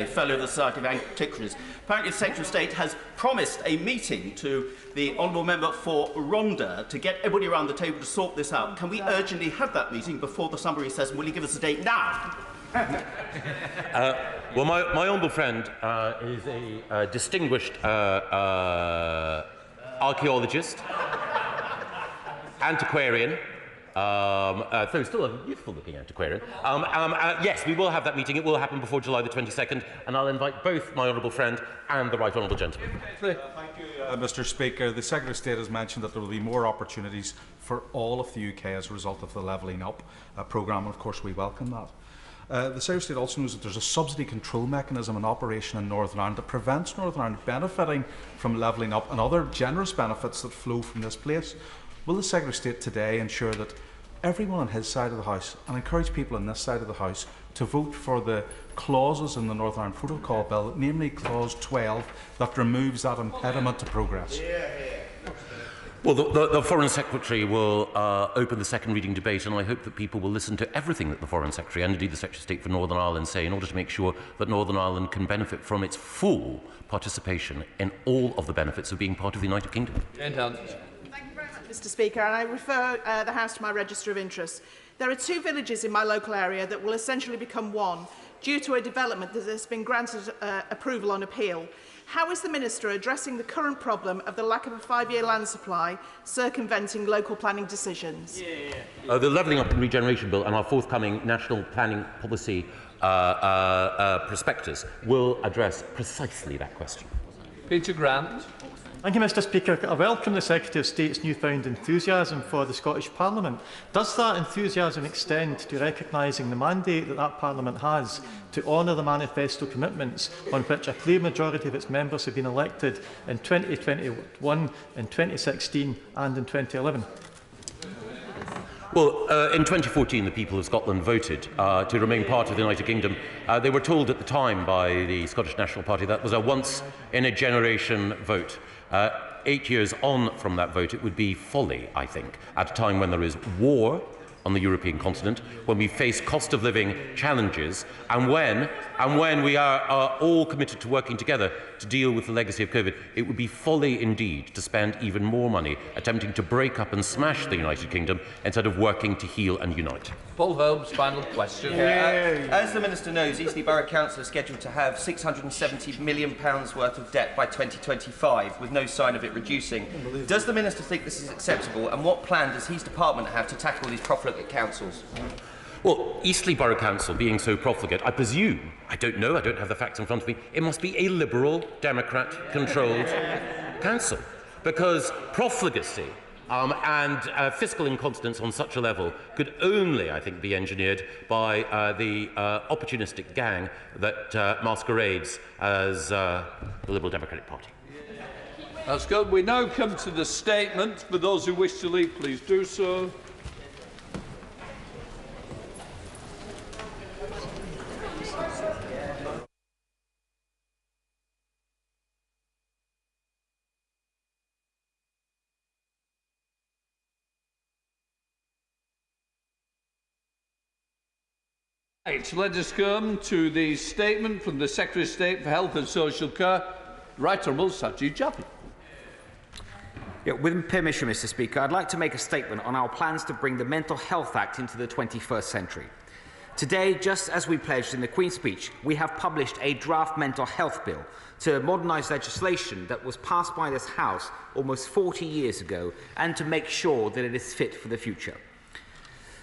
a fellow of the Society of Antiquaries. Apparently the Secretary of State has promised a meeting to the Honourable Member for Rhondda to get everybody around the table to sort this out. Can we urgently have that meeting before the summer recess? Will you give us a date now? Well, my honourable friend is a distinguished archaeologist, antiquarian, so still a youthful-looking antiquarian. Yes, we will have that meeting. It will happen before July the 22nd, and I'll invite both my honourable friend and the right honourable gentleman. Thank you, Mr. Speaker. The Secretary of State has mentioned that there will be more opportunities for all of the UK as a result of the Levelling Up programme, and of course we welcome that. The Secretary of State also knows that there is a subsidy control mechanism in operation in Northern Ireland that prevents Northern Ireland benefiting from levelling up and other generous benefits that flow from this place. Will the Secretary of State today ensure that everyone on his side of the House, and encourage people on this side of the House, to vote for the clauses in the Northern Ireland Protocol Bill, namely Clause 12, that removes that impediment to progress? Well, the Foreign Secretary will open the second reading debate, and I hope that people will listen to everything that the Foreign Secretary and indeed the Secretary of State for Northern Ireland say in order to make sure that Northern Ireland can benefit from its full participation in all of the benefits of being part of the United Kingdom. Thank you very much, Mr. Speaker, and I refer the House to my register of interests. There are 2 villages in my local area that will essentially become one due to a development that has been granted approval on appeal. How is the Minister addressing the current problem of the lack of a 5-year land supply, circumventing local planning decisions? The Levelling Up and Regeneration Bill and our forthcoming National Planning Policy prospectus will address precisely that question. Peter Grant. Thank you, Mr. Speaker. I welcome the Secretary of State's newfound enthusiasm for the Scottish Parliament. Does that enthusiasm extend to recognising the mandate that that Parliament has to honour the manifesto commitments on which a clear majority of its members have been elected in 2021, in 2016 and in 2011? Well, in 2014, the people of Scotland voted to remain part of the United Kingdom. They were told at the time by the Scottish National Party that was a once-in-a-generation vote. 8 years on from that vote, it would be folly, I think, at a time when there is war on the European continent, when we face cost of living challenges, and when we are all committed to working together to deal with the legacy of COVID, it would be folly indeed to spend even more money attempting to break up and smash the United Kingdom instead of working to heal and unite. Paul Holmes, final question. As the Minister knows, Eastleigh Borough Council is scheduled to have £670 million worth of debt by 2025, with no sign of it reducing. Does the Minister think this is acceptable, and what plan does his department have to tackle these profligate councils? Well, Eastleigh Borough Council being so profligate, I presume, I don't know, I don't have the facts in front of me, it must be a Liberal, Democrat-controlled council, because profligacy and fiscal incontinence on such a level could only, I think, be engineered by the opportunistic gang that masquerades as the Liberal Democratic Party. That's good. We now come to the statement. For those who wish to leave, please do so. Right, let us come to the statement from the Secretary of State for Health and Social Care, Right Honourable Sajid Javid. With permission, Mr. Speaker, I'd like to make a statement on our plans to bring the Mental Health Act into the 21st century. Today, just as we pledged in the Queen's speech, we have published a draft mental health bill to modernise legislation that was passed by this House almost 40 years ago and to make sure that it is fit for the future.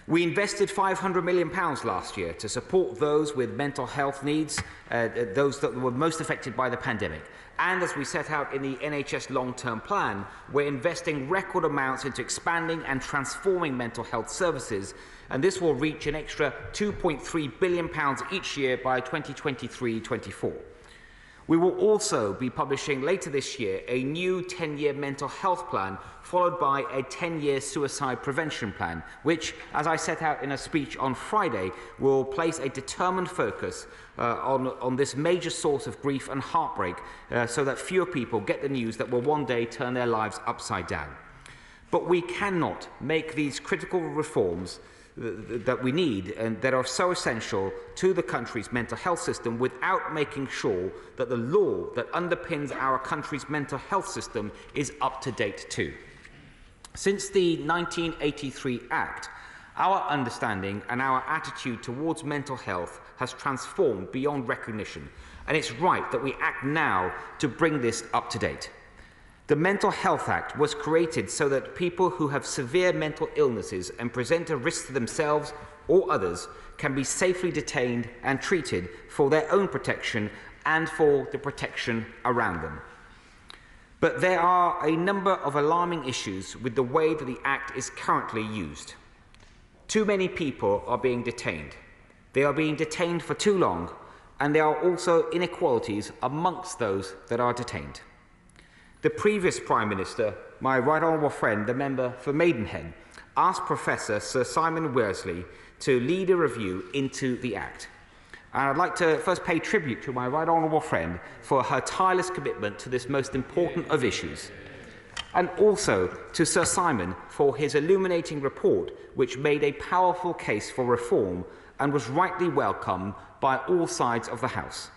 We invested £500 million last year to support those with mental health needs, those that were most affected by the pandemic. And as we set out in the NHS long-term plan, we're investing record amounts into expanding and transforming mental health services, and this will reach an extra £2.3 billion each year by 2023-24. We will also be publishing later this year a new 10-year mental health plan, followed by a 10-year suicide prevention plan, which, as I set out in a speech on Friday, will place a determined focus on this major source of grief and heartbreak, so that fewer people get the news that will one day turn their lives upside down. But we cannot make these critical reforms that we need and that are so essential to the country's mental health system without making sure that the law that underpins our country's mental health system is up to date too. Since the 1983 Act, our understanding and our attitude towards mental health has transformed beyond recognition, and it's right that we act now to bring this up to date. The Mental Health Act was created so that people who have severe mental illnesses and present a risk to themselves or others can be safely detained and treated for their own protection and for the protection around them. But there are a number of alarming issues with the way that the Act is currently used. Too many people are being detained. They are being detained for too long, and there are also inequalities amongst those that are detained. The previous Prime Minister, my right honourable friend, the member for Maidenhead, asked Professor Sir Simon Worsley to lead a review into the Act. And I'd like to first pay tribute to my right honourable friend for her tireless commitment to this most important of issues, and also to Sir Simon for his illuminating report, which made a powerful case for reform and was rightly welcomed by all sides of the House.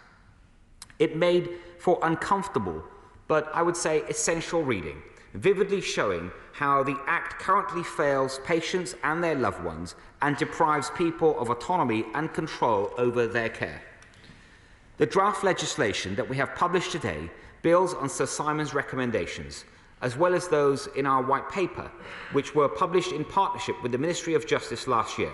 It made for uncomfortable, but I would say essential reading, vividly showing how the Act currently fails patients and their loved ones and deprives people of autonomy and control over their care. The draft legislation that we have published today builds on Sir Simon's recommendations, as well as those in our white paper, which were published in partnership with the Ministry of Justice last year.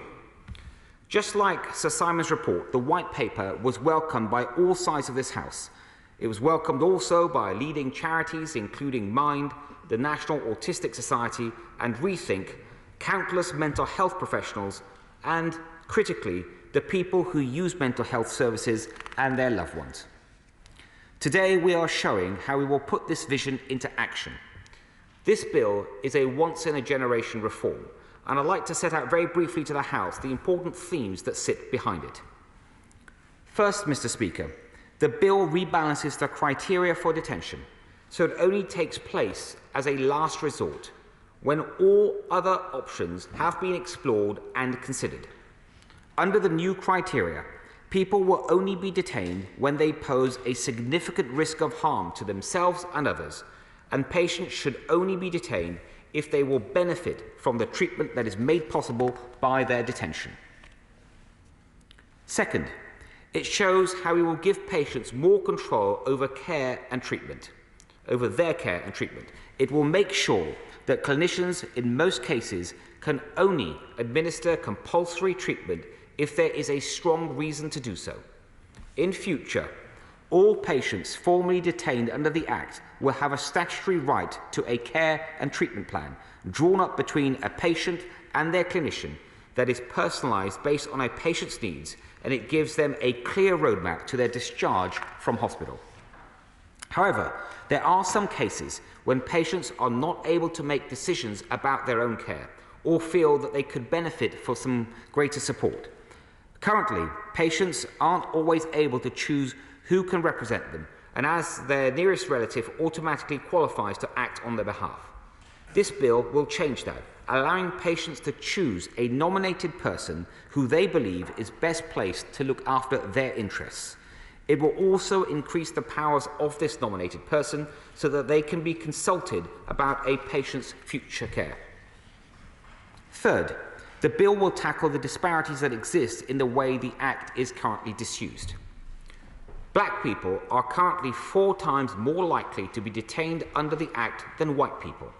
Just like Sir Simon's report, the white paper was welcomed by all sides of this House. It was welcomed also by leading charities, including Mind, the National Autistic Society, and Rethink, countless mental health professionals, and, critically, the people who use mental health services and their loved ones. Today, we are showing how we will put this vision into action. This bill is a once-in-a-generation reform, and I'd like to set out very briefly to the House the important themes that sit behind it. First, Mr. Speaker, the bill rebalances the criteria for detention, so it only takes place as a last resort when all other options have been explored and considered. Under the new criteria, people will only be detained when they pose a significant risk of harm to themselves and others, and patients should only be detained if they will benefit from the treatment that is made possible by their detention. Second, it shows how we will give patients more control over care and treatment, over their care and treatment. It will make sure that clinicians, in most cases, can only administer compulsory treatment if there is a strong reason to do so. In future, all patients formerly detained under the Act will have a statutory right to a care and treatment plan drawn up between a patient and their clinician that is personalised based on a patient's needs, and it gives them a clear roadmap to their discharge from hospital. However, there are some cases when patients are not able to make decisions about their own care or feel that they could benefit from some greater support. Currently, patients aren't always able to choose who can represent them, and as their nearest relative automatically qualifies to act on their behalf. This bill will change that, allowing patients to choose a nominated person who they believe is best placed to look after their interests. It will also increase the powers of this nominated person so that they can be consulted about a patient's future care. Third, the bill will tackle the disparities that exist in the way the Act is currently disused. Black people are currently 4 times more likely to be detained under the Act than white people,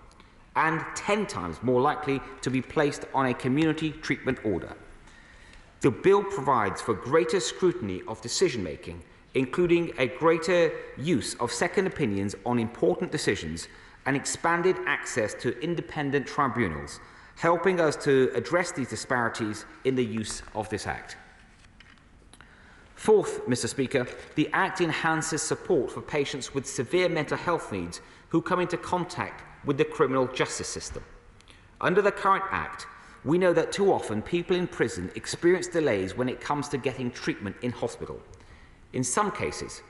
and 10 times more likely to be placed on a community treatment order. The bill provides for greater scrutiny of decision-making, including a greater use of second opinions on important decisions and expanded access to independent tribunals, helping us to address these disparities in the use of this Act. Fourth, Mr. Speaker, the Act enhances support for patients with severe mental health needs who come into contact with the criminal justice system. Under the current Act, we know that too often people in prison experience delays when it comes to getting treatment in hospital. In some cases,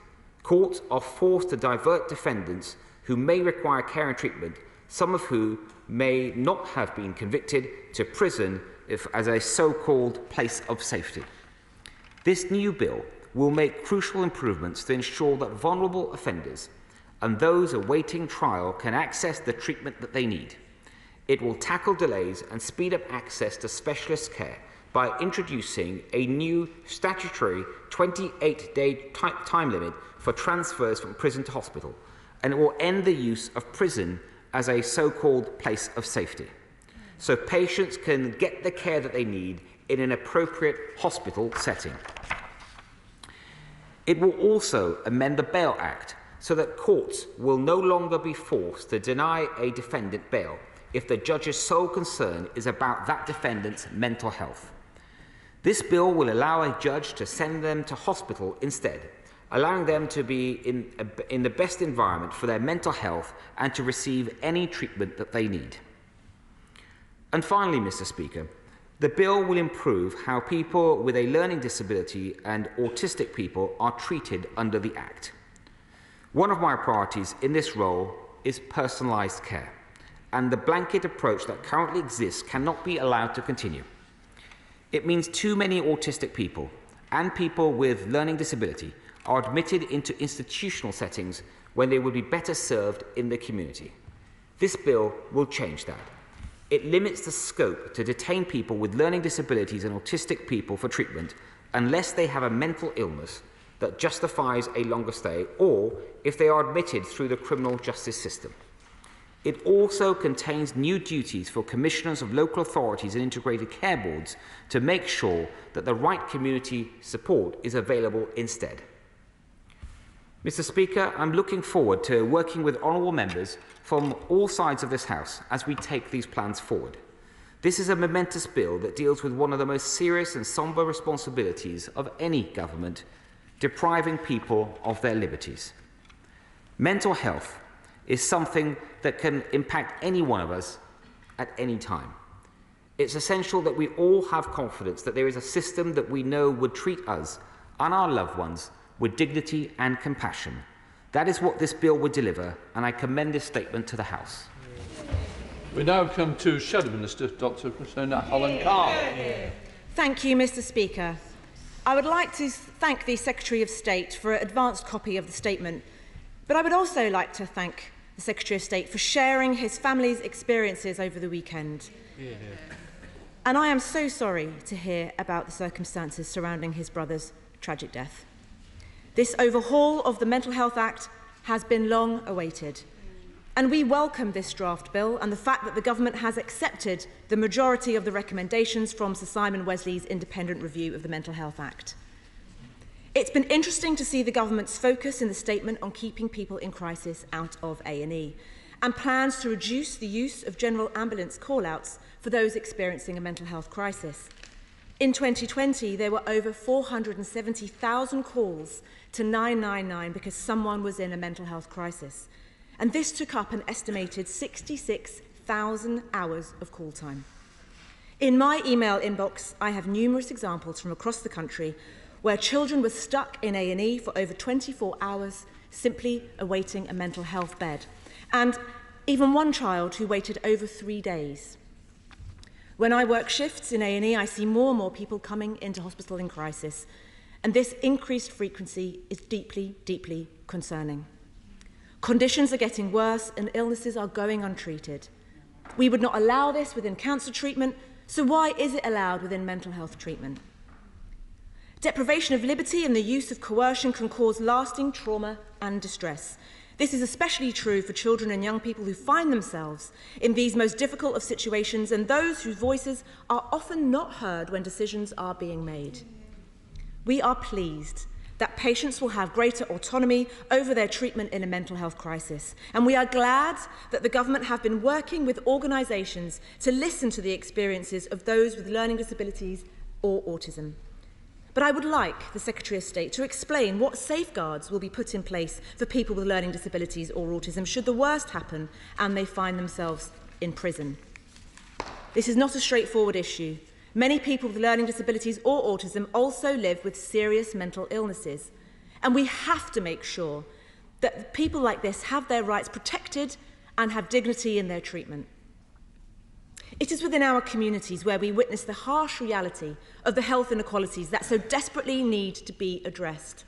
courts are forced to divert defendants who may require care and treatment, some of whom may not have been convicted, to prison as a so-called place of safety. This new bill will make crucial improvements to ensure that vulnerable offenders and those awaiting trial can access the treatment that they need. It will tackle delays and speed up access to specialist care by introducing a new statutory 28-day time limit for transfers from prison to hospital, and it will end the use of prison as a so-called place of safety, so patients can get the care that they need in an appropriate hospital setting. It will also amend the Bail Act so that courts will no longer be forced to deny a defendant bail if the judge's sole concern is about that defendant's mental health. This bill will allow a judge to send them to hospital instead, allowing them to be in the best environment for their mental health and to receive any treatment that they need. And finally, Mr. Speaker, the bill will improve how people with a learning disability and autistic people are treated under the Act. One of my priorities in this role is personalised care, and the blanket approach that currently exists cannot be allowed to continue. It means too many autistic people and people with learning disability are admitted into institutional settings when they would be better served in the community. This bill will change that. It limits the scope to detain people with learning disabilities and autistic people for treatment unless they have a mental illness that justifies a longer stay or if they are admitted through the criminal justice system. It also contains new duties for commissioners of local authorities and integrated care boards to make sure that the right community support is available instead. Mr. Speaker, I'm looking forward to working with honourable members from all sides of this House as we take these plans forward. This is a momentous bill that deals with one of the most serious and sombre responsibilities of any government, depriving people of their liberties. Mental health is something that can impact any one of us at any time. It's essential that we all have confidence that there is a system that we know would treat us and our loved ones with dignity and compassion. That is what this bill would deliver, and I commend this statement to the House. We now come to Shadow Minister Dr. Christina Holland. Thank you, Mr. Speaker. I would like to thank the Secretary of State for an advanced copy of the statement, but I would also like to thank the Secretary of State for sharing his family's experiences over the weekend. And I am so sorry to hear about the circumstances surrounding his brother's tragic death. This overhaul of the Mental Health Act has been long awaited, and we welcome this draft bill and the fact that the government has accepted the majority of the recommendations from Sir Simon Wesley's independent review of the Mental Health Act. It's been interesting to see the government's focus in the statement on keeping people in crisis out of A&E and plans to reduce the use of general ambulance call-outs for those experiencing a mental health crisis. In 2020, there were over 470,000 calls to 999 because someone was in a mental health crisis. And this took up an estimated 66,000 hours of call time. In my email inbox, I have numerous examples from across the country where children were stuck in A&E for over 24 hours, simply awaiting a mental health bed. And even one child who waited over 3 days. When I work shifts in A&E, I see more and more people coming into hospital in crisis. And this increased frequency is deeply, deeply concerning. Conditions are getting worse and illnesses are going untreated. We would not allow this within cancer treatment, so why is it allowed within mental health treatment? Deprivation of liberty and the use of coercion can cause lasting trauma and distress. This is especially true for children and young people who find themselves in these most difficult of situations and those whose voices are often not heard when decisions are being made. We are pleased that patients will have greater autonomy over their treatment in a mental health crisis. And we are glad that the government have been working with organisations to listen to the experiences of those with learning disabilities or autism. But I would like the Secretary of State to explain what safeguards will be put in place for people with learning disabilities or autism should the worst happen and they find themselves in prison. This is not a straightforward issue. Many people with learning disabilities or autism also live with serious mental illnesses, and we have to make sure that people like this have their rights protected and have dignity in their treatment. It is within our communities where we witness the harsh reality of the health inequalities that so desperately need to be addressed.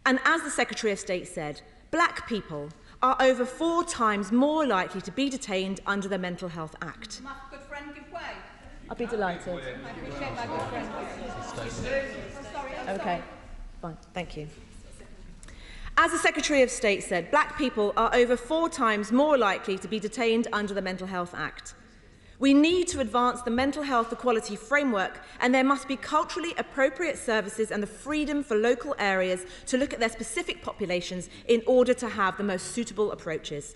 And as the Secretary of State said, black people are over 4 times more likely to be detained under the Mental Health Act. My good friend give way. I'll be delighted. I appreciate my good friend. Okay, fine, thank you. As the Secretary of State said, black people are over 4 times more likely to be detained under the Mental Health Act. We need to advance the mental health equality framework, and there must be culturally appropriate services and the freedom for local areas to look at their specific populations in order to have the most suitable approaches.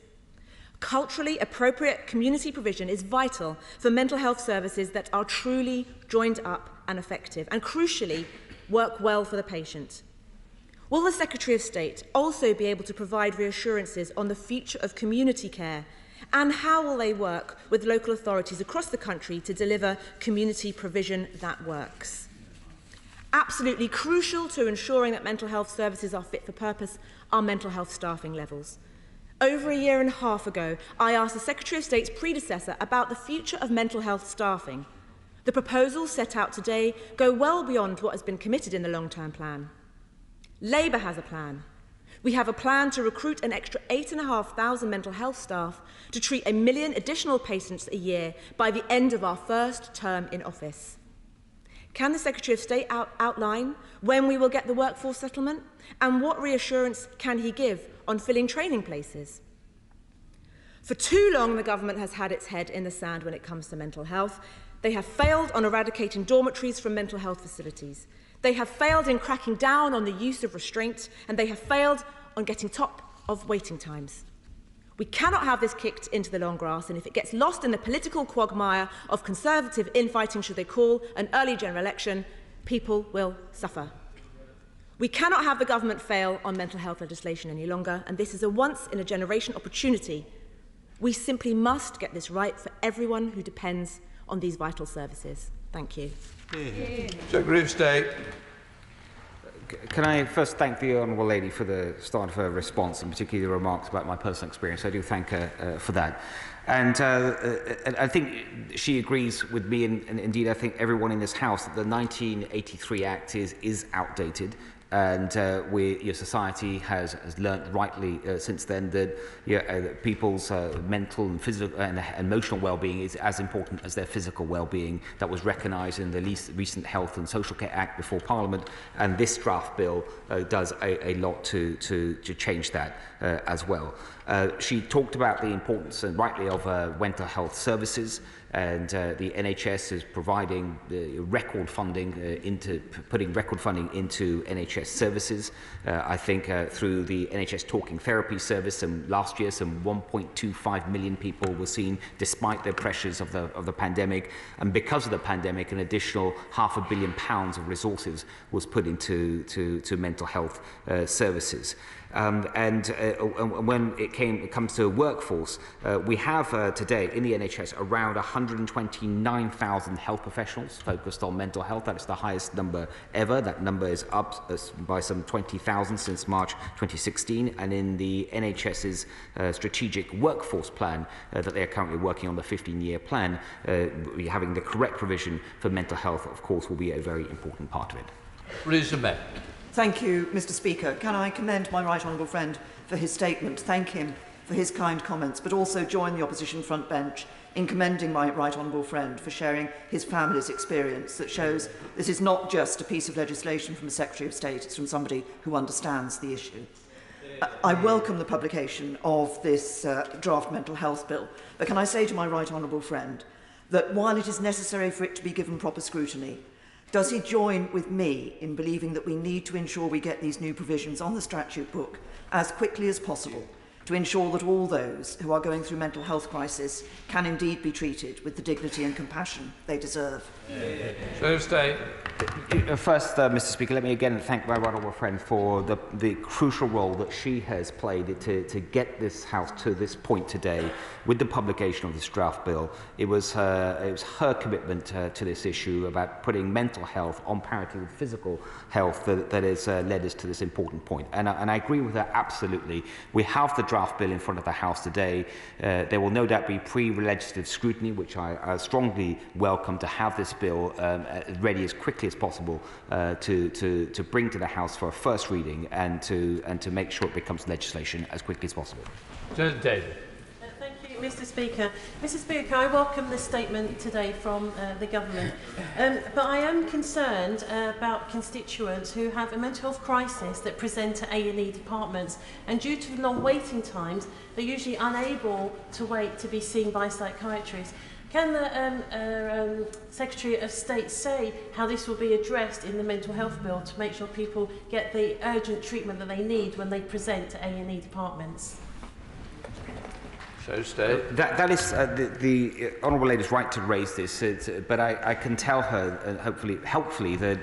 Culturally appropriate community provision is vital for mental health services that are truly joined up and effective, and crucially, work well for the patient. Will the Secretary of State also be able to provide reassurances on the future of community care, and how will they work with local authorities across the country to deliver community provision that works? Absolutely crucial to ensuring that mental health services are fit for purpose are mental health staffing levels. Over a year and a half ago, I asked the Secretary of State's predecessor about the future of mental health staffing. The proposals set out today go well beyond what has been committed in the long-term plan. Labour has a plan. We have a plan to recruit an extra 8,500 mental health staff to treat 1 million additional patients a year by the end of our first term in office. Can the Secretary of State outline when we will get the workforce settlement, and what reassurance can he give on filling training places? For too long, the government has had its head in the sand when it comes to mental health. They have failed on eradicating dormitories from mental health facilities. They have failed in cracking down on the use of restraint, and they have failed on getting top of waiting times. We cannot have this kicked into the long grass, and if it gets lost in the political quagmire of Conservative infighting should they call an early general election, people will suffer. We cannot have the government fail on mental health legislation any longer, and this is a once-in-a-generation opportunity. We simply must get this right for everyone who depends on these vital services. Thank you. Secretary of State. Can I first thank the Honourable Lady for the start of her response, and particularly the remarks about my personal experience. I do thank her for that. And I think she agrees with me, and indeed I think everyone in this House, that the 1983 Act is outdated. And your society has learnt rightly since then that people's mental and physical and emotional well-being is as important as their physical well-being. That was recognised in the recent Health and Social Care Act before Parliament, and this draft bill does a lot to change that as well. She talked about the importance, and rightly, of mental health services. And the NHS is providing record funding putting record funding into NHS services. I think through the NHS Talking Therapy Service, last year some 1.25 million people were seen despite the pressures of the pandemic. And because of the pandemic, an additional £500 million of resources was put into mental health services. When it comes to workforce, we have today in the NHS around 129,000 health professionals focused on mental health. That is the highest number ever. That number is up by some 20,000 since March 2016. And in the NHS's strategic workforce plan that they are currently working on, the 15-year plan, having the correct provision for mental health, of course, will be a very important part of it. Resume. Thank you, Mr. Speaker. Can I commend my right honourable friend for his statement, thank him for his kind comments, but also join the opposition front bench in commending my right honourable friend for sharing his family's experience that shows this is not just a piece of legislation from the Secretary of State, it's from somebody who understands the issue. I welcome the publication of this draft mental health bill, but can I say to my right honourable friend that while it is necessary for it to be given proper scrutiny, does he join with me in believing that we need to ensure we get these new provisions on the statute book as quickly as possible to ensure that all those who are going through mental health crisis can indeed be treated with the dignity and compassion they deserve? Secretary of State. First, Mr. Speaker, let me again thank my honourable friend for the crucial role that she has played to get this House to this point today with the publication of this draft bill. It was her commitment to this issue about putting mental health on parity with physical health that has led us to this important point. And I agree with her absolutely. We have the draft bill in front of the House today. There will no doubt be pre-legislative scrutiny, which I strongly welcome, to have this bill ready as quickly as possible to bring to the House for a first reading and to make sure it becomes legislation as quickly as possible. Senator David. Thank you, Mr. Speaker. Mr. Speaker, I welcome this statement today from the government, but I am concerned about constituents who have a mental health crisis that present to A&E departments, and due to the long waiting times, they're usually unable to wait to be seen by psychiatrists. Can the Secretary of State say how this will be addressed in the mental health bill to make sure people get the urgent treatment that they need when they present to A&E departments? So stay. That is the Honourable Lady is right to raise this, but I can tell her, helpfully, that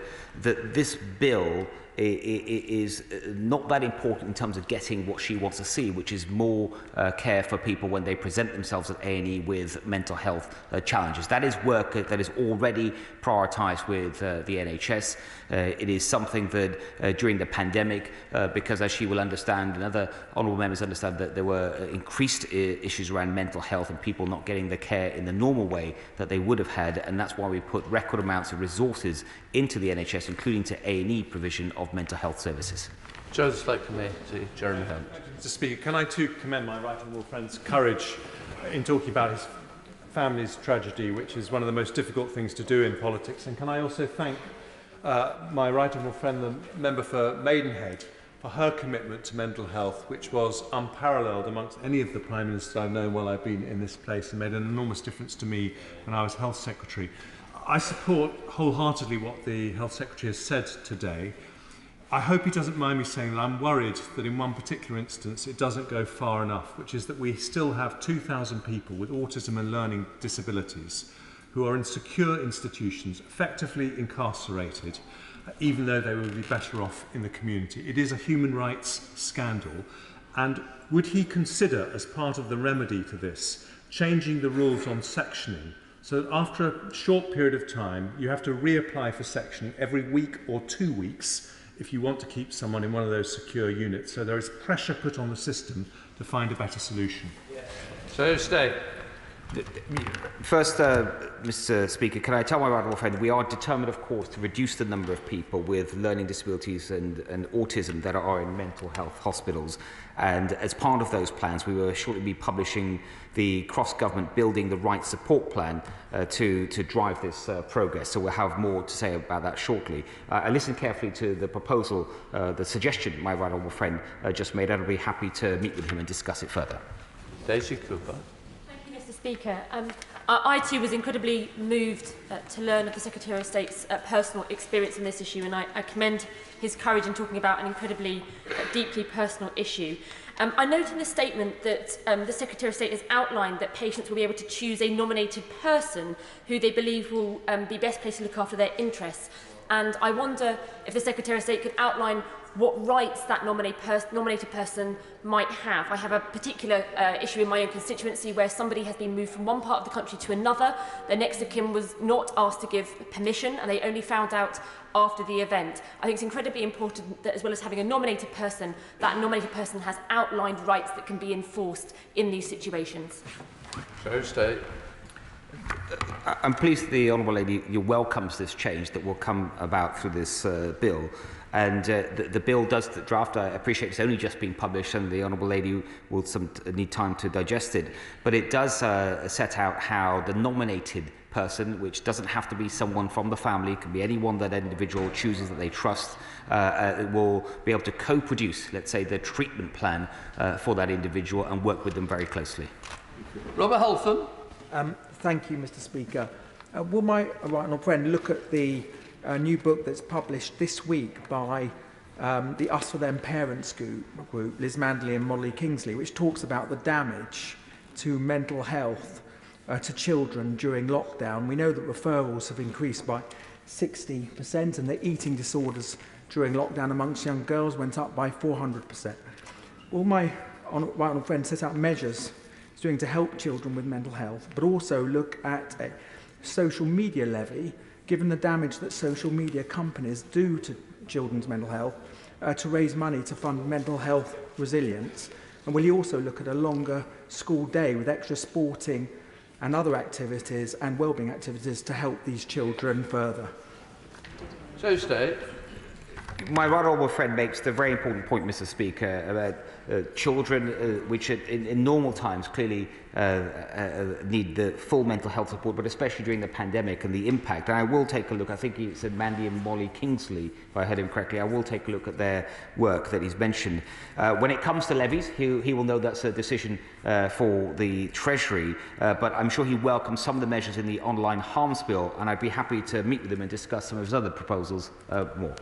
this bill is not that important in terms of getting what she wants to see, which is more care for people when they present themselves at A&E with mental health challenges. That is work that is already prioritised with the NHS. It is something that during the pandemic, because as she will understand and other honourable members understand, that there were increased issues around mental health and people not getting the care in the normal way that they would have had, and that's why we put record amounts of resources into the NHS, including to A&E provision of mental health services. Judge Select Committee, Jeremy Hunt. Mr. Speaker, can I too commend my right honourable friend's courage in talking about his family's tragedy, which is one of the most difficult things to do in politics, and can I also thank my right honourable friend, the member for Maidenhead, for her commitment to mental health, which was unparalleled amongst any of the Prime Ministers I've known while I've been in this place, and made an enormous difference to me when I was Health Secretary. I support wholeheartedly what the Health Secretary has said today. I hope he doesn't mind me saying that I'm worried that in one particular instance it doesn't go far enough, which is that we still have 2,000 people with autism and learning disabilities who are in secure institutions, effectively incarcerated, even though they would be better off in the community. It is a human rights scandal, and would he consider, as part of the remedy to this, changing the rules on sectioning, so that after a short period of time you have to reapply for sectioning every week or 2 weeks if you want to keep someone in one of those secure units, so there is pressure put on the system to find a better solution? So stay. First, Mr. Speaker, can I tell my honourable friend we are determined, of course, to reduce the number of people with learning disabilities and autism that are in mental health hospitals. And as part of those plans, we will shortly be publishing the cross-government Building the Right Support Plan to drive this progress. So we'll have more to say about that shortly. I listened carefully to the proposal, the suggestion my right honourable friend just made. I'll be happy to meet with him and discuss it further. Daisy Cooper. Speaker, I too was incredibly moved to learn of the Secretary of State's personal experience in this issue, and I commend his courage in talking about an incredibly deeply personal issue. I note in the statement that the Secretary of State has outlined that patients will be able to choose a nominated person who they believe will be best placed to look after their interests. And I wonder if the Secretary of State could outline what rights that nominated person might have. I have a particular issue in my own constituency where somebody has been moved from one part of the country to another. Their next of kin was not asked to give permission, and they only found out after the event. I think it's incredibly important that, as well as having a nominated person, that nominated person has outlined rights that can be enforced in these situations. So stay. I'm pleased the Honourable Lady welcomes this change that will come about through this bill. And the bill does, the draft, I appreciate it's only just been published and the Honourable Lady will need time to digest it. But it does set out how the nominated person, which doesn't have to be someone from the family, it can be anyone that individual chooses that they trust, will be able to co-produce, let's say, the treatment plan for that individual and work with them very closely. Robert Halfon. Thank you, Mr. Speaker. Will my right honourable friend look at the new book that's published this week by the Us For Them Parents group, Liz Manderley and Molly Kingsley, which talks about the damage to mental health to children during lockdown. We know that referrals have increased by 60% and that eating disorders during lockdown amongst young girls went up by 400%. Will my right honourable friend set out measures doing to help children with mental health, but also look at a social media levy, given the damage that social media companies do to children's mental health, to raise money to fund mental health resilience, And will he also look at a longer school day with extra sporting and other activities and wellbeing activities to help these children further? So state. My right honourable friend makes the very important point, Mr. Speaker, about children which in normal times clearly need the full mental health support, but especially during the pandemic and the impact. And I will take a look, I think he said Mandy and Molly Kingsley, if I heard him correctly, I will take a look at their work that he's mentioned. When it comes to levies, he will know that's a decision for the Treasury, but I'm sure he welcomes some of the measures in the online harms bill, and I'd be happy to meet with him and discuss some of his other proposals more.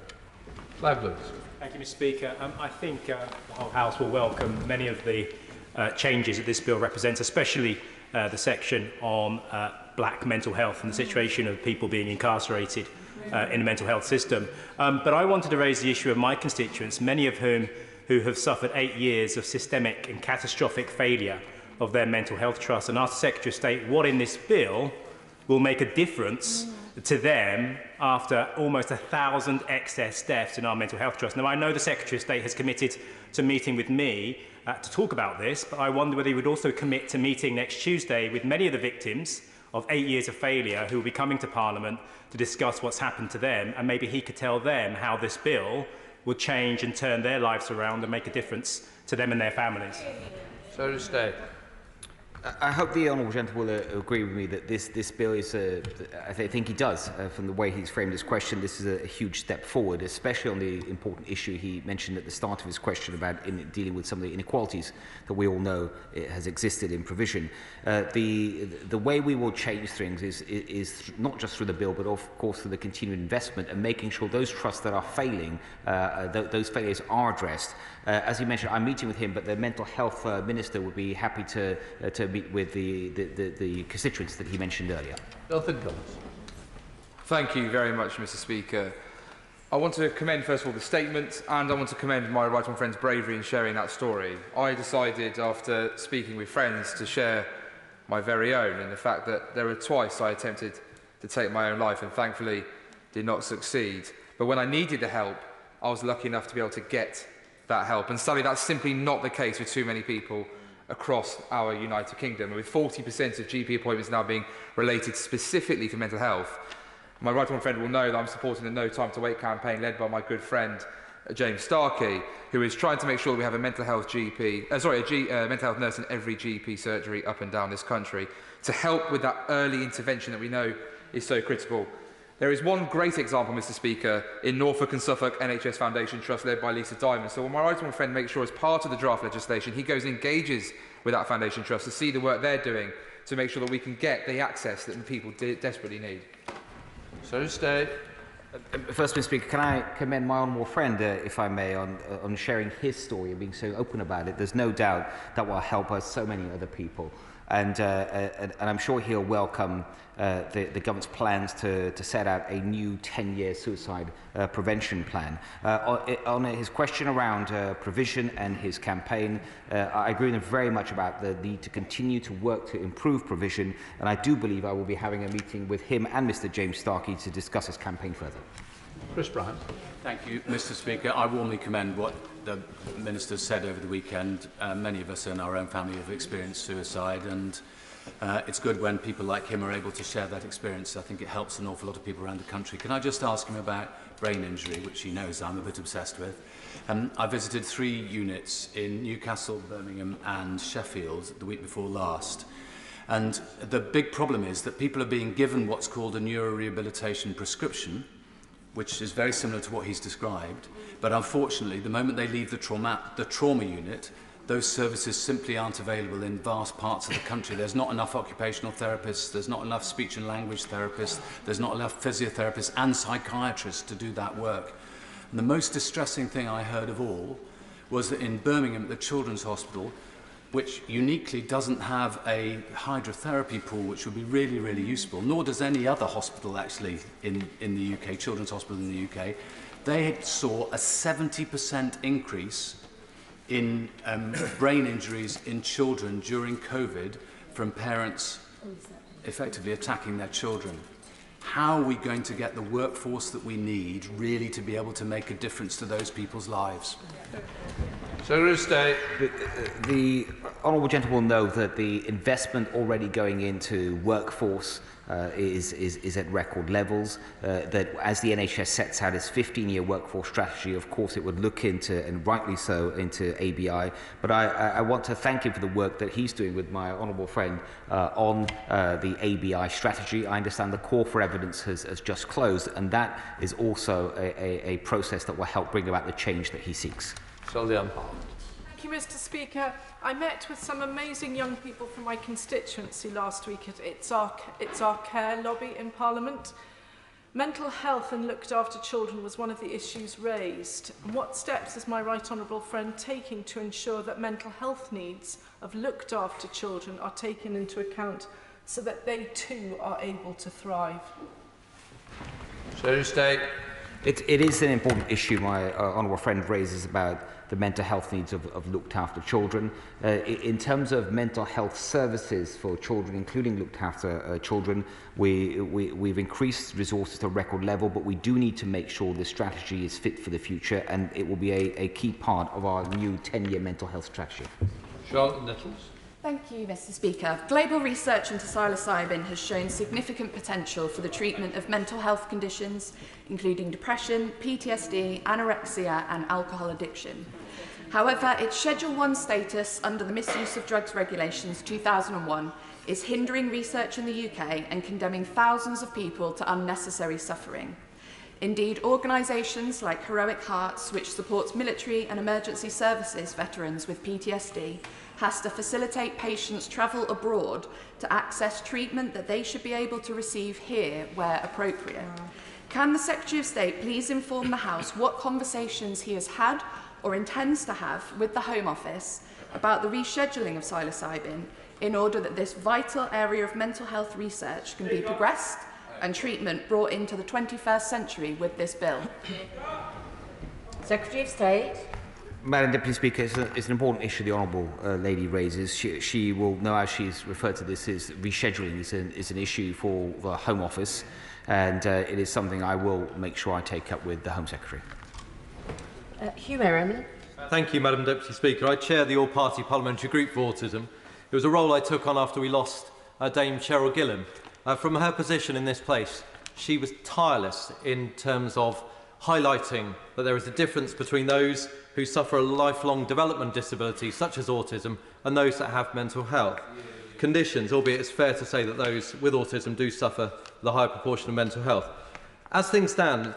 Thank you, Mr. Speaker. I think the whole House will welcome many of the changes that this bill represents, especially the section on black mental health and the situation of people being incarcerated in the mental health system. But I wanted to raise the issue of my constituents, many of whom who have suffered 8 years of systemic and catastrophic failure of their mental health trust, and ask the Secretary of State what in this bill will make a difference to them after almost 1,000 excess deaths in our mental health trust. Now, I know the Secretary of State has committed to meeting with me to talk about this, but I wonder whether he would also commit to meeting next Tuesday with many of the victims of 8 years of failure who will be coming to Parliament to discuss what's happened to them, and maybe he could tell them how this bill will change and turn their lives around and make a difference to them and their families. So to stay. I hope the honourable gentleman will agree with me that this bill is, I think he does, from the way he's framed his question, this is a huge step forward, especially on the important issue he mentioned at the start of his question about dealing with some of the inequalities that we all know has existed in provision. The way we will change things is not just through the bill, but of course through the continued investment and making sure those trusts that are failing, those failures are addressed. As he mentioned, I'm meeting with him, but the mental health minister would be happy to meet with the constituents that he mentioned earlier. Thank you very much, Mr. Speaker. I want to commend, first of all, the statement, and I want to commend my right honourable friend's bravery in sharing that story. I decided, after speaking with friends, to share my very own, and the fact that there were twice I attempted to take my own life and thankfully did not succeed. But when I needed the help, I was lucky enough to be able to get that help. And sadly, that's simply not the case with too many people across our United Kingdom. With 40% of GP appointments now being related specifically to mental health, my right honourable friend will know that I'm supporting the No Time to Wait campaign led by my good friend James Starkey, who is trying to make sure that we have a mental health mental health nurse in every GP surgery up and down this country to help with that early intervention that we know is so critical. There is one great example, Mr. Speaker, in Norfolk and Suffolk NHS Foundation Trust led by Lisa Diamond. So my right honourable friend makes sure as part of the draft legislation he goes and engages with that foundation trust to see the work they're doing to make sure that we can get the access that the people desperately need. So stay. First, Mr. Speaker, can I commend my honourable friend, if I may, on sharing his story and being so open about it. There's no doubt that will help us so many other people. And I'm sure he'll welcome the government's plans to set out a new 10-year suicide prevention plan. On his question around provision and his campaign, I agree with him very much about the need to continue to work to improve provision, and I do believe I will be having a meeting with him and Mr. James Starkey to discuss his campaign further. Chris Bryant. Thank you, Mr. Speaker. I warmly commend what the Minister said over the weekend. Many of us in our own family have experienced suicide, and it's good when people like him are able to share that experience. I think it helps an awful lot of people around the country. Can I just ask him about brain injury, which he knows I'm a bit obsessed with? I visited 3 units in Newcastle, Birmingham and Sheffield the week before last. And the big problem is that people are being given what's called a neurorehabilitation prescription, which is very similar to what he's described, but unfortunately, the moment they leave the trauma unit, those services simply aren't available in vast parts of the country. There's not enough occupational therapists, there's not enough speech and language therapists, there's not enough physiotherapists and psychiatrists to do that work. And the most distressing thing I heard of all was that in Birmingham, at the Children's Hospital, which uniquely doesn't have a hydrotherapy pool, which would be really, really useful, nor does any other hospital actually in the UK, Children's Hospital in the UK. They saw a 70% increase in brain injuries in children during COVID from parents effectively attacking their children. How are we going to get the workforce that we need really to be able to make a difference to those people's lives? Secretary of State. The honourable gentleman will know that the investment already going into workforce is at record levels, that as the NHS sets out its 15-year workforce strategy, of course it would look into, and rightly so, into ABI. But I want to thank him for the work that he's doing with my honourable friend on the ABI strategy. I understand the call for evidence has just closed, and that is also a process that will help bring about the change that he seeks. Thank you, Mr. Speaker. I met with some amazing young people from my constituency last week at It's Our Care lobby in Parliament. Mental health and looked after children was one of the issues raised. And what steps is my right honourable friend taking to ensure that mental health needs of looked after children are taken into account so that they too are able to thrive? Secretary of State. It is an important issue my honourable friend raises about the mental health needs of looked after children. In terms of mental health services for children, including looked after children, we've increased resources to a record level, but we do need to make sure the strategy is fit for the future, and it will be a key part of our new 10-year mental health strategy. Charlotte Nettles. Thank you, Mr. Speaker. Global research into psilocybin has shown significant potential for the treatment of mental health conditions, including depression, PTSD, anorexia and alcohol addiction. However, its Schedule 1 status under the Misuse of Drugs Regulations 2001 is hindering research in the UK and condemning thousands of people to unnecessary suffering. Indeed, organisations like Heroic Hearts, which supports military and emergency services veterans with PTSD, has to facilitate patients travel abroad to access treatment that they should be able to receive here where appropriate. Can the Secretary of State please inform the House what conversations he has had or intends to have with the Home Office about the rescheduling of psilocybin in order that this vital area of mental health research can be progressed and treatment brought into the 21st century with this bill? Secretary of State. Madam Deputy Speaker, it's an important issue the Honourable Lady raises. She will know, as she's referred to this, is rescheduling is an issue for the Home Office, and it is something I will make sure I take up with the Home Secretary. Hugh Merriman. Thank you, Madam Deputy Speaker. I chair the All-Party Parliamentary Group for Autism. It was a role I took on after we lost Dame Cheryl Gillan. From her position in this place, she was tireless in terms of highlighting that there is a difference between those who suffer a lifelong development disability, such as autism, and those that have mental health conditions, albeit it's fair to say that those with autism do suffer the higher proportion of mental health. As things stand,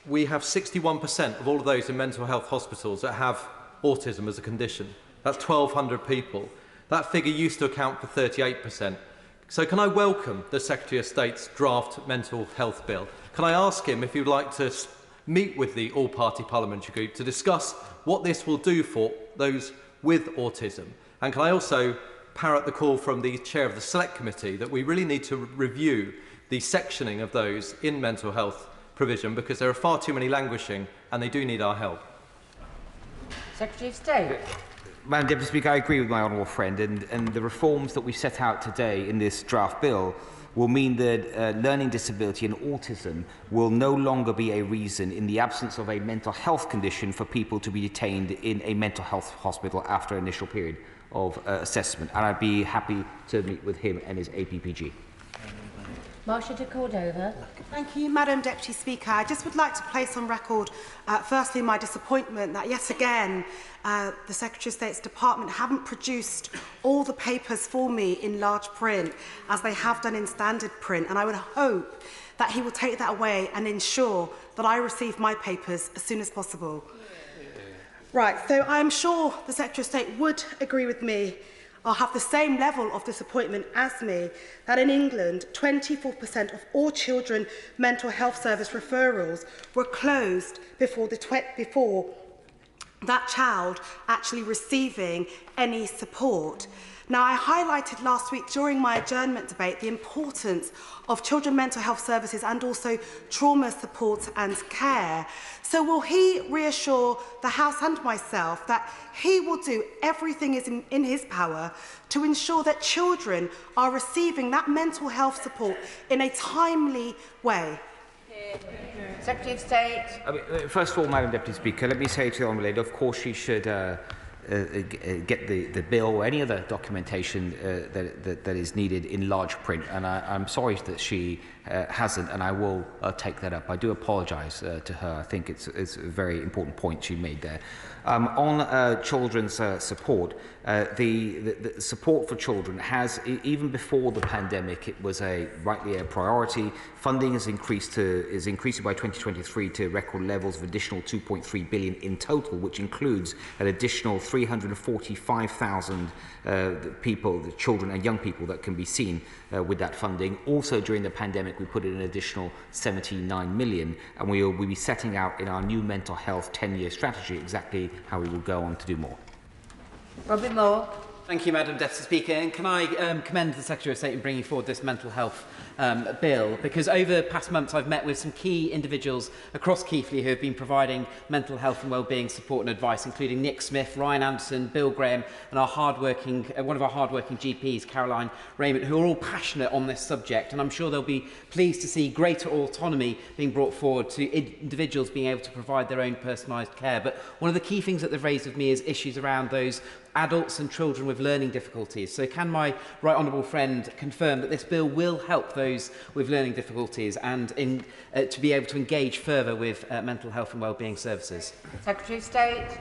we have 61% of all of those in mental health hospitals that have autism as a condition. That's 1,200 people. That figure used to account for 38%. So can I welcome the Secretary of State's draft mental health bill? Can I ask him if he would like to meet with the all-party parliamentary group to discuss what this will do for those with autism? And can I also parrot the call from the chair of the Select Committee that we really need to review the sectioning of those in mental health provision, because there are far too many languishing and they do need our help? Secretary of State. Madam Deputy Speaker, I agree with my honourable friend, and the reforms that we set out today in this draft bill will mean that learning disability and autism will no longer be a reason, in the absence of a mental health condition, for people to be detained in a mental health hospital after an initial period of assessment. And I'd be happy to meet with him and his APPG. Marcia de Cordova. Thank you, Madam Deputy Speaker. I just would like to place on record, firstly, my disappointment that yet again the Secretary of State's department haven't produced all the papers for me in large print, as they have done in standard print, and I would hope that he will take that away and ensure that I receive my papers as soon as possible. Right, so I am sure the Secretary of State would agree with me, or have the same level of disappointment as me, that in England, 24% of all children mental health service referrals were closed before that child actually receiving any support. Now, I highlighted last week during my adjournment debate the importance of children mental health services and also trauma support and care. So will he reassure the House and myself that he will do everything in his power to ensure that children are receiving that mental health support in a timely way? Secretary of State. First of all, Madam Deputy Speaker, let me say to the Honourable Lady, of course she should get the bill or any other documentation that is needed in large print, and I'm sorry that she hasn't, and I will take that up. I do apologise to her. I think it's a very important point she made there. On children's support, the support for children has, even before the pandemic, it was rightly a priority. Funding is increasing by 2023 to record levels of additional 2.3 billion in total, which includes an additional 345,000 people, the children and young people that can be seen with that funding. Also during the pandemic, we put in an additional 79 million, and we will be setting out in our new mental health 10-year strategy exactly how we will go on to do more. Robin Moore. Thank you, Madam Deputy Speaker. And can I commend the Secretary of State in bringing forward this mental health bill, because over the past months I've met with some key individuals across Keighley who have been providing mental health and wellbeing support and advice, including Nick Smith, Ryan Anderson, Bill Graham, and one of our hard-working GPs, Caroline Raymond, who are all passionate on this subject. And I'm sure they'll be pleased to see greater autonomy being brought forward to individuals being able to provide their own personalised care. But one of the key things that they've raised with me is issues around those adults and children with learning difficulties. So can my right honourable friend confirm that this bill will help those with learning difficulties and to be able to engage further with mental health and wellbeing services? Secretary of State.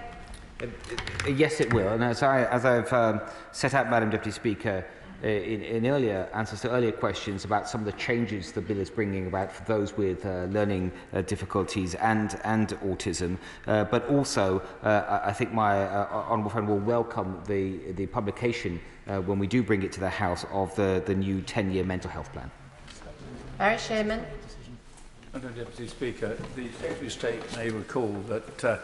Yes, it will. And as I've set out, Madam Deputy Speaker, in earlier answers to earlier questions about some of the changes the bill is bringing about for those with learning difficulties and autism, but also I think my honourable friend will welcome the publication when we do bring it to the House of the new 10-year mental health plan. Barry Sherman. Madam Deputy Speaker, the Secretary of State may recall that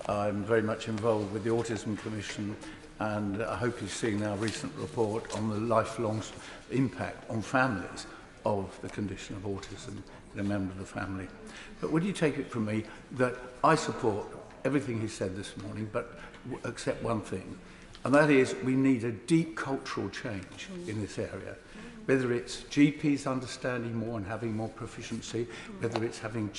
I'm very much involved with the Autism Commission, and I hope you've seen our recent report on the lifelong impact on families of the condition of autism in a member of the family. But would you take it from me that I support everything he said this morning, but except one thing, and that is we need a deep cultural change in this area. Whether it's GPs understanding more and having more proficiency, whether it's having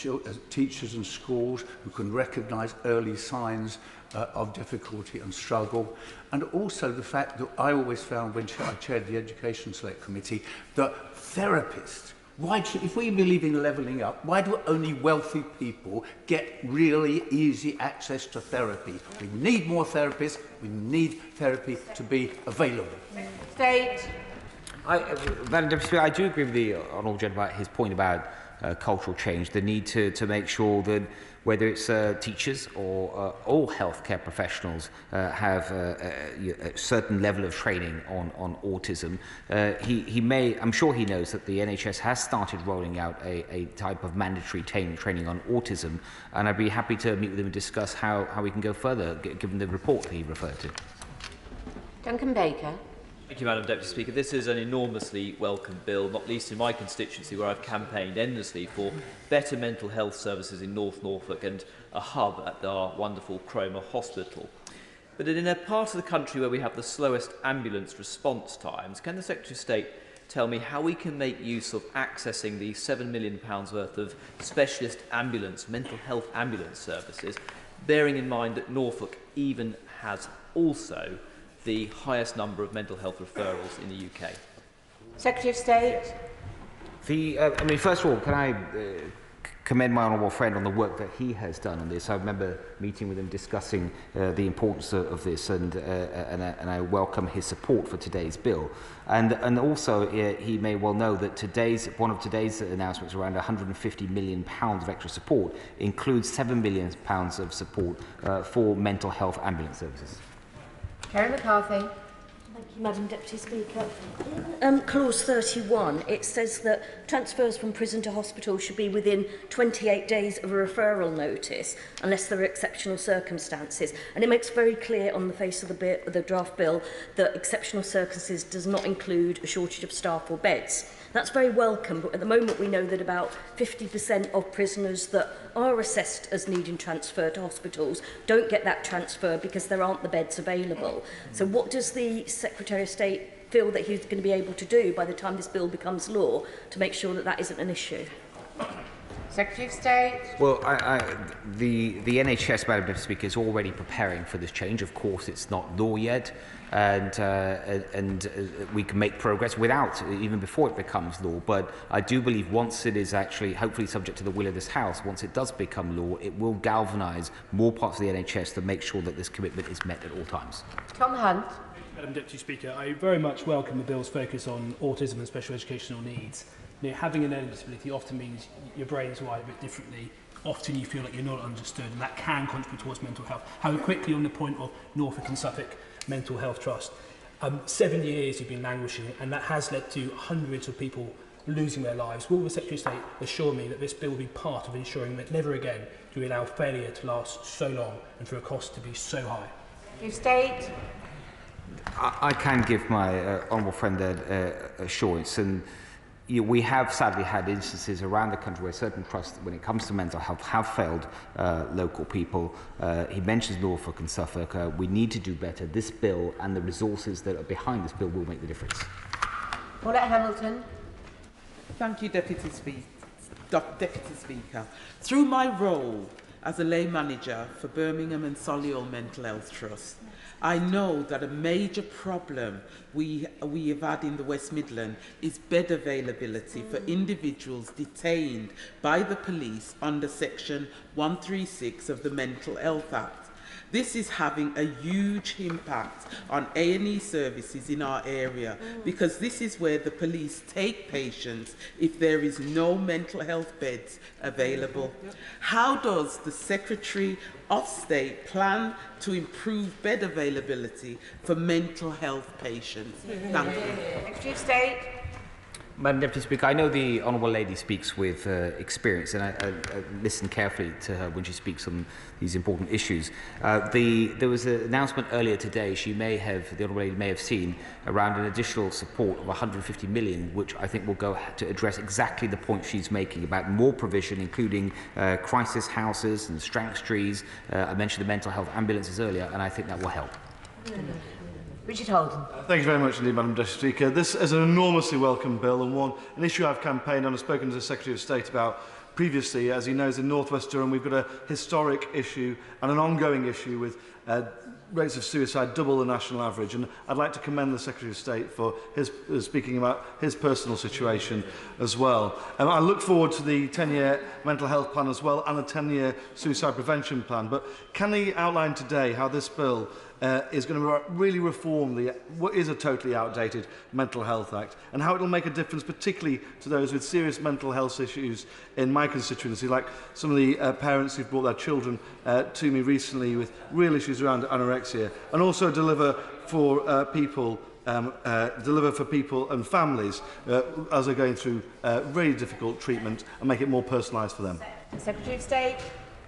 teachers and schools who can recognise early signs of difficulty and struggle, and also the fact that I always found when I chaired the Education Select Committee that therapists, if we believe in levelling up, why do only wealthy people get really easy access to therapy? We need more therapists, we need therapy to be available. State. Madam Deputy Speaker, I do agree with the honourable gentleman about his point about cultural change, the need to make sure that whether it's teachers or all healthcare professionals have a certain level of training on autism. I'm sure he knows that the NHS has started rolling out a type of mandatory training on autism, and I'd be happy to meet with him and discuss how we can go further, given the report that he referred to. Duncan Baker. Thank you, Madam Deputy Speaker. This is an enormously welcome bill, not least in my constituency where I've campaigned endlessly for better mental health services in North Norfolk and a hub at our wonderful Cromer Hospital. But in a part of the country where we have the slowest ambulance response times, can the Secretary of State tell me how we can make use of accessing the £7 million worth of specialist mental health ambulance services, bearing in mind that Norfolk even has also the highest number of mental health referrals in the UK? Secretary of State. First of all, can I commend my honourable friend on the work that he has done on this. I remember meeting with him, discussing the importance of this, and I welcome his support for today's bill. And also, he may well know that one of today's announcements, around £150 million of extra support, includes £7 million of support for mental health ambulance services. Kerry McCarthy. Thank you, Madam Deputy Speaker. In clause 31, it says that transfers from prison to hospital should be within 28 days of a referral notice, unless there are exceptional circumstances. And it makes very clear on the face of the draft bill that exceptional circumstances does not include a shortage of staff or beds. That's very welcome, but at the moment we know that about 50% of prisoners that are assessed as needing transfer to hospitals don't get that transfer because there aren't the beds available. So what does the Secretary of State feel that he's going to be able to do by the time this bill becomes law to make sure that that isn't an issue? Secretary of State. Well, the NHS, Madam Deputy Speaker, is already preparing for this change. Of course, it's not law yet, and we can make progress without, even before it becomes law. But I do believe once it is actually, hopefully subject to the will of this House, once it does become law, it will galvanise more parts of the NHS to make sure that this commitment is met at all times. Tom Hunt. Madam Deputy Speaker, I very much welcome the bill's focus on autism and special educational needs. Having a learning disability often means your brain's wired a bit differently. Often you feel like you're not understood, and that can contribute towards mental health. However, quickly on the point of Norfolk and Suffolk Mental Health Trust, 7 years you've been languishing, and that has led to hundreds of people losing their lives. Will the Secretary of State assure me that this bill will be part of ensuring that never again do we allow failure to last so long and for a cost to be so high? State. I can give my honourable friend that assurance, and we have sadly had instances around the country where certain trusts, when it comes to mental health, have failed local people. He mentions Norfolk and Suffolk. We need to do better. This bill and the resources that are behind this bill will make the difference. Paulette Hamilton. Thank you, Deputy Speaker. Through my role as a lay manager for Birmingham and Solihull Mental Health Trust, I know that a major problem we have had in the West Midlands is bed availability for individuals detained by the police under Section 136 of the Mental Health Act. This is having a huge impact on A&E services in our area because this is where the police take patients if there is no mental health beds available. How does the Secretary of State plan to improve bed availability for mental health patients? Thank you. Secretary of State. Madam Deputy Speaker, I know the Honourable Lady speaks with experience, and I listen carefully to her when she speaks on these important issues. There was an announcement earlier today, the Honourable Lady may have seen, around an additional support of 150 million, which I think will go to address exactly the point she's making about more provision, including crisis houses and strength trees. I mentioned the mental health ambulances earlier, and I think that will help. Richard Holden. Thank you very much indeed, Madam Deputy Speaker. This is an enormously welcome bill and an issue I've campaigned on and spoken to the Secretary of State about previously. As he knows, in North West Durham we've got a historic issue and an ongoing issue with rates of suicide double the national average, and I'd like to commend the Secretary of State for his speaking about his personal situation as well. I look forward to the 10-year mental health plan as well and the 10-year suicide prevention plan, but can he outline today how this bill is going to really reform what is a totally outdated Mental Health Act, and how it will make a difference particularly to those with serious mental health issues in my constituency, like some of the parents who've brought their children to me recently with real issues around anorexia, and also deliver for people and families as they're going through really difficult treatment, and make it more personalised for them. Secretary of State.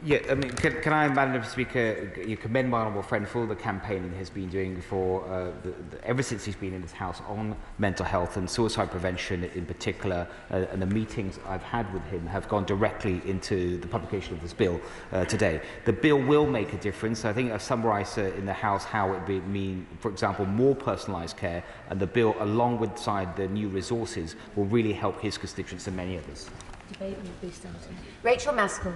Yeah, I mean, can I, Madam Deputy Speaker, you commend my honourable friend for the campaigning he has been doing for ever since he's been in this House on mental health and suicide prevention in particular, and the meetings I've had with him have gone directly into the publication of this bill today. The bill will make a difference. I think I've summarised in the House how it would mean, for example, more personalised care, and the bill, alongside the new resources, will really help his constituents and many others. Debate will be starting. Rachel Maskell.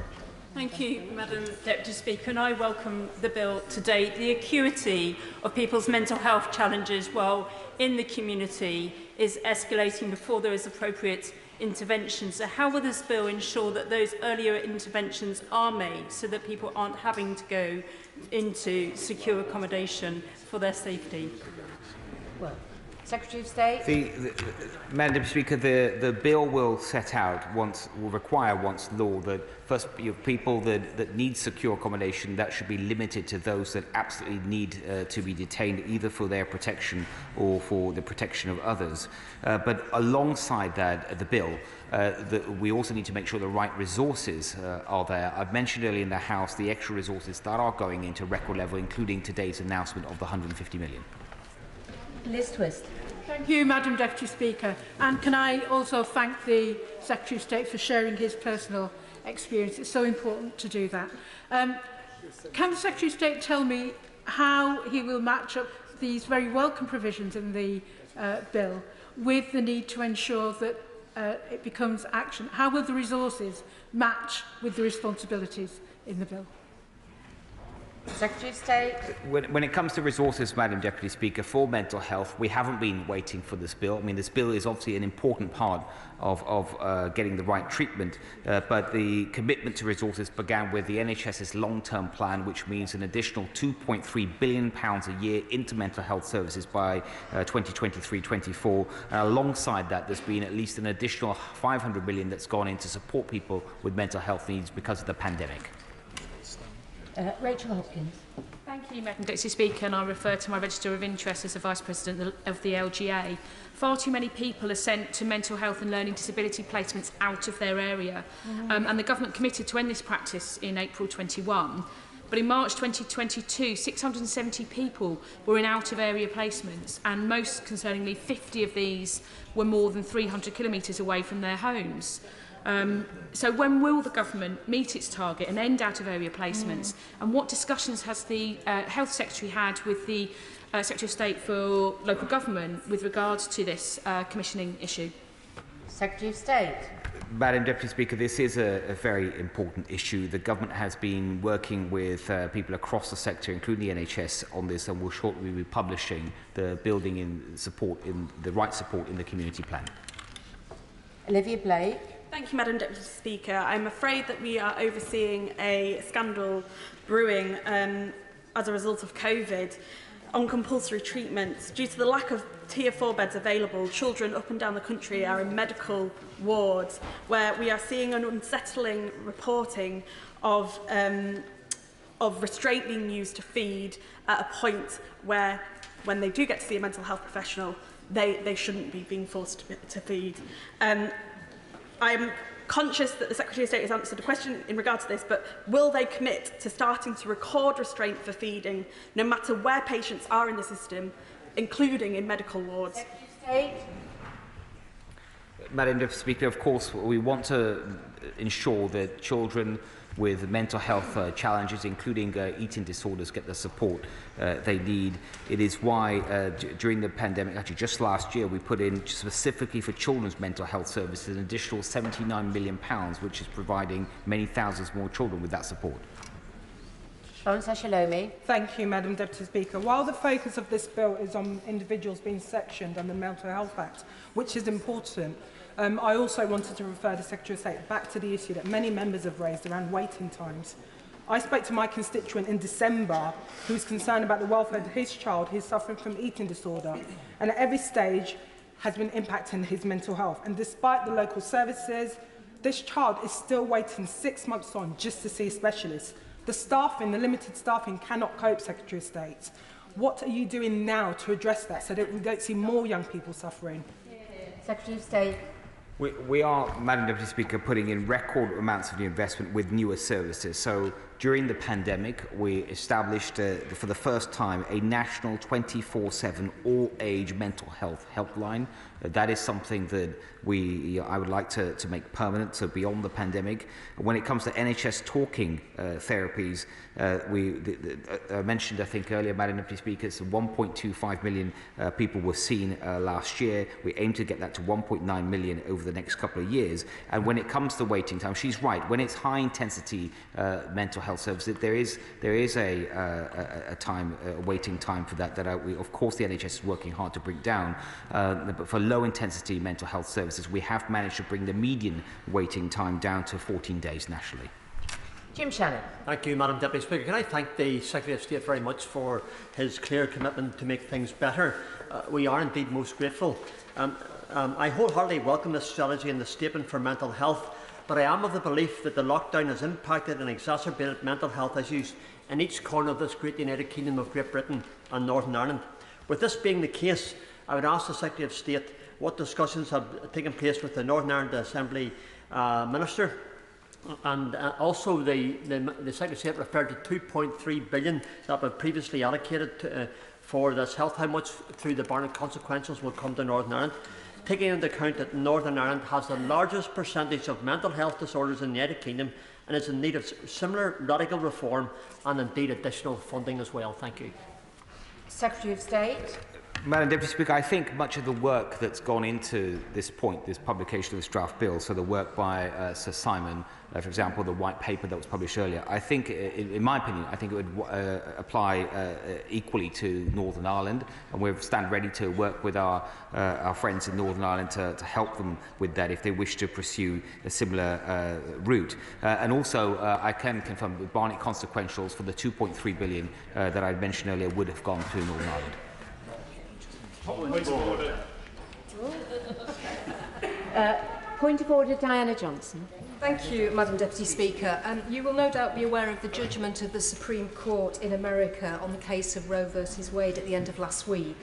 Thank you, Madam Deputy Speaker, and I welcome the bill today. The acuity of people's mental health challenges while in the community is escalating before there is appropriate intervention. So how will this bill ensure that those earlier interventions are made so that people aren't having to go into secure accommodation for their safety? Well, Secretary of State. Madam Deputy Speaker, the bill will set out, will require once law, that first people that need secure accommodation, that should be limited to those that absolutely need to be detained, either for their protection or for the protection of others. But alongside that, the bill, we also need to make sure the right resources are there. I've mentioned earlier in the House the extra resources that are going into record level, including today's announcement of the 150 million. Liz Twist. Thank you, Madam Deputy Speaker. And can I also thank the Secretary of State for sharing his personal experience. It's so important to do that. Can the Secretary of State tell me how he will match up these very welcome provisions in the bill with the need to ensure that it becomes action? How will the resources match with the responsibilities in the bill? Secretary of State. When it comes to resources, Madam Deputy Speaker, for mental health, we haven't been waiting for this bill. I mean, this bill is obviously an important part of getting the right treatment, but the commitment to resources began with the NHS's long-term plan, which means an additional £2.3 billion a year into mental health services by 2023-24. Alongside that, there's been at least an additional £500 million that's gone in to support people with mental health needs because of the pandemic. Rachel Hopkins. Thank you, Madam Deputy Speaker, and I refer to my register of interest as the Vice President of the LGA. Far too many people are sent to mental health and learning disability placements out of their area, and the government committed to end this practice in April 21. But in March 2022, 670 people were in out-of-area placements, and most concerningly, 50 of these were more than 300 kilometres away from their homes. So when will the government meet its target and end out-of-area placements? And what discussions has the Health Secretary had with the Secretary of State for Local Government with regards to this commissioning issue? Secretary of State. Madam Deputy Speaker, this is a very important issue. The government has been working with people across the sector, including the NHS, on this, and will shortly be publishing the building in support, in the right support in the community plan. Olivia Blake. Thank you, Madam Deputy Speaker. I'm afraid that we are overseeing a scandal brewing as a result of COVID on compulsory treatments. Due to the lack of Tier 4 beds available, children up and down the country are in medical wards where we are seeing an unsettling reporting of restraint being used to feed at a point where, when they do get to see a mental health professional, they shouldn't be being forced to feed. I'm conscious that the Secretary of State has answered a question in regard to this, but will they commit to starting to record restraint for feeding, no matter where patients are in the system, including in medical wards? Madam Deputy Speaker, of course, we want to ensure that children with mental health challenges, including eating disorders, get the support they need. It is why during the pandemic, actually just last year, we put in specifically for children's mental health services an additional £79 million, which is providing many thousands more children with that support. Thank you, Madam Deputy Speaker. While the focus of this bill is on individuals being sectioned under the Mental Health Act, which is important, I also wanted to refer the Secretary of State back to the issue that many members have raised around waiting times. I spoke to my constituent in December who was concerned about the welfare of his child who is suffering from eating disorder and at every stage has been impacting his mental health. And despite the local services, this child is still waiting 6 months on just to see a specialist. The staffing, the limited staffing cannot cope, Secretary of State. What are you doing now to address that so that we don't see more young people suffering? Secretary of State. We are, Madam Deputy Speaker, putting in record amounts of new investment with newer services. So during the pandemic, we established for the first time a national 24/7 all-age mental health helpline. That is something that I would like to make permanent, so beyond the pandemic. When it comes to NHS talking therapies, I mentioned, I think earlier, Madam Deputy Speaker, 1.25 million people were seen last year. We aim to get that to 1.9 million over the next couple of years. And when it comes to waiting time, she's right. When it's high-intensity mental health services, there is a waiting time for that. Of course, the NHS is working hard to bring down. But for low-intensity mental health services, we have managed to bring the median waiting time down to 14 days nationally. Jim Shannon. Thank you, Madam Deputy Speaker. Can I thank the Secretary of State very much for his clear commitment to make things better. We are indeed most grateful. I wholeheartedly welcome this strategy and the statement for mental health, but I am of the belief that the lockdown has impacted and exacerbated mental health issues in each corner of this great United Kingdom of Great Britain and Northern Ireland. With this being the case, I would ask the Secretary of State what discussions have taken place with the Northern Ireland Assembly Minister, and also the Secretary of State referred to 2.3 billion that were previously allocated for this health. How much through the Barnett consequentials will come to Northern Ireland? Taking into account that Northern Ireland has the largest percentage of mental health disorders in the United Kingdom and is in need of similar radical reform and indeed additional funding as well. Thank you. Secretary of State. Madam Deputy Speaker, I think much of the work that's gone into this point, this publication of this draft bill, so the work by Sir Simon, for example, the white paper that was published earlier, I think, in my opinion, I think it would apply equally to Northern Ireland, and we stand ready to work with our friends in Northern Ireland to help them with that if they wish to pursue a similar route. And also, I can confirm that Barnett consequentials for the 2.3 billion that I mentioned earlier would have gone to Northern Ireland. Point of order. Point of order, Diana Johnson. Thank you, Madam Deputy Speaker. You will no doubt be aware of the judgment of the Supreme Court in America on the case of Roe versus Wade at the end of last week,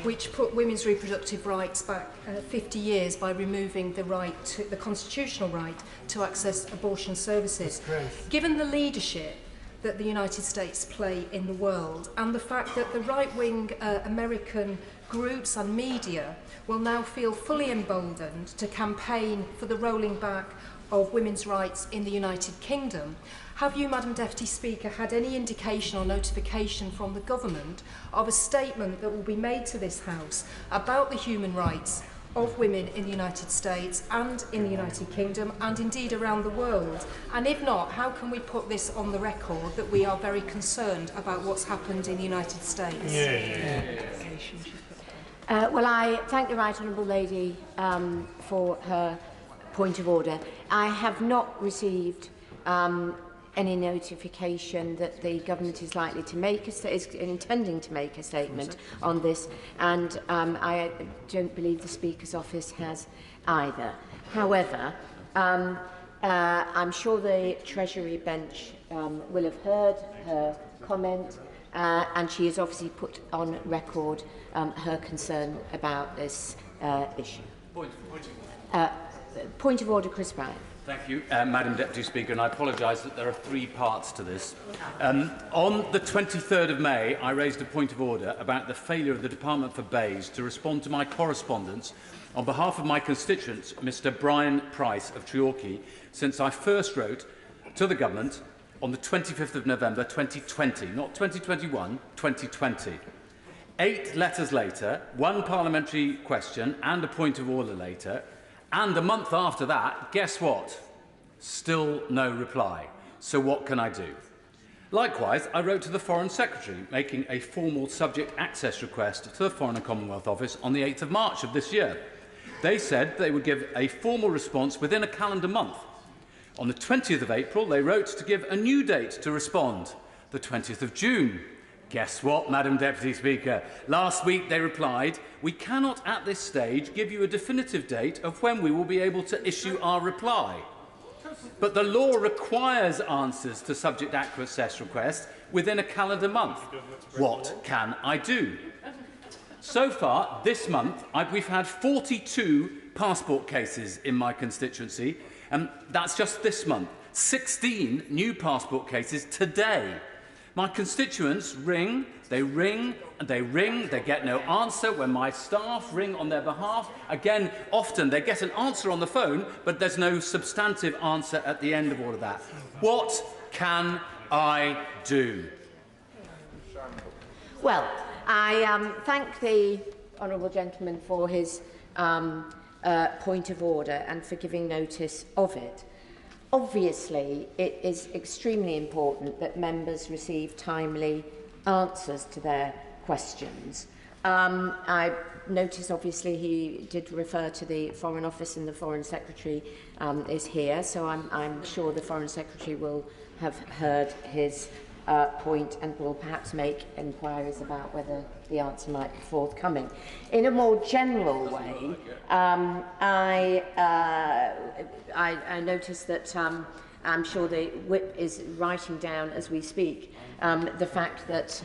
which put women's reproductive rights back 50 years by removing the constitutional right to access abortion services. Given the leadership that the United States play in the world and the fact that the right-wing American groups and media will now feel fully emboldened to campaign for the rolling back of women's rights in the United Kingdom, have you, Madam Deputy Speaker, had any indication or notification from the government of a statement that will be made to this House about the human rights of women in the United States and in the United Kingdom and indeed around the world? And if not, how can we put this on the record that we are very concerned about what's happened in the United States? Well, I thank the Right Honourable Lady for her point of order. I have not received any notification that the government is likely to make is intending to make a statement on this, and I don't believe the Speaker's office has either. However, I'm sure the Treasury bench will have heard her comment, and she has obviously put on record her concern about this issue. Point of order, Chris Bryant. Thank you, Madam Deputy Speaker, and I apologise that there are three parts to this. On the 23rd of May, I raised a point of order about the failure of the Department for Bays to respond to my correspondence on behalf of my constituent, Mr Brian Price of Treorchy, since I first wrote to the Government on the 25th of November 2020, not 2021, 2020. 8 letters later, 1 parliamentary question and a point of order later, and a month after that, guess what? Still no reply. So what can I do? Likewise, I wrote to the Foreign Secretary, making a formal subject access request to the Foreign and Commonwealth Office on the 8th of March of this year. They said they would give a formal response within a calendar month. On the 20th of April, they wrote to give a new date to respond, the 20th of June. Guess what, Madam Deputy Speaker? Last week they replied, "We cannot at this stage give you a definitive date of when we will be able to issue our reply. But the law requires answers to subject access requests within a calendar month. What can I do?" So far, this month, we've had 42 passport cases in my constituency, and that's just this month. 16 new passport cases today. My constituents ring, they get no answer. When my staff ring on their behalf, again, often they get an answer on the phone, but there's no substantive answer at the end of all of that. What can I do? Well, I thank the honourable gentleman for his point of order and for giving notice of it. Obviously, it is extremely important that members receive timely answers to their questions. I notice, obviously, he did refer to the Foreign Office, and the Foreign Secretary is here, so I'm sure the Foreign Secretary will have heard his point and will perhaps make inquiries about whether the answer might be forthcoming. In a more general way, I notice that I'm sure the whip is writing down as we speak the fact that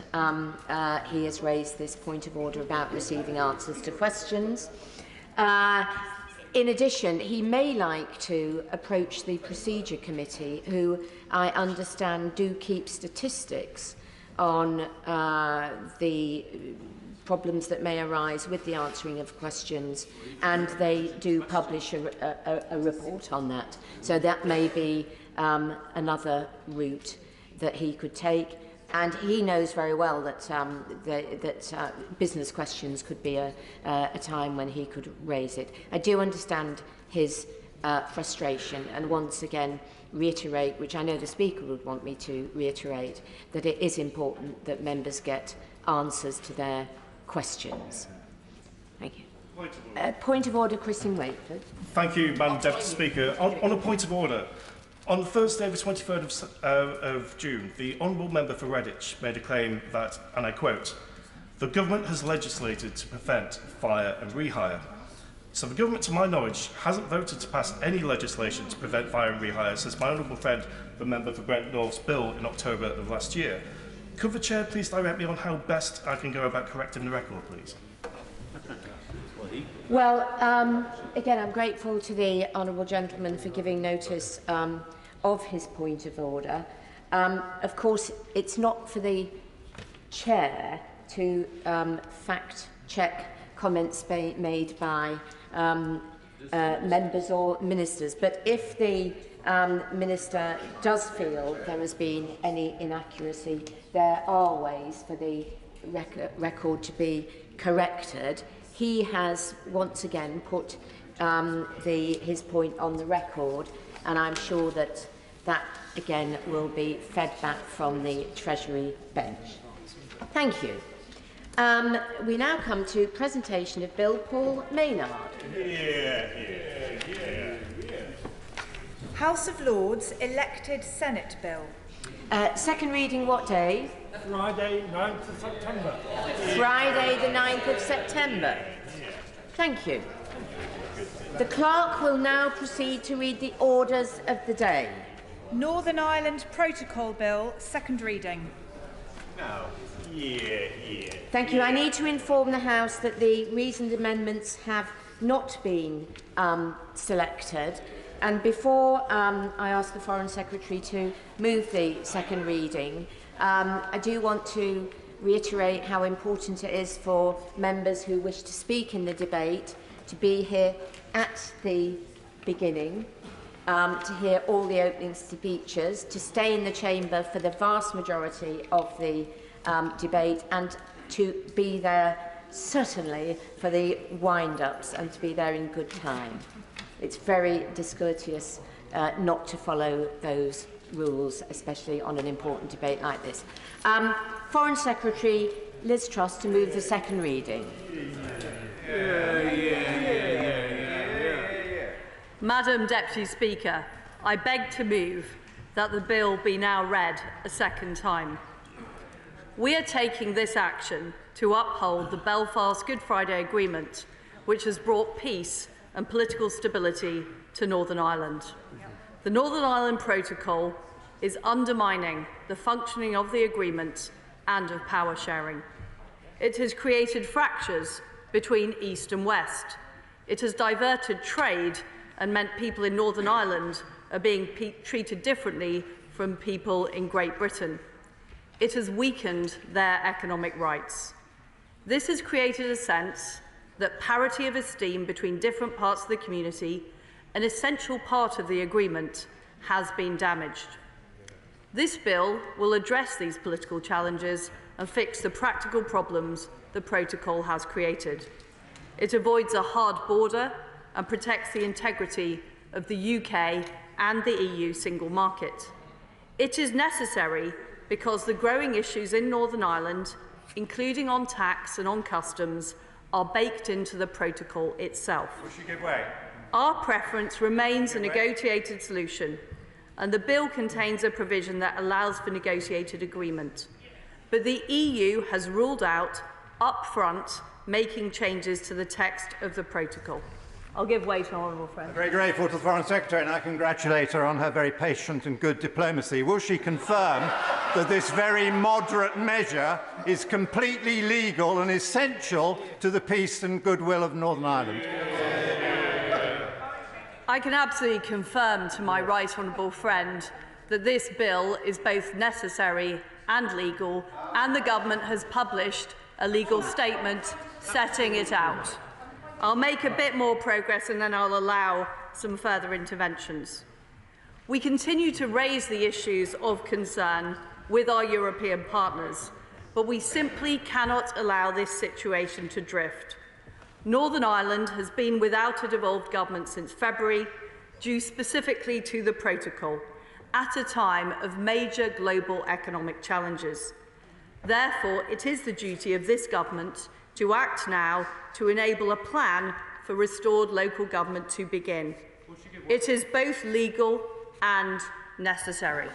he has raised this point of order about receiving answers to questions. In addition, he may like to approach the Procedure Committee, who I understand do keep statistics on the problems that may arise with the answering of questions, and they do publish a report on that. So that may be another route that he could take. And he knows very well that, business questions could be a time when he could raise it. I do understand his frustration, and once again reiterate, which I know the Speaker would want me to reiterate, that it is important that members get answers to their questions. Thank you. Point of order, Christine Wakefield. Thank you, Madam Deputy Speaker. On a point of order, on Thursday, the 23rd of June, the Honourable Member for Redditch made a claim that, and I quote, "The government has legislated to prevent fire and rehire." So the government, to my knowledge, hasn't voted to pass any legislation to prevent fire and rehire since my honourable friend, the member for Brent North's bill in October of last year. Could the Chair please direct me on how best I can go about correcting the record, please? Well, again, I'm grateful to the honourable gentleman for giving notice of his point of order. Of course, it's not for the Chair to fact-check comments made by members or ministers, but if the Minister does feel there has been any inaccuracy, there are ways for the record to be corrected. He has once again put his point on the record, and I'm sure that that again will be fed back from the Treasury bench. Thank you. We now come to presentation of Bill Paul Maynard. House of Lords elected Senate Bill. Second reading what day? Friday, 9th of September. Friday the 9th of September. Thank you. The clerk will now proceed to read the orders of the day. Northern Ireland Protocol Bill, second reading. Thank you. I need to inform the House that the reasoned amendments have not been selected. And before I ask the Foreign Secretary to move the second reading, I do want to reiterate how important it is for members who wish to speak in the debate to be here at the beginning, to hear all the opening speeches, to stay in the chamber for the vast majority of the debate, and to be there certainly for the wind-ups and to be there in good time. It's very discourteous not to follow those rules, especially on an important debate like this. Foreign Secretary Liz Truss to move the second reading. Madam Deputy Speaker, I beg to move that the bill be now read a second time. We are taking this action to uphold the Belfast Good Friday Agreement, which has brought peace and political stability to Northern Ireland. The Northern Ireland Protocol is undermining the functioning of the agreement and of power sharing. It has created fractures between East and West. It has diverted trade and meant people in Northern Ireland are being treated differently from people in Great Britain. It has weakened their economic rights. This has created a sense that parity of esteem between different parts of the community, an essential part of the agreement, has been damaged. This bill will address these political challenges and fix the practical problems the protocol has created. It avoids a hard border and protects the integrity of the UK and the EU single market. It is necessary because the growing issues in Northern Ireland, including on tax and on customs, are baked into the protocol itself. Our preference remains a negotiated solution, and the bill contains a provision that allows for negotiated agreement. But the EU has ruled out upfront making changes to the text of the protocol. I'll give way to an honourable friend. I'm very grateful to the Foreign Secretary, and I congratulate her on her very patient and good diplomacy. Will she confirm that this very moderate measure is completely legal and essential to the peace and goodwill of Northern Ireland? I can absolutely confirm to my right honourable friend that this bill is both necessary and legal, and the government has published a legal statement setting it out. I'll make a bit more progress and then I'll allow some further interventions. We continue to raise the issues of concern with our European partners, but we simply cannot allow this situation to drift. Northern Ireland has been without a devolved government since February, due specifically to the protocol, at a time of major global economic challenges. Therefore, it is the duty of this government to act now to enable a plan for restored local government to begin. It is both legal and necessary.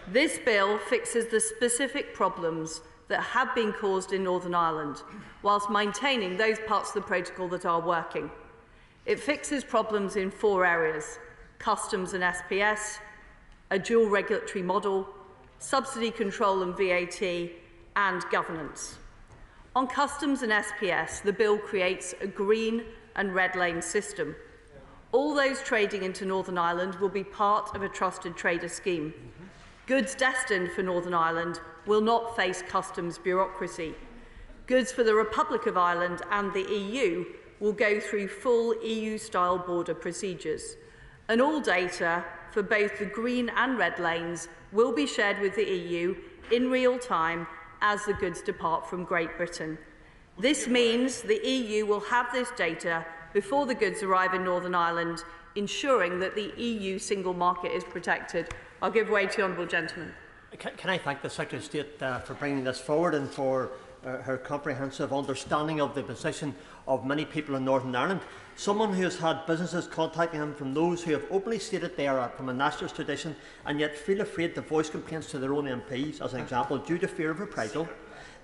This bill fixes the specific problems that have been caused in Northern Ireland, whilst maintaining those parts of the protocol that are working. It fixes problems in 4 areas: customs and SPS, a dual regulatory model, subsidy control and VAT, and governance. On customs and SPS, the bill creates a green and red lane system. All those trading into Northern Ireland will be part of a trusted trader scheme. Goods destined for Northern Ireland will not face customs bureaucracy. Goods for the Republic of Ireland and the EU will go through full EU-style border procedures. And all data for both the green and red lanes will be shared with the EU in real time as the goods depart from Great Britain. This means the EU will have this data before the goods arrive in Northern Ireland, ensuring that the EU single market is protected. I'll give way to the honourable gentleman. Can I thank the Secretary of State for bringing this forward and for her comprehensive understanding of the position of many people in Northern Ireland. Someone who has had businesses contacting him from those who have openly stated they are from a nationalist tradition and yet feel afraid to voice complaints to their own MPs, as an example, due to fear of reprisal,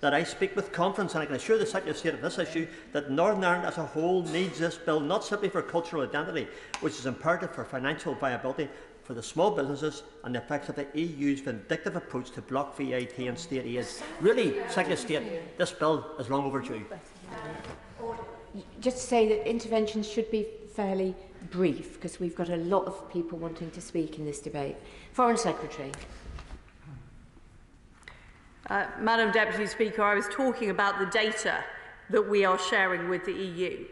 that I speak with confidence, and I can assure the Secretary of State of this issue, that Northern Ireland as a whole needs this bill not simply for cultural identity, which is imperative for financial viability for the small businesses, and the effects of the EU's vindictive approach to block VAT and state aid. Really, Secretary of State, this bill is long overdue. Just to say that interventions should be fairly brief, because we've got a lot of people wanting to speak in this debate. Foreign Secretary. Madam Deputy Speaker, I was talking about the data that we are sharing with the EU,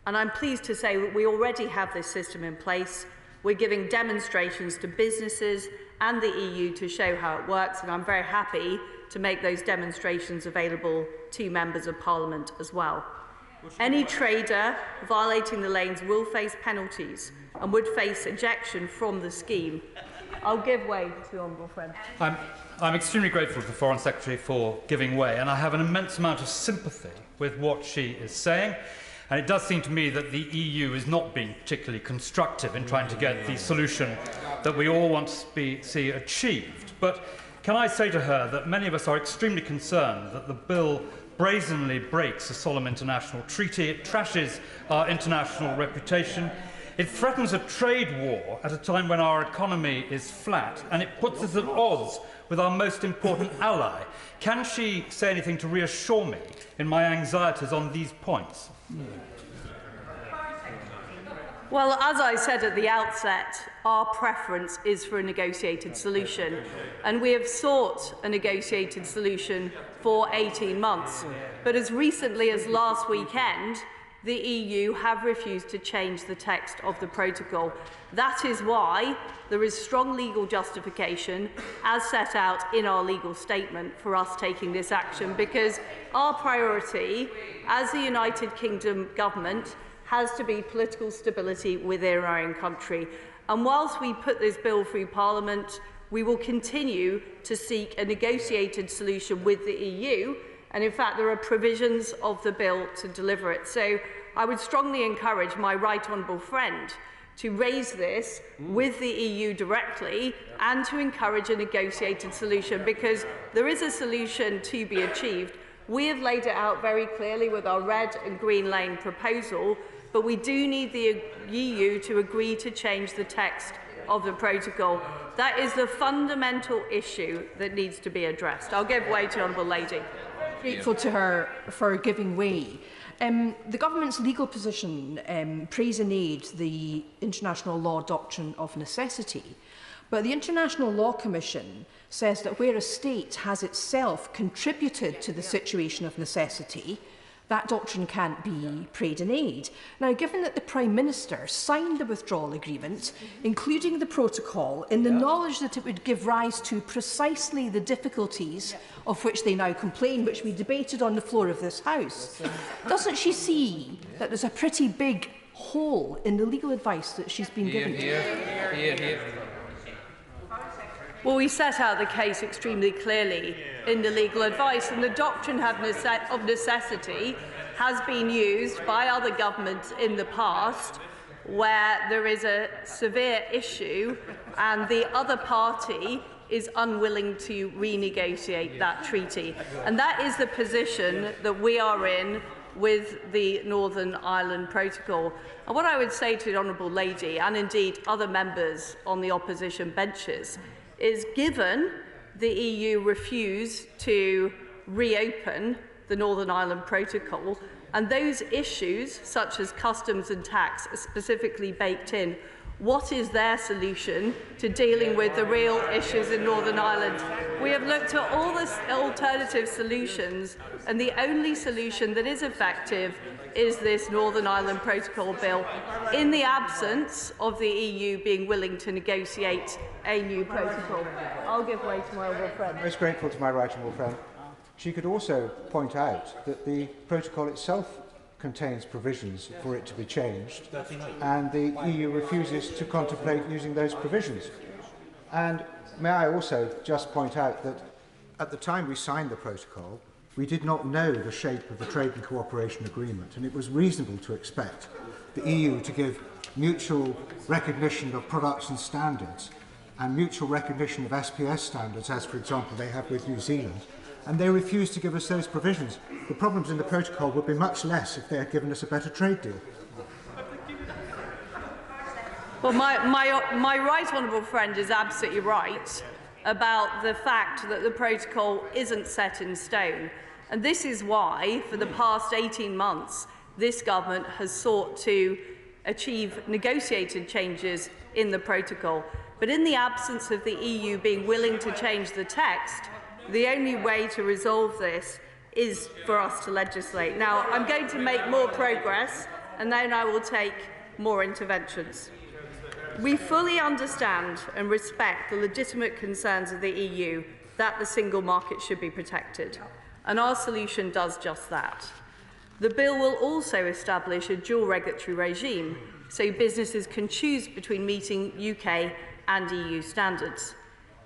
and I'm pleased to say that we already have this system in place. We're giving demonstrations to businesses and the EU to show how it works, and I'm very happy to make those demonstrations available to members of Parliament as well. Any trader violating the lanes will face penalties and would face ejection from the scheme. I'll give way to the honourable friend. I'm extremely grateful to the Foreign Secretary for giving way, and I have an immense amount of sympathy with what she is saying. And it does seem to me that the EU is not being particularly constructive in trying to get the solution that we all want to see achieved. But can I say to her that many of us are extremely concerned that the bill brazenly breaks a solemn international treaty, it trashes our international reputation, it threatens a trade war at a time when our economy is flat, and it puts us at odds with our most important ally. Can she say anything to reassure me in my anxieties on these points? Well, as I said at the outset, our preference is for a negotiated solution, and we have sought a negotiated solution for 18 months. But as recently as last weekend, the EU have refused to change the text of the protocol. That is why there is strong legal justification, as set out in our legal statement, for us taking this action, because our priority as the United Kingdom government has to be political stability within our own country. And whilst we put this bill through Parliament, we will continue to seek a negotiated solution with the EU, and in fact there are provisions of the bill to deliver it. So I would strongly encourage my right honourable friend to raise this with the EU directly and to encourage a negotiated solution, because there is a solution to be achieved. We have laid it out very clearly with our red and green lane proposal, but we do need the EU to agree to change the text of the protocol. That is the fundamental issue that needs to be addressed. I'll give way to the honourable lady. Grateful to her for giving way. The government's legal position prays and aids the international law doctrine of necessity, but the International Law Commission says that where a state has itself contributed to the situation of necessity, That doctrine can't be prayed in aid. Now, given that the Prime Minister signed the withdrawal agreement, including the protocol, in the knowledge that it would give rise to precisely the difficulties of which they now complain, which we debated on the floor of this House, doesn't she see that there's a pretty big hole in the legal advice that she's been given? Well, we set out the case extremely clearly in the legal advice, and the doctrine of necessity has been used by other governments in the past where there is a severe issue and the other party is unwilling to renegotiate that treaty. And that is the position that we are in with the Northern Ireland Protocol. And what I would say to the Honourable Lady, and indeed other members on the opposition benches, is given the EU refuse to reopen the Northern Ireland Protocol, and those issues, such as customs and tax, are specifically baked in, what is their solution to dealing with the real issues in Northern Ireland? We have looked at all the alternative solutions, and the only solution that is effective is this Northern Ireland Protocol bill, in the absence of the EU being willing to negotiate a new protocol. I'll give way to my honourable friend. Most grateful to my right honourable friend. She could also point out that the protocol itself contains provisions for it to be changed, and the EU refuses to contemplate using those provisions. And may I also just point out that at the time we signed the protocol, we did not know the shape of the trade and cooperation agreement, and it was reasonable to expect the EU to give mutual recognition of products and standards and mutual recognition of SPS standards, as for example they have with New Zealand, and they refused to give us those provisions. The problems in the protocol would be much less if they had given us a better trade deal. Well, my right honourable friend is absolutely right about the fact that the protocol isn't set in stone. And this is why, for the past 18 months, this government has sought to achieve negotiated changes in the protocol. But in the absence of the EU being willing to change the text, the only way to resolve this is for us to legislate. Now, I'm going to make more progress, and then I will take more interventions. We fully understand and respect the legitimate concerns of the EU that the single market should be protected, and our solution does just that. The bill will also establish a dual regulatory regime, so businesses can choose between meeting UK and EU standards.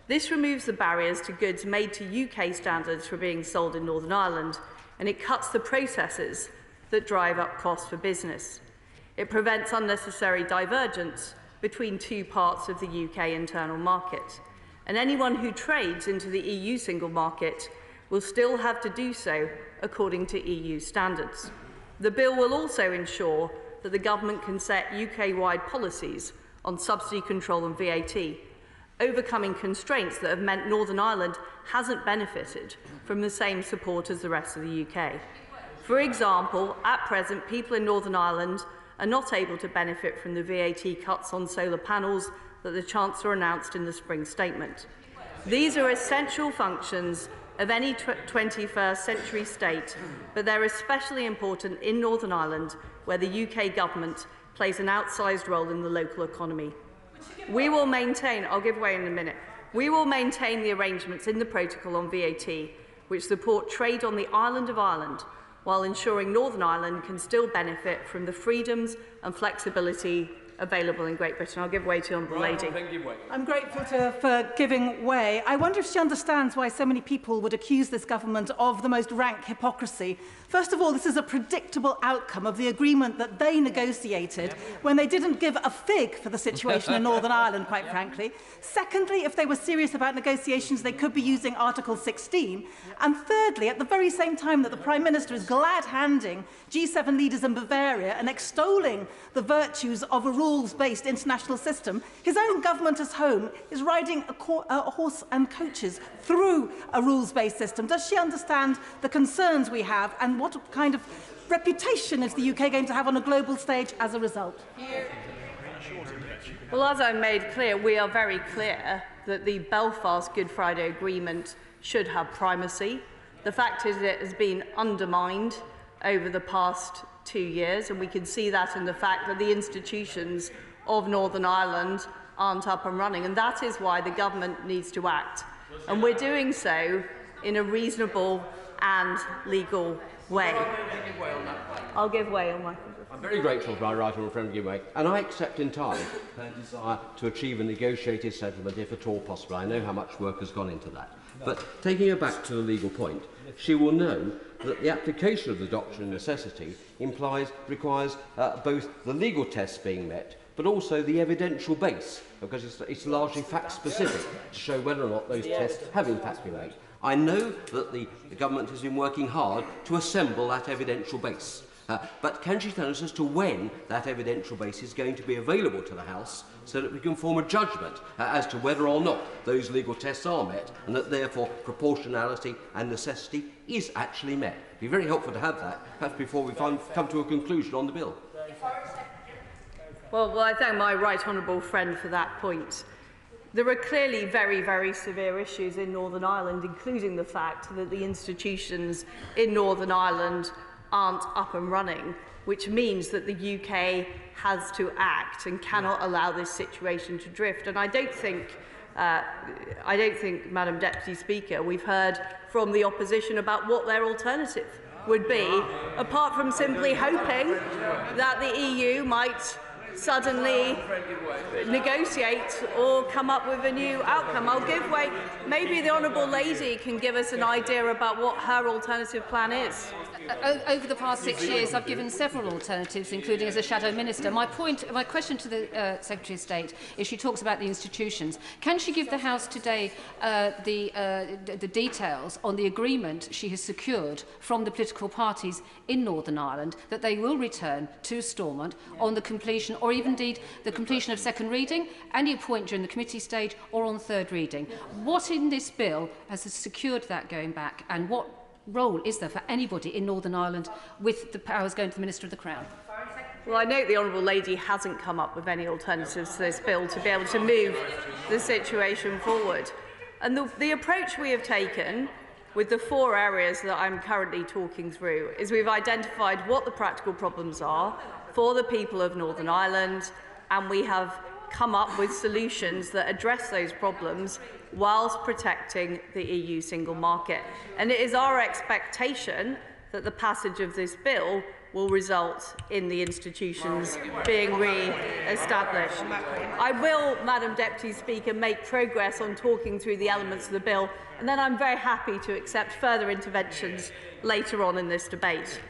This removes the barriers to goods made to UK standards for being sold in Northern Ireland, and it cuts the processes that drive up costs for business. It prevents unnecessary divergence between two parts of the UK internal market, and anyone who trades into the EU single market will still have to do so according to EU standards. The bill will also ensure that the government can set UK-wide policies on subsidy control and VAT, overcoming constraints that have meant Northern Ireland hasn't benefited from the same support as the rest of the UK. For example, at present, people in Northern Ireland are not able to benefit from the VAT cuts on solar panels that the Chancellor announced in the spring statement. These are essential functions of any 21st century state, but they're especially important in Northern Ireland, where the UK government plays an outsized role in the local economy. We will maintain, I'll give way in a minute, we will maintain the arrangements in the protocol on VAT, which support trade on the island of Ireland, while ensuring Northern Ireland can still benefit from the freedoms and flexibility available in Great Britain. I'll give way to the Honourable Lady. I'm grateful to her for giving way. I wonder if she understands why so many people would accuse this government of the most rank hypocrisy. First of all, this is a predictable outcome of the agreement that they negotiated when they didn't give a fig for the situation in Northern Ireland, quite frankly. Secondly, if they were serious about negotiations, they could be using Article 16. And thirdly, at the very same time that the Prime Minister is glad-handing G7 leaders in Bavaria and extolling the virtues of a rules-based international system, his own government at home is riding a horse and coaches through a rules-based system. Does she understand the concerns we have, and what kind of reputation is the UK going to have on a global stage as a result? Well, as I made clear, we are very clear that the Belfast Good Friday Agreement should have primacy. The fact is that it has been undermined over the past 2 years, and we can see that in the fact that the institutions of Northern Ireland aren't up and running, and that is why the government needs to act. And we're doing so in a reasonable and legal way. I'll give way on my... I'm very grateful to my right honourable friend give way, and I accept entirely her desire to achieve a negotiated settlement if at all possible. I know how much work has gone into that. But taking her back to the legal point, she will know that the application of the doctrine of necessity requires both the legal tests being met, but also the evidential base, because it's largely fact-specific to show whether or not those tests have in fact been made. I know that the government has been working hard to assemble that evidential base. But can she tell us as to when that evidential base is going to be available to the House so that we can form a judgment as to whether or not those legal tests are met and that therefore proportionality and necessity is actually met? It would be very helpful to have that, perhaps before we come to a conclusion on the bill. Well, I thank my right honourable friend for that point. There are clearly very, very severe issues in Northern Ireland, including the fact that the institutions in Northern Ireland aren't up and running, which means that the UK has to act and cannot allow this situation to drift. And I don't think, Madam Deputy Speaker, we've heard from the opposition about what their alternative would be, apart from simply hoping that the EU might suddenly negotiate or come up with a new outcome. I'll give way. Maybe the Honourable Lady can give us an idea about what her alternative plan is. Over the past 6 years, I've given several alternatives, including as a shadow minister. My question to the Secretary of State is, she talks about the institutions. Can she give the House today the details on the agreement she has secured from the political parties in Northern Ireland that they will return to Stormont on the completion, or even indeed the completion of second reading, any point during the committee stage or on third reading? What in this bill has secured that going back, and what role is there for anybody in Northern Ireland with the powers going to the Minister of the Crown? Well, I note the Honourable Lady hasn't come up with any alternatives to this bill to be able to move the situation forward. And the approach we have taken with the 4 areas that I'm currently talking through is we've identified what the practical problems are for the people of Northern Ireland, and we have come up with solutions that address those problems whilst protecting the EU single market. And it is our expectation that the passage of this bill will result in the institutions being re-established. I will, Madam Deputy Speaker, make progress on talking through the elements of the bill, and then I'm very happy to accept further interventions later on in this debate.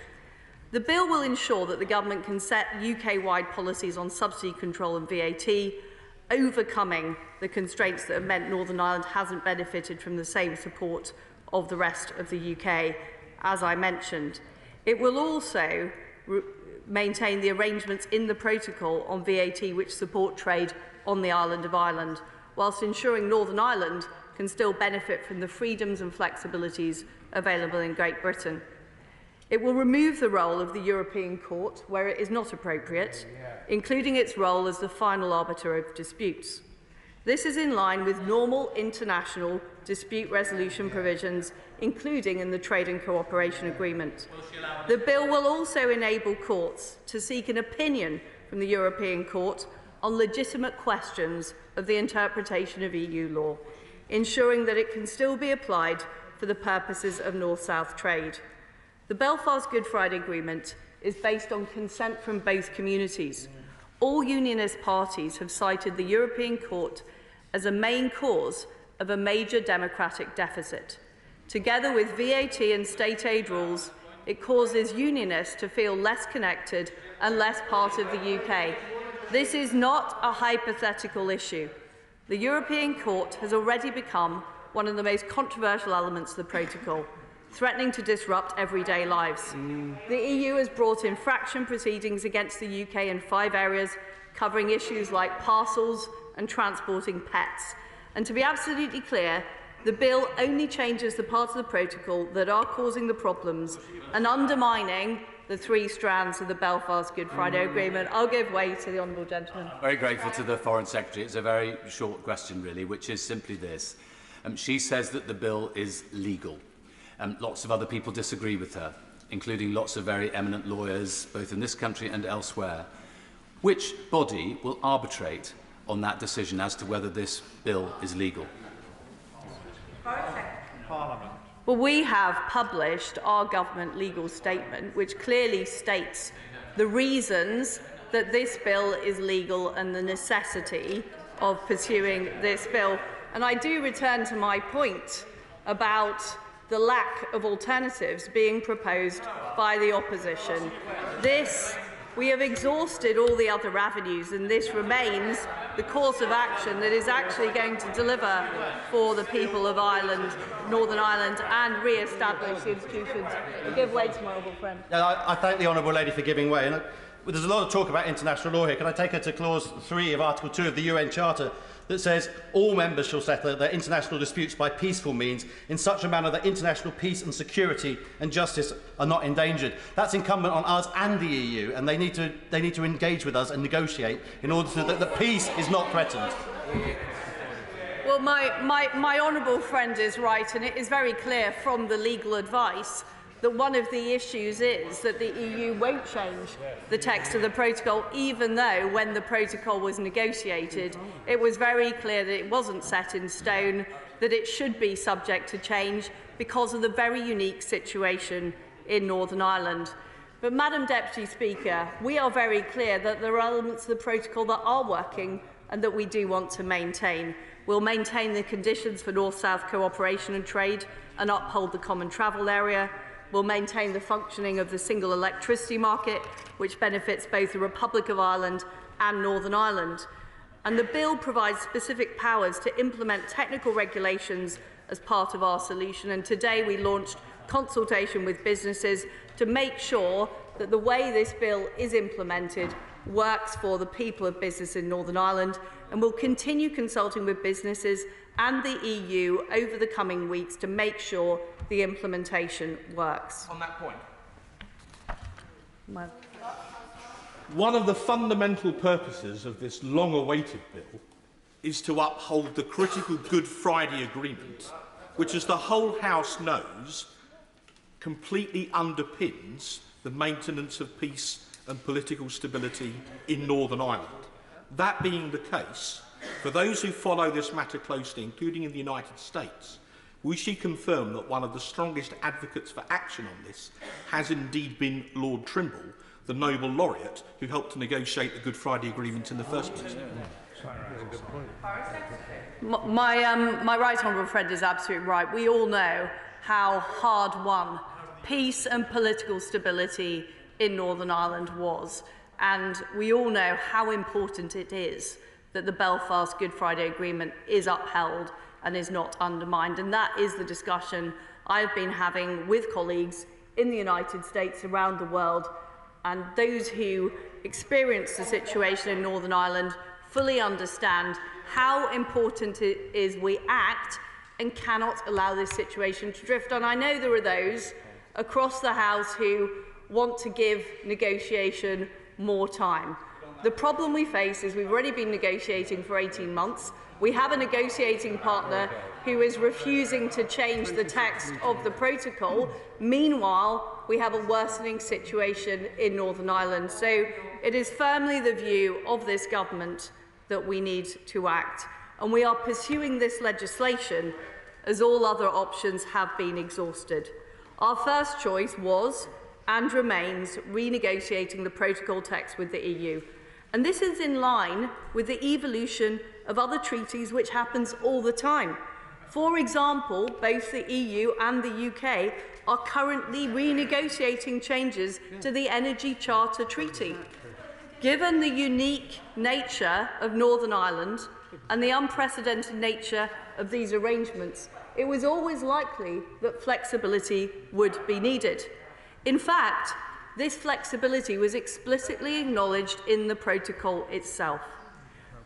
The bill will ensure that the government can set UK-wide policies on subsidy control and VAT, overcoming the constraints that have meant Northern Ireland hasn't benefited from the same support of the rest of the UK, as I mentioned. It will also maintain the arrangements in the protocol on VAT which support trade on the island of Ireland, whilst ensuring Northern Ireland can still benefit from the freedoms and flexibilities available in Great Britain. It will remove the role of the European Court where it is not appropriate, including its role as the final arbiter of disputes. This is in line with normal international dispute resolution provisions, including in the Trade and Cooperation Agreement. The bill will also enable courts to seek an opinion from the European Court on legitimate questions of the interpretation of EU law, ensuring that it can still be applied for the purposes of North-South trade. The Belfast Good Friday Agreement is based on consent from both communities. All unionist parties have cited the European Court as a main cause of a major democratic deficit. Together with VAT and state aid rules, it causes unionists to feel less connected and less part of the UK. This is not a hypothetical issue. The European Court has already become one of the most controversial elements of the protocol, threatening to disrupt everyday lives. The EU has brought infraction proceedings against the UK in 5 areas, covering issues like parcels and transporting pets. And to be absolutely clear, the bill only changes the parts of the protocol that are causing the problems and undermining the 3 strands of the Belfast Good Friday Agreement. I'll give way to the honourable gentleman. I'm very grateful to the Foreign Secretary. It's a very short question, really, which is simply this. She says that the bill is legal. Lots of other people disagree with her. including lots of very eminent lawyers, both in this country and elsewhere. Which body will arbitrate on that decision as to whether this bill is legal? Parliament. Well, we have published our government legal statement, which clearly states the reasons that this bill is legal and the necessity of pursuing this bill. And I do return to my point about the lack of alternatives being proposed by the opposition. We have exhausted all the other avenues, and this remains the course of action that is actually going to deliver for the people of Ireland, Northern Ireland, and re-establish the institutions. I give way to my honourable friend. I thank the honourable lady for giving way. And there's a lot of talk about international law here. Can I take her to clause 3 of Article 2 of the UN Charter that says all members shall settle their international disputes by peaceful means in such a manner that international peace and security and justice are not endangered. That's incumbent on us and the EU, and they need to engage with us and negotiate in order that the peace is not threatened. Well, my honourable friend is right, and it is very clear from the legal advice that one of the issues is that the EU won't change the text of the protocol, even though when the protocol was negotiated, it was very clear that it wasn't set in stone, that it should be subject to change because of the very unique situation in Northern Ireland. But, Madam Deputy Speaker, we are very clear that there are elements of the protocol that are working and that we do want to maintain. We'll maintain the conditions for North-South cooperation and trade and uphold the common travel area. We'll maintain the functioning of the single electricity market, which benefits both the Republic of Ireland and Northern Ireland. And the bill provides specific powers to implement technical regulations as part of our solution. And today we launched consultation with businesses to make sure that the way this bill is implemented works for the people of business in Northern Ireland. And we'll continue consulting with businesses and the EU over the coming weeks to make sure the implementation works. On that point, one of the fundamental purposes of this long-awaited bill is to uphold the critical Good Friday Agreement, which, as the whole House knows, completely underpins the maintenance of peace and political stability in Northern Ireland. That being the case, for those who follow this matter closely, including in the United States, we should confirm that one of the strongest advocates for action on this has indeed been Lord Trimble, the Nobel laureate who helped to negotiate the Good Friday Agreement in the first place. My right honourable friend is absolutely right. We all know how hard-won peace and political stability in Northern Ireland was, and we all know how important it is that the Belfast Good Friday Agreement is upheld and is not undermined. And that is the discussion I've been having with colleagues in the United States, around the world, and those who experience the situation in Northern Ireland fully understand how important it is we act and cannot allow this situation to drift on. I know there are those across the House who want to give negotiation more time. The problem we face is we've already been negotiating for 18 months. We have a negotiating partner who is refusing to change the text of the protocol. Meanwhile, we have a worsening situation in Northern Ireland. So it is firmly the view of this government that we need to act. And we are pursuing this legislation as all other options have been exhausted. Our first choice was and remains renegotiating the protocol text with the EU. And this is in line with the evolution of other treaties, which happens all the time. For example, both the EU and the UK are currently renegotiating changes to the Energy Charter Treaty. Given the unique nature of Northern Ireland and the unprecedented nature of these arrangements, it was always likely that flexibility would be needed. In fact, this flexibility was explicitly acknowledged in the protocol itself.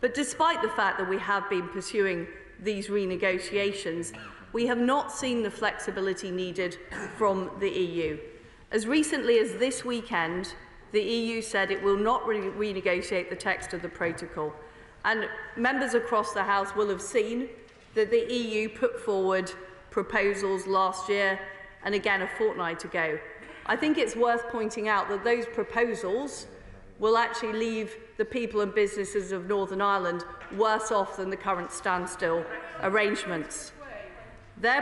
But despite the fact that we have been pursuing these renegotiations, we have not seen the flexibility needed from the EU. As recently as this weekend, the EU said it will not renegotiate the text of the protocol. And members across the House will have seen that the EU put forward proposals last year and again a fortnight ago. I think it's worth pointing out that those proposals will actually leave the people and businesses of Northern Ireland worse off than the current standstill arrangements. Their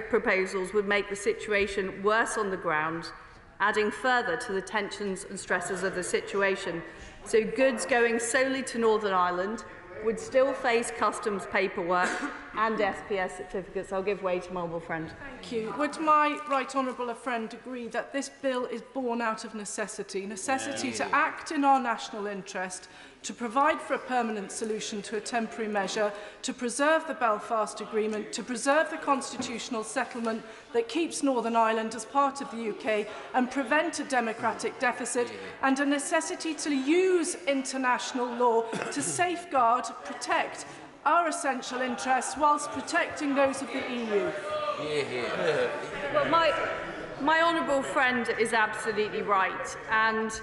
proposals would make the situation worse on the ground, adding further to the tensions and stresses of the situation. So goods going solely to Northern Ireland would still face customs paperwork and SPS certificates. I'll give way to my honourable friend. Thank you. Would my right honourable friend agree that this bill is born out of necessity to act in our national interest, to provide for a permanent solution to a temporary measure, to preserve the Belfast Agreement, to preserve the constitutional settlement that keeps Northern Ireland as part of the UK and prevent a democratic deficit, and a necessity to use international law to safeguard, protect our essential interests whilst protecting those of the EU? Well, my honourable friend is absolutely right, and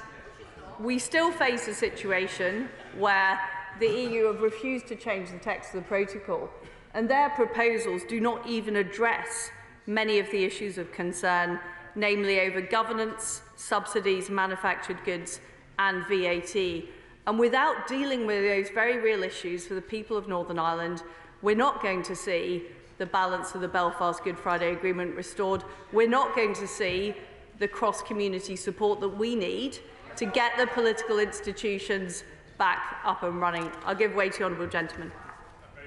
we still face a situation where the EU have refused to change the text of the protocol, and their proposals do not even address many of the issues of concern, namely over governance, subsidies, manufactured goods and VAT. And without dealing with those very real issues for the people of Northern Ireland, we're not going to see the balance of the Belfast Good Friday Agreement restored. We're not going to see the cross-community support that we need to get the political institutions back up and running. I'll give way to the honourable gentleman.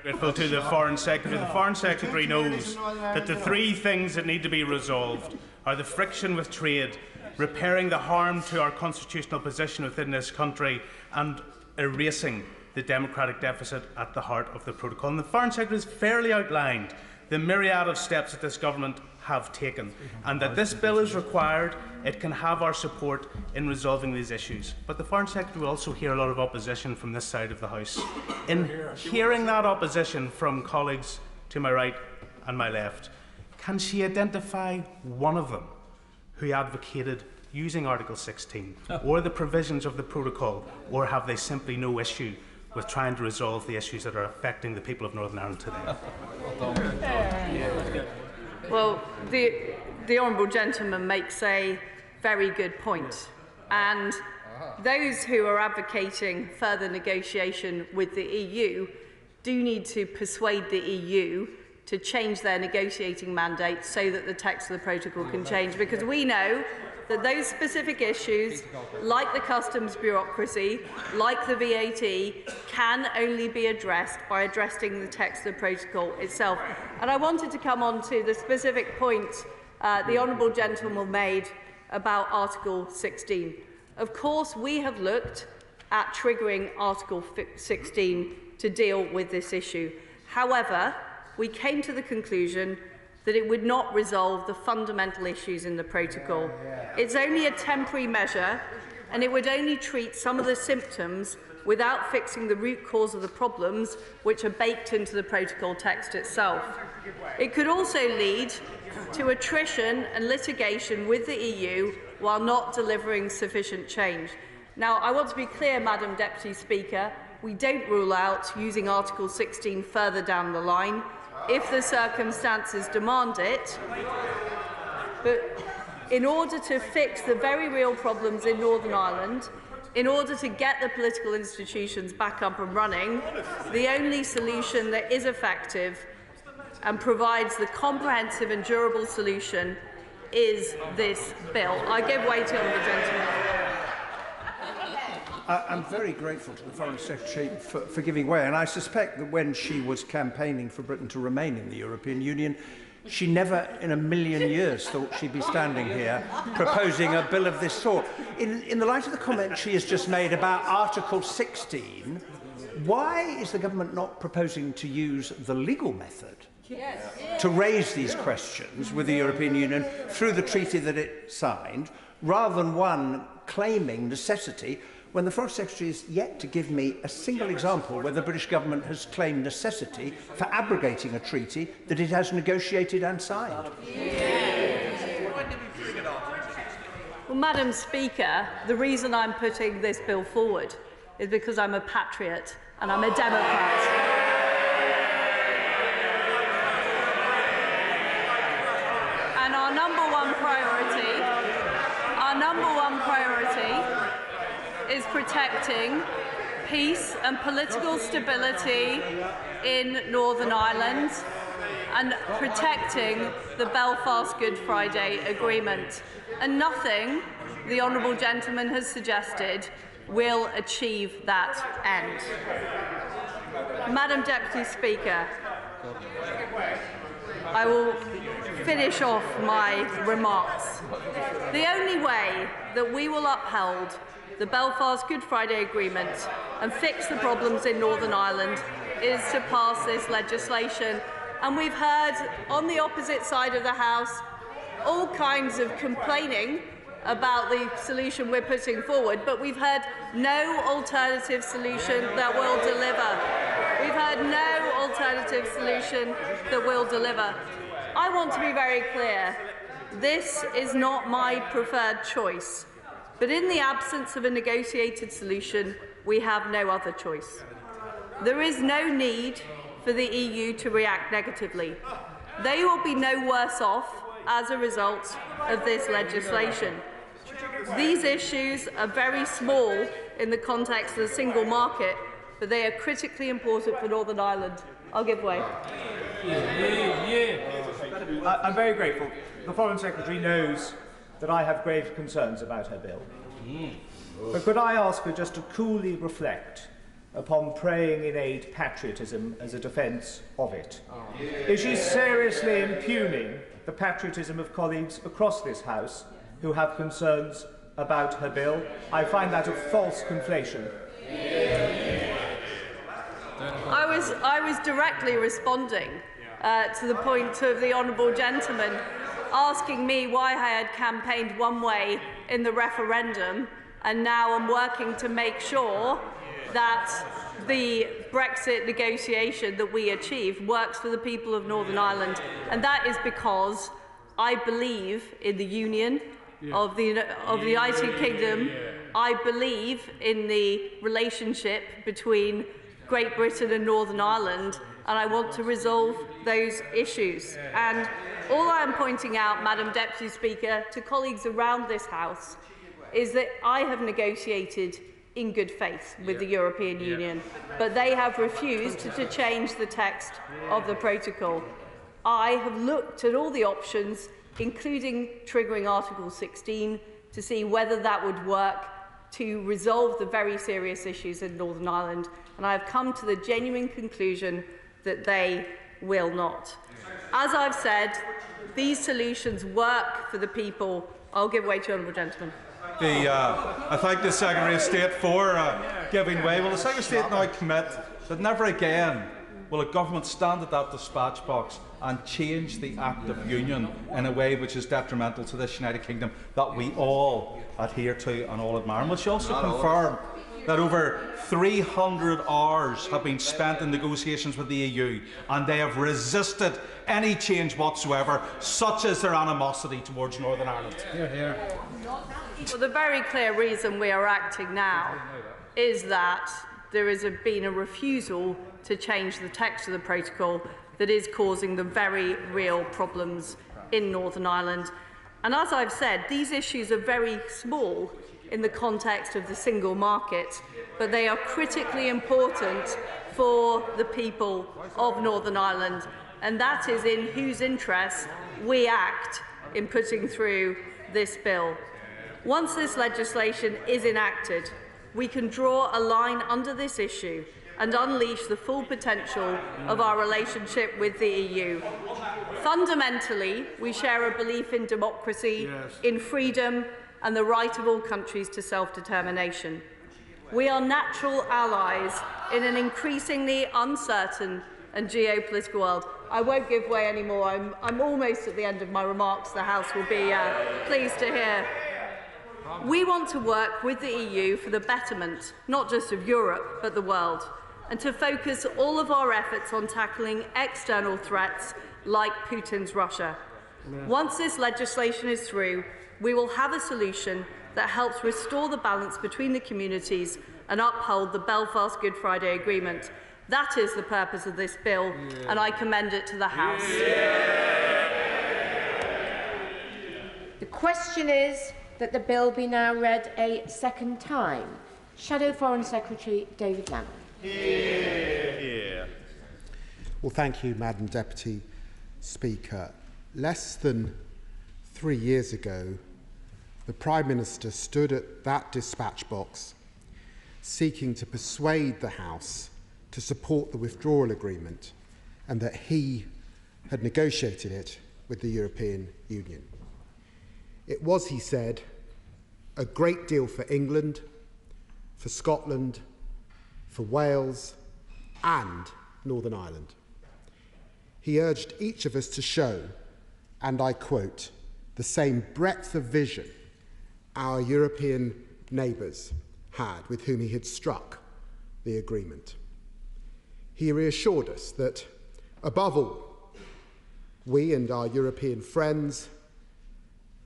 Grateful to the Foreign Secretary. The Foreign Secretary knows that the three things that need to be resolved are the friction with trade, repairing the harm to our constitutional position within this country, and erasing the democratic deficit at the heart of the protocol. And the Foreign Secretary has fairly outlined the myriad of steps that this government have taken, and that this bill is required. It can have our support in resolving these issues. But the Foreign Secretary will also hear a lot of opposition from this side of the House. In hearing that opposition from colleagues to my right and my left, can she identify one of them who advocated using Article 16 or the provisions of the protocol, or have they simply no issue with trying to resolve the issues that are affecting the people of Northern Ireland today? Well, the honourable gentleman makes a very good point, and those who are advocating further negotiation with the EU do need to persuade the EU to change their negotiating mandate so that the text of the protocol can change, because we know that those specific issues, like the customs bureaucracy, like the VAT, can only be addressed by addressing the text of the protocol itself. And I wanted to come on to the specific point the honourable gentleman made about Article 16. Of course, we have looked at triggering Article 16 to deal with this issue. However, we came to the conclusion that it would not resolve the fundamental issues in the protocol. It's only a temporary measure, and it would only treat some of the symptoms without fixing the root cause of the problems which are baked into the protocol text itself. It could also lead to attrition and litigation with the EU while not delivering sufficient change. Now, I want to be clear, Madam Deputy Speaker, we don't rule out using Article 16 further down the line if the circumstances demand it, but in order to fix the very real problems in Northern Ireland, in order to get the political institutions back up and running, the only solution that is effective and provides the comprehensive and durable solution is this bill. I give way to the honourable gentleman. I'm very grateful to the Foreign Secretary for giving way, and I suspect that when she was campaigning for Britain to remain in the European Union, she never in a million years thought she'd be standing here proposing a bill of this sort. In the light of the comment she has just made about Article 16, why is the government not proposing to use the legal method to raise these questions with the European Union through the treaty that it signed, rather than one claiming necessity, when the Foreign Secretary is yet to give me a single example where the British government has claimed necessity for abrogating a treaty that it has negotiated and signed? Well, Madam Speaker, the reason I'm putting this bill forward is because I'm a patriot and I'm a Democrat. And our number one priority protecting peace and political stability in Northern Ireland and protecting the Belfast Good Friday Agreement. And nothing the honourable gentleman has suggested will achieve that end. Madam Deputy Speaker, I will finish off my remarks. The only way that we will uphold the Belfast Good Friday Agreement and fix the problems in Northern Ireland is to pass this legislation. And we've heard on the opposite side of the House all kinds of complaining about the solution we're putting forward, but we've heard no alternative solution that will deliver. We've heard no alternative solution that will deliver. I want to be very clear. This is not my preferred choice, but in the absence of a negotiated solution, we have no other choice. There is no need for the EU to react negatively. They will be no worse off as a result of this legislation. These issues are very small in the context of the single market, but they are critically important for Northern Ireland. I'll give way. I'm very grateful. The Foreign Secretary knows that I have grave concerns about her bill. But could I ask her just to coolly reflect upon praying in aid patriotism as a defence of it? Is she seriously impugning the patriotism of colleagues across this House who have concerns about her bill? I find that a false conflation. I was directly responding to the point of the honourable gentleman asking me why I had campaigned one way in the referendum, and now I'm working to make sure that the Brexit negotiation that we achieve works for the people of Northern Ireland. And that is because I believe in the union of the United Kingdom. I believe in the relationship between Great Britain and Northern Ireland, and I want to resolve those issues. And all I am pointing out, Madam Deputy Speaker, to colleagues around this House is that I have negotiated in good faith with the European Union, but they have refused to change the text of the protocol. I have looked at all the options, including triggering Article 16, to see whether that would work to resolve the very serious issues in Northern Ireland, and I have come to the genuine conclusion that they will not. As I've said, these solutions work for the people. I'll give way to the honourable gentleman. I thank the Secretary of State for giving way. Will the Secretary of State now commit that never again will a government stand at that dispatch box and change the Act of Union in a way which is detrimental to this United Kingdom that we all adhere to and all admire? And will she also confirm that over 300 hours have been spent in negotiations with the EU and they have resisted any change whatsoever, such as their animosity towards Northern Ireland? Well, the very clear reason we are acting now is that there has been a refusal to change the text of the protocol that is causing the very real problems in Northern Ireland. And as I've said, these issues are very small in the context of the single market, but they are critically important for the people of Northern Ireland, and that is in whose interests we act in putting through this bill. Once this legislation is enacted, we can draw a line under this issue and unleash the full potential of our relationship with the EU. Fundamentally, we share a belief in democracy, in freedom, and the right of all countries to self-determination. We are natural allies in an increasingly uncertain and geopolitical world. I won't give way anymore. I'm almost at the end of my remarks. The House will be pleased to hear. We want to work with the EU for the betterment, not just of Europe, but the world, and to focus all of our efforts on tackling external threats like Putin's Russia. Once this legislation is through, we will have a solution that helps restore the balance between the communities and uphold the Belfast Good Friday Agreement. That is the purpose of this bill, and I commend it to the House. The question is that the bill be now read a second time. Shadow Foreign Secretary David Lamb. Well, thank you, Madam Deputy Speaker. Less than 3 years ago, the Prime Minister stood at that dispatch box seeking to persuade the House to support the withdrawal agreement and that he had negotiated it with the European Union. It was, he said, a great deal for England, for Scotland, for Wales and Northern Ireland. He urged each of us to show, and I quote, the same breadth of vision our European neighbours had with whom he had struck the agreement. He reassured us that, above all, we and our European friends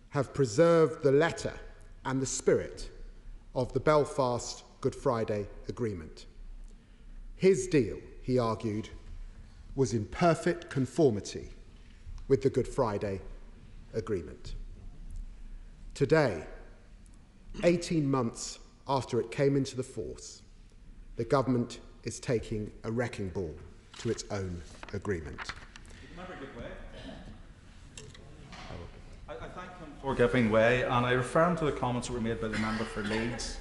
have preserved the letter and the spirit of the Belfast Good Friday Agreement. His deal, he argued, was in perfect conformity with the Good Friday Agreement. Today, 18 months after it came into the force, the government is taking a wrecking ball to its own agreement. I thank him for giving way, and I refer him to the comments that were made by the member for Leeds.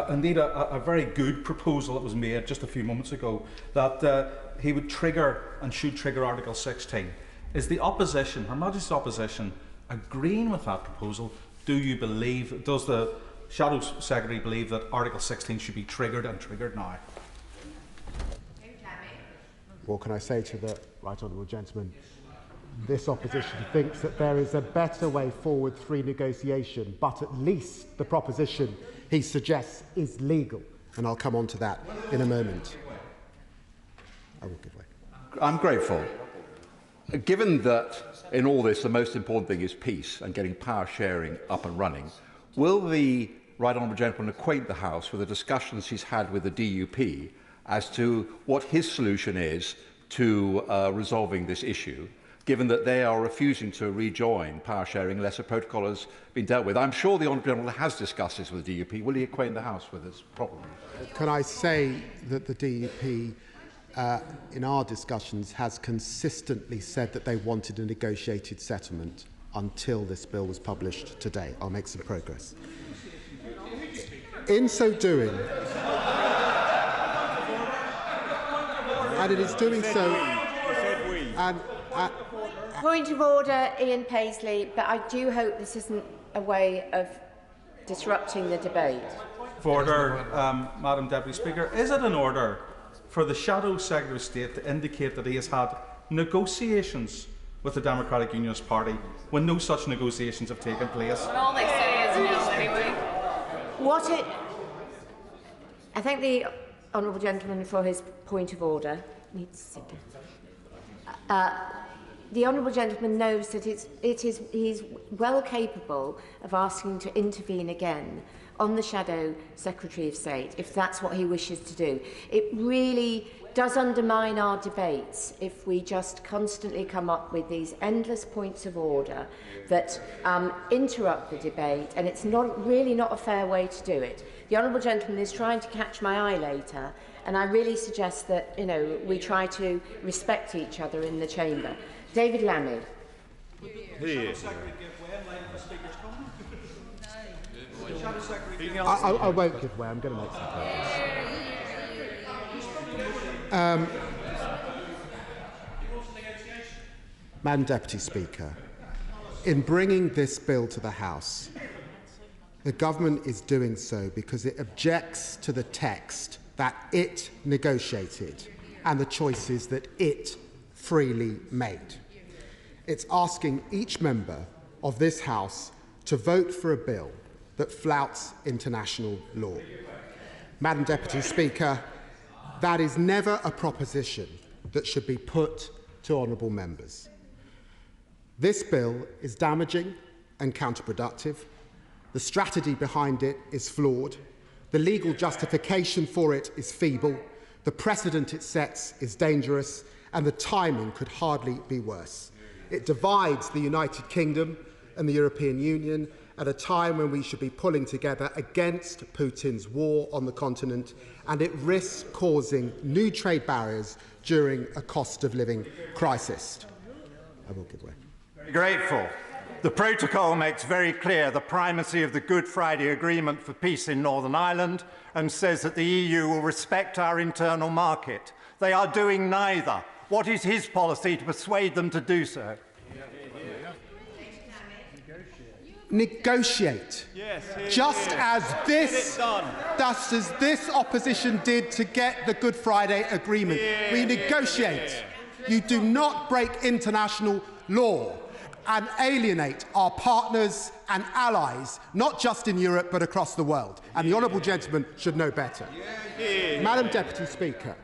Indeed, a very good proposal that was made just a few moments ago, that he would trigger and should trigger Article 16. Is the opposition, Her Majesty's opposition, agreeing with that proposal? Does the Shadow Secretary believe that Article 16 should be triggered and triggered now? What can I say to the right honourable gentleman? This opposition thinks that there is a better way forward through negotiation, but at least the proposition he suggests is legal, and I'll come on to that in a moment. I will give way. I'm grateful. Given that in all this the most important thing is peace and getting power sharing up and running, will the right honourable gentleman acquaint the House with the discussions he's had with the DUP as to what his solution is to resolving this issue, given that they are refusing to rejoin power sharing unless a protocol has been dealt with? I'm sure the honourable gentleman has discussed this with the DUP. Will he acquaint the House with this problem? Can I say that the DUP, in our discussions, has consistently said that they wanted a negotiated settlement until this bill was published today. I'll make some progress. In so doing, and it is doing so, and Point of order, Ian Paisley, but I do hope this isn't a way of disrupting the debate. Order, Madam Deputy Speaker. Is it in order for the Shadow Secretary of State to indicate that he has had negotiations with the Democratic Unionist Party when no such negotiations have taken place? And all they say is no, anyway. I thank the honourable gentleman for his point of order. Needs to sit down. The honourable gentleman knows that he's well capable of asking to intervene again on the Shadow Secretary of State if that's what he wishes to do. It really does undermine our debates if we just constantly come up with these endless points of order that interrupt the debate, and it's really not a fair way to do it. The honourable gentleman is trying to catch my eye later, and I really suggest that we try to respect each other in the chamber. David Lammy. I won't give way. I'm going to make some progress. Madam Deputy Speaker, in bringing this bill to the House, the government is doing so because it objects to the text that it negotiated and the choices that it freely made. It's asking each member of this House to vote for a bill that flouts international law. Madam Deputy Speaker, that is never a proposition that should be put to honourable members. This bill is damaging and counterproductive. The strategy behind it is flawed. The legal justification for it is feeble. The precedent it sets is dangerous, and the timing could hardly be worse. It divides the United Kingdom and the European Union at a time when we should be pulling together against Putin's war on the continent, and it risks causing new trade barriers during a cost of living crisis. I will give way. Very grateful. The protocol makes very clear the primacy of the Good Friday Agreement for peace in Northern Ireland and says that the EU will respect our internal market. They are doing neither. What is his policy to persuade them to do so? Negotiate. Just as this opposition did to get the Good Friday Agreement. We negotiate. You do not break international law and alienate our partners and allies, not just in Europe but across the world. And the honourable gentleman should know better. Madam Deputy Speaker,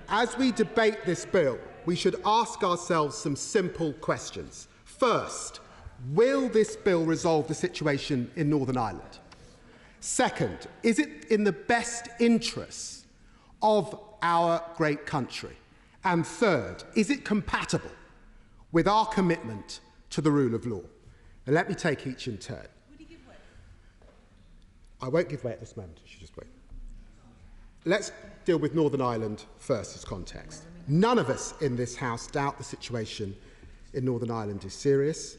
as we debate this bill, we should ask ourselves some simple questions. First, will this bill resolve the situation in Northern Ireland? Second, is it in the best interests of our great country? And third, is it compatible with our commitment to the rule of law? And let me take each in turn. Would he give way? I won't give way at this moment. You should just wait. Let's deal with Northern Ireland first as context. None of us in this House doubt the situation in Northern Ireland is serious.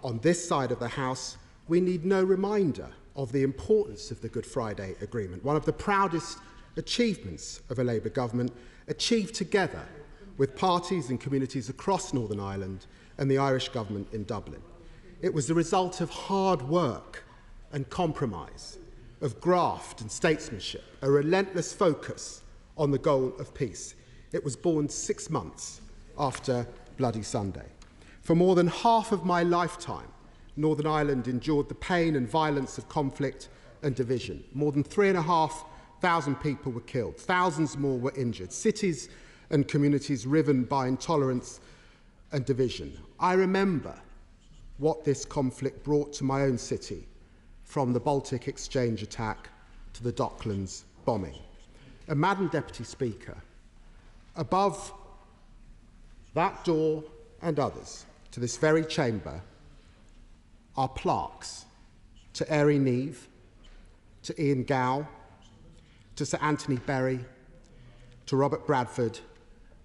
On this side of the House, we need no reminder of the importance of the Good Friday Agreement, one of the proudest achievements of a Labour government, achieved together with parties and communities across Northern Ireland and the Irish government in Dublin. It was the result of hard work and compromise, of graft and statesmanship, a relentless focus on the goal of peace. It was born 6 months after Bloody Sunday. For more than half of my lifetime, Northern Ireland endured the pain and violence of conflict and division. More than 3,500 people were killed, thousands more were injured, cities and communities riven by intolerance and division. I remember what this conflict brought to my own city, from the Baltic Exchange attack to the Docklands bombing. And Madam Deputy Speaker, above that door and others, to this very chamber, are plaques to Erin Neve, to Ian Gow, to Sir Anthony Berry, to Robert Bradford,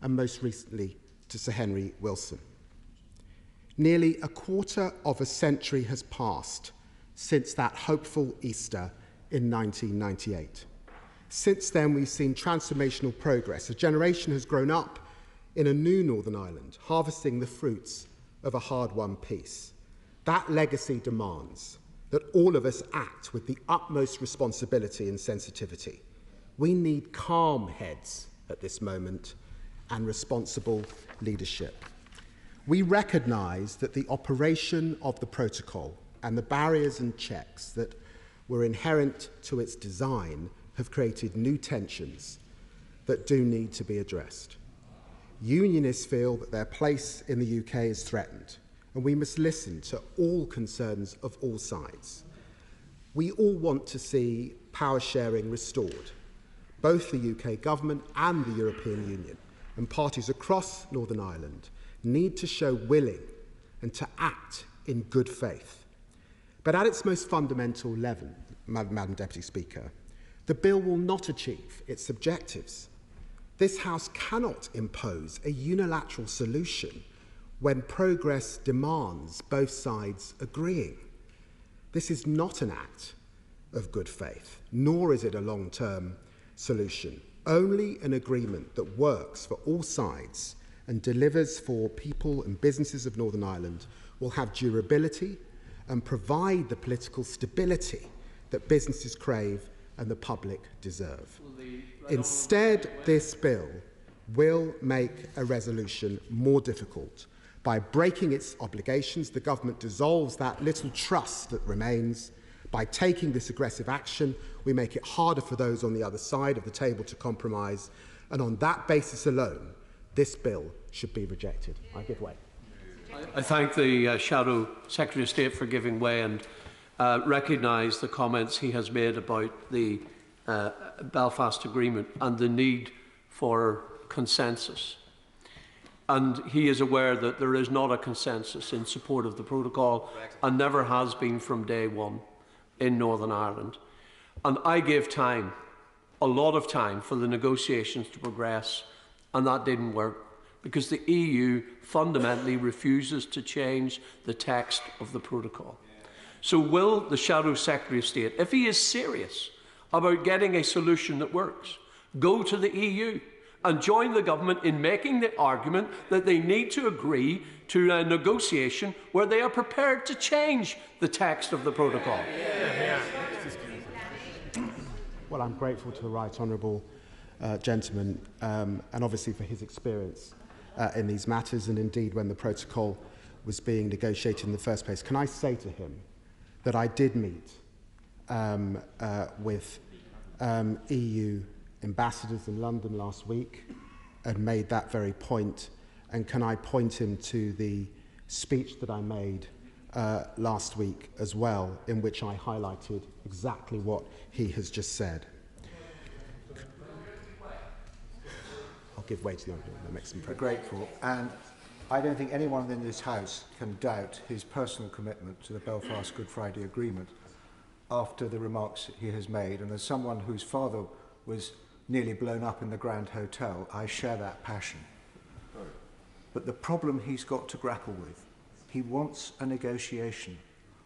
and most recently to Sir Henry Wilson. Nearly a quarter of a century has passed since that hopeful Easter in 1998. Since then, we've seen transformational progress. A generation has grown up in a new Northern Ireland, harvesting the fruits of a hard-won peace. That legacy demands that all of us act with the utmost responsibility and sensitivity. We need calm heads at this moment and responsible leadership. We recognise that the operation of the protocol and the barriers and checks that were inherent to its design have created new tensions that do need to be addressed. Unionists feel that their place in the UK is threatened, and we must listen to all concerns of all sides. We all want to see power sharing restored, both the UK government and the European Union, and parties across Northern Ireland need to show willing and to act in good faith. But at its most fundamental level, Madam Deputy Speaker, the bill will not achieve its objectives. This House cannot impose a unilateral solution when progress demands both sides agreeing. This is not an act of good faith, nor is it a long-term solution. Only an agreement that works for all sides and delivers for people and businesses of Northern Ireland will have durability and provide the political stability that businesses crave and the public deserve. Instead, this bill will make a resolution more difficult. By breaking its obligations, the government dissolves that little trust that remains. By taking this aggressive action, we make it harder for those on the other side of the table to compromise, and on that basis alone, this bill should be rejected. I give way. I thank the Shadow Secretary of State for giving way and recognise the comments he has made about the Belfast Agreement and the need for consensus. And he is aware that there is not a consensus in support of the protocol and never has been from day one in Northern Ireland. And I gave time, a lot of time, for the negotiations to progress, and that didn't work because the EU fundamentally refuses to change the text of the protocol. So will the Shadow Secretary of State, if he is serious about getting a solution that works, go to the EU and join the government in making the argument that they need to agree to a negotiation where they are prepared to change the text of the protocol? Well, I'm grateful to the right honourable gentleman and obviously for his experience in these matters, and indeed when the protocol was being negotiated in the first place. Can I say to him that I did meet with EU ambassadors in London last week and made that very point, and can I point him to the speech that I made last week as well, in which I highlighted exactly what he has just said. I'll give way to the honourable. That makes some progress. Grateful, and I don't think anyone in this House can doubt his personal commitment to the Belfast Good Friday Agreement after the remarks he has made. And as someone whose father was nearly blown up in the Grand Hotel, I share that passion. But the problem he's got to grapple with, he wants a negotiation.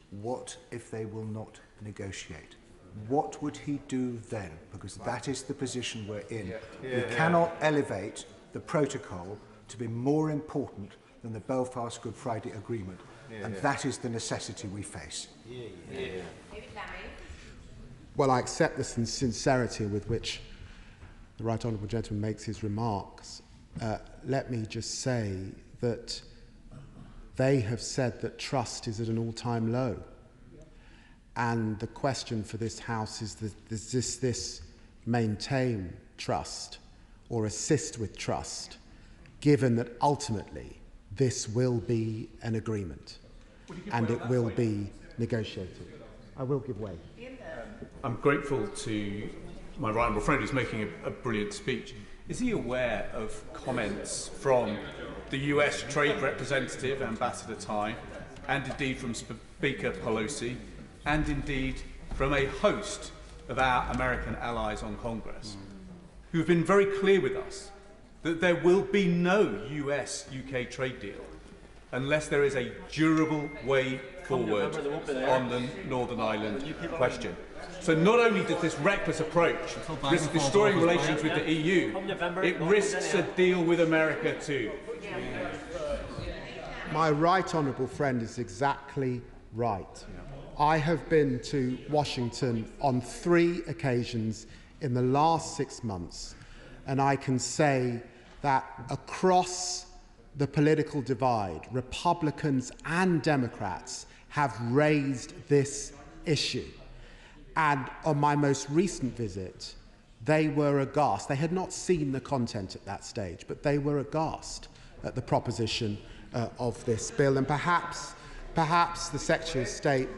What if they will not negotiate? What would he do then? Because that is the position we're in. We cannot elevate the protocol to be more important than the Belfast Good Friday Agreement. And that is the necessity we face. Well, I accept the sincerity with which the right honourable gentleman makes his remarks. Let me just say that they have said that trust is at an all-time low. And the question for this House is, does this maintain trust or assist with trust, given that ultimately this will be an agreement and it will be negotiated? I will give way. I'm grateful to my right honourable friend who's making a brilliant speech. Is he aware of comments from the US Trade Representative, Ambassador Tai, and indeed from Speaker Pelosi, and indeed from a host of our American allies on Congress, who have been very clear with us that there will be no US-UK trade deal unless there is a durable way forward on the Northern Ireland question. So not only does this reckless approach risk destroying relations with the EU, it risks a deal with America too. My right honourable friend is exactly right. I have been to Washington on 3 occasions in the last 6 months, and I can say that across the political divide, Republicans and Democrats have raised this issue. And on my most recent visit, they were aghast. They had not seen the content at that stage, but they were aghast at the proposition of this bill. And perhaps the Secretary of State,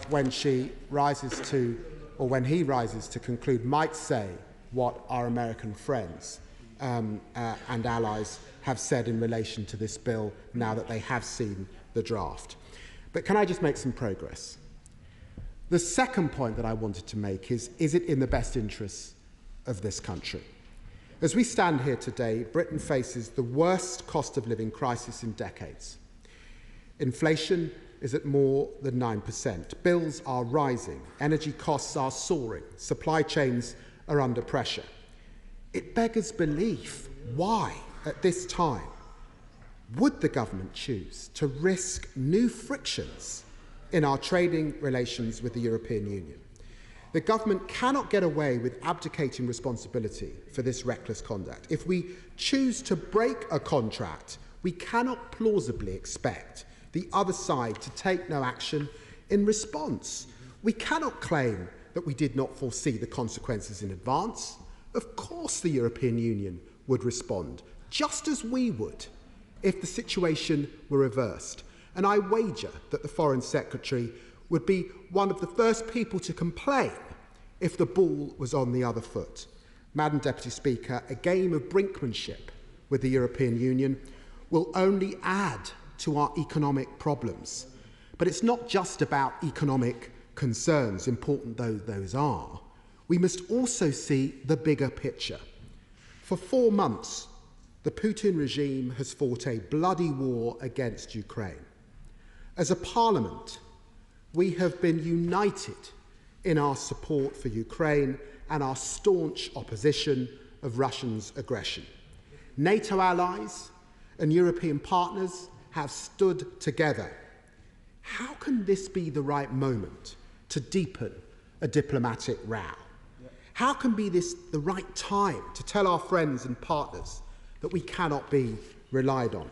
when she rises to, or when he rises to conclude, might say what our American friends and allies have said in relation to this bill now that they have seen the draft. But can I just make some progress? The second point that I wanted to make is it in the best interests of this country? As we stand here today, Britain faces the worst cost of living crisis in decades. Inflation is at more than 9%. Bills are rising. Energy costs are soaring. Supply chains are under pressure. It beggars belief. Why, at this time, would the government choose to risk new frictions in our trading relations with the European Union? The government cannot get away with abdicating responsibility for this reckless conduct. If we choose to break a contract, we cannot plausibly expect the other side to take no action in response. We cannot claim that we did not foresee the consequences in advance. Of course the European Union would respond, just as we would, if the situation were reversed. And I wager that the Foreign Secretary would be one of the first people to complain if the ball was on the other foot. Madam Deputy Speaker, a game of brinkmanship with the European Union will only add to our economic problems. But it's not just about economic concerns, important though those are. We must also see the bigger picture. For 4 months, the Putin regime has fought a bloody war against Ukraine. As a parliament, we have been united in our support for Ukraine and our staunch opposition of Russia's aggression. NATO allies and European partners have stood together. How can this be the right moment to deepen a diplomatic row? How can be this the right time to tell our friends and partners that we cannot be relied on?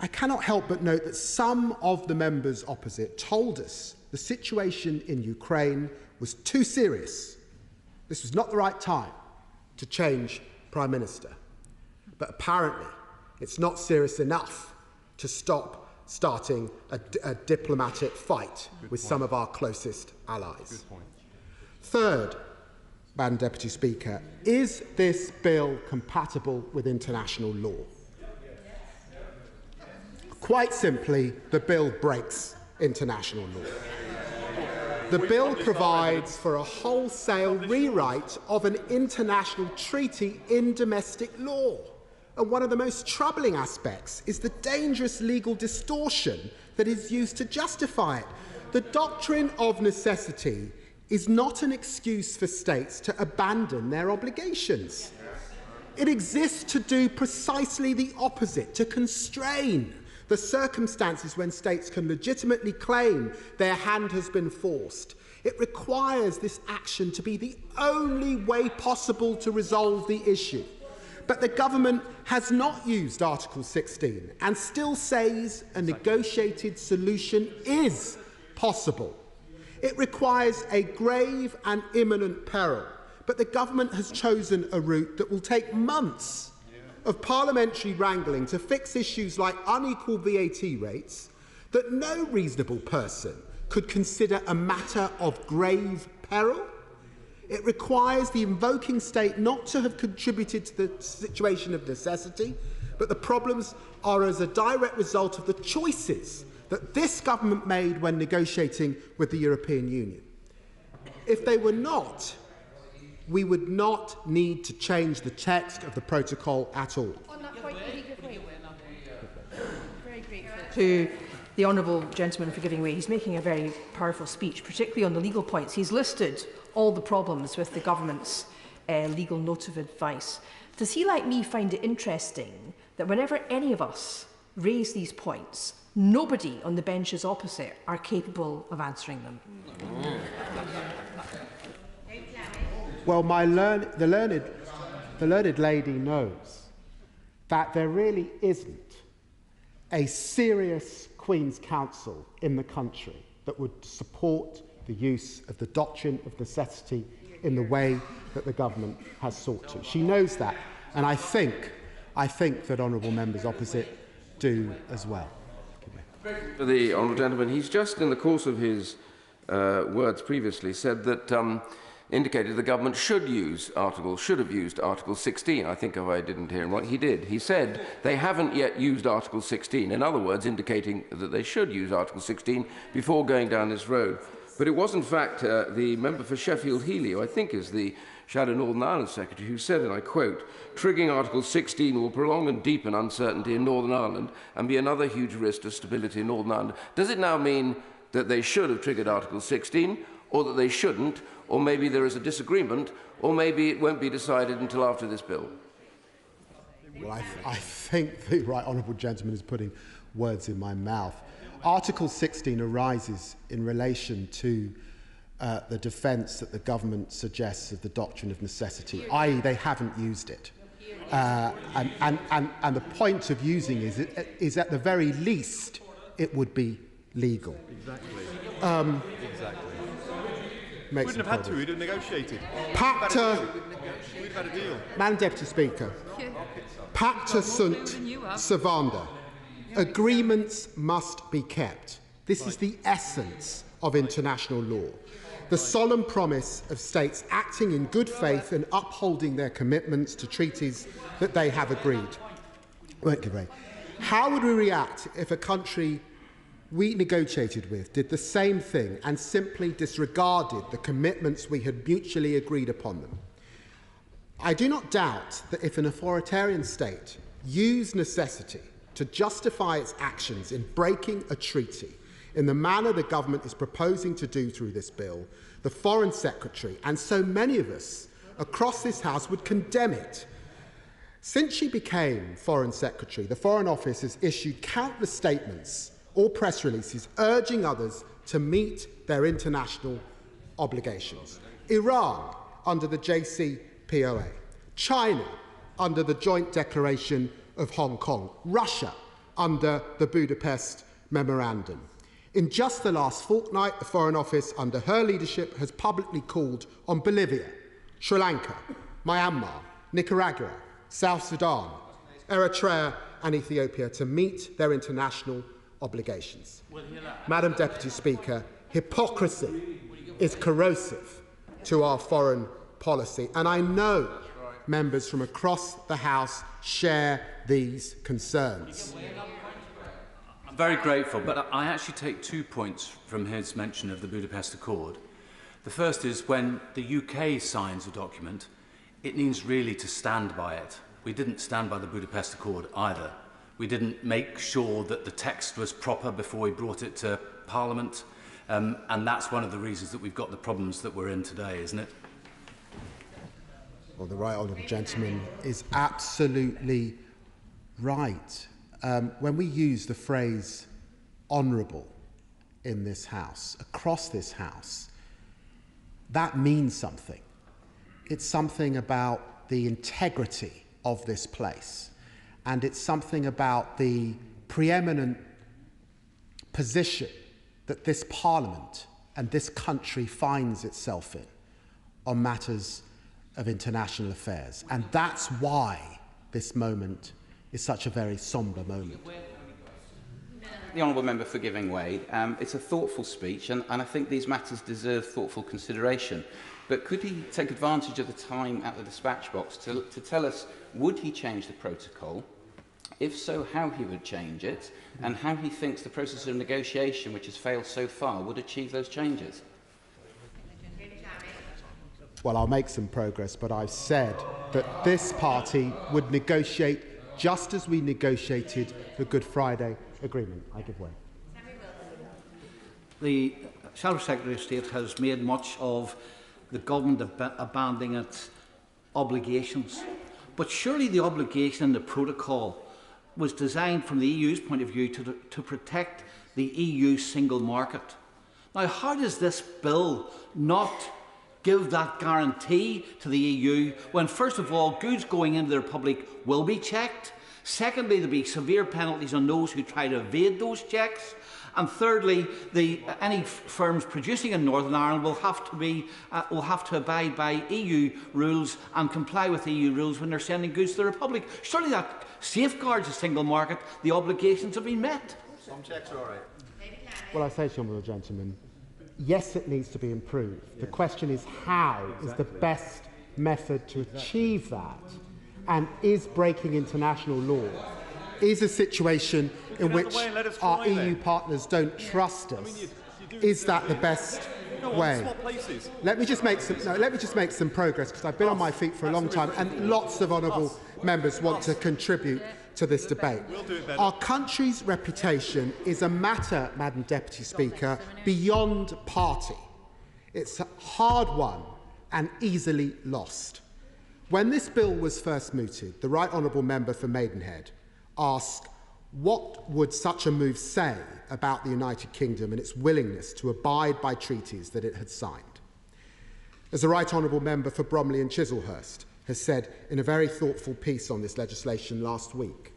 I cannot help but note that some of the members opposite told us the situation in Ukraine was too serious. This was not the right time to change Prime Minister. But apparently, it's not serious enough to stop starting a diplomatic fight with some of our closest allies. Third, Madam Deputy Speaker, is this bill compatible with international law? Quite simply, the bill breaks international law. The bill provides for a wholesale rewrite of an international treaty in domestic law. And one of the most troubling aspects is the dangerous legal distortion that is used to justify it. The doctrine of necessity is not an excuse for states to abandon their obligations. It exists to do precisely the opposite, to constrain the circumstances when states can legitimately claim their hand has been forced. It requires this action to be the only way possible to resolve the issue. But the government has not used Article 16 and still says a negotiated solution is possible. It requires a grave and imminent peril, but the government has chosen a route that will take months of parliamentary wrangling to fix issues like unequal VAT rates that no reasonable person could consider a matter of grave peril. It requires the invoking state not to have contributed to the situation of necessity, but the problems are as a direct result of the choices that this government made when negotiating with the European Union. If they were not, we would not need to change the text of the protocol at all. On that point, very grateful to the honourable gentleman for giving way. He's making a very powerful speech, particularly on the legal points. He's listed all the problems with the government's legal note of advice. Does he, like me, find it interesting that whenever any of us raise these points, nobody on the benches opposite are capable of answering them? Well, the learned lady knows that there really isn't a serious Queen's Counsel in the country that would support the use of the doctrine of necessity in the way that the government has sought to. She knows that, and I think that honourable members opposite do as well. For the honourable gentleman, he's just in the course of his words previously said that indicated the government should have used Article 16. I think if I didn't hear him right, he did. He said they haven't yet used Article 16. In other words, indicating that they should use Article 16 before going down this road. But it was, in fact, the member for Sheffield Heeley, who I think is the Shadow Northern Ireland Secretary, who said, and I quote, "Triggering Article 16 will prolong and deepen uncertainty in Northern Ireland and be another huge risk to stability in Northern Ireland." Does it now mean that they should have triggered Article 16, or that they shouldn't, or maybe there is a disagreement, or maybe it won't be decided until after this bill? Well, I think the right honourable gentleman is putting words in my mouth. Article 16 arises in relation to the defence that the government suggests of the doctrine of necessity, i.e. they haven't used it. And the point of using it is at the very least it would be legal. Exactly. We wouldn't have had to, we'd have negotiated. Pacta, we'd have had a deal. Madam Deputy Speaker, Pacta sunt servanda. Agreements must be kept. This is the essence of international law. the solemn promise of states acting in good faith and upholding their commitments to treaties that they have agreed. How would we react if a country we negotiated with did the same thing and simply disregarded the commitments we had mutually agreed upon them? I do not doubt that if an authoritarian state used necessity to justify its actions in breaking a treaty in the manner the government is proposing to do through this bill, the Foreign Secretary and so many of us across this House would condemn it. Since she became Foreign Secretary, the Foreign Office has issued countless statements or press releases urging others to meet their international obligations. Iran under the JCPOA, China under the Joint Declaration of Hong Kong, Russia under the Budapest Memorandum. In just the last fortnight, the Foreign Office, under her leadership, has publicly called on Bolivia, Sri Lanka, Myanmar, Nicaragua, South Sudan, Eritrea and Ethiopia to meet their international obligations. Madam Deputy Speaker, hypocrisy is corrosive to our foreign policy, and I know members from across the House share these concerns. I'm very grateful, but I actually take 2 points from his mention of the Budapest Accord. The first is when the UK signs a document, it needs really to stand by it. We didn't stand by the Budapest Accord either. We didn't make sure that the text was proper before we brought it to Parliament, and that's one of the reasons that we've got the problems that we're in today, isn't it? Well, the right honourable gentleman is absolutely right. When we use the phrase honourable in this House, across this House, that means something. It's something about the integrity of this place, and it's something about the preeminent position that this Parliament and this country finds itself in on matters of international affairs. And that's why this moment is such a very sombre moment. The honourable member for giving way. It's a thoughtful speech, and I think these matters deserve thoughtful consideration. But could he take advantage of the time at the dispatch box to tell us, would he change the protocol? If so, how he would change it, and how he thinks the process of negotiation, which has failed so far, would achieve those changes? Well, I'll make some progress, but I've said that this party would negotiate just as we negotiated the Good Friday Agreement. I give way. The Shadow Secretary of State has made much of the government abandoning its obligations. But surely the obligation in the protocol was designed from the EU's point of view to protect the EU single market. Now, how does this bill not give that guarantee to the EU when, first of all, goods going into the Republic will be checked? Secondly, there will be severe penalties on those who try to evade those checks. And thirdly, any firms producing in Northern Ireland will have to abide by EU rules and comply with EU rules when they're sending goods to the Republic. Surely that safeguards the single market. The obligations have been met. Some checks are all right. Well, I say to you, gentlemen, yes, it needs to be improved. The question is how is the best method to achieve that? And is breaking international law is a situation in which our EU partners don't trust us. Is that the best way? Let me just make some progress, because I've been on my feet for a long time, and lots of honourable members want to contribute to this debate. Our country's reputation is a matter, Madam Deputy Speaker, beyond party. It's hard won and easily lost. When this bill was first mooted, the Right Honourable Member for Maidenhead asked, what would such a move say about the United Kingdom and its willingness to abide by treaties that it had signed? As the Right Honourable Member for Bromley and Chislehurst has said in a very thoughtful piece on this legislation last week,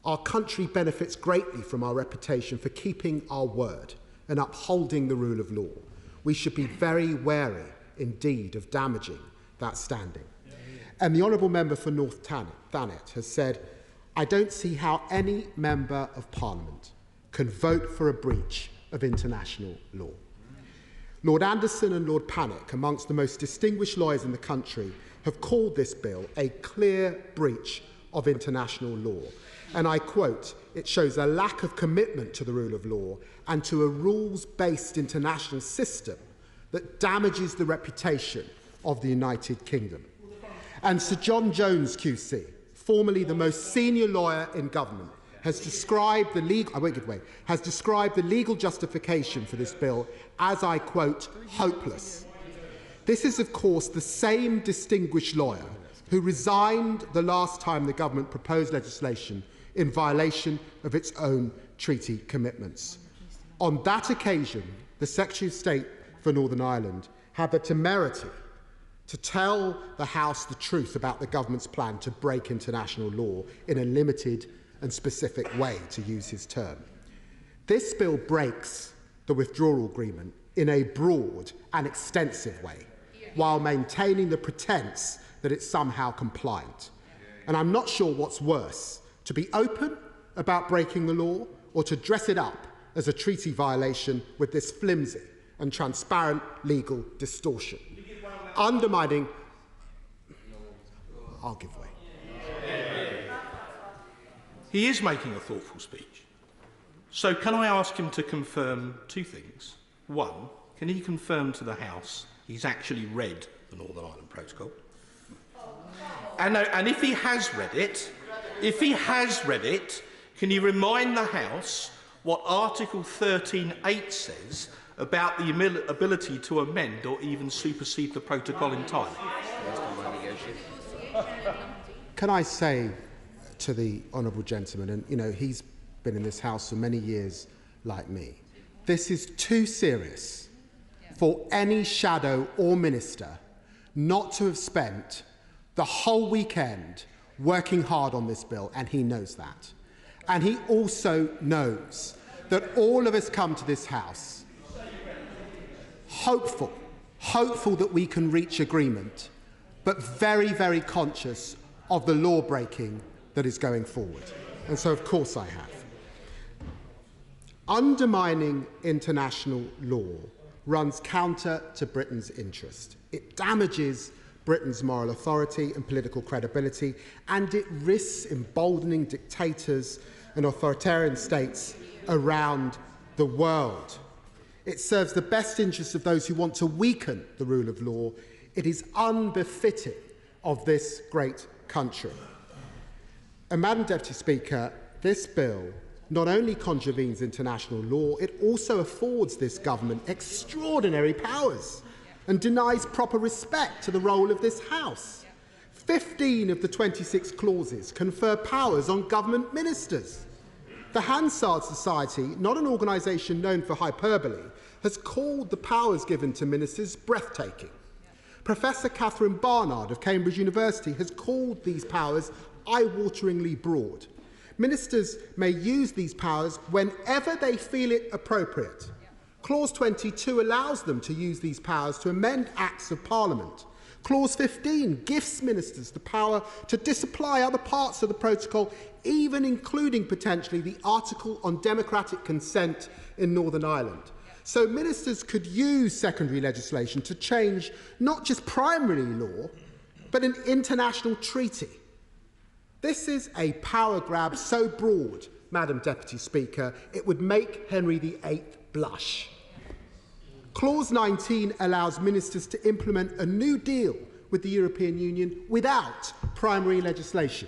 our country benefits greatly from our reputation for keeping our word and upholding the rule of law. We should be very wary indeed of damaging that standing. And the Honourable Member for North Thanet has said, I don't see how any Member of Parliament can vote for a breach of international law. Lord Anderson and Lord Pannick, amongst the most distinguished lawyers in the country, have called this bill a clear breach of international law. And I quote, "It shows a lack of commitment to the rule of law and to a rules-based international system that damages the reputation of the United Kingdom." And Sir John Jones QC, formerly the most senior lawyer in government, has described the legal justification for this bill as, I quote, "hopeless." This is, of course, the same distinguished lawyer who resigned the last time the government proposed legislation in violation of its own treaty commitments. On that occasion, the Secretary of State for Northern Ireland had the temerity to tell the House the truth about the government's plan to break international law in a limited and specific way, to use his term. This bill breaks the withdrawal agreement in a broad and extensive way, while maintaining the pretense that it's somehow compliant. And I'm not sure what's worse, to be open about breaking the law or to dress it up as a treaty violation with this flimsy and transparent legal distortion. Undermining... I'll give way. He is making a thoughtful speech. So can I ask him to confirm two things? One, can he confirm to the House he's actually read the Northern Ireland Protocol? And if he has read it, can he remind the House what Article 13.8 says about the ability to amend or even supersede the protocol entirely? Can I say to the honourable gentleman, and he's been in this House for many years like me, this is too serious for any shadow or minister not to have spent the whole weekend working hard on this bill, and he knows that. And he also knows that all of us come to this House hopeful that we can reach agreement, but very, very conscious of the law-breaking that is going forward. And so, of course, I have. Undermining international law runs counter to Britain's interest. It damages Britain's moral authority and political credibility, and it risks emboldening dictators and authoritarian states around the world. It serves the best interests of those who want to weaken the rule of law. It is unbefitting of this great country. And, Madam Deputy Speaker, this bill not only contravenes international law, it also affords this government extraordinary powers and denies proper respect to the role of this House. 15 of the 26 clauses confer powers on government ministers. The Hansard Society, not an organisation known for hyperbole, has called the powers given to ministers breathtaking. Professor Catherine Barnard of Cambridge University has called these powers eye-wateringly broad. Ministers may use these powers whenever they feel it appropriate. Clause 22 allows them to use these powers to amend Acts of Parliament. Clause 15 gives ministers the power to disapply other parts of the protocol, even including potentially the article on democratic consent in Northern Ireland. So ministers could use secondary legislation to change not just primary law, but an international treaty. This is a power grab so broad, Madam Deputy Speaker, it would make Henry VIII blush. Clause 19 allows ministers to implement a new deal with the European Union without primary legislation.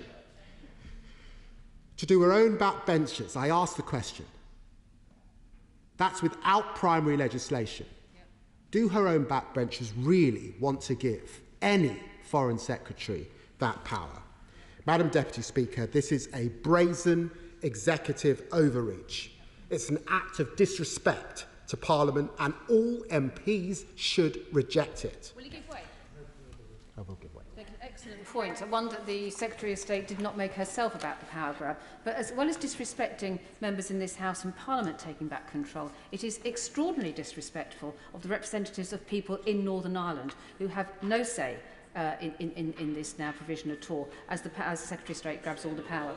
To do her own backbenchers, I ask the question. That's without primary legislation. Do her own backbenchers really want to give any Foreign Secretary that power? Madam Deputy Speaker, this is a brazen executive overreach. It's an act of disrespect to Parliament, and all MPs should reject it. Will you give way? I will give way. Thank you. Excellent point. One that the Secretary of State did not make herself about the power grab. But as well as disrespecting members in this House and Parliament taking back control, it is extraordinarily disrespectful of the representatives of people in Northern Ireland who have no say in this now provision at all, as the Secretary of State grabs all the power.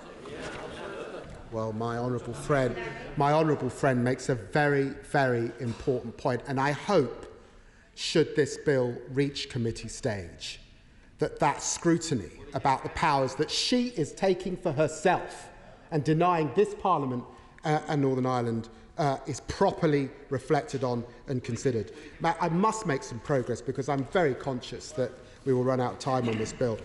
Well, my honourable friend makes a very, very important point, and I hope should this bill reach committee stage, that scrutiny about the powers that she is taking for herself and denying this Parliament and Northern Ireland is properly reflected on and considered. I must make some progress because I'm very conscious that we will run out of time on this bill.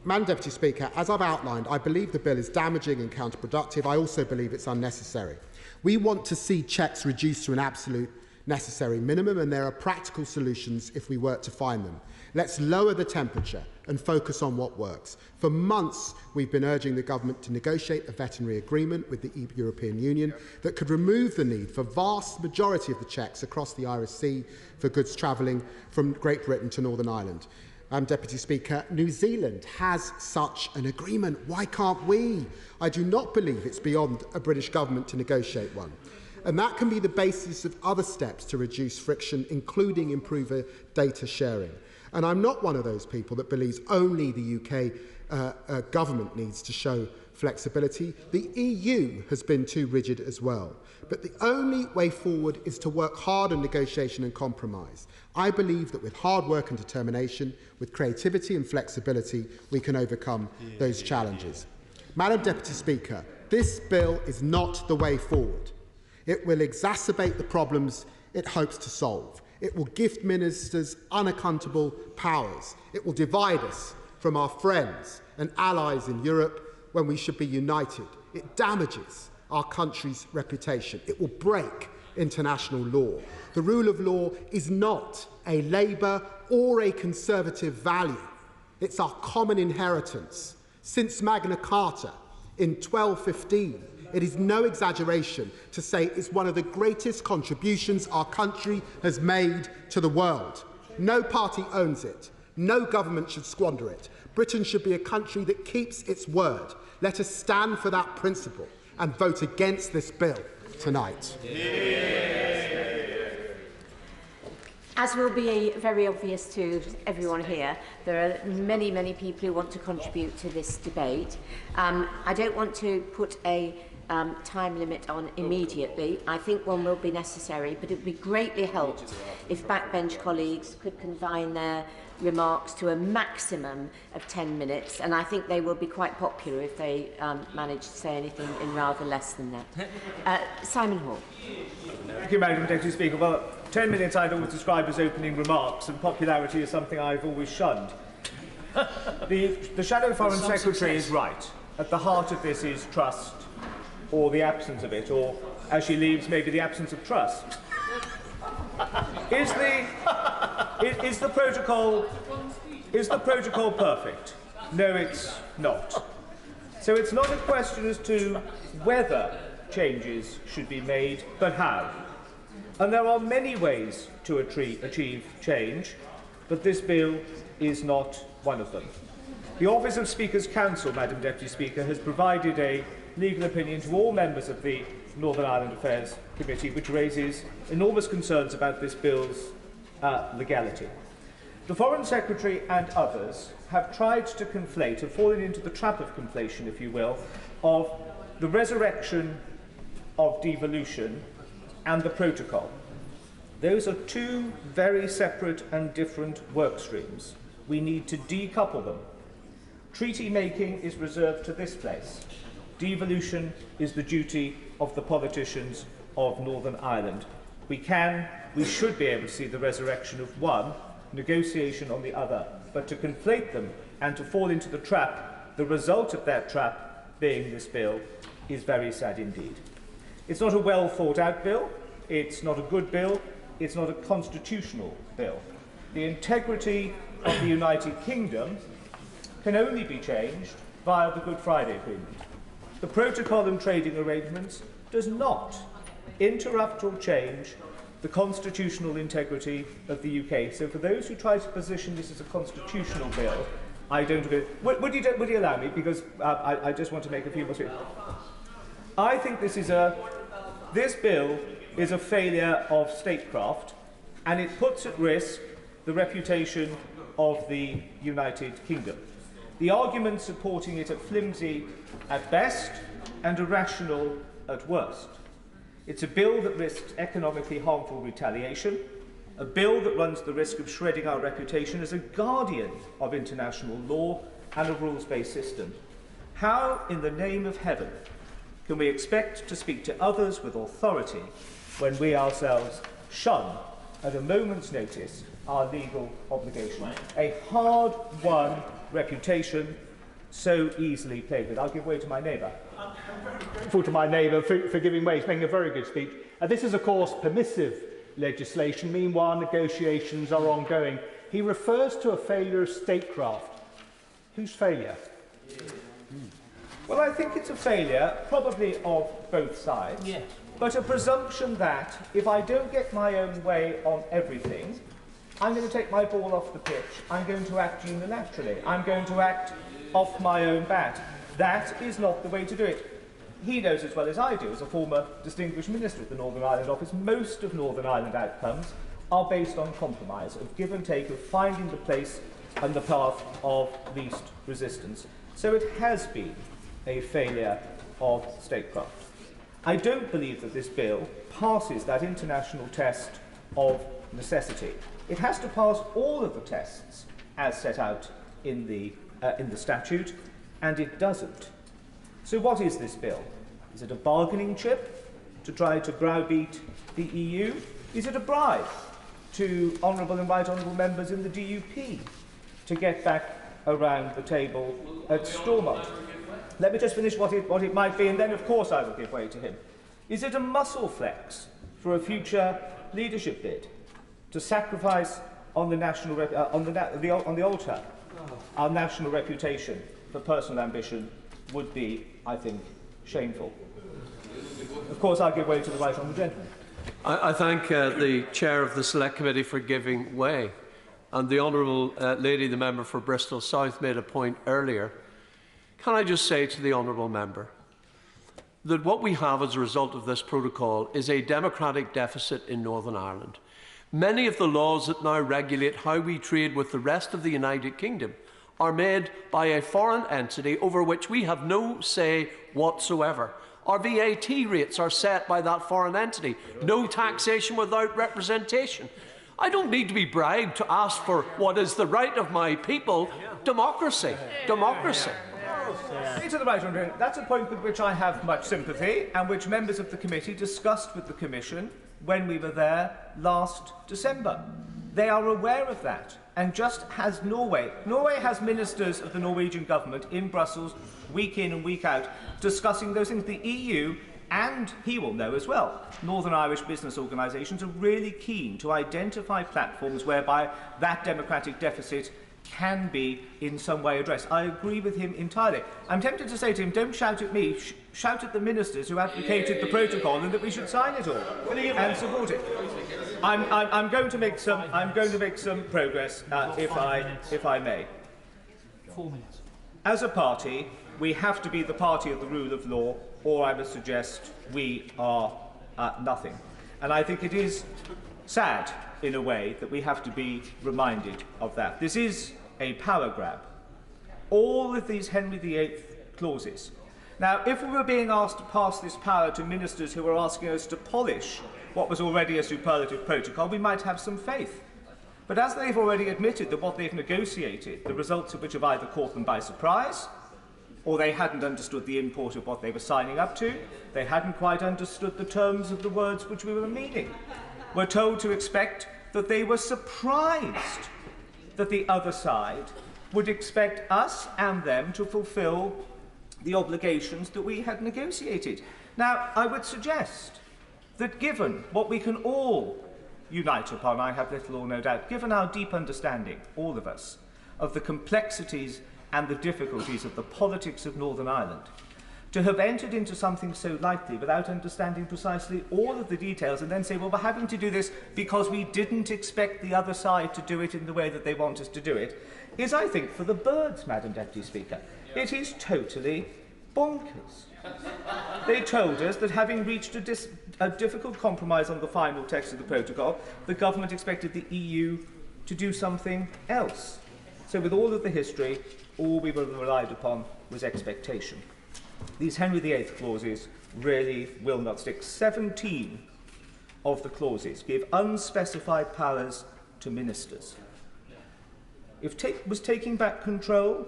Madam Deputy Speaker, as I've outlined, I believe the bill is damaging and counterproductive. I also believe it's unnecessary. We want to see checks reduced to an absolute necessary minimum, and there are practical solutions if we were to find them. Let's lower the temperature and focus on what works. For months, we've been urging the government to negotiate a veterinary agreement with the European Union that could remove the need for vast majority of the checks across the Irish Sea for goods travelling from Great Britain to Northern Ireland. Deputy Speaker, New Zealand has such an agreement. Why can't we? I do not believe it's beyond a British government to negotiate one. And that can be the basis of other steps to reduce friction, including improve data sharing. And I'm not one of those people that believes only the UK government needs to show flexibility. The EU has been too rigid as well. But the only way forward is to work hard on negotiation and compromise. I believe that with hard work and determination, with creativity and flexibility, we can overcome those challenges. Madam Deputy Speaker, this bill is not the way forward. It will exacerbate the problems it hopes to solve. It will gift ministers unaccountable powers. It will divide us from our friends and allies in Europe when we should be united. It damages our country's reputation. It will break international law. The rule of law is not a Labour or a Conservative value. It's our common inheritance. Since Magna Carta in 1215, it is no exaggeration to say it's one of the greatest contributions our country has made to the world. No party owns it. No government should squander it. Britain should be a country that keeps its word. Let us stand for that principle and vote against this bill tonight. As will be very obvious to everyone here, there are many, many people who want to contribute to this debate. I don't want to put a time limit on immediately. I think one will be necessary, but it would be greatly helped if backbench colleagues could confine their remarks to a maximum of 10 minutes, and I think they will be quite popular if they manage to say anything in rather less than that. Simon Hall. Thank you, Madam Deputy Speaker. Well, 10 minutes I'd always describe as opening remarks, and popularity is something I've always shunned. The Shadow Foreign Secretary is right. At the heart of this is trust, or the absence of it, or, as she leaves, maybe the absence of trust. Is the protocol perfect? No, it's not. So it's not a question as to whether changes should be made, but how. And there are many ways to achieve change, but this bill is not one of them. The Office of Speaker's Counsel, Madam Deputy Speaker, has provided a legal opinion to all members of the Northern Ireland Affairs Committee, which raises enormous concerns about this bill's legality. The Foreign Secretary and others have tried to conflate, have fallen into the trap of conflation, if you will, of the resurrection of devolution and the protocol. Those are two very separate and different work streams. We need to decouple them. Treaty making is reserved to this place. Devolution is the duty of the politicians of Northern Ireland. We should be able to see the resurrection of one, negotiation on the other, but to conflate them and to fall into the trap, the result of that trap being this bill, is very sad indeed. It's not a well thought out bill, it's not a good bill, it's not a constitutional bill. The integrity of the United Kingdom can only be changed via the Good Friday Agreement. The protocol and trading arrangements does not interrupt or change the constitutional integrity of the UK. So for those who try to position this as a constitutional bill, I don't agree. Would you allow me? Because I just want to make a few more statements. I think this bill is a failure of statecraft, and it puts at risk the reputation of the United Kingdom. The arguments supporting it are flimsy at best and irrational at worst. It's a bill that risks economically harmful retaliation. a bill that runs the risk of shredding our reputation as a guardian of international law and a rules-based system. How, in the name of heaven, can we expect to speak to others with authority when we ourselves shun, at a moment's notice, our legal obligation? A hard-won reputation so easily played with. I'll give way to my neighbour. I'm very grateful to my neighbour for giving way. He's making a very good speech. This is, of course, permissive legislation. Meanwhile, negotiations are ongoing. He refers to a failure of statecraft. Whose failure? Well, I think it's a failure, probably of both sides, yes, but a presumption that if I don't get my own way on everything, I'm going to take my ball off the pitch, I'm going to act unilaterally, I'm going to act off my own bat. That is not the way to do it. He knows as well as I do, as a former distinguished minister at the Northern Ireland Office, most of Northern Ireland outcomes are based on compromise, of give and take, of finding the place and the path of least resistance. So it has been a failure of statecraft. I don't believe that this bill passes that international test of necessity. It has to pass all of the tests as set out in the statute, and it doesn't. So what is this bill? Is it a bargaining chip to try to browbeat the EU? Is it a bribe to honourable and right honourable members in the DUP to get back around the table at Stormont? Let me just finish what it might be, and then of course I will give way to him. Is it a muscle flex for a future leadership bid to sacrifice on the national on the altar our national reputation for personal ambition? Would be, I think, shameful. Of course, I'll give way to the right honourable gentleman. I thank the chair of the Select Committee for giving way, and the honourable lady, the member for Bristol South, made a point earlier. Can I just say to the honourable member that what we have as a result of this protocol is a democratic deficit in Northern Ireland. Many of the laws that now regulate how we trade with the rest of the United Kingdom are made by a foreign entity over which we have no say whatsoever. Our VAT rates are set by that foreign entity. No taxation without representation. I don't need to be bribed to ask for what is the right of my people. Democracy. Democracy. To the right, that's a point with which I have much sympathy and which members of the committee discussed with the Commission when we were there last December. They are aware of that, and just as Norway has ministers of the Norwegian government in Brussels week in and week out discussing those things. The EU, and he will know as well, Northern Irish business organisations are really keen to identify platforms whereby that democratic deficit can be in some way addressed. I agree with him entirely. I'm tempted to say to him, don't shout at me, shout at the ministers who advocated the protocol and that we should sign it all and support it. I'm going to make some progress, if I may. 4 minutes. As a party, we have to be the party of the rule of law, or I must suggest we are nothing. And I think it is sad, in a way, that we have to be reminded of that. This is a power grab. All of these Henry VIII clauses. Now, if we were being asked to pass this power to ministers who were asking us to polish what was already a superlative protocol, we might have some faith. But as they've already admitted that what they've negotiated, the results of which have either caught them by surprise, or they hadn't understood the import of what they were signing up to, they hadn't quite understood the terms of the words which we were meaning. We're told to expect that they were surprised that the other side would expect us and them to fulfil the obligations that we had negotiated. Now, I would suggest that given what we can all unite upon, I have little or no doubt, given our deep understanding, all of us, of the complexities and the difficulties of the politics of Northern Ireland, to have entered into something so lightly without understanding precisely all of the details and then say, well, we're having to do this because we didn't expect the other side to do it in the way that they want us to do it, is, I think, for the birds, Madam Deputy Speaker. It is totally bonkers. They told us that having reached a difficult compromise on the final text of the protocol, the government expected the EU to do something else. So with all of the history, all we relied upon was expectation. These Henry VIII clauses really will not stick. 17 of the clauses give unspecified powers to ministers. If was taking back control,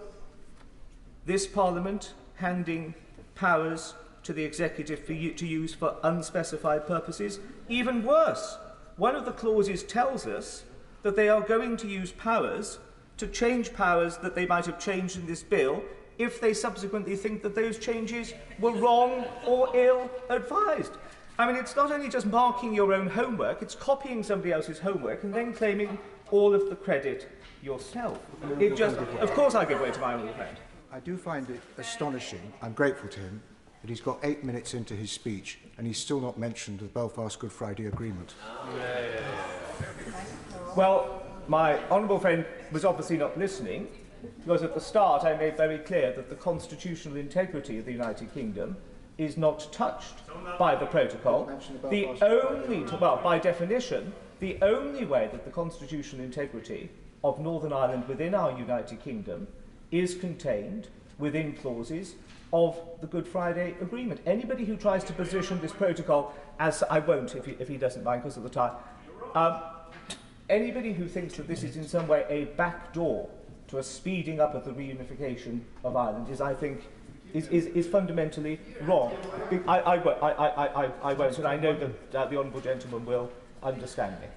this Parliament handing powers to the executive to use for unspecified purposes? Even worse, one of the clauses tells us that they are going to use powers to change powers that they might have changed in this bill if they subsequently think that those changes were wrong or ill-advised. I mean, it's not only just marking your own homework, it's copying somebody else's homework and then claiming all of the credit yourself. Of course I give way to my honourable friend. I do find it astonishing, I'm grateful to him, that he's got 8 minutes into his speech and he's still not mentioned the Belfast Good Friday Agreement. Well, my honourable friend was obviously not listening, because at the start I made very clear that the constitutional integrity of the United Kingdom is not touched by the protocol. By definition, the only way that the constitutional integrity of Northern Ireland within our United Kingdom is contained within clauses of the Good Friday Agreement. Anybody who tries to position this protocol as, I won't if he doesn't mind because of the time, anybody who thinks that this is in some way a backdoor to a speeding up of the reunification of Ireland is, I think, is fundamentally wrong. I won't, and I know that the honourable gentleman will understand me.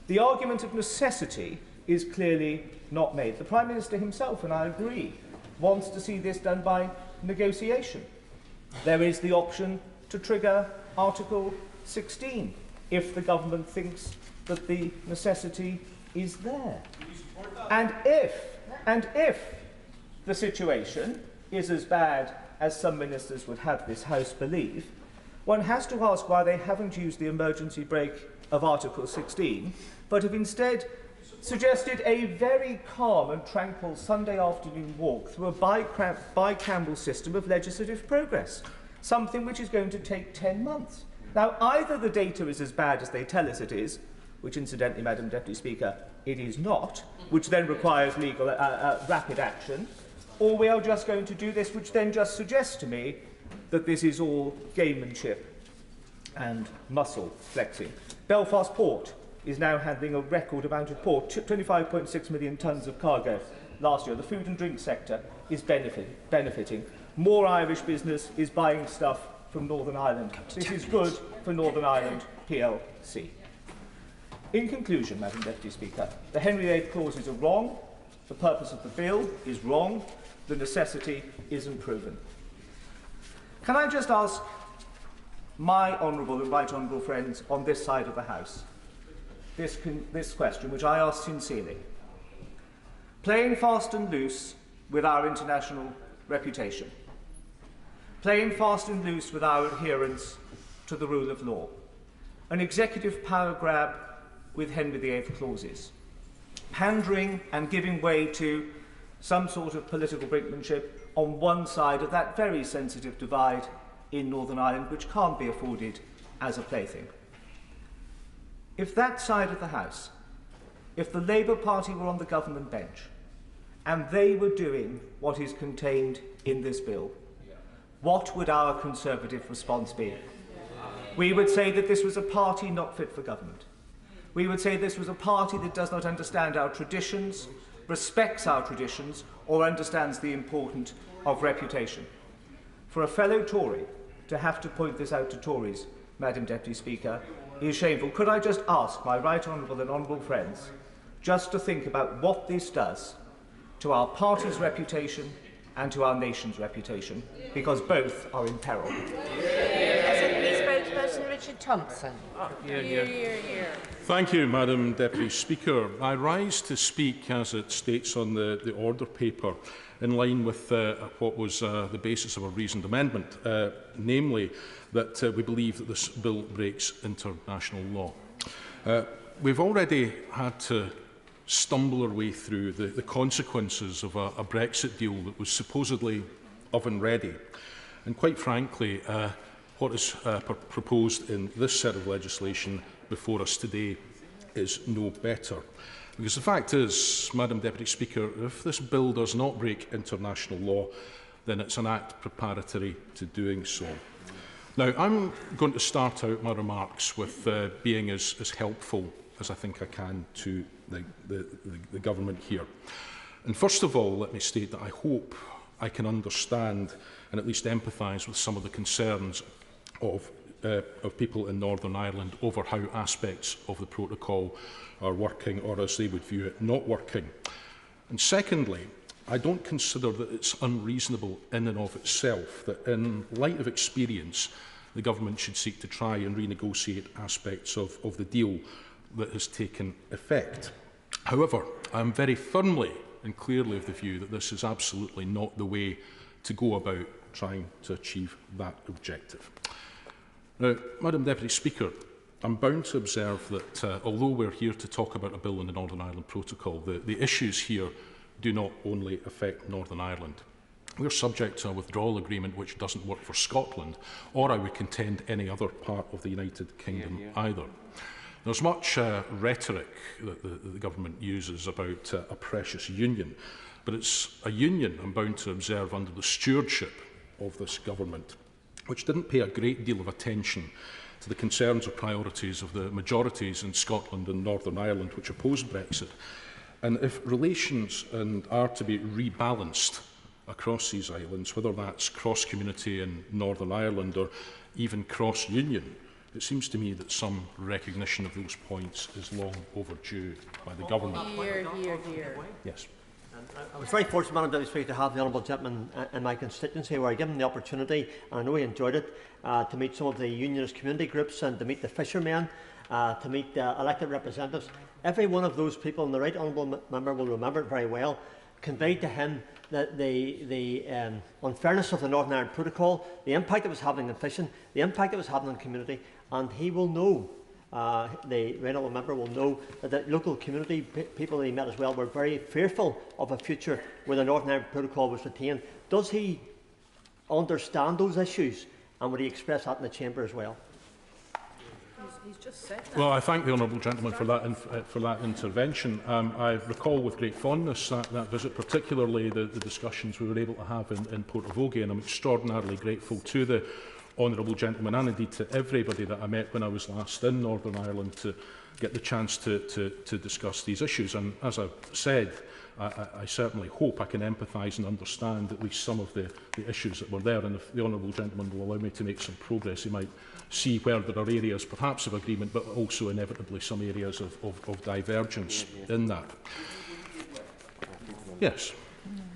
The argument of necessity is clearly not made. The Prime Minister himself, and I agree, wants to see this done by negotiation. There is the option to trigger Article 16 if the government thinks that the necessity is there. And if the situation is as bad as some ministers would have this House believe, one has to ask why they haven't used the emergency brake of Article 16, but have instead suggested a very calm and tranquil Sunday afternoon walk through a bicameral system of legislative progress, something which is going to take 10 months. Now, either the data is as bad as they tell us it is, which incidentally, Madam Deputy Speaker, it is not, which then requires legal rapid action, or we are just going to do this, which then just suggests to me that this is all gamemanship and muscle flexing. Belfast Port is now handling a record amount of port, 25.6 million tonnes of cargo last year. The food and drink sector is benefiting. More Irish business is buying stuff from Northern Ireland. This is good for Northern Ireland plc. In conclusion, Madam Deputy Speaker, the Henry VIII clauses are wrong, the purpose of the bill is wrong, the necessity isn't proven. Can I just ask my honourable and right honourable friends on this side of the House this question, which I ask sincerely. Playing fast and loose with our international reputation, playing fast and loose with our adherence to the rule of law, an executive power grab with Henry VIII clauses, pandering and giving way to some sort of political brinkmanship on one side of that very sensitive divide in Northern Ireland, which can't be afforded as a plaything. If that side of the House, if the Labour Party were on the government bench and they were doing what is contained in this bill, what would our Conservative response be? We would say that this was a party not fit for government. We would say this was a party that does not understand our traditions, respects our traditions, or understands the importance of reputation. For a fellow Tory to have to point this out to Tories, Madam Deputy Speaker, is shameful. Could I just ask my right honourable and honourable friends just to think about what this does to our party's reputation and to our nation's reputation, because both are in peril. SNP spokesperson Richard Thompson. Thank you, Madam Deputy Speaker. I rise to speak, as it states on the order paper, in line with what was the basis of a reasoned amendment, namely that we believe that this bill breaks international law. We've already had to stumble our way through the consequences of a Brexit deal that was supposedly oven-ready. And quite frankly, what is proposed in this set of legislation before us today is no better. Because the fact is, Madam Deputy Speaker, if this bill does not break international law, then it's an act preparatory to doing so. Now, I'm going to start out my remarks with being as helpful as I think I can to the government here. And first of all, let me state that I hope I can understand and at least empathise with some of the concerns of people in Northern Ireland over how aspects of the protocol are working, or as they would view it, not working. And secondly, I don't consider that it's unreasonable in and of itself that in light of experience, the government should seek to try and renegotiate aspects of the deal that has taken effect. However, I'm very firmly and clearly of the view that this is absolutely not the way to go about trying to achieve that objective. Now, Madam Deputy Speaker, I'm bound to observe that although we're here to talk about a bill in the Northern Ireland Protocol, the issues here do not only affect Northern Ireland. We're subject to a withdrawal agreement which doesn't work for Scotland, or I would contend any other part of the United Kingdom either. There's much rhetoric that the government uses about a precious union, but it's a union, I'm bound to observe, under the stewardship of this government, which didn't pay a great deal of attention to the concerns or priorities of the majorities in Scotland and Northern Ireland which opposed Brexit. And if relations are to be rebalanced across these islands, whether that's cross-community in Northern Ireland or even cross-union, it seems to me that some recognition of those points is long overdue by the government. Hear, hear, hear. Yes. I was very fortunate, Madam Deputy Speaker, to have the honourable gentleman in my constituency where I given the opportunity, and I know he enjoyed it, to meet some of the unionist community groups and to meet the fishermen, to meet elected representatives. Every one of those people, and the right honourable member will remember it very well, conveyed to him that the unfairness of the Northern Ireland Protocol, the impact it was having on fishing, the impact it was having on the community, and he will know, the right honourable member will know that the local community people that he met as well were very fearful of a future where the Northern Ireland Protocol was retained. Does he understand those issues, and would he express that in the Chamber as well? He's just said that. Well, I thank the honourable gentleman for that intervention. I recall with great fondness that visit, particularly the discussions we were able to have in Portavogie, and I'm extraordinarily grateful to the honourable gentleman and indeed to everybody that I met when I was last in Northern Ireland to get the chance to discuss these issues. And as I've said, I certainly hope I can empathise and understand at least some of the issues that were there, and if the honourable gentleman will allow me to make some progress, he might see where there are areas perhaps of agreement, but also inevitably some areas of divergence in that. Yes.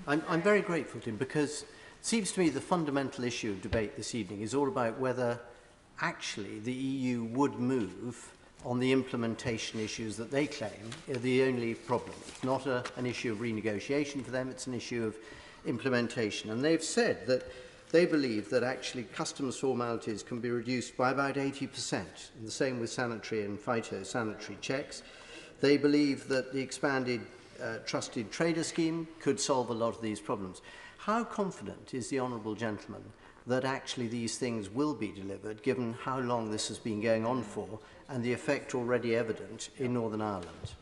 I'm very grateful to him, because it seems to me the fundamental issue of debate this evening is all about whether actually the EU would move on the implementation issues that they claim are the only problem. It's not an issue of renegotiation for them, it's an issue of implementation. And they've said that they believe that actually customs formalities can be reduced by about 80%, and the same with sanitary and phytosanitary checks. They believe that the expanded trusted trader scheme could solve a lot of these problems. How confident is the honourable gentleman that actually these things will be delivered, given how long this has been going on for and the effect already evident in Northern Ireland?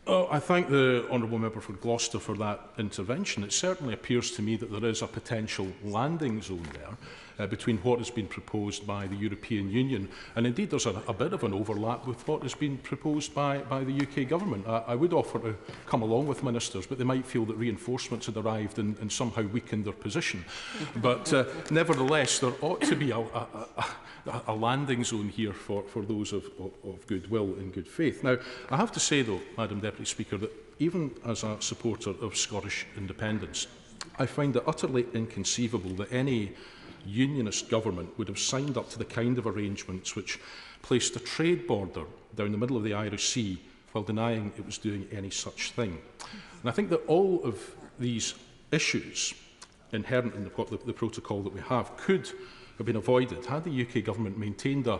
Oh, I thank the honourable member for Gloucester for that intervention. It certainly appears to me that there is a potential landing zone there between what has been proposed by the European Union, and indeed there's a bit of an overlap with what has been proposed by the UK government. I would offer to come along with ministers, but they might feel that reinforcements had arrived and somehow weakened their position. But nevertheless, there ought to be a landing zone here for those of goodwill and good faith. Now, I have to say, though, Madam Deputy Speaker, that even as a supporter of Scottish independence, I find it utterly inconceivable that any unionist government would have signed up to the kind of arrangements which placed a trade border down the middle of the Irish Sea while denying it was doing any such thing. And I think that all of these issues inherent in the protocol that we have could have been avoided had the UK government maintained a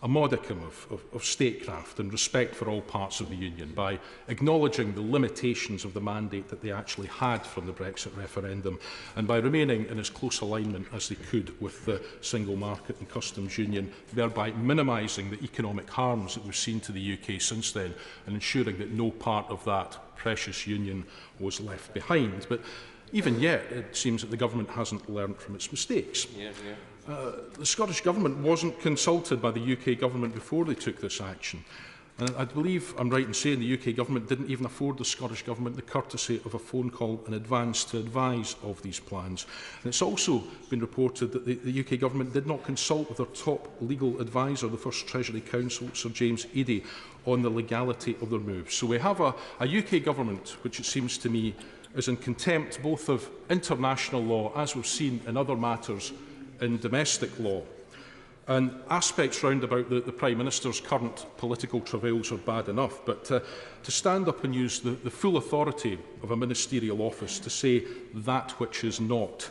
modicum of statecraft and respect for all parts of the Union by acknowledging the limitations of the mandate that they actually had from the Brexit referendum, and by remaining in as close alignment as they could with the single market and customs union, thereby minimising the economic harms that we've seen to the UK since then and ensuring that no part of that precious union was left behind. But even yet, it seems that the government hasn't learned from its mistakes. the Scottish Government wasn't consulted by the UK Government before they took this action. And I believe I'm right in saying the UK Government didn't even afford the Scottish Government the courtesy of a phone call in advance to advise of these plans. And it's also been reported that the UK Government did not consult with their top legal advisor, the First Treasury Counsel, Sir James Eadie, on the legality of their moves. So we have a UK Government which, it seems to me, is in contempt both of international law, as we've seen in other matters in domestic law. And aspects round about the Prime Minister's current political travails are bad enough, but to stand up and use the full authority of a ministerial office to say that which is not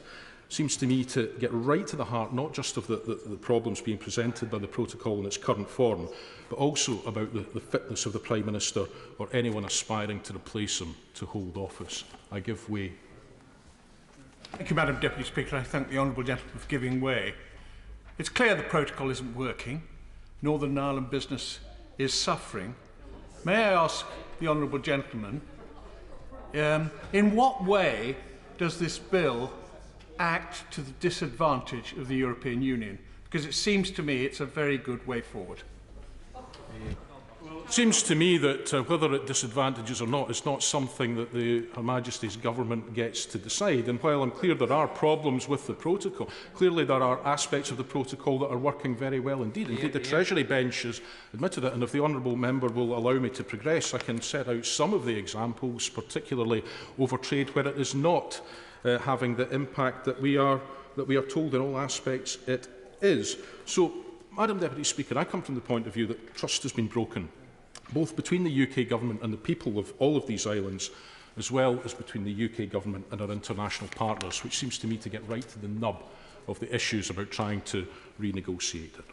seems to me to get right to the heart not just of the problems being presented by the protocol in its current form, but also about the fitness of the Prime Minister or anyone aspiring to replace him to hold office. I give way. Thank you, Madam Deputy Speaker. I thank the honourable gentleman for giving way. It's clear the protocol isn't working. Northern Ireland business is suffering. May I ask the honourable gentleman, in what way does this bill act to the disadvantage of the European Union? Because it seems to me it's a very good way forward. It seems to me that whether it disadvantages or not is not something that Her Majesty's Government gets to decide. And while I'm clear there are problems with the protocol, clearly there are aspects of the protocol that are working very well indeed. Indeed, the Treasury bench has admitted it, and if the honourable member will allow me to progress, I can set out some of the examples, particularly over trade, where it is not having the impact that we are told in all aspects it is. So, Madam Deputy Speaker, I come from the point of view that trust has been broken, both between the UK Government and the people of all of these islands, as well as between the UK Government and our international partners, which seems to me to get right to the nub of the issues about trying to renegotiate it.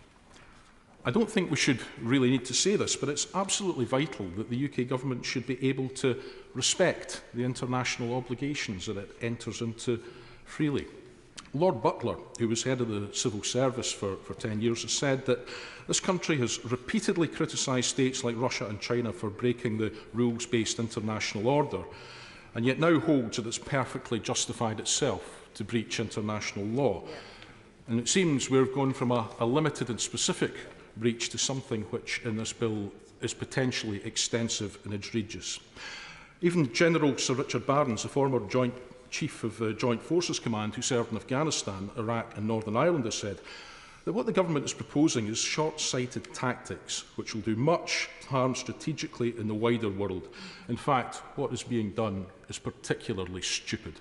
I don't think we should really need to say this, but it's absolutely vital that the UK Government should be able to respect the international obligations that it enters into freely. Lord Butler, who was head of the civil service for 10 years, has said that this country has repeatedly criticised states like Russia and China for breaking the rules-based international order, and yet now holds that it's perfectly justified itself to breach international law. And it seems we've gone from a limited and specific breach to something which in this bill is potentially extensive and egregious. Even General Sir Richard Barnes, the former Chief of the Joint Forces Command who served in Afghanistan, Iraq and Northern Ireland, has said that what the government is proposing is short-sighted tactics which will do much harm strategically in the wider world. In fact, what is being done is particularly stupid.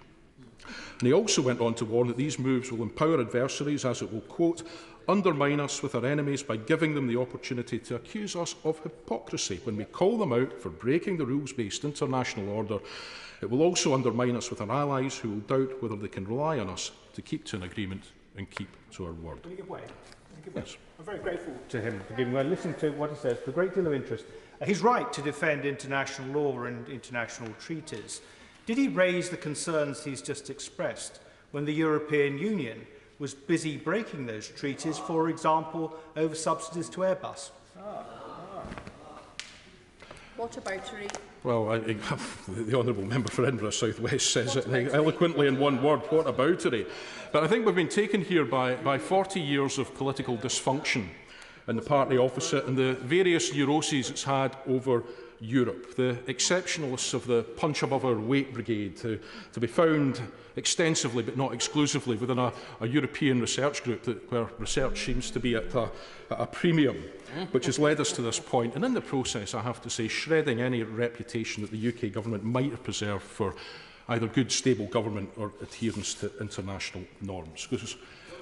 And he also went on to warn that these moves will empower adversaries, as it will, quote, undermine us with our enemies by giving them the opportunity to accuse us of hypocrisy when we call them out for breaking the rules-based international order. It will also undermine us with our allies who will doubt whether they can rely on us to keep to an agreement and keep to our word. Can we give way? Yes. I'm very grateful to him for giving way. Listen to what he says with a great deal of interest. He's right to defend international law and international treaties. Did he raise the concerns he's just expressed when the European Union was busy breaking those treaties, for example, over subsidies to Airbus? What about Well, the Honourable Member for Edinburgh South West says it eloquently in one word, what aboutery. But I think we've been taken here by 40 years of political dysfunction in the party opposite and the various neuroses it's had over Europe, the exceptionalists of the punch-above-our-weight brigade, to be found extensively but not exclusively within a European research group where research seems to be at a premium, which has led us to this point. And in the process, I have to say, shredding any reputation that the UK government might have preserved for either good, stable government or adherence to international norms. Because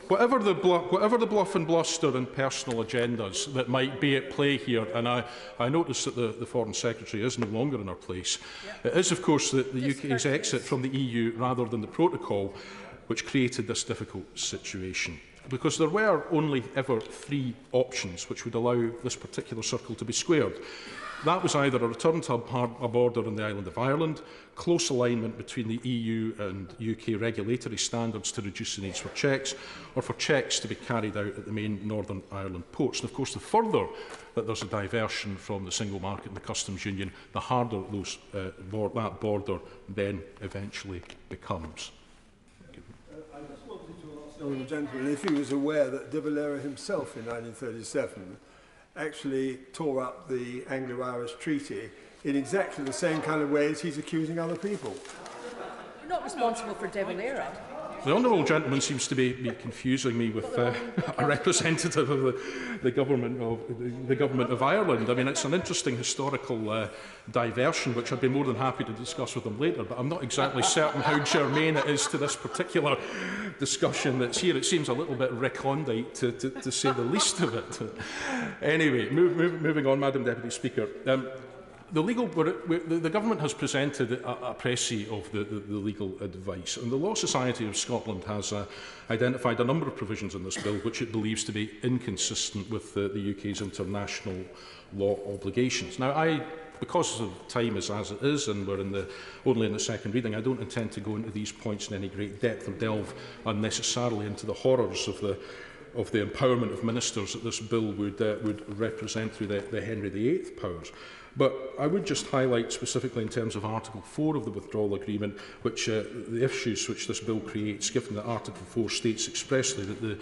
whatever the bluff and bluster and personal agendas that might be at play here, and I notice that the Foreign Secretary is no longer in our place, it is, of course, the UK's exit from the EU rather than the protocol which created this difficult situation. Because there were only ever 3 options which would allow this particular circle to be squared. That was either a return to a border on the island of Ireland, close alignment between the EU and UK regulatory standards to reduce the needs for checks, or for checks to be carried out at the main Northern Ireland ports. And of course, the further that there's a diversion from the single market and the customs union, the harder that border then eventually becomes. I just wanted to ask honourable gentleman if he was aware that De Valera himself in 1937 actually tore up the Anglo-Irish Treaty in exactly the same kind of way as he's accusing other people. We're not responsible for De Valera. The honourable gentleman seems to be confusing me with a representative of the government of Ireland. I mean, it's an interesting historical diversion, which I'd be more than happy to discuss with him later. But I'm not exactly certain how germane it is to this particular discussion that's here. It seems a little bit recondite, to say the least of it. Anyway, moving on, Madam Deputy Speaker. The government has presented a précis of the legal advice, and the Law Society of Scotland has identified a number of provisions in this bill which it believes to be inconsistent with the UK's international law obligations. Now, because of time is as it is, and we're only in the second reading, I don't intend to go into these points in any great depth or delve unnecessarily into the horrors of the empowerment of ministers that this bill would represent through the Henry VIII powers. But I would just highlight specifically in terms of Article 4 of the withdrawal agreement, which the issues which this bill creates, given that Article 4 states expressly that the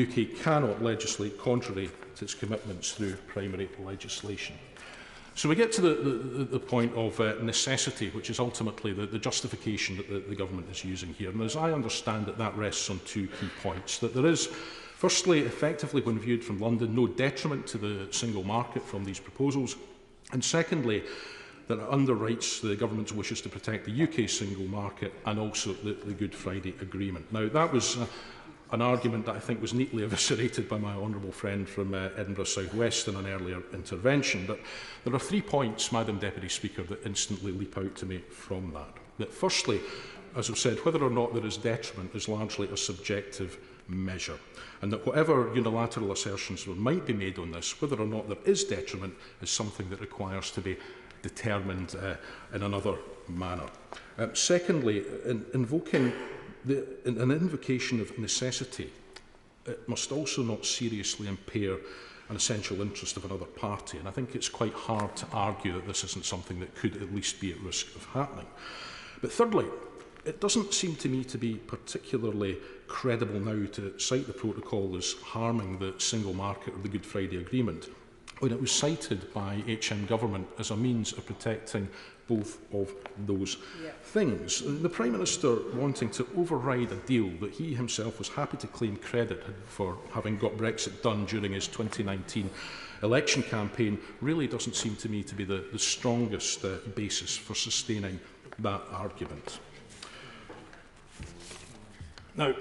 UK cannot legislate contrary to its commitments through primary legislation. So we get to the point of necessity, which is ultimately the justification that the government is using here. And as I understand it, that rests on two key points. That there is, firstly, effectively, when viewed from London, no detriment to the single market from these proposals. And secondly, that it underwrites the government's wishes to protect the UK single market and also the Good Friday Agreement. Now, that was an argument that I think was neatly eviscerated by my honourable friend from Edinburgh South West in an earlier intervention. But there are 3 points, Madam Deputy Speaker, that instantly leap out to me from that. That firstly, as I've said, whether or not there is detriment is largely a subjective measure, and that whatever unilateral assertions there might be made on this, whether or not there is detriment, is something that requires to be determined in another manner. Secondly, invoking an invocation of necessity, it must also not seriously impair an essential interest of another party, and I think it's quite hard to argue that this isn't something that could at least be at risk of happening. But thirdly, it doesn't seem to me to be particularly credible now to cite the protocol as harming the single market or the Good Friday Agreement when it was cited by HM government as a means of protecting both of those things. The Prime Minister wanting to override a deal that he himself was happy to claim credit for having got Brexit done during his 2019 election campaign really doesn't seem to me to be the strongest basis for sustaining that argument. Now,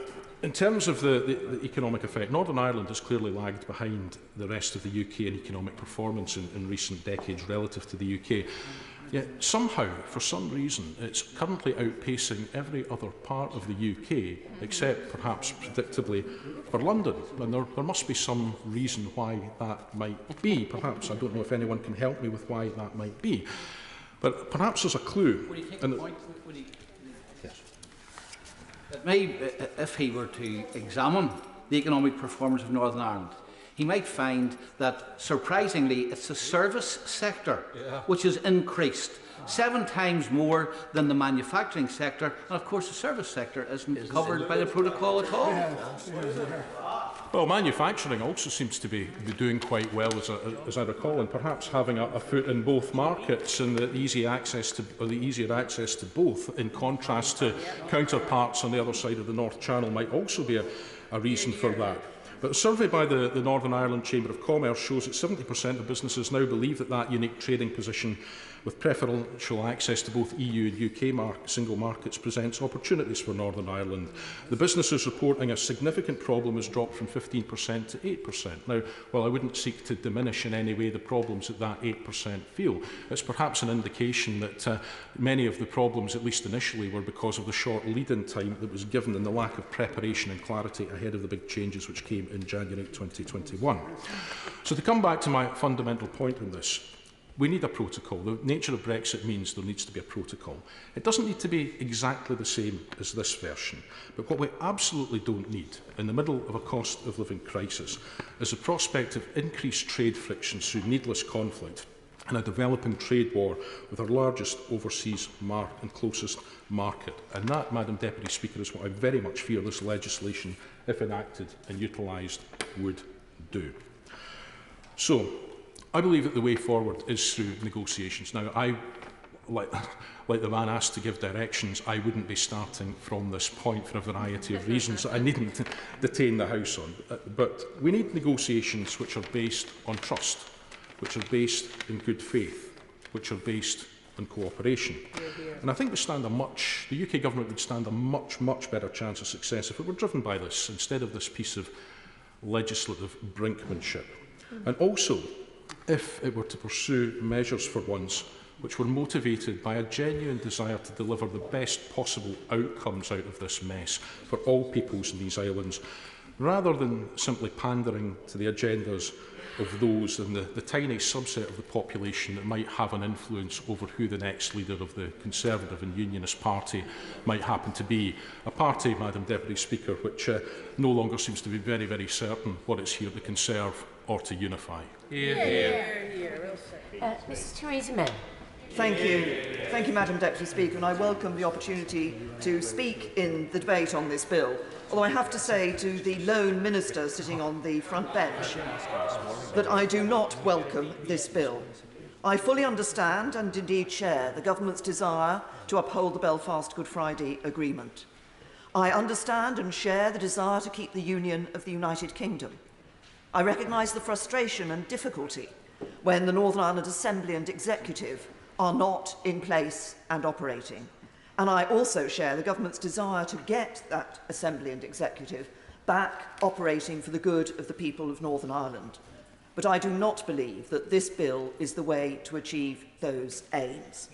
in terms of the economic effect, Northern Ireland has clearly lagged behind the rest of the UK in economic performance in recent decades relative to the UK. Yet somehow, for some reason, it's currently outpacing every other part of the UK, except perhaps predictably for London. And there must be some reason why that might be. Perhaps, I don't know if anyone can help me with why that might be. But perhaps there's a clue. Would he take a point? It may, if he were to examine the economic performance of Northern Ireland, he might find that, surprisingly, it's the service sector which has increased 7 times more than the manufacturing sector, and of course the service sector isn't covered by the protocol at all. Well, manufacturing also seems to be doing quite well, as I recall, and perhaps having a foot in both markets and the easier access to both, in contrast to counterparts on the other side of the North Channel, might also be a reason for that. But a survey by the Northern Ireland Chamber of Commerce shows that 70% of businesses now believe that unique trading position with preferential access to both EU and UK single markets presents opportunities for Northern Ireland. The businesses reporting a significant problem has dropped from 15% to 8%. Now, while I wouldn't seek to diminish in any way the problems that 8% feel, it's perhaps an indication that many of the problems, at least initially, were because of the short lead-in time that was given and the lack of preparation and clarity ahead of the big changes which came in January 2021. So to come back to my fundamental point on this, we need a protocol. The nature of Brexit means there needs to be a protocol. It doesn't need to be exactly the same as this version, but what we absolutely don't need in the middle of a cost of living crisis is the prospect of increased trade frictions through needless conflict and a developing trade war with our largest overseas and closest market. And that, Madam Deputy Speaker, is what I very much fear this legislation, if enacted and utilised, would do. So, I believe that the way forward is through negotiations. Now, like the man asked to give directions, I wouldn't be starting from this point for a variety of reasons that I needn't detain the House on. But we need negotiations which are based on trust, which are based in good faith, which are based on cooperation. And I think the UK government would stand a much better chance of success if it were driven by this, instead of this piece of legislative brinkmanship. And also, if it were to pursue measures for once which were motivated by a genuine desire to deliver the best possible outcomes out of this mess for all peoples in these islands, rather than simply pandering to the agendas of those in the tiny subset of the population that might have an influence over who the next leader of the Conservative and Unionist Party might happen to be. A party, Madam Deputy Speaker, which no longer seems to be very certain what it's here to conserve or to unify. Mrs. Theresa May. Thank you, Madam Deputy Speaker, and I welcome the opportunity to speak in the debate on this bill. Although I have to say to the lone minister sitting on the front bench that I do not welcome this bill. I fully understand and indeed share the government's desire to uphold the Belfast Good Friday Agreement. I understand and share the desire to keep the union of the United Kingdom. I recognise the frustration and difficulty when the Northern Ireland Assembly and Executive are not in place and operating. And I also share the government's desire to get that Assembly and Executive back operating for the good of the people of Northern Ireland. But I do not believe that this bill is the way to achieve those aims.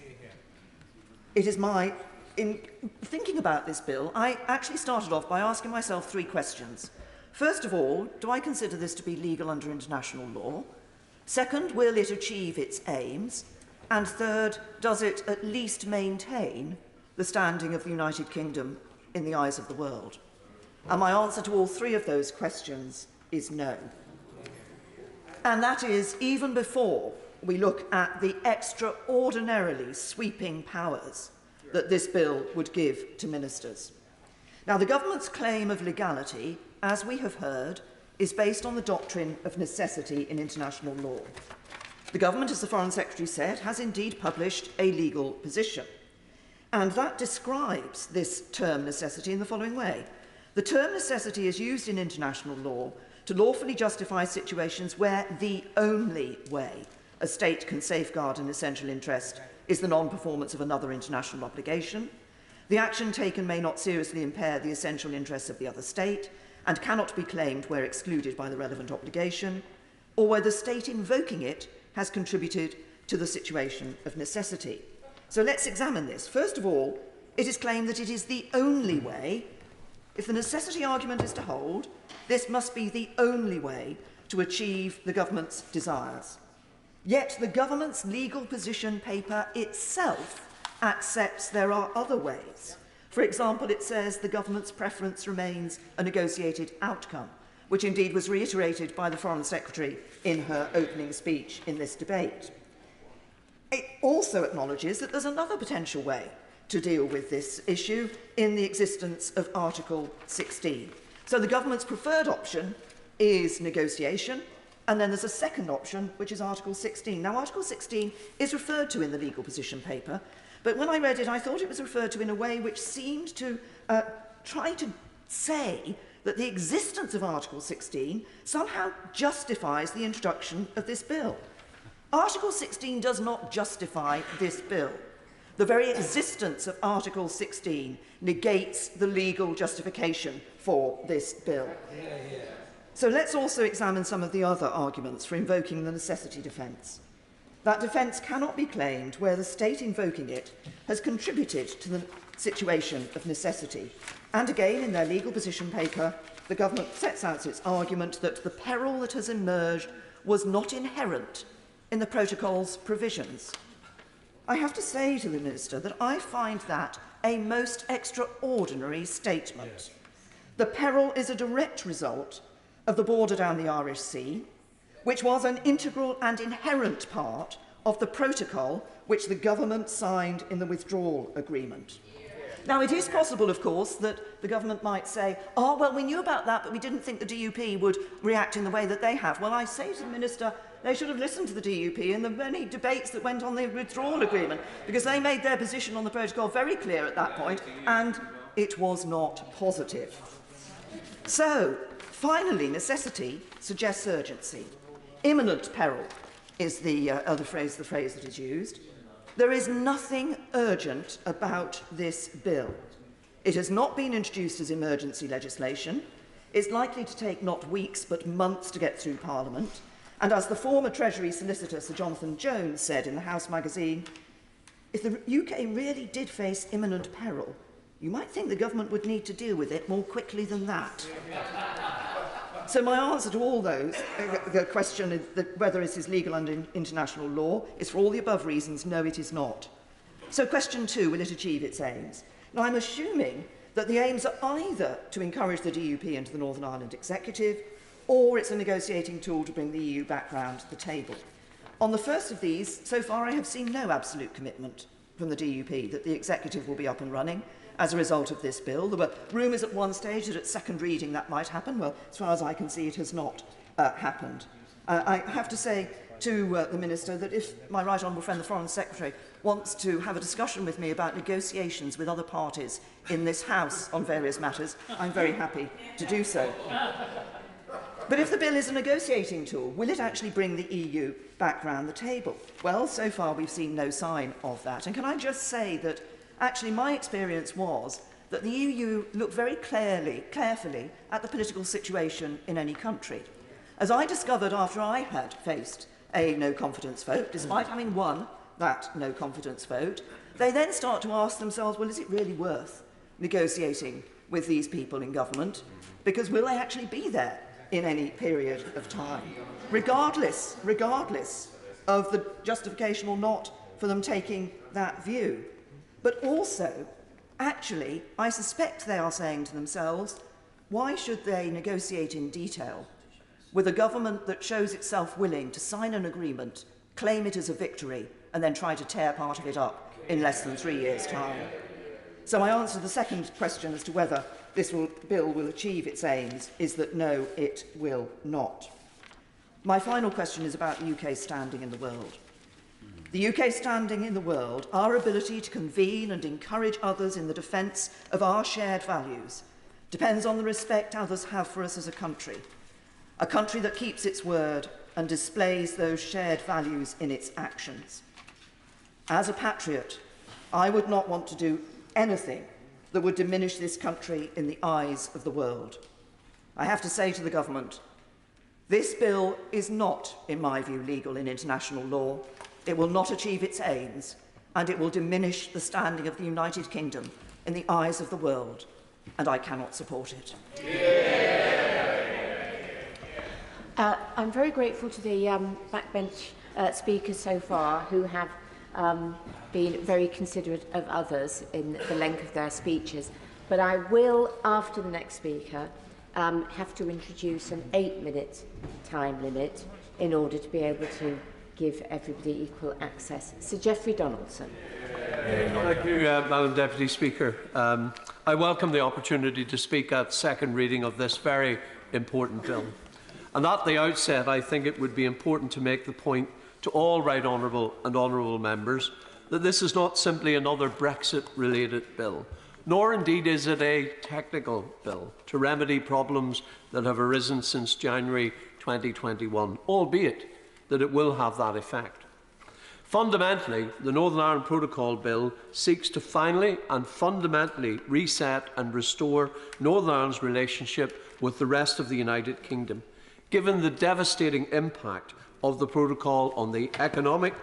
In thinking about this bill, I actually started off by asking myself three questions. First of all, do I consider this to be legal under international law? Second, will it achieve its aims? And third, does it at least maintain the standing of the United Kingdom in the eyes of the world? And my answer to all three of those questions is no. And that is even before we look at the extraordinarily sweeping powers that this bill would give to ministers. Now, the government's claim of legality, as we have heard, is based on the doctrine of necessity in international law. The government, as the Foreign Secretary said, has indeed published a legal position. And that describes this term necessity in the following way. The term necessity is used in international law to lawfully justify situations where the only way a state can safeguard an essential interest is the non-performance of another international obligation. The action taken may not seriously impair the essential interests of the other state and cannot be claimed where excluded by the relevant obligation, or where the state invoking it has contributed to the situation of necessity. So let's examine this. First of all, it is claimed that it is the only way. If the necessity argument is to hold, this must be the only way to achieve the government's desires. Yet the government's legal position paper itself accepts there are other ways. For example, it says the government's preference remains a negotiated outcome, which indeed was reiterated by the Foreign Secretary in her opening speech in this debate. It also acknowledges that there's another potential way to deal with this issue in the existence of Article 16. So the government's preferred option is negotiation, and then there's a second option, which is Article 16. Now, Article 16 is referred to in the legal position paper, but when I read it, I thought it was referred to in a way which seemed to try to say that the existence of Article 16 somehow justifies the introduction of this bill. Article 16 does not justify this bill. The very existence of Article 16 negates the legal justification for this bill. So let's also examine some of the other arguments for invoking the necessity defence. That defence cannot be claimed where the state invoking it has contributed to the situation of necessity. And again, in their legal position paper, the government sets out its argument that the peril that has emerged was not inherent in the protocol's provisions. I have to say to the Minister that I find that a most extraordinary statement. The peril is a direct result of the border down the Irish Sea, which was an integral and inherent part of the protocol which the government signed in the withdrawal agreement. Now, it is possible, of course, that the government might say, oh, well, we knew about that, but we didn't think the DUP would react in the way that they have. Well, I say to the Minister, they should have listened to the DUP and the many debates that went on the withdrawal agreement, because they made their position on the protocol very clear at that point, and it was not positive. So, finally, necessity suggests urgency. Imminent peril is the other phrase, the phrase that is used. There is nothing urgent about this bill. It has not been introduced as emergency legislation. It's likely to take not weeks but months to get through Parliament. And as the former Treasury Solicitor Sir Jonathan Jones said in the House magazine, if the UK really did face imminent peril, you might think the government would need to deal with it more quickly than that. So my answer to all those, the question is that whether it is legal under international law, is for all the above reasons, no, it is not. So question 2, will it achieve its aims? Now, I'm assuming that the aims are either to encourage the DUP into the Northern Ireland Executive, or it's a negotiating tool to bring the EU back round to the table. On the first of these, so far I have seen no absolute commitment from the DUP that the Executive will be up and running as a result of this bill. There were rumours at one stage that at second reading that might happen. Well, as far as I can see, it has not happened. I have to say to the Minister that if my right honourable friend, the Foreign Secretary, wants to have a discussion with me about negotiations with other parties in this House on various matters, I'm very happy to do so. But if the bill is a negotiating tool, will it actually bring the EU back round the table? Well, so far we've seen no sign of that. And can I just say that actually my experience was that the EU looked very carefully at the political situation in any country. As I discovered after I had faced a no-confidence vote, despite having won that no-confidence vote, they then start to ask themselves, well, is it really worth negotiating with these people in government? Because will they actually be there in any period of time, regardless of the justification or not for them taking that view? But also, actually, I suspect they are saying to themselves, why should they negotiate in detail with a government that shows itself willing to sign an agreement, claim it as a victory, and then try to tear part of it up in less than 3 years' time? So my answer to the second question as to whether this bill will achieve its aims is that no, it will not. My final question is about the UK's standing in the world. The UK's standing in the world, our ability to convene and encourage others in the defence of our shared values, depends on the respect others have for us as a country that keeps its word and displays those shared values in its actions. As a patriot, I would not want to do anything that would diminish this country in the eyes of the world. I have to say to the government, this bill is not, in my view, legal in international law. It will not achieve its aims, and it will diminish the standing of the United Kingdom in the eyes of the world, and I cannot support it. I'm very grateful to the backbench speakers so far who have been very considerate of others in the length of their speeches. But I will, after the next speaker, have to introduce an 8-minute time limit in order to be able to give everybody equal access. Sir Geoffrey Donaldson. Thank you, Madam Deputy Speaker. I welcome the opportunity to speak at second reading of this very important bill. And at the outset, I think it would be important to make the point to all right honourable and honourable members that this is not simply another Brexit-related bill, nor indeed is it a technical bill to remedy problems that have arisen since January 2021, albeit that it will have that effect. Fundamentally, the Northern Ireland Protocol Bill seeks to finally and fundamentally reset and restore Northern Ireland's relationship with the rest of the United Kingdom, given the devastating impact of the Protocol on the economic,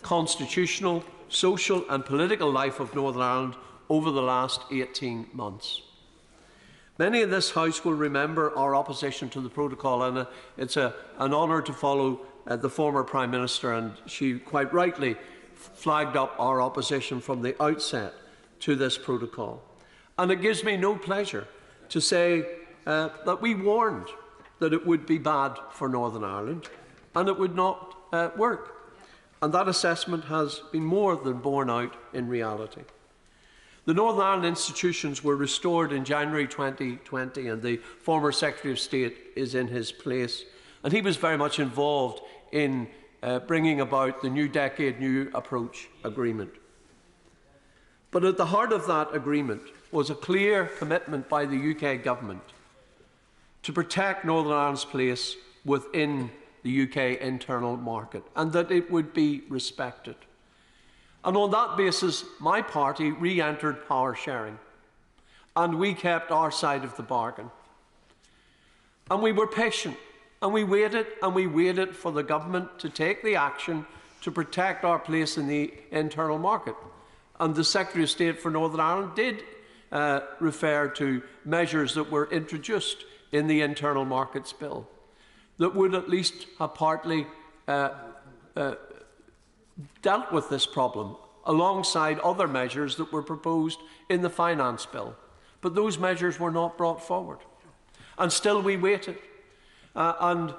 constitutional, social and political life of Northern Ireland over the last 18 months. Many in this House will remember our opposition to the Protocol, and it's an honour to follow the former Prime Minister, and she quite rightly flagged up our opposition from the outset to this Protocol. And it gives me no pleasure to say that we warned that it would be bad for Northern Ireland and it would not work. and that assessment has been more than borne out in reality. The Northern Ireland institutions were restored in January 2020, and the former Secretary of State is in his place. And he was very much involved in bringing about the New Decade, New Approach agreement. But at the heart of that agreement was a clear commitment by the UK government to protect Northern Ireland's place within the UK internal market, and that it would be respected. And on that basis, my party re-entered power sharing, and we kept our side of the bargain. And we were patient, and we waited for the government to take the action to protect our place in the internal market. And the Secretary of State for Northern Ireland did refer to measures that were introduced in the Internal Markets Bill that would at least have partly dealt with this problem, alongside other measures that were proposed in the Finance Bill. But those measures were not brought forward. And still we waited. And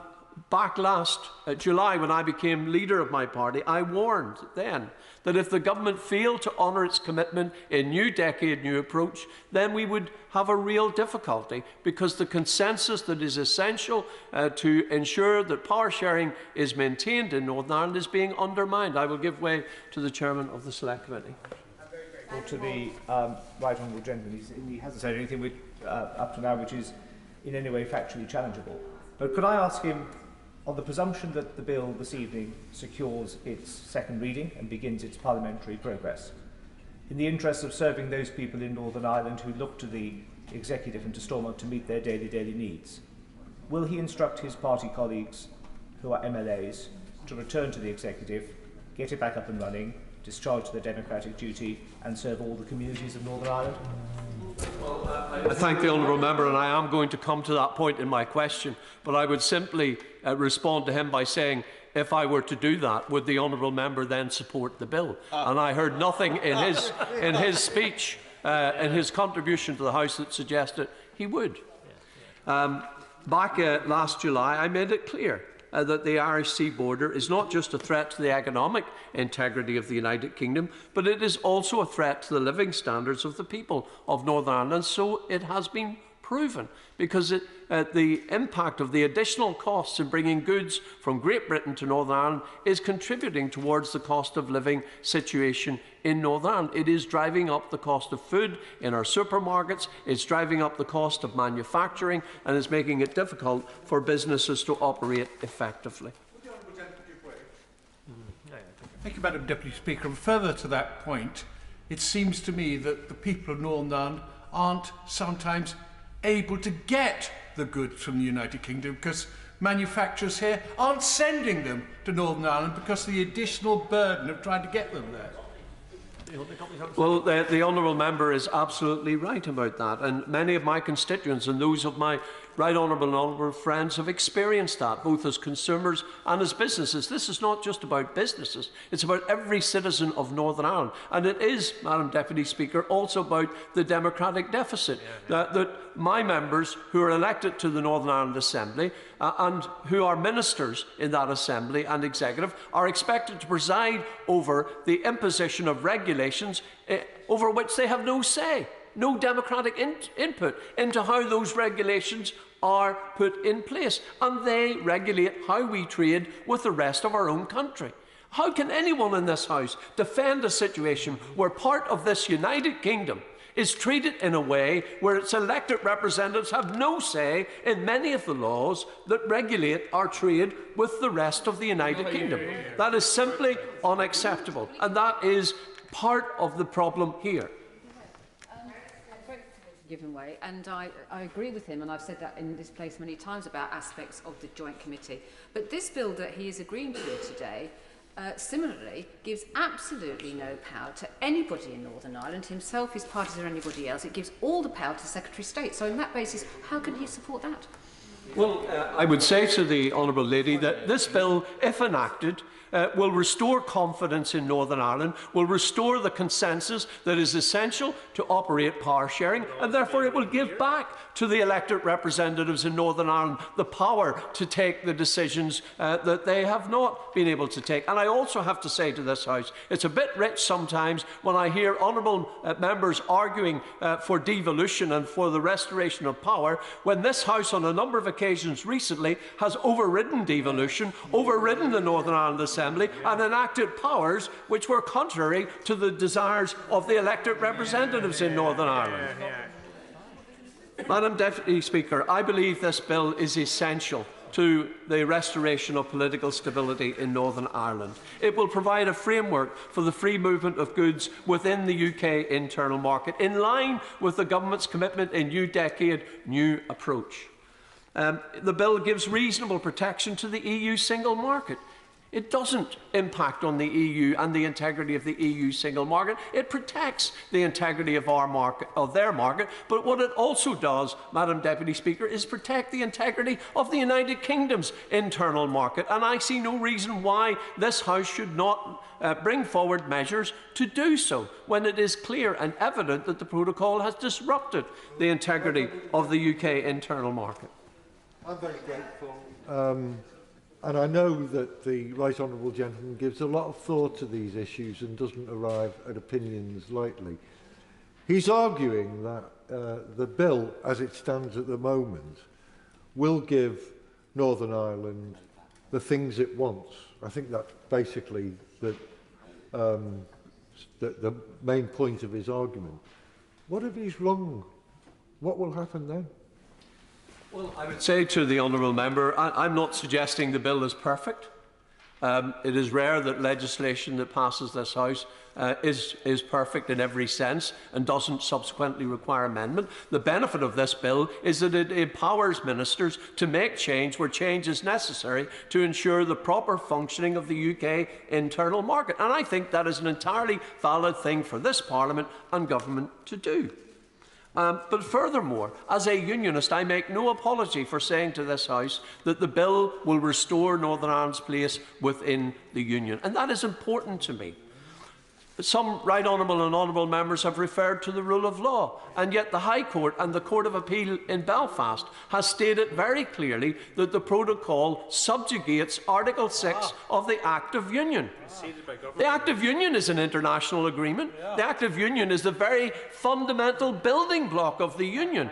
back last July, when I became leader of my party, I warned then that if the government failed to honour its commitment in New Decade, New Approach, then we would have a real difficulty, because the consensus that is essential to ensure that power sharing is maintained in Northern Ireland is being undermined. I will give way to the Chairman of the Select Committee. To the right honourable gentleman, he hasn't said anything up to now which is in any way factually challengeable. But could I ask him, on the presumption that the bill this evening secures its second reading and begins its parliamentary progress, in the interest of serving those people in Northern Ireland who look to the executive and to Stormont to meet their daily needs, will he instruct his party colleagues, who are MLAs, to return to the executive, get it back up and running, discharge their democratic duty, and serve all the communities of Northern Ireland? I thank the honourable member, and I am going to come to that point in my question, but I would simply respond to him by saying, if I were to do that, would the honourable member then support the bill? And I heard nothing in his speech, in his contribution to the House, that suggested he would. Back last July, I made it clear that the Irish Sea border is not just a threat to the economic integrity of the United Kingdom, but it is also a threat to the living standards of the people of Northern Ireland. And so it has been proven, because the impact of the additional costs in bringing goods from Great Britain to Northern Ireland is contributing towards the cost of living situation in Northern Ireland. It is driving up the cost of food in our supermarkets, it's driving up the cost of manufacturing, and it's making it difficult for businesses to operate effectively. Thank you, Madam Deputy Speaker. And further to that point, it seems to me that the people of Northern Ireland aren't sometimes able to get the goods from the United Kingdom, because manufacturers here aren't sending them to Northern Ireland because of the additional burden of trying to get them there. Well, the honourable member is absolutely right about that, and many of my constituents and those of my right honourable and honourable friends have experienced that, both as consumers and as businesses. This is not just about businesses, it's about every citizen of Northern Ireland. And it is, Madam Deputy Speaker, also about the democratic deficit that my members, who are elected to the Northern Ireland Assembly and who are ministers in that Assembly and Executive, are expected to preside over the imposition of regulations over which they have no say, no democratic input into how those regulations are put in place, and they regulate how we trade with the rest of our own country. How can anyone in this House defend a situation where part of this United Kingdom is treated in a way where its elected representatives have no say in many of the laws that regulate our trade with the rest of the United Kingdom? That is simply unacceptable, and that is part of the problem here. Given way, and I agree with him, and I've said that in this place many times about aspects of the Joint Committee. But this bill that he is agreeing to today similarly gives absolutely no power to anybody in Northern Ireland, himself, his parties or anybody else. It gives all the power to the Secretary of State. So on that basis, how can he support that? Well, I would say to the Honourable Lady that this bill, if enacted, will restore confidence in Northern Ireland, will restore the consensus that is essential to operate power sharing, and therefore it will give back to the elected representatives in Northern Ireland the power to take the decisions that they have not been able to take. And I also have to say to this House, it's a bit rich sometimes when I hear honourable members arguing for devolution and for the restoration of power, when this House on a number of occasions recently has overridden devolution, overridden the Northern Ireland Assembly and enacted powers which were contrary to the desires of the elected representatives in Northern Ireland. Madam Deputy Speaker, I believe this bill is essential to the restoration of political stability in Northern Ireland. It will provide a framework for the free movement of goods within the UK internal market, in line with the Government's commitment in New Decade, New Approach. The bill gives reasonable protection to the EU single market. It doesn't impact on the EU and the integrity of the EU single market. It protects the integrity of our market, of their market. But what it also does, Madam Deputy Speaker, is protect the integrity of the United Kingdom's internal market. And I see no reason why this House should not bring forward measures to do so, when it is clear and evident that the protocol has disrupted the integrity of the UK internal market. I'm very grateful. And I know that the Right Honourable Gentleman gives a lot of thought to these issues and doesn't arrive at opinions lightly. He's arguing that the bill, as it stands at the moment, will give Northern Ireland the things it wants. I think that's basically the main point of his argument. What if he's wrong? What will happen then? Well, I would say to the honourable member, I'm not suggesting the bill is perfect. It is rare that legislation that passes this House is perfect in every sense and doesn't subsequently require amendment. The benefit of this bill is that it empowers ministers to make change where change is necessary to ensure the proper functioning of the UK internal market. And I think that is an entirely valid thing for this Parliament and Government to do. But furthermore, as a unionist, I make no apology for saying to this House that the bill will restore Northern Ireland's place within the Union. And that is important to me. Some right honourable and honourable members have referred to the rule of law, and yet the High Court and the Court of Appeal in Belfast has stated very clearly that the protocol subjugates Article 6 of the Act of Union. The Act of Union is an international agreement. The Act of Union is the very fundamental building block of the Union.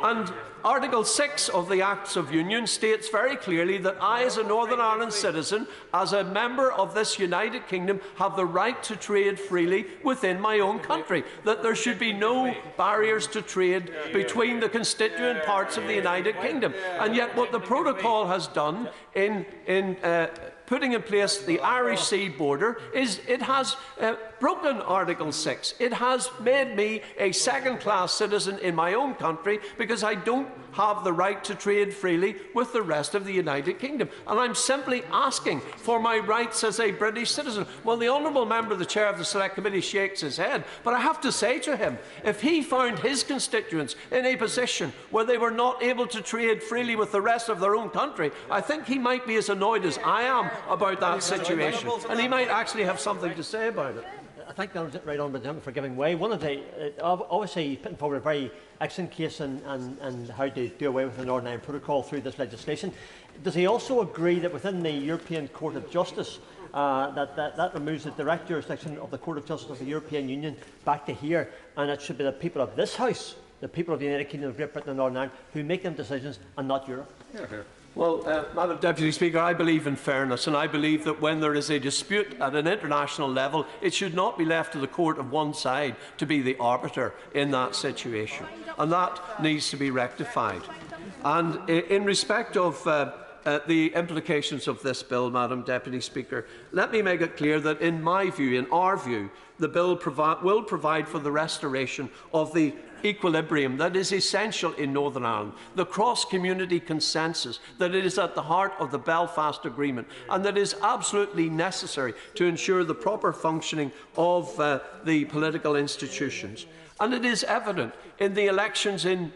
And Article 6 of the Acts of Union states very clearly that I, as a Northern Ireland citizen, as a member of this United Kingdom, have the right to trade freely within my own country, that there should be no barriers to trade between the constituent parts of the United Kingdom. And yet what the protocol has done in putting in place the Irish Sea border is it has broken Article 6. It has made me a second-class citizen in my own country because I don't have the right to trade freely with the rest of the United Kingdom. And I'm simply asking for my rights as a British citizen. Well, the honourable member, the chair of the Select Committee, shakes his head. But I have to say to him, if he found his constituents in a position where they were not able to trade freely with the rest of their own country, I think he might be as annoyed as I am about that situation. And he might actually have something to say about it. I thank the right honourable gentleman for giving way. One of the obviously putting forward a very excellent case on how to do away with the Northern Ireland Protocol through this legislation. Does he also agree that within the European Court of Justice that removes the direct jurisdiction of the Court of Justice of the European Union back to here, and it should be the people of this House, the people of the United Kingdom of Great Britain and Northern Ireland, who make them decisions and not Europe? Well, Madam Deputy Speaker, I believe in fairness, and I believe that when there is a dispute at an international level, it should not be left to the court of one side to be the arbiter in that situation, and that needs to be rectified. And in respect of the implications of this bill, Madam Deputy Speaker, let me make it clear that in my view, in our view, the bill will provide for the restoration of the equilibrium that is essential in Northern Ireland, the cross-community consensus that it is at the heart of the Belfast Agreement and that is absolutely necessary to ensure the proper functioning of the political institutions. And it is evident in the elections in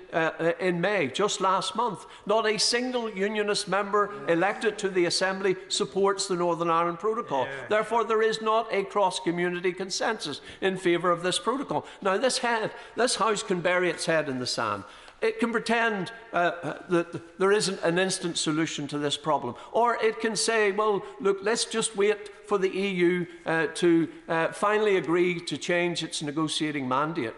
May, just last month. Not a single Unionist member elected to the Assembly supports the Northern Ireland Protocol. Therefore, there is not a cross-community consensus in favour of this protocol. Now, this House can bury its head in the sand. It can pretend that there isn't an instant solution to this problem. Or it can say, well, look, let's just wait for the EU to finally agree to change its negotiating mandate.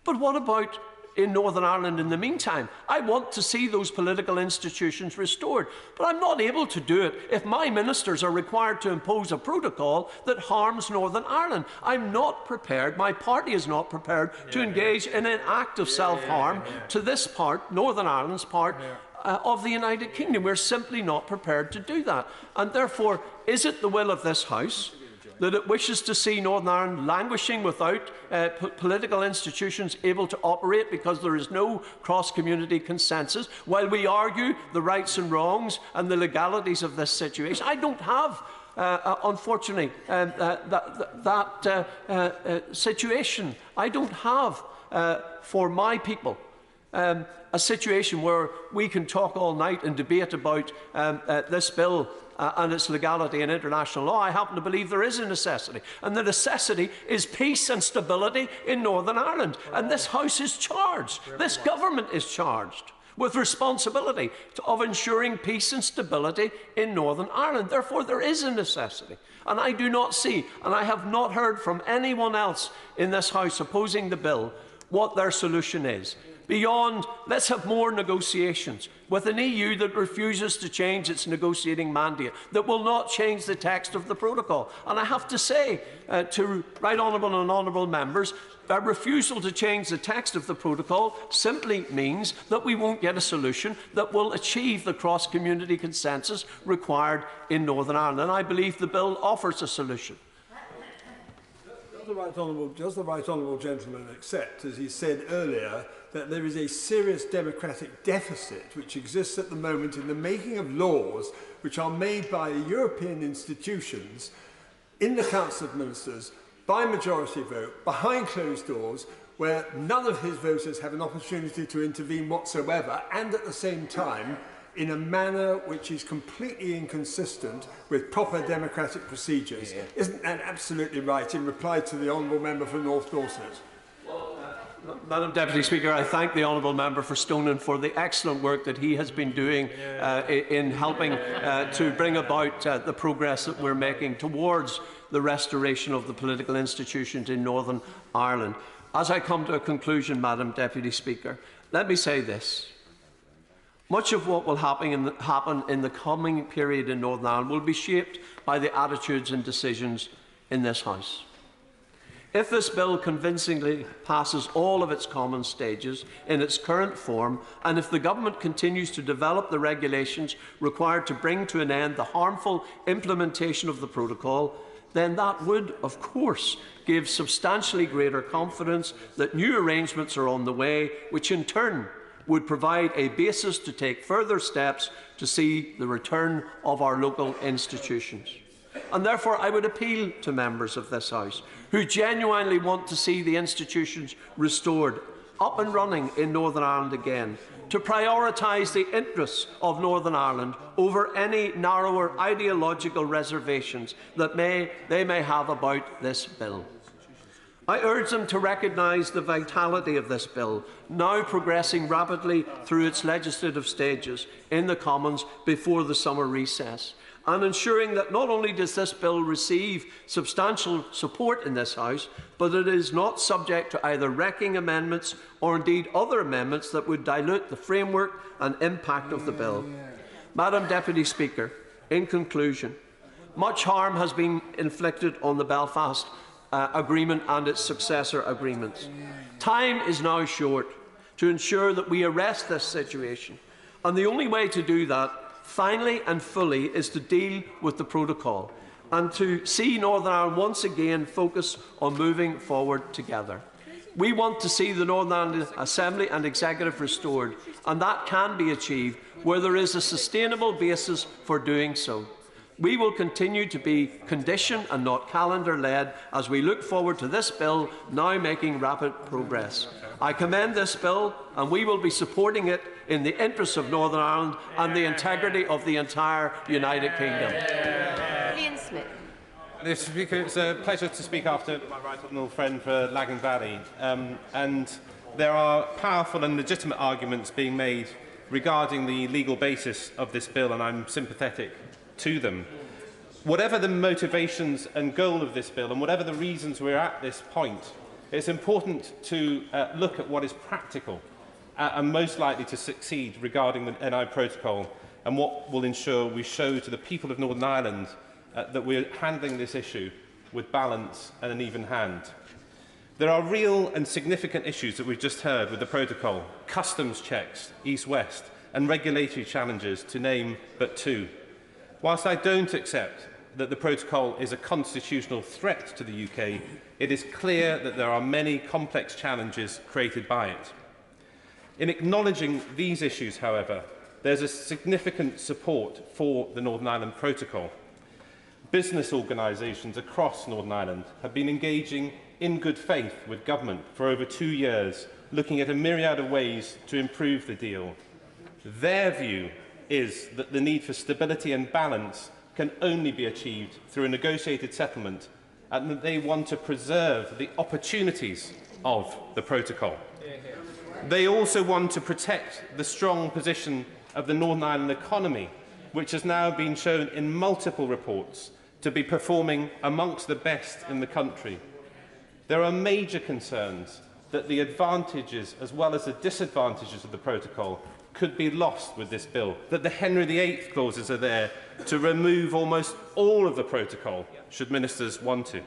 But what about in Northern Ireland in the meantime? I want to see those political institutions restored, but I'm not able to do it if my ministers are required to impose a protocol that harms Northern Ireland. I'm not prepared, my party is not prepared to engage in an act of self-harm to this part, Northern Ireland's part, of the United Kingdom. We're simply not prepared to do that. And therefore, is it the will of this House that it wishes to see Northern Ireland languishing without political institutions able to operate because there is no cross-community consensus, while we argue the rights and wrongs and the legalities of this situation? I don't have, unfortunately, that situation. I don't have, for my people, a situation where we can talk all night and debate about this bill and its legality in international law. I happen to believe there is a necessity, and the necessity is peace and stability in Northern Ireland. And this House is charged, this government is charged with responsibility of ensuring peace and stability in Northern Ireland. Therefore, there is a necessity. And I do not see, and I have not heard from anyone else in this House opposing the bill, what their solution is. Beyond, let's have more negotiations with an EU that refuses to change its negotiating mandate, that will not change the text of the protocol. And I have to say to right honourable and honourable members, a refusal to change the text of the protocol simply means that we won't get a solution that will achieve the cross-community consensus required in Northern Ireland. And I believe the bill offers a solution. Does the right honourable gentleman accept, as he said earlier, that there is a serious democratic deficit which exists at the moment in the making of laws which are made by European institutions in the Council of Ministers by majority vote, behind closed doors, where none of his voters have an opportunity to intervene whatsoever, and at the same time in a manner which is completely inconsistent with proper democratic procedures? Isn't that absolutely right, in reply to the honourable member for North Dorset? Madam Deputy Speaker, I thank the honourable member for Stonen for the excellent work that he has been doing in helping to bring about the progress that we're making towards the restoration of the political institutions in Northern Ireland. As I come to a conclusion, Madam Deputy Speaker, let me say this. Much of what will happen in the coming period in Northern Ireland will be shaped by the attitudes and decisions in this House. If this bill convincingly passes all of its common stages in its current form, and if the Government continues to develop the regulations required to bring to an end the harmful implementation of the protocol, then that would, of course, give substantially greater confidence that new arrangements are on the way, which in turn would provide a basis to take further steps to see the return of our local institutions. And therefore, I would appeal to members of this House who genuinely want to see the institutions restored, up and running in Northern Ireland again, to prioritise the interests of Northern Ireland over any narrower ideological reservations that they may have about this bill. I urge them to recognise the vitality of this bill, now progressing rapidly through its legislative stages in the Commons before the summer recess, and ensuring that not only does this bill receive substantial support in this House, but it is not subject to either wrecking amendments or indeed other amendments that would dilute the framework and impact of the bill. Madam Deputy Speaker, in conclusion, much harm has been inflicted on the Belfast Agreement and its successor agreements. Time is now short to ensure that we arrest this situation, and the only way to do that finally and fully is to deal with the protocol and to see Northern Ireland once again focus on moving forward together. We want to see the Northern Ireland Assembly and Executive restored, and that can be achieved where there is a sustainable basis for doing so. We will continue to be condition and not calendar-led as we look forward to this bill now making rapid progress. I commend this bill, and we will be supporting it in the interests of Northern Ireland and the integrity of the entire United Kingdom. Ian Smith. Mr. Speaker, it's a pleasure to speak after my right honourable friend for Lagan Valley. And there are powerful and legitimate arguments being made regarding the legal basis of this bill, and I'm sympathetic to them. Whatever the motivations and goal of this bill, and whatever the reasons we're at this point, it's important to look at what is practical and most likely to succeed regarding the NI protocol, and what will ensure we show to the people of Northern Ireland that we're handling this issue with balance and an even hand. There are real and significant issues that we've just heard with the protocol: customs checks, east-west, and regulatory challenges, to name but two. Whilst I don't accept that the protocol is a constitutional threat to the UK, it is clear that there are many complex challenges created by it. In acknowledging these issues, however, there's a significant support for the Northern Ireland Protocol. Business organisations across Northern Ireland have been engaging in good faith with government for over 2 years, looking at a myriad of ways to improve the deal. Their view is that the need for stability and balance can only be achieved through a negotiated settlement, and that they want to preserve the opportunities of the protocol. They also want to protect the strong position of the Northern Ireland economy, which has now been shown in multiple reports to be performing amongst the best in the country. There are major concerns that the advantages as well as the disadvantages of the protocol could be lost with this bill, that the Henry VIII clauses are there to remove almost all of the protocol, should ministers want to.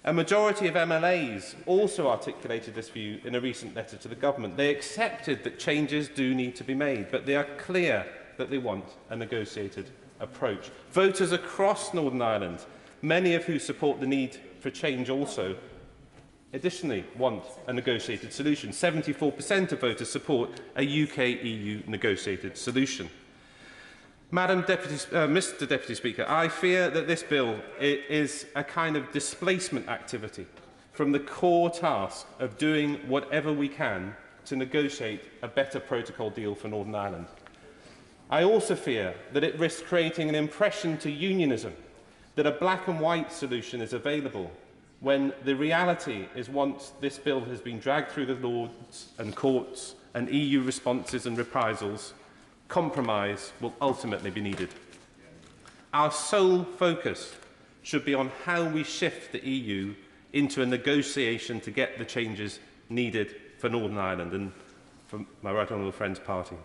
A majority of MLAs also articulated this view in a recent letter to the government. They accepted that changes do need to be made, but they are clear that they want a negotiated approach. Voters across Northern Ireland, many of whom support the need for change also, additionally want a negotiated solution. 74% of voters support a UK-EU negotiated solution. Mr. Deputy Speaker, I fear that this bill is a kind of displacement activity from the core task of doing whatever we can to negotiate a better protocol deal for Northern Ireland. I also fear that it risks creating an impression to unionism that a black and white solution is available, when the reality is, once this bill has been dragged through the Lords and courts and EU responses and reprisals, compromise will ultimately be needed. Our sole focus should be on how we shift the EU into a negotiation to get the changes needed for Northern Ireland and for my right honourable friend's party.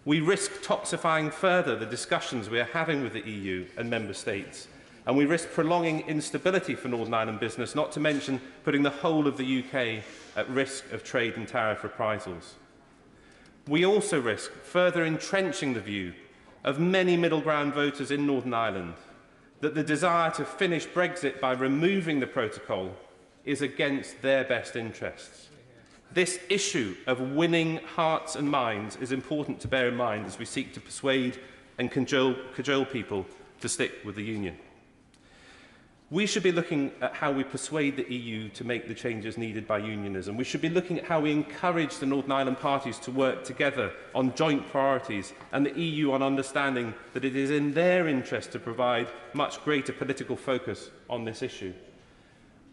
We risk toxifying further the discussions we are having with the EU and Member States, and we risk prolonging instability for Northern Ireland business, not to mention putting the whole of the UK at risk of trade and tariff reprisals. We also risk further entrenching the view of many middle ground voters in Northern Ireland that the desire to finish Brexit by removing the protocol is against their best interests. This issue of winning hearts and minds is important to bear in mind as we seek to persuade and cajole people to stick with the Union. We should be looking at how we persuade the EU to make the changes needed by unionism. We should be looking at how we encourage the Northern Ireland parties to work together on joint priorities, and the EU on understanding that it is in their interest to provide much greater political focus on this issue.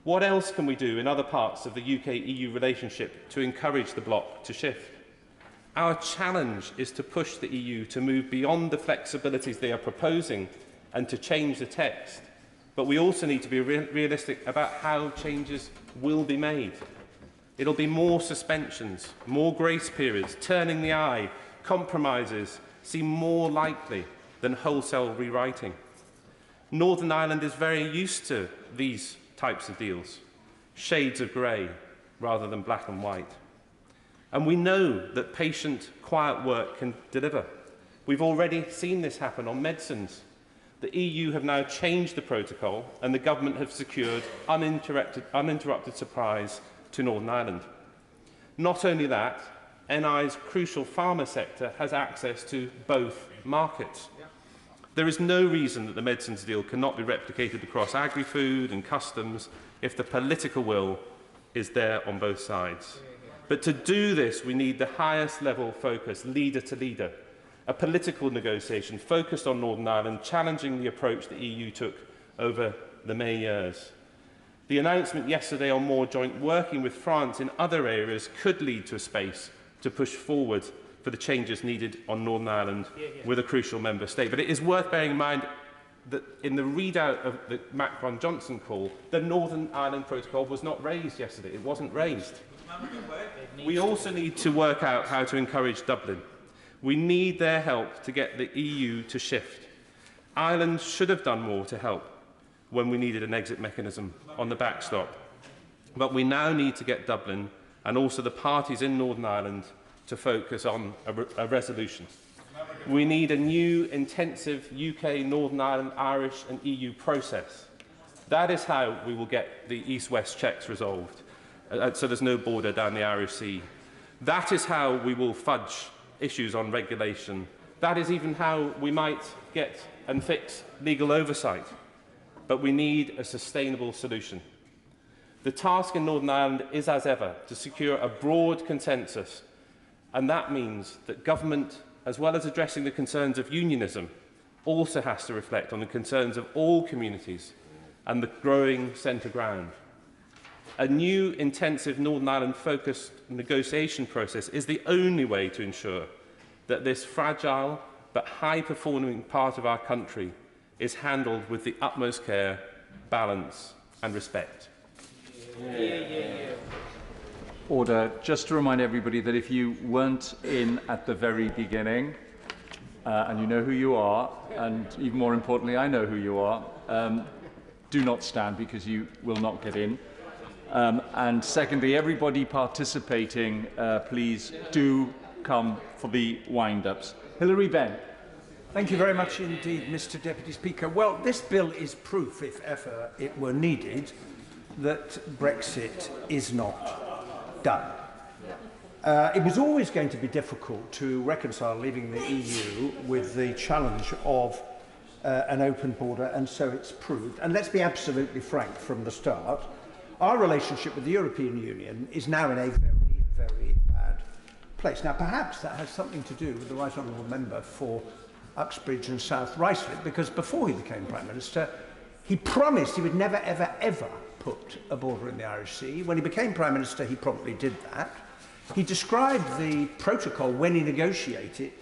What else can we do in other parts of the UK-EU relationship to encourage the bloc to shift? Our challenge is to push the EU to move beyond the flexibilities they are proposing and to change the text. But we also need to be realistic about how changes will be made. It'll be more suspensions, more grace periods, turning the eye, compromises seem more likely than wholesale rewriting. Northern Ireland is very used to these types of deals, shades of grey rather than black and white. And we know that patient, quiet work can deliver. We've already seen this happen on medicines. The EU have now changed the protocol, and the government have secured uninterrupted supplies to Northern Ireland. Not only that, NI's crucial pharma sector has access to both markets. There is no reason that the medicines deal cannot be replicated across agri-food and customs if the political will is there on both sides. But to do this, we need the highest level focus, leader to leader, a political negotiation focused on Northern Ireland, challenging the approach the EU took over the May years. The announcement yesterday on more joint working with France in other areas could lead to a space to push forward for the changes needed on Northern Ireland with a crucial member state. But it is worth bearing in mind that in the readout of the Macron-Johnson call, the Northern Ireland Protocol was not raised yesterday. It wasn't raised. We also need to work out how to encourage Dublin. We need their help to get the EU to shift. Ireland should have done more to help when we needed an exit mechanism on the backstop. But we now need to get Dublin and also the parties in Northern Ireland to focus on a resolution. We need a new intensive UK, Northern Ireland, Irish and EU process. That is how we will get the East-West checks resolved, so there's no border down the Irish Sea. That is how we will fudge issues on regulation. That is even how we might get and fix legal oversight. But we need a sustainable solution. The task in Northern Ireland is, as ever, to secure a broad consensus, and that means that government, as well as addressing the concerns of unionism, also has to reflect on the concerns of all communities and the growing centre ground. A new, intensive Northern Ireland-focused negotiation process is the only way to ensure that this fragile but high-performing part of our country is handled with the utmost care, balance and respect. Order. Just to remind everybody that if you weren't in at the very beginning, and you know who you are, and even more importantly, I know who you are, do not stand because you will not get in. And secondly, everybody participating, please do come for the wind-ups. Hilary Benn. Thank you very much indeed, Mr. Deputy Speaker. Well, this bill is proof, if ever it were needed, that Brexit is not done. It was always going to be difficult to reconcile leaving the EU with the challenge of an open border, and so it's proved. And let's be absolutely frank from the start, our relationship with the European Union is now in a very, very bad place. Now, perhaps that has something to do with the Right Honourable Member for Uxbridge and South Ruislip, because before he became Prime Minister, he promised he would never, ever, ever put a border in the Irish Sea. When he became Prime Minister, he promptly did that. He described the protocol, when he negotiated,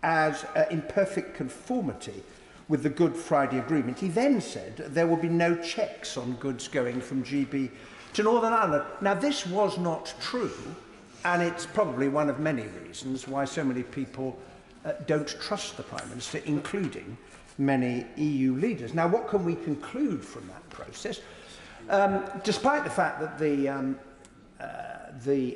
as in perfect conformity with the Good Friday Agreement. He then said there will be no checks on goods going from GB to Northern Ireland. Now, this was not true, and it's probably one of many reasons why so many people don't trust the Prime Minister, including many EU leaders. Now, what can we conclude from that process? Despite the fact that the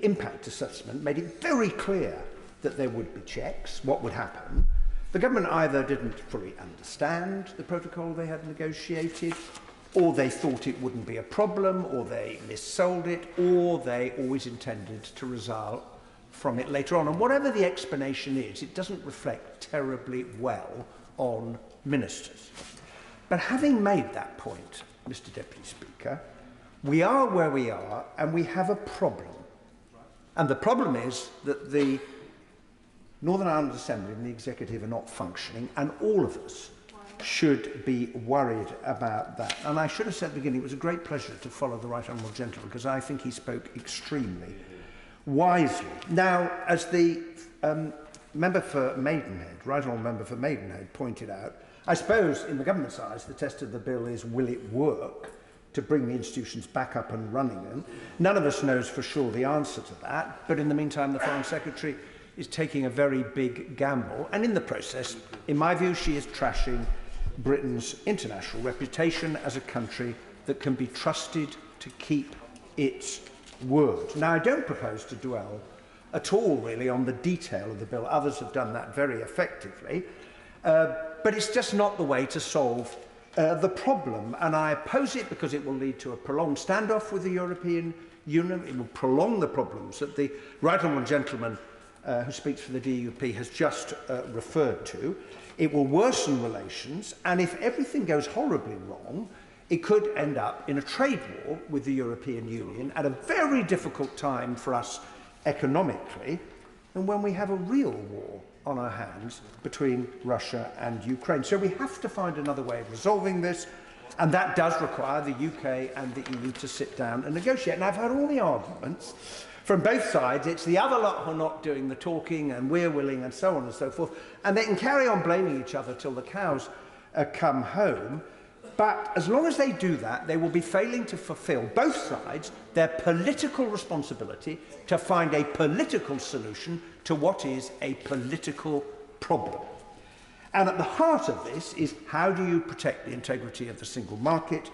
impact assessment made it very clear that there would be checks, what would happen, the government either didn't fully understand the protocol they had negotiated, or they thought it wouldn't be a problem, or they missold it, or they always intended to resile from it later on. And whatever the explanation is, it doesn't reflect terribly well on ministers. But having made that point, Mr. Deputy Speaker, we are where we are, and we have a problem. And the problem is that the Northern Ireland Assembly and the Executive are not functioning, and all of us should be worried about that. And I should have said at the beginning, it was a great pleasure to follow the Right Honourable Gentleman, because I think he spoke extremely wisely. Now, as the member for Maidenhead, Right Honourable Member for Maidenhead, pointed out, I suppose in the government's eyes the test of the bill is, will it work to bring the institutions back up and running? And none of us knows for sure the answer to that, but in the meantime the Foreign Secretary is taking a very big gamble, and in the process, in my view, she is trashing Britain's international reputation as a country that can be trusted to keep its word. Now, I don't propose to dwell at all, really, on the detail of the bill. Others have done that very effectively, but it's just not the way to solve the problem, and I oppose it because it will lead to a prolonged standoff with the European Union. It will prolong the problems that the Right Honourable Gentleman who speaks for the DUP, has just referred to. It will worsen relations, and if everything goes horribly wrong, it could end up in a trade war with the European Union at a very difficult time for us economically, and when we have a real war on our hands between Russia and Ukraine. So we have to find another way of resolving this, and that does require the UK and the EU to sit down and negotiate. And I've heard all the arguments from both sides. It's the other lot who are not doing the talking, and we're willing, and so on and so forth. And they can carry on blaming each other till the cows come home. But as long as they do that, they will be failing to fulfil, both sides, their political responsibility to find a political solution to what is a political problem. And at the heart of this is, how do you protect the integrity of the single market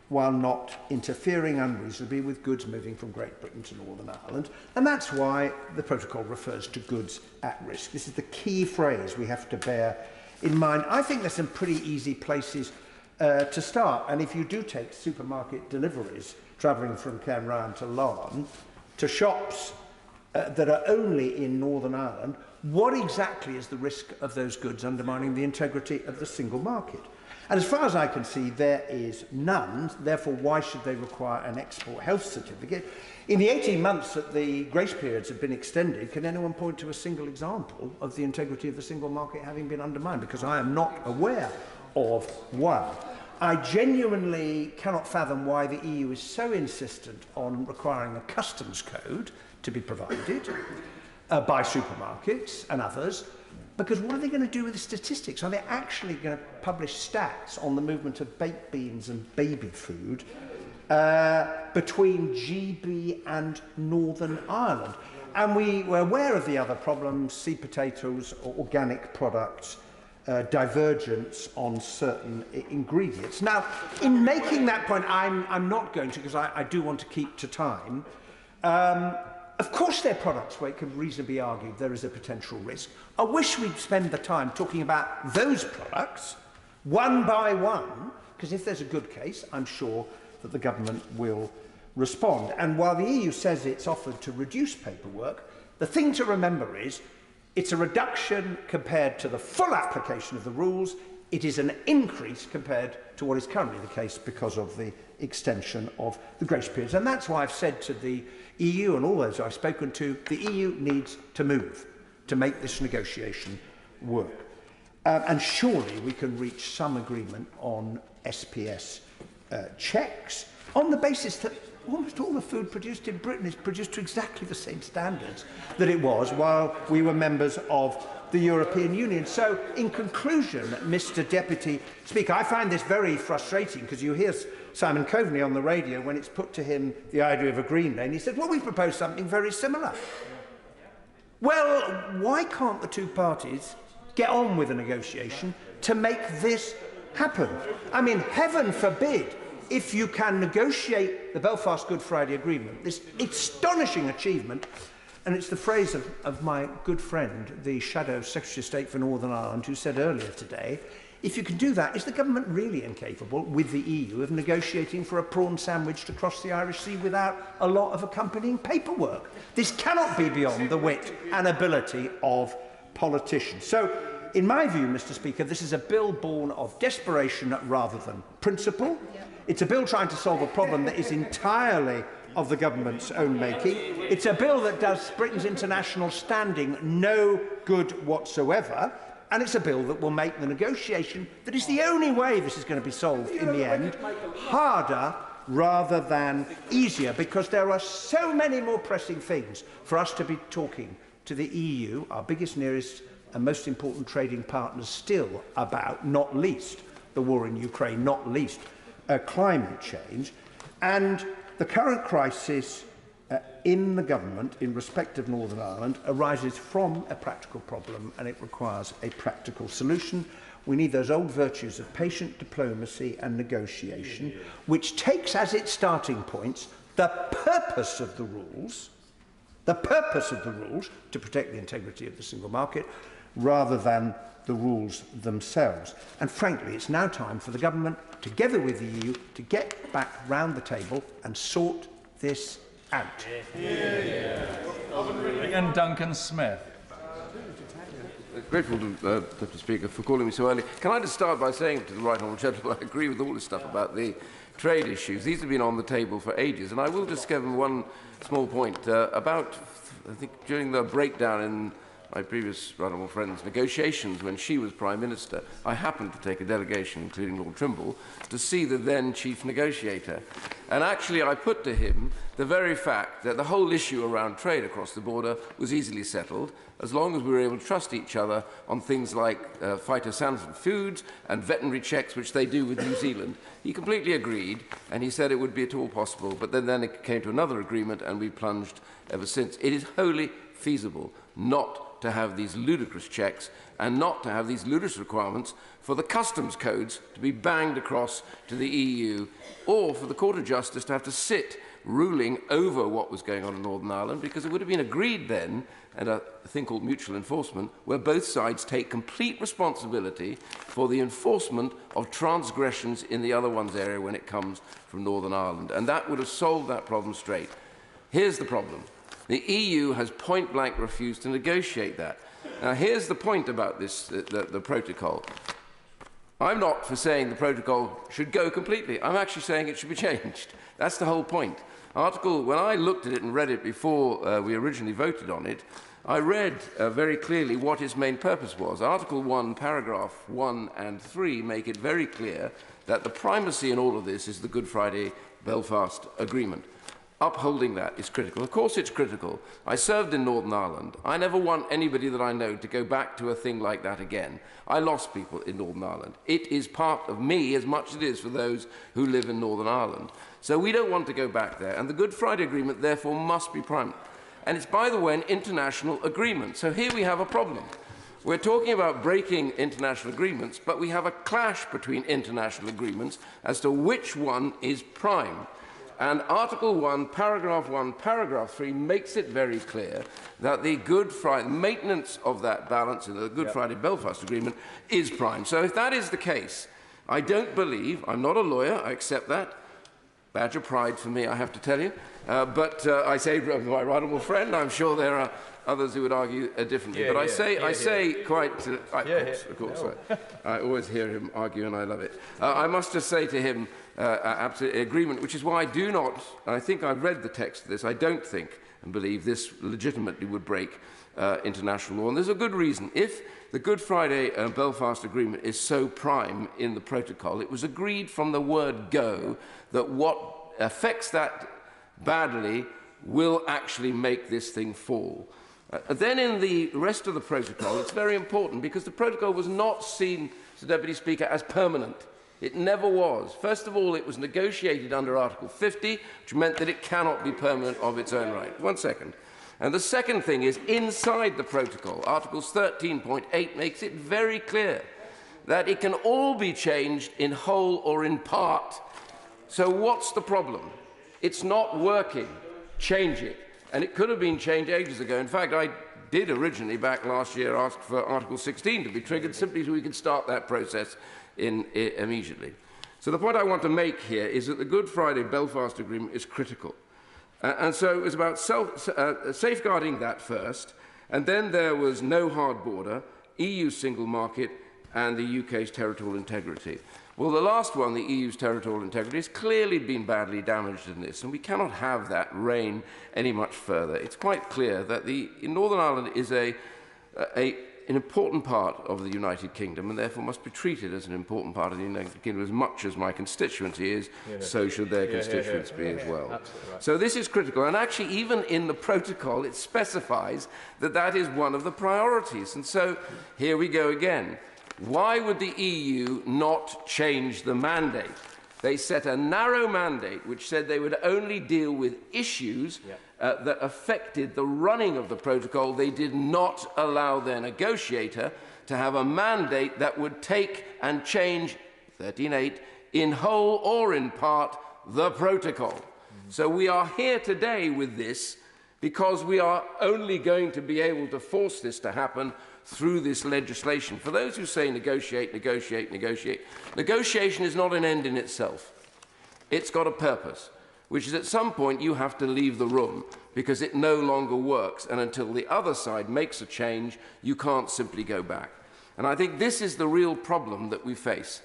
while not interfering unreasonably with goods moving from Great Britain to Northern Ireland? And that's why the protocol refers to goods at risk. This is the key phrase we have to bear in mind. I think there's some pretty easy places to start. And if you do take supermarket deliveries travelling from Kenryan to Larne to shops that are only in Northern Ireland, what exactly is the risk of those goods undermining the integrity of the single market? And as far as I can see, there is none. Therefore, why should they require an export health certificate? In the 18 months that the grace periods have been extended, can anyone point to a single example of the integrity of the single market having been undermined? Because I am not aware of one. I genuinely cannot fathom why the EU is so insistent on requiring a customs code to be provided by supermarkets and others, because what are they going to do with the statistics? Are they actually going to publish stats on the movement of baked beans and baby food between GB and Northern Ireland? And we were aware of the other problems: seed potatoes, organic products, divergence on certain ingredients. Now, in making that point, I'm not going to, because I do want to keep to time. Of course, they're products where it can reasonably be argued there is a potential risk. I wish we'd spend the time talking about those products one by one, because if there's a good case, I'm sure that the government will respond. And while the EU says it's offered to reduce paperwork, the thing to remember is it's a reduction compared to the full application of the rules. It is an increase compared to what is currently the case because of the extension of the grace periods. And that's why I've said to the EU and all those I've spoken to, the EU needs to move to make this negotiation work. And surely we can reach some agreement on SPS checks on the basis that almost all the food produced in Britain is produced to exactly the same standards that it was while we were members of the European Union. So, in conclusion, Mr. Deputy Speaker, I find this very frustrating, because you hear Simon Coveney on the radio when it's put to him the idea of a green lane. He said, well, we propose something very similar. Well, why can't the two parties get on with a negotiation to make this happen? I mean, heaven forbid, if you can negotiate the Belfast Good Friday Agreement, this astonishing achievement, and it's the phrase of my good friend, the Shadow Secretary of State for Northern Ireland, who said earlier today, if you can do that, is the government really incapable, with the EU, of negotiating for a prawn sandwich to cross the Irish Sea without a lot of accompanying paperwork? This cannot be beyond the wit and ability of politicians. So, in my view, Mr. Speaker, this is a bill born of desperation rather than principle. It's a bill trying to solve a problem that is entirely of the government's own making. It's a bill that does Britain's international standing no good whatsoever. And it's a bill that will make the negotiation, that is the only way this is going to be solved in the end, harder rather than easier, because there are so many more pressing things for us to be talking to the EU, our biggest, nearest and most important trading partners, still about, not least the war in Ukraine, not least climate change. And the current crisis in the government in respect of Northern Ireland arises from a practical problem, and it requires a practical solution. We need those old virtues of patient diplomacy and negotiation, which takes as its starting points the purpose of the rules to protect the integrity of the single market, rather than the rules themselves. And frankly, it's now time for the government, together with the EU, to get back round the table and sort this out. And Duncan Smith. Grateful to Deputy Speaker for calling me so early. Can I just start by saying to the right honourable gentleman, I agree with all this stuff about the trade issues. These have been on the table for ages, and I will just give him one small point about, I think, during the breakdown in my previous right honourable friend's negotiations when she was Prime Minister, I happened to take a delegation, including Lord Trimble, to see the then chief negotiator. And actually I put to him the very fact that the whole issue around trade across the border was easily settled as long as we were able to trust each other on things like phytosanitary foods and veterinary checks, which they do with New Zealand. He completely agreed, and he said it would be at all possible, but then it came to another agreement, and we plunged ever since. It is wholly feasible not to have these ludicrous checks and not to have these ludicrous requirements for the customs codes to be banged across to the EU, or for the Court of Justice to have to sit ruling over what was going on in Northern Ireland, because it would have been agreed then, and a thing called mutual enforcement, where both sides take complete responsibility for the enforcement of transgressions in the other one's area when it comes from Northern Ireland. And that would have solved that problem straight. Here's the problem. The EU has point-blank refused to negotiate that. Now, here's the point about this, the protocol. I'm not for saying the protocol should go completely. I'm actually saying it should be changed. That's the whole point. When I looked at it and read it before we originally voted on it, I read very clearly what its main purpose was. Article 1, paragraph 1 and 3 make it very clear that the primacy in all of this is the Good Friday Belfast Agreement. Upholding that is critical. Of course it's critical. I served in Northern Ireland. I never want anybody that I know to go back to a thing like that again. I lost people in Northern Ireland. It is part of me as much as it is for those who live in Northern Ireland. So we don't want to go back there. And the Good Friday Agreement, therefore, must be prime. And it's, by the way, an international agreement. So here we have a problem. We're talking about breaking international agreements, but we have a clash between international agreements as to which one is prime. And Article 1, paragraph 3 makes it very clear that the Good Friday, maintenance of that balance in the Good Friday Belfast Agreement is prime. So if that is the case, I don't believe, I'm not a lawyer, I accept that, badge of pride for me, I have to tell you, but I say, my right honourable friend, I'm sure there are others who would argue differently. But I say quite, of course, I always hear him argue and I love it. I must just say to him, absolute agreement, which is why I do not, I think I've read the text of this, I don't think and believe this legitimately would break international law. And there's a good reason. If the Good Friday Belfast Agreement is so prime in the protocol, it was agreed from the word go that what affects that badly will actually make this thing fall. Then in the rest of the protocol, it's very important because the protocol was not seen, Mr. Deputy Speaker, as permanent. It never was. First of all, it was negotiated under Article 50, which meant that it cannot be permanent of its own right. One second. And the second thing is, inside the protocol, Articles 13.8 makes it very clear that it can all be changed in whole or in part. So what's the problem? It's not working. Change it. And it could have been changed ages ago. In fact, I did originally, back last year, ask for Article 16 to be triggered simply so we could start that process immediately. So the point I want to make here is that the Good Friday Belfast Agreement is critical. And so it was about safeguarding that first, and then there was no hard border, EU single market, and the UK's territorial integrity. Well, the last one, the EU's territorial integrity, has clearly been badly damaged in this, and we cannot have that reign any much further. It's quite clear that Northern Ireland is an important part of the United Kingdom and therefore must be treated as an important part of the United Kingdom as much as my constituency is, so should their constituents be as well. Right. So this is critical, and actually even in the protocol it specifies that that is one of the priorities. And so here we go again. Why would the EU not change the mandate? They set a narrow mandate which said they would only deal with issues that affected the running of the protocol. They did not allow their negotiator to have a mandate that would take and change 13.8 in whole or in part the protocol. So we are here today with this because we are only going to be able to force this to happen through this legislation. For those who say negotiate, negotiate, negotiate, negotiation is not an end in itself. It's got a purpose, which is at some point you have to leave the room. because it no longer works, and until the other side makes a change, you can't simply go back. And I think this is the real problem that we face.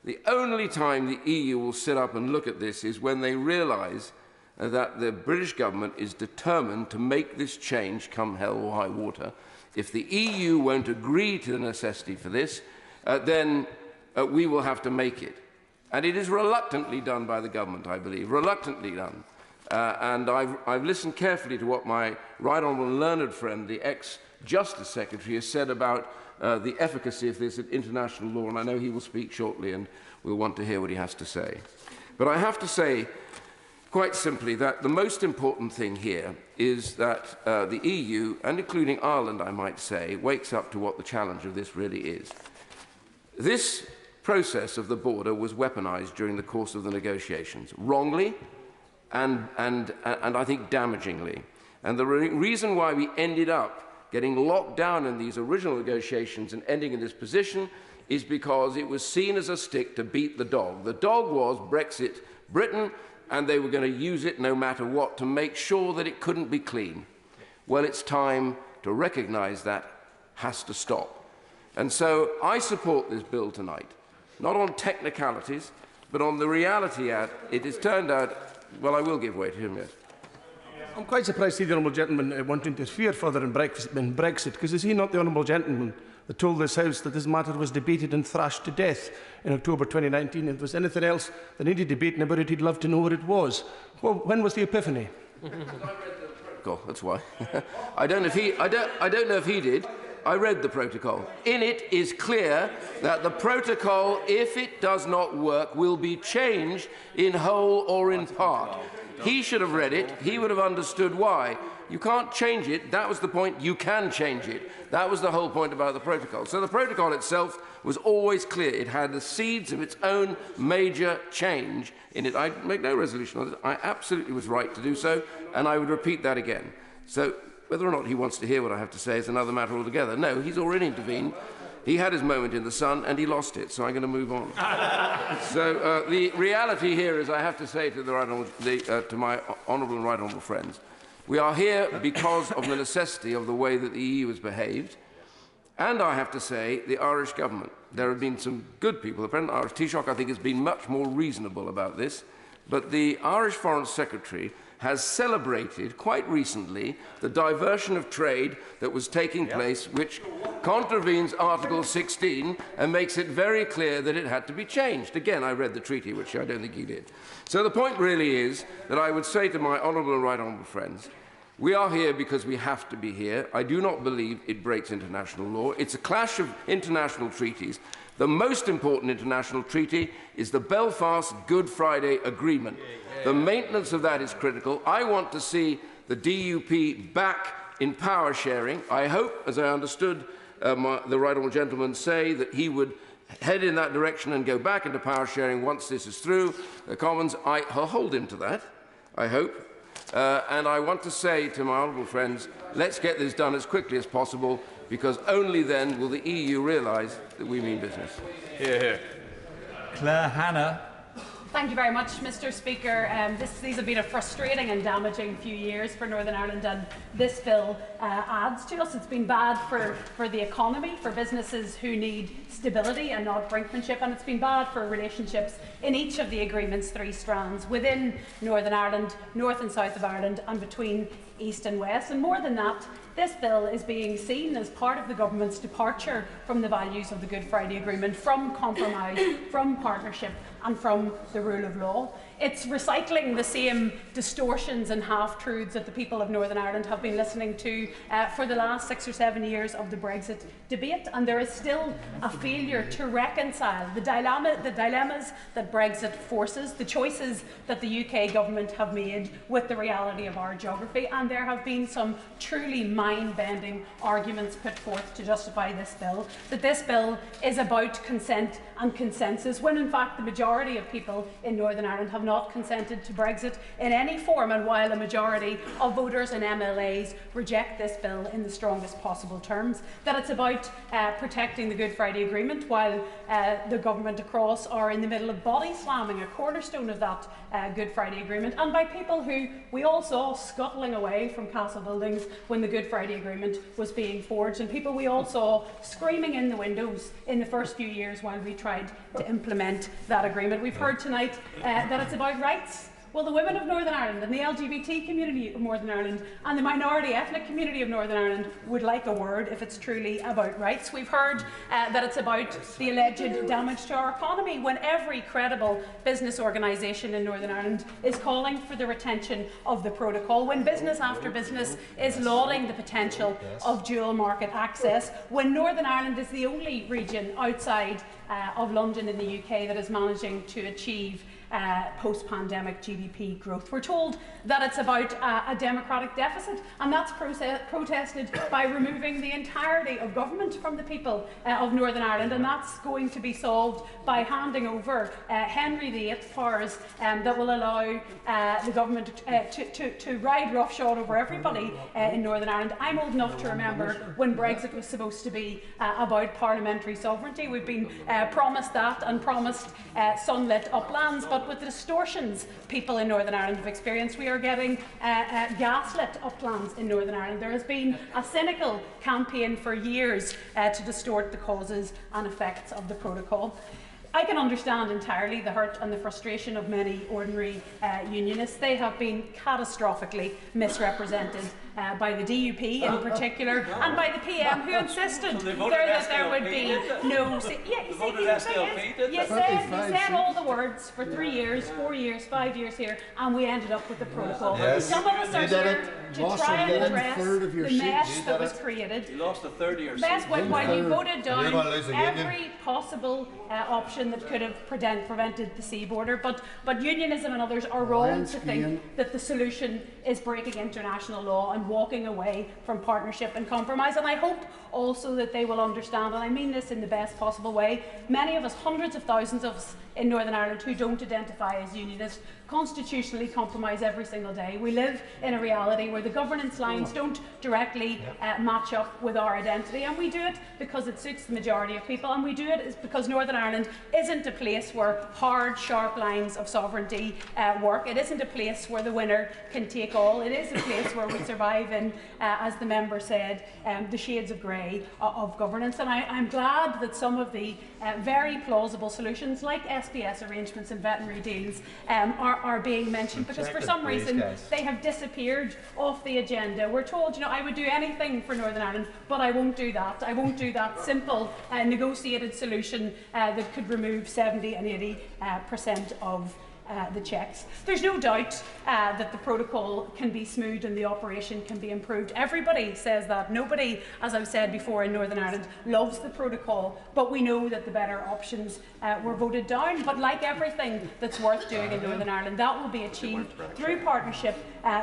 The only time the EU will sit up and look at this is when they realise that the British government is determined to make this change come hell or high water. If the EU won't agree to the necessity for this, then we will have to make it. And it is reluctantly done by the government, I believe, reluctantly done. And I've listened carefully to what my right honourable and learned friend, the ex-Justice Secretary, has said about the efficacy of this at international law, and I know he will speak shortly and we'll want to hear what he has to say. But I have to say, quite simply, that the most important thing here is that the EU, and including Ireland, I might say, wakes up to what the challenge of this really is. This process of the border was weaponised during the course of the negotiations, wrongly and I think damagingly. And the reason why we ended up getting locked down in these original negotiations and ending in this position is because it was seen as a stick to beat the dog. The dog was Brexit Britain, and they were going to use it no matter what to make sure that it couldn't be clean. Well, it's time to recognise that has to stop. And so I support this bill tonight, not on technicalities, but on the reality that it has turned out, well, I will give way to him, yes. I'm quite surprised to see the honourable gentleman want to interfere further in Brexit, because is he not the honourable gentleman that told this House that this matter was debated and thrashed to death in October 2019? If there was anything else that needed debating about it, he'd love to know what it was. Well, when was the epiphany? That's why. I don't know if he did. I read the protocol. In it is clear that the protocol, if it does not work, will be changed in whole or in part. He should have read it. He would have understood why. You can't change it. That was the point. You can change it. That was the whole point about the protocol. So the protocol itself was always clear. It had the seeds of its own major change in it. I make no resolution on it. I absolutely was right to do so, and I would repeat that again. So whether or not he wants to hear what I have to say is another matter altogether. No, he's already intervened. He had his moment in the sun, and he lost it, so I'm going to move on. So the reality here is, I have to say to, to my honourable and right honourable friends, we are here because of the necessity of the way that the EU has behaved, and I have to say, the Irish government. There have been some good people. The President of Irish Taoiseach, I think, has been much more reasonable about this, but the Irish Foreign Secretary has celebrated quite recently the diversion of trade that was taking place, which contravenes Article 16 and makes it very clear that it had to be changed. Again, I read the treaty, which I don't think he did. So the point really is that I would say to my honourable and right honourable friends, we are here because we have to be here. I do not believe it breaks international law. It's a clash of international treaties. The most important international treaty is the Belfast Good Friday Agreement. The maintenance of that is critical. I want to see the DUP back in power sharing. I hope, as I understood the right honourable gentleman say, that he would head in that direction and go back into power sharing once this is through. The Commons, I'll hold him to that, I hope. And I want to say to my honourable friends, let's get this done as quickly as possible, because only then will the EU realise that we mean business. Hear, hear. Claire Hanna. Thank you very much, Mr. Speaker. These have been a frustrating and damaging few years for Northern Ireland, and this bill adds to us. It's been bad for the economy, for businesses who need stability and not brinkmanship, and it's been bad for relationships in each of the agreement's three strands within Northern Ireland, North and South of Ireland, and between East and West. And more than that, this bill is being seen as part of the government's departure from the values of the Good Friday Agreement, from compromise, from partnership and from the rule of law. It's recycling the same distortions and half-truths that the people of Northern Ireland have been listening to for the last 6 or 7 years of the Brexit debate, and there is still a failure to reconcile the dilemmas that Brexit forces, the choices that the UK government have made with the reality of our geography, and there have been some truly mind-bending arguments put forth to justify this bill, that this bill is about consent and consensus, when in fact the majority of people in Northern Ireland have not consented to Brexit in any form, and while a majority of voters and MLAs reject this bill in the strongest possible terms, that it's about protecting the Good Friday Agreement, while the government across are in the middle of body slamming a cornerstone of that Good Friday Agreement, and by people who we all saw scuttling away from castle buildings when the Good Friday Agreement was being forged, and people we all saw screaming in the windows in the first few years while we tried to implement that agreement. We've heard tonight that it's about rights. Well, the women of Northern Ireland and the LGBT community of Northern Ireland and the minority ethnic community of Northern Ireland would like a word if it's truly about rights. We've heard that it's about the alleged damage to our economy, when every credible business organisation in Northern Ireland is calling for the retention of the protocol, when business after business is lauding the potential of dual market access, when Northern Ireland is the only region outside of London in the UK that is managing to achieve post-pandemic GDP growth. We're told that it's about a democratic deficit, and that's protested by removing the entirety of government from the people of Northern Ireland, and that's going to be solved by handing over Henry VIII powers that will allow the government to ride roughshod over everybody in Northern Ireland. I'm old enough to remember when Brexit was supposed to be about parliamentary sovereignty. We've been promised that and promised sunlit uplands, but with the distortions people in Northern Ireland have experienced, we are getting gaslit uplands in Northern Ireland. There has been a cynical campaign for years to distort the causes and effects of the protocol. I can understand entirely the hurt and the frustration of many ordinary unionists. They have been catastrophically misrepresented by the DUP in particular, and by the PM, who insisted that there would be no... You said all the words for 3 years, 4 years, 5 years here, and we ended up with the protocol. Yes. Some of us are here to try and address the mess that was created. You lost a third of your seats. While you voted down every possible option that could have prevented the sea border, but unionism and others are wrong to think that the solution is breaking international law and walking away from partnership and compromise. And I hope also that they will understand, and I mean this in the best possible way, many of us, hundreds of thousands of us in Northern Ireland who don't identify as unionists, constitutionally compromise every single day. We live in a reality where the governance lines don't directly match up with our identity, and we do it because it suits the majority of people, and we do it because Northern Ireland isn't a place where hard, sharp lines of sovereignty work. It isn't a place where the winner can take all. It is a place where we survive in, as the member said, the shades of grey of governance. And I'm glad that some of the very plausible solutions, like SPS arrangements and veterinary deals, are being mentioned, because for some reason they have disappeared off the agenda. We're told, I would do anything for Northern Ireland, but I won't do that. I won't do that simple negotiated solution that could remove 70 and 80% of the checks. There's no doubt that the protocol can be smoothed and the operation can be improved. Everybody says that. Nobody, as I've said before, in Northern Ireland loves the protocol, but we know that the better options were voted down. But like everything that's worth doing in Northern Ireland, that will be achieved through partnership,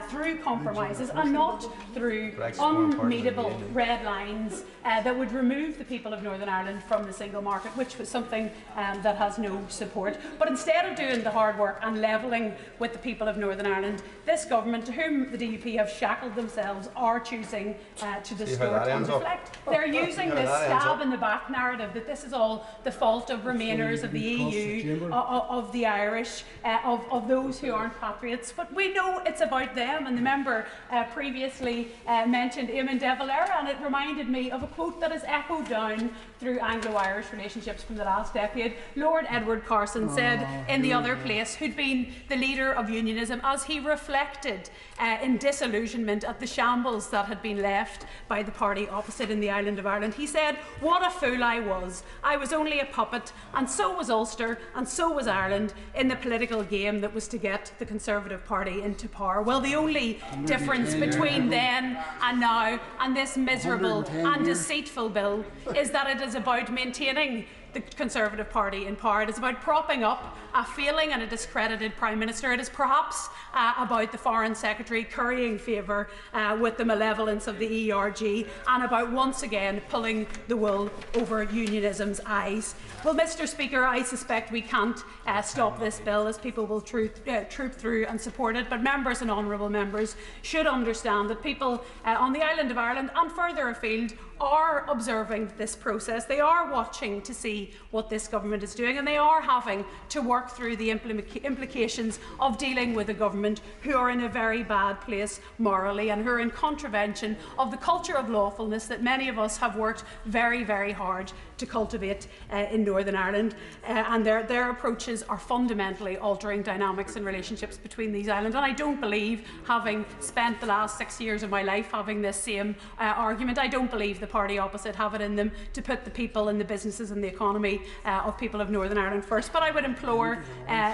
through compromises, and not through unmeetable red lines that would remove the people of Northern Ireland from the single market, which was something that has no support. But instead of doing the hard work and levelling with the people of Northern Ireland, this government, to whom the DUP have shackled themselves, are choosing to distort and deflect. They're using this stab in the back narrative that this is all the fault of Remainers, of the EU, of the Irish, of those who aren't patriots. But we know it's about them, and the member previously mentioned Eamon de Valera, and it reminded me of a quote that is echoed down through Anglo-Irish relationships from the last decade. Lord Edward Carson said in The Other Place, who'd been the leader of unionism, as he reflected in disillusionment at the shambles that had been left by the party opposite in the island of Ireland, he said, "What a fool I was. I was only a puppet, and so was Ulster, and so was Ireland, in the political game that was to get the Conservative Party into power." Well, The only difference between then and now and this miserable and deceitful bill is that it is about maintaining the Conservative Party in power. It is about propping up a failing and a discredited Prime Minister. It is perhaps about the Foreign Secretary currying favour with the malevolence of the ERG, and about once again pulling the wool over unionism's eyes. Well, Mr Speaker, I suspect we can't stop this bill, as people will troop through and support it, but members and honourable members should understand that people on the island of Ireland and further afield are observing this process. They are watching to see what this government is doing, and they are having to work through the implications of dealing with a government who are in a very bad place morally and who are in contravention of the culture of lawfulness that many of us have worked very, very hard to cultivate in Northern Ireland. And their approaches are fundamentally altering dynamics and relationships between these islands. And I don't believe, having spent the last 6 years of my life having this same argument, I don't believe the party opposite have it in them to put the people and the businesses and the economy of people of Northern Ireland first. But I would implore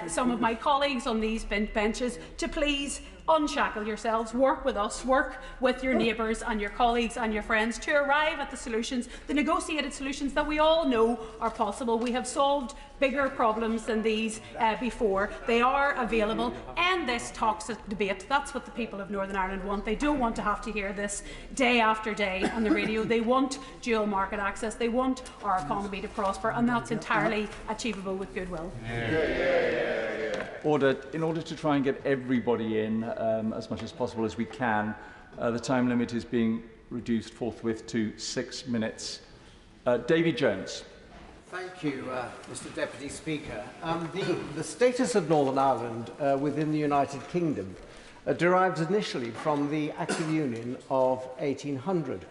some of my colleagues on these benches to please unshackle yourselves, work with us, work with your neighbours and your colleagues and your friends to arrive at the solutions, the negotiated solutions that we all know are possible. We have solved bigger problems than these before. They are available. End this toxic debate. That's what the people of Northern Ireland want. They don't want to have to hear this day after day on the radio. They want dual market access. They want our economy to prosper, and that's entirely achievable with goodwill. Order. In order to try and get everybody in as much as possible as we can, the time limit is being reduced forthwith to 6 minutes. David Jones. Thank you, Mr Deputy Speaker. The status of Northern Ireland within the United Kingdom derives initially from the Act of Union of 1800,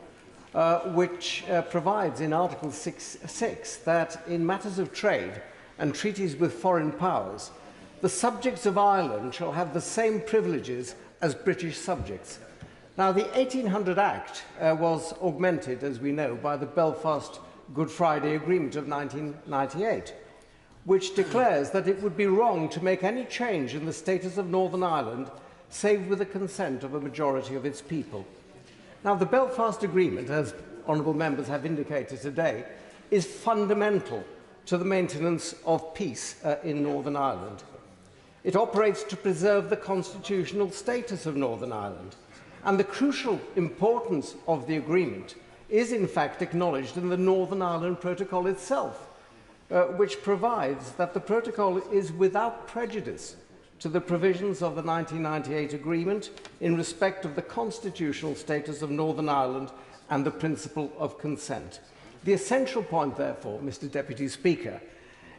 which provides in Article 6 that in matters of trade and treaties with foreign powers, the subjects of Ireland shall have the same privileges as British subjects. Now, the 1800 Act was augmented, as we know, by the Belfast Good Friday Agreement of 1998, which declares that it would be wrong to make any change in the status of Northern Ireland save with the consent of a majority of its people. Now, the Belfast Agreement, as honourable members have indicated today, is fundamental to the maintenance of peace in Northern Ireland. It operates to preserve the constitutional status of Northern Ireland, and the crucial importance of the agreement is in fact acknowledged in the Northern Ireland Protocol itself, which provides that the protocol is without prejudice to the provisions of the 1998 agreement in respect of the constitutional status of Northern Ireland and the principle of consent. The essential point, therefore, Mr Deputy Speaker,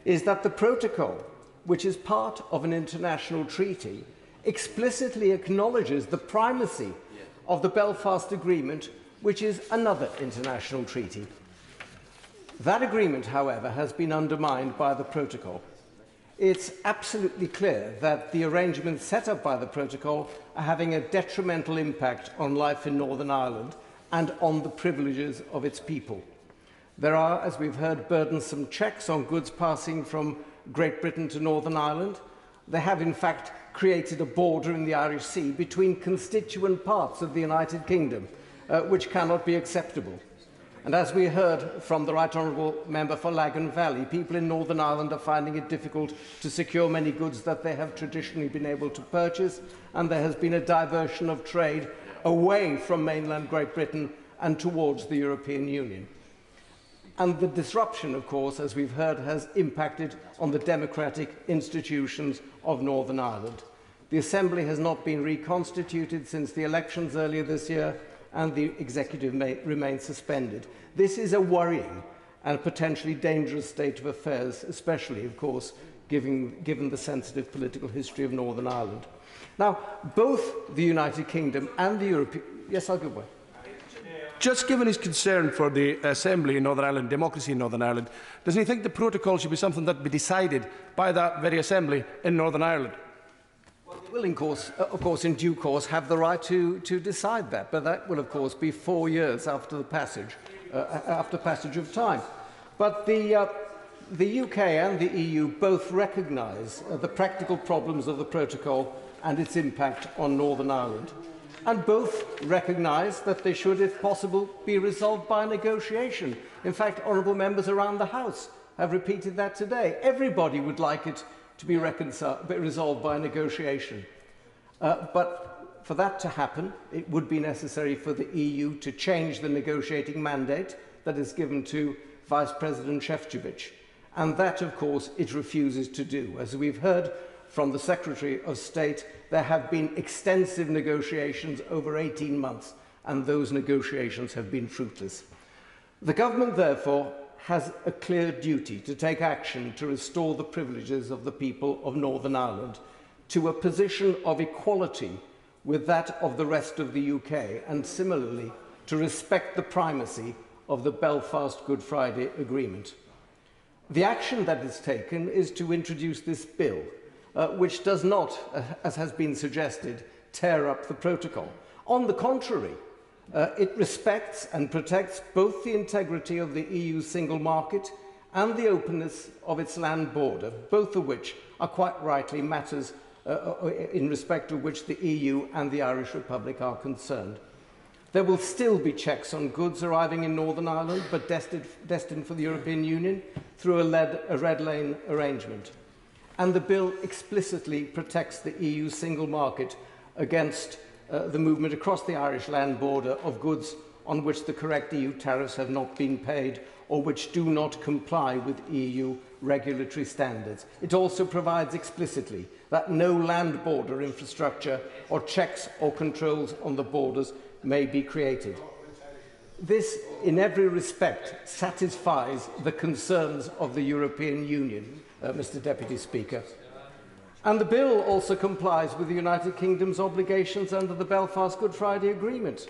is that the protocol, which is part of an international treaty, explicitly acknowledges the primacy of the Belfast Agreement, which is another international treaty. That agreement, however, has been undermined by the protocol. It's absolutely clear that the arrangements set up by the protocol are having a detrimental impact on life in Northern Ireland and on the privileges of its people. There are, as we've heard, burdensome checks on goods passing from Great Britain to Northern Ireland. They have, in fact, created a border in the Irish Sea between constituent parts of the United Kingdom, which cannot be acceptable. And as we heard from the Right Honourable Member for Lagan Valley, people in Northern Ireland are finding it difficult to secure many goods that they have traditionally been able to purchase, and there has been a diversion of trade away from mainland Great Britain and towards the European Union. And the disruption, of course, as we've heard, has impacted on the democratic institutions of Northern Ireland. The Assembly has not been reconstituted since the elections earlier this year, and the executive remains suspended. This is a worrying and potentially dangerous state of affairs, especially, of course, given the sensitive political history of Northern Ireland. Now, both the United Kingdom and the European... Yes, I'll give way. Just given his concern for the Assembly in Northern Ireland, democracy in Northern Ireland, does he think the protocol should be something that be decided by that very Assembly in Northern Ireland? Well, they will, of course, in due course, have the right to decide that, but that will, of course, be 4 years after the passage of time. But the UK and the EU both recognise the practical problems of the protocol and its impact on Northern Ireland. And both recognise that they should, if possible, be resolved by negotiation. In fact, honourable members around the House have repeated that today. Everybody would like it to be resolved by negotiation. But for that to happen, it would be necessary for the EU to change the negotiating mandate that is given to Vice President Šefčovič. And that, of course, it refuses to do. As we've heard from the Secretary of State, there have been extensive negotiations over 18 months, and those negotiations have been fruitless. The government, therefore, has a clear duty to take action to restore the privileges of the people of Northern Ireland to a position of equality with that of the rest of the UK, and similarly to respect the primacy of the Belfast Good Friday Agreement. The action that is taken is to introduce this bill, which does not, as has been suggested, tear up the protocol. On the contrary, it respects and protects both the integrity of the EU single market and the openness of its land border, both of which are quite rightly matters in respect of which the EU and the Irish Republic are concerned. There will still be checks on goods arriving in Northern Ireland, but destined for the European Union through a red lane arrangement. And the bill explicitly protects the EU single market against the movement across the Irish land border of goods on which the correct EU tariffs have not been paid or which do not comply with EU regulatory standards. It also provides explicitly that no land border infrastructure or checks or controls on the borders may be created. This, in every respect, satisfies the concerns of the European Union, Mr. Deputy Speaker. And the bill also complies with the United Kingdom's obligations under the Belfast Good Friday Agreement.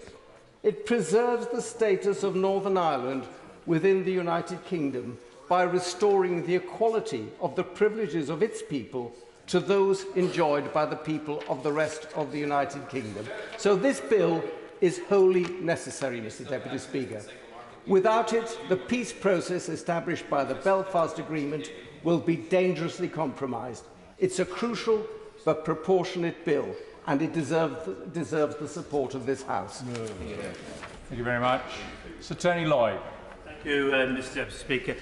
It preserves the status of Northern Ireland within the United Kingdom by restoring the equality of the privileges of its people to those enjoyed by the people of the rest of the United Kingdom. So this bill is wholly necessary, Mr. Deputy Speaker. Without it, the peace process established by the Belfast Agreement will be dangerously compromised. It's a crucial but proportionate bill, and it deserves the support of this House. Thank you very much. Sir Tony Lloyd. Thank you, Mr. Deputy Speaker.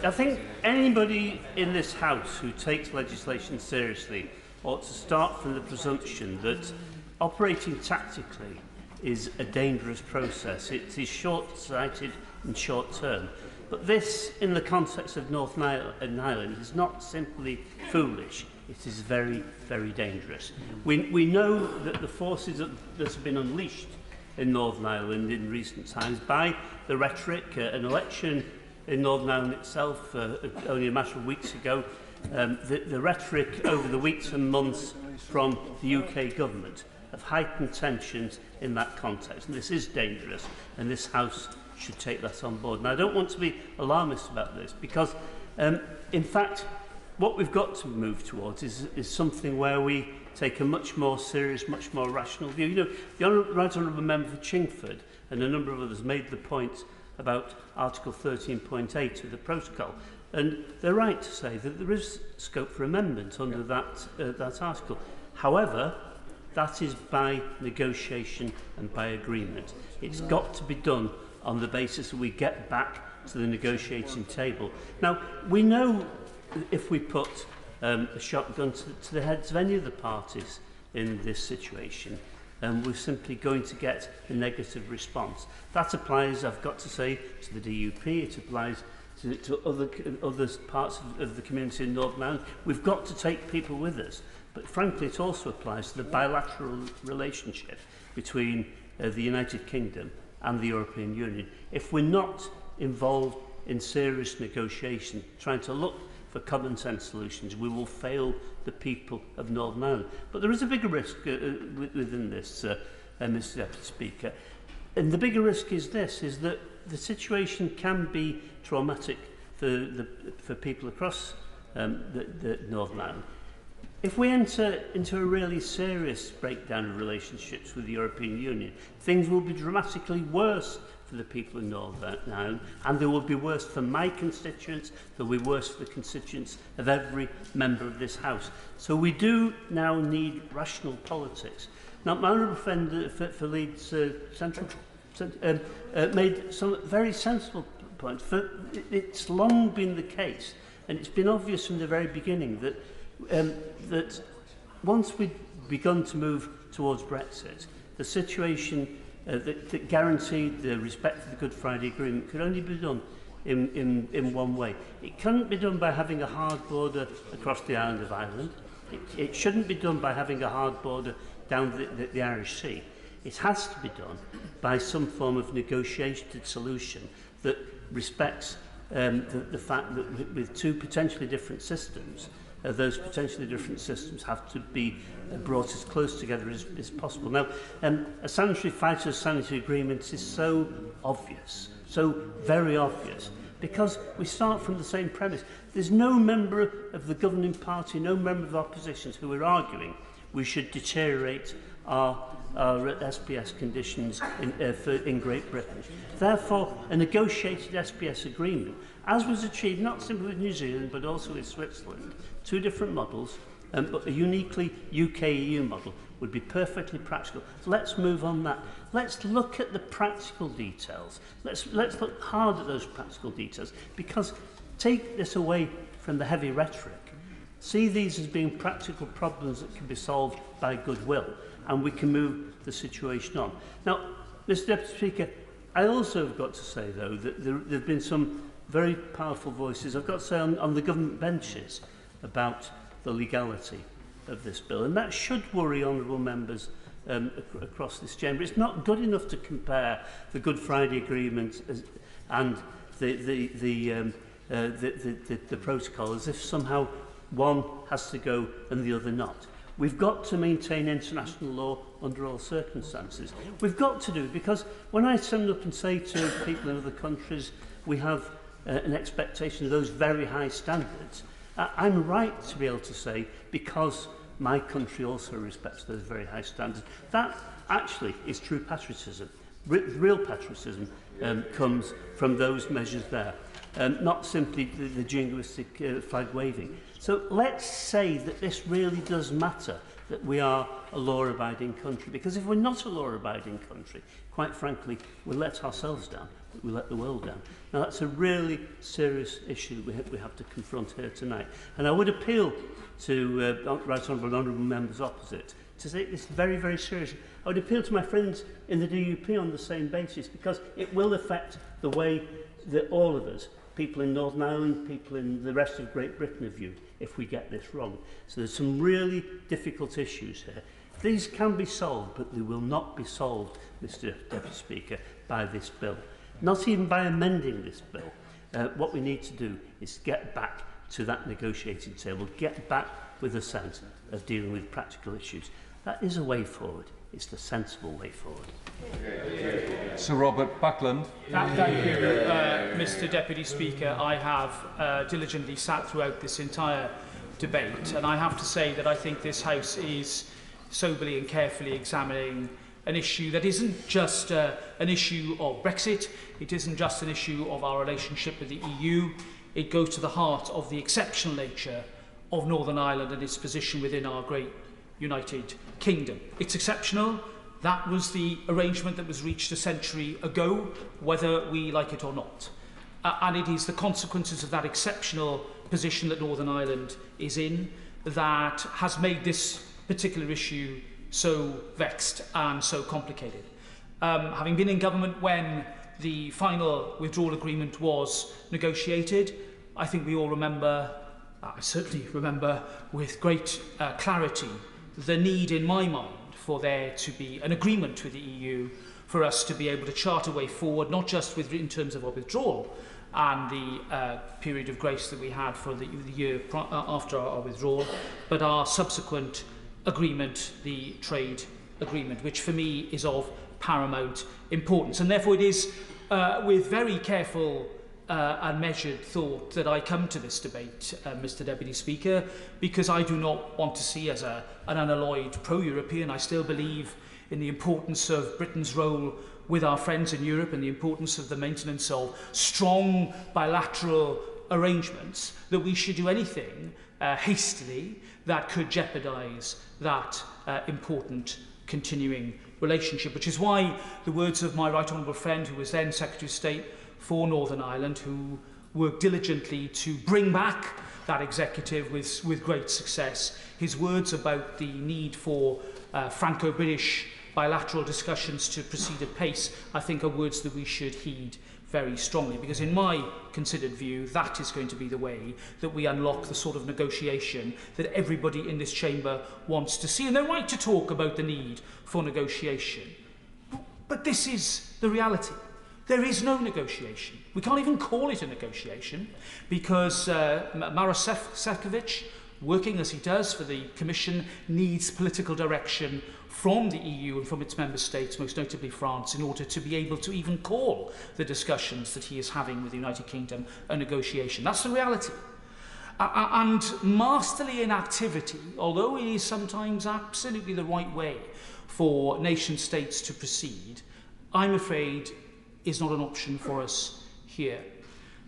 I think anybody in this House who takes legislation seriously ought to start from the presumption that operating tactically is a dangerous process. It is short-sighted and short-term. But this, in the context of Northern Ireland, is not simply foolish. It is very, very dangerous. We know that the forces that have been unleashed in Northern Ireland in recent times by the rhetoric, an election in Northern Ireland itself only a matter of weeks ago, the rhetoric over the weeks and months from the UK government of heightened tensions in that context. And this is dangerous, and this House should take that on board. And I don't want to be alarmist about this, because, in fact, what we've got to move towards is something where we take a much more serious, much more rational view. You know, the Right Honourable Member for Chingford and a number of others made the point about Article 13.8 of the protocol. And they're right to say that there is scope for amendment under that article. However, that is by negotiation and by agreement. It's got to be done on the basis that we get back to the negotiating table. Now, we know if we put a shotgun to the heads of any of the parties in this situation, we're simply going to get a negative response. That applies, I've got to say, to the DUP, it applies to other parts of the community in Northern Ireland. We've got to take people with us. But frankly, it also applies to the bilateral relationship between the United Kingdom and the European Union. If we're not involved in serious negotiation, trying to look for common sense solutions, we will fail the people of Northern Ireland. But there is a bigger risk within this, Mr. Deputy Speaker. And the bigger risk is this, is that the situation can be traumatic for people across the Northern Ireland. If we enter into a really serious breakdown of relationships with the European Union, things will be dramatically worse for the people in Northern Ireland, and they will be worse for my constituents, they'll be worse for the constituents of every member of this House. So we do now need rational politics. Now, my honourable friend for Leeds Central made some very sensible points. It's long been the case, and it's been obvious from the very beginning that that once we'd begun to move towards Brexit, the situation that guaranteed the respect for the Good Friday Agreement could only be done in one way. It couldn't be done by having a hard border across the island of Ireland. It shouldn't be done by having a hard border down the Irish Sea. It has to be done by some form of negotiated solution that respects the fact that with two potentially different systems, those potentially different systems have to be brought as close together as possible. Now, a sanitary phytosanitary agreement is so obvious, so very obvious, because we start from the same premise. There's no member of the governing party, no member of the opposition who are arguing we should deteriorate our SPS conditions in Great Britain. Therefore, a negotiated SPS agreement, as was achieved not simply with New Zealand but also with Switzerland, two different models, but a uniquely UK-EU model would be perfectly practical. So let's move on that. Let's look at the practical details. Let's look hard at those practical details, because take this away from the heavy rhetoric. See these as being practical problems that can be solved by goodwill, and we can move the situation on. Now, Mr Deputy Speaker, I also have got to say, though, that there have been some very powerful voices, I've got to say, on the government benches about the legality of this bill, and that should worry honourable members across this chamber. It's not good enough to compare the Good Friday Agreement and the protocol as if somehow one has to go and the other not. We've got to maintain international law under all circumstances. We've got to do it, because when I stand up and say to people in other countries we have an expectation of those very high standards, I'm right to be able to say, because my country also respects those very high standards. That actually is true patriotism. Real patriotism comes from those measures there, not simply the jingoistic flag waving. So let's say that this really does matter, that we are a law-abiding country, because if we're not a law-abiding country, quite frankly, we'll let ourselves down, we let the world down. Now, that's a really serious issue we have to confront here tonight. And I would appeal to Right Honourable members opposite to take this very, very seriously. I would appeal to my friends in the DUP on the same basis, because it will affect the way that all of us, people in Northern Ireland, people in the rest of Great Britain, are viewed if we get this wrong. So there's some really difficult issues here. These can be solved, but they will not be solved, Mr Deputy Speaker, by this bill. Not even by amending this bill. What we need to do is get back to that negotiating table, get back with a sense of dealing with practical issues. That is a way forward. It's the sensible way forward. Sir Robert Buckland. Thank you, Mr Deputy Speaker. I have diligently sat throughout this entire debate, and I have to say that I think this House is soberly and carefully examining an issue that isn't just an issue of Brexit, it isn't just an issue of our relationship with the EU, it goes to the heart of the exceptional nature of Northern Ireland and its position within our great United Kingdom. It's exceptional. That was the arrangement that was reached a century ago, whether we like it or not. And it is the consequences of that exceptional position that Northern Ireland is in that has made this particular issue so vexed and so complicated. Having been in government when the final withdrawal agreement was negotiated, I think we all remember, I certainly remember with great clarity, the need in my mind for there to be an agreement with the EU for us to be able to chart a way forward, not just in terms of our withdrawal and the period of grace that we had for the year after our withdrawal, but our subsequent agreement, the trade agreement, which for me is of paramount importance. And therefore it is with very careful and measured thought that I come to this debate, Mr Deputy Speaker, because I do not want to see as an unalloyed pro-European. I still believe in the importance of Britain's role with our friends in Europe and the importance of the maintenance of strong bilateral arrangements, that we should do anything hastily that could jeopardise that important continuing relationship, which is why the words of my right honourable friend, who was then Secretary of State for Northern Ireland, who worked diligently to bring back that executive with great success, his words about the need for Franco-British bilateral discussions to proceed at pace, I think are words that we should heed very strongly, because in my considered view, that is going to be the way that we unlock the sort of negotiation that everybody in this chamber wants to see. And they're right to talk about the need for negotiation. But this is the reality. There is no negotiation. We can't even call it a negotiation, because Maros Sefcovic, working as he does for the Commission, needs political direction from the EU and from its member states, most notably France, in order to be able to even call the discussions that he is having with the United Kingdom a negotiation. That's the reality. And masterly inactivity, although it is sometimes absolutely the right way for nation states to proceed, I'm afraid is not an option for us here.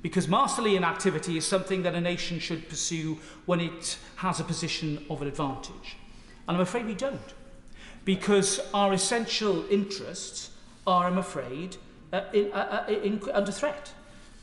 Because masterly inactivity is something that a nation should pursue when it has a position of an advantage. And I'm afraid we don't. Because our essential interests are, I'm afraid, under threat.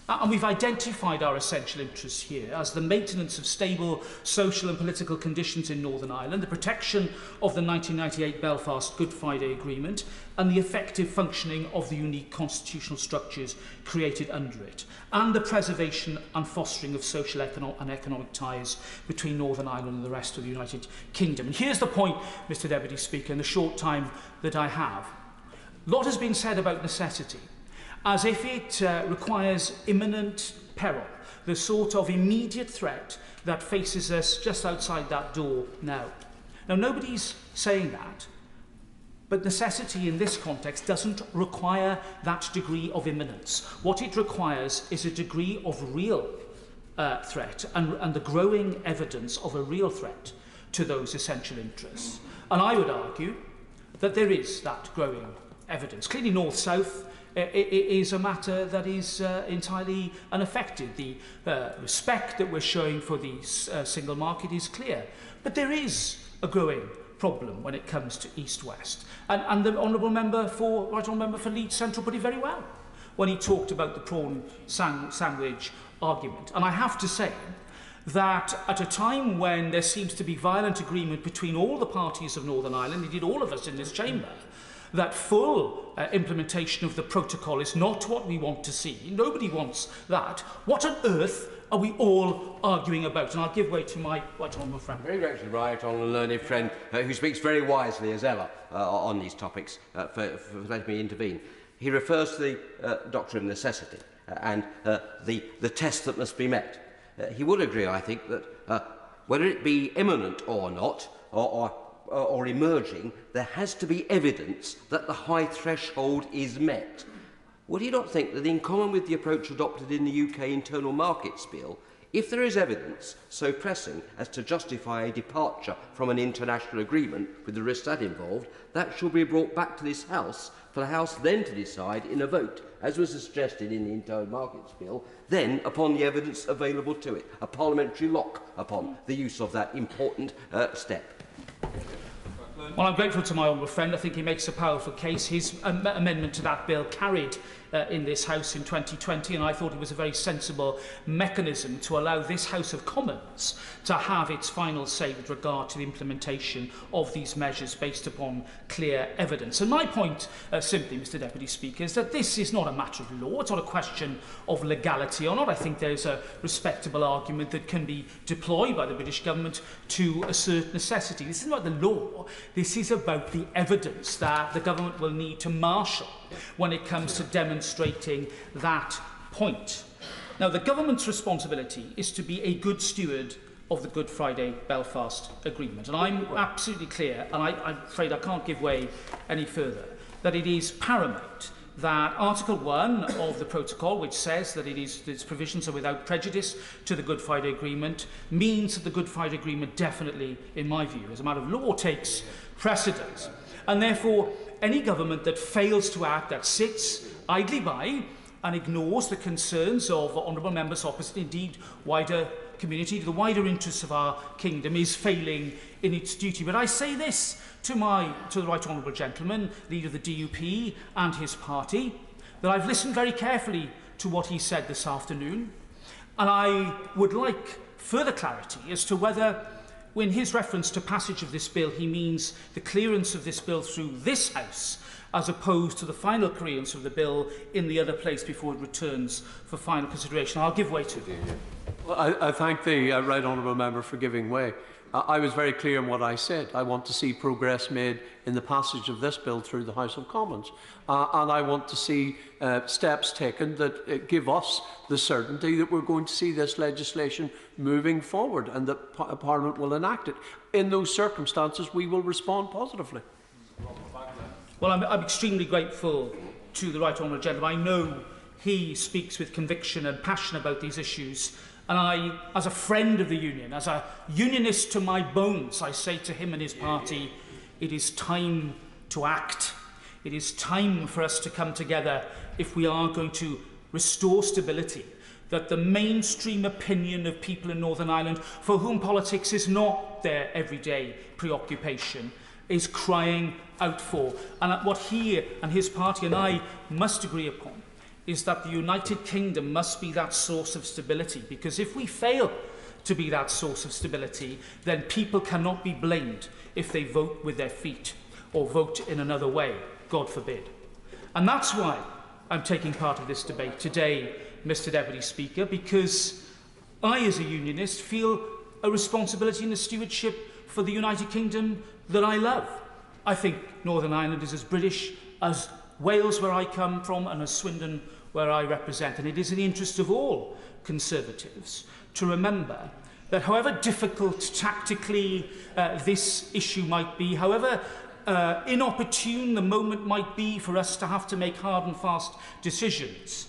And we've identified our essential interests here as the maintenance of stable social and political conditions in Northern Ireland, the protection of the 1998 Belfast Good Friday Agreement, and the effective functioning of the unique constitutional structures created under it, and the preservation and fostering of social and economic ties between Northern Ireland and the rest of the United Kingdom. And here's the point, Mr. Deputy Speaker, in the short time that I have. A lot has been said about necessity, as if it requires imminent peril, the sort of immediate threat that faces us just outside that door now. Now, nobody's saying that, but necessity in this context doesn't require that degree of imminence. What it requires is a degree of real threat and the growing evidence of a real threat to those essential interests. And I would argue that there is that growing evidence. Clearly, North-South is a matter that is entirely unaffected. The respect that we're showing for the single market is clear. But there is a growing problem when it comes to East-West. And the right Honourable Member for Leeds Central put it very well when he talked about the prawn sandwich argument. And I have to say that at a time when there seems to be violent agreement between all the parties of Northern Ireland, indeed all of us in this chamber, that full implementation of the protocol is not what we want to see. Nobody wants that. What on earth are we all arguing about? And I'll give way to my right honourable friend. Very grateful, right honourable learned friend, who speaks very wisely as ever on these topics, for letting me intervene. He refers to the doctrine of necessity and the test that must be met. He would agree, I think, that whether it be imminent or not, or emerging, there has to be evidence that the high threshold is met. Would he not think that, in common with the approach adopted in the UK Internal Markets Bill, if there is evidence so pressing as to justify a departure from an international agreement with the risk that involved, that should be brought back to this House for the House then to decide in a vote, as was suggested in the Internal Markets Bill, then upon the evidence available to it, a parliamentary lock upon the use of that important step. Well, I'm grateful to my honourable friend. I think he makes a powerful case. His amendment to that bill carried in this House in 2020, and I thought it was a very sensible mechanism to allow this House of Commons to have its final say with regard to the implementation of these measures based upon clear evidence. And my point, simply, Mr Deputy Speaker, is that this is not a matter of law. It's not a question of legality or not. I think there's a respectable argument that can be deployed by the British government to assert necessity. This isn't about the law. This is about the evidence that the government will need to marshal when it comes to demonstrating that point. Now, the government's responsibility is to be a good steward of the Good Friday Belfast Agreement. And I'm absolutely clear, and I'm afraid I can't give way any further, that it is paramount that Article 1 of the protocol, which says that its provisions are without prejudice to the Good Friday Agreement, means that the Good Friday Agreement definitely, in my view, as a matter of law, takes precedence. And therefore, any government that fails to act, that sits idly by and ignores the concerns of honourable members opposite, indeed wider community, the wider interests of our kingdom, is failing in its duty. But I say this to the right honourable gentleman, leader of the DUP and his party, that I've listened very carefully to what he said this afternoon, and I would like further clarity as to whether, in his reference to passage of this bill, he means the clearance of this bill through this House, as opposed to the final clearance of the bill in the other place before it returns for final consideration. I'll give way to you. Well, I thank the right honourable member for giving way. I was very clear in what I said. I want to see progress made in the passage of this bill through the House of Commons. And I want to see steps taken that give us the certainty that we're going to see this legislation moving forward and that Parliament will enact it. In those circumstances, we will respond positively. Well, I'm extremely grateful to the right honourable gentleman. I know he speaks with conviction and passion about these issues. And I, as a friend of the union, as a unionist to my bones, I say to him and his party, it is time to act. It is time for us to come together if we are going to restore stability, that the mainstream opinion of people in Northern Ireland, for whom politics is not their everyday preoccupation, is crying out for. And what he and his party and I must agree upon is that the United Kingdom must be that source of stability, because if we fail to be that source of stability, then people cannot be blamed if they vote with their feet or vote in another way, God forbid. And that's why I'm taking part of this debate today, Mr. Deputy Speaker, because I, as a unionist, feel a responsibility and a stewardship for the United Kingdom that I love. I think Northern Ireland is as British as Wales, where I come from, and as Swindon, where I represent. And it is in the interest of all Conservatives to remember that however difficult tactically this issue might be, however inopportune the moment might be for us to have to make hard and fast decisions,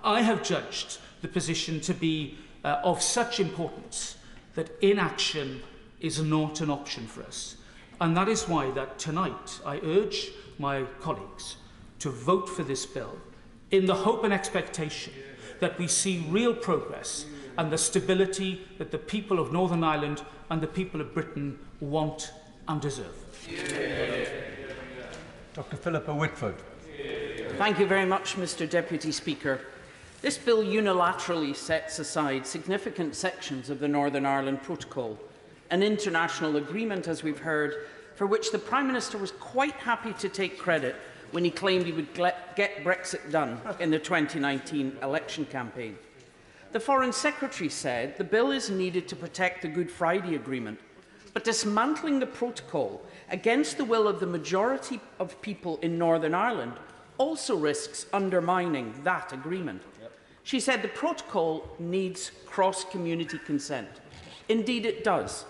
I have judged the position to be of such importance that inaction is not an option for us. And that is why that tonight I urge my colleagues to vote for this bill in the hope and expectation that we see real progress and the stability that the people of Northern Ireland and the people of Britain want and deserve. Dr. Philippa Whitford. Thank you very much, Mr. Deputy Speaker. This bill unilaterally sets aside significant sections of the Northern Ireland Protocol, an international agreement, as we've heard, for which the Prime Minister was quite happy to take credit when he claimed he would get Brexit done in the 2019 election campaign. The Foreign Secretary said the bill is needed to protect the Good Friday Agreement, but dismantling the protocol against the will of the majority of people in Northern Ireland also risks undermining that agreement. She said the protocol needs cross-community consent. Indeed it does.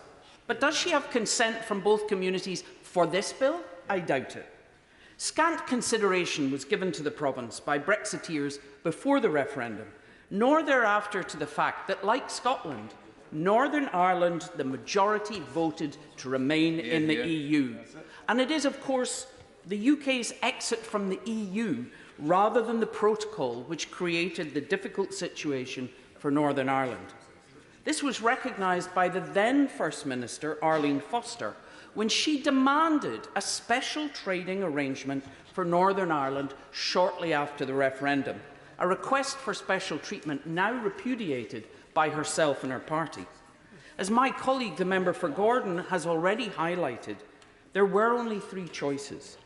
But does she have consent from both communities for this bill? I doubt it. Scant consideration was given to the province by Brexiteers before the referendum, nor thereafter to the fact that, like Scotland, Northern Ireland, the majority voted to remain in the EU. And it is, of course, the UK's exit from the EU rather than the protocol which created the difficult situation for Northern Ireland. This was recognised by the then First Minister, Arlene Foster, when she demanded a special trading arrangement for Northern Ireland shortly after the referendum, a request for special treatment now repudiated by herself and her party. As my colleague, the member for Gordon, has already highlighted, there were only three choices: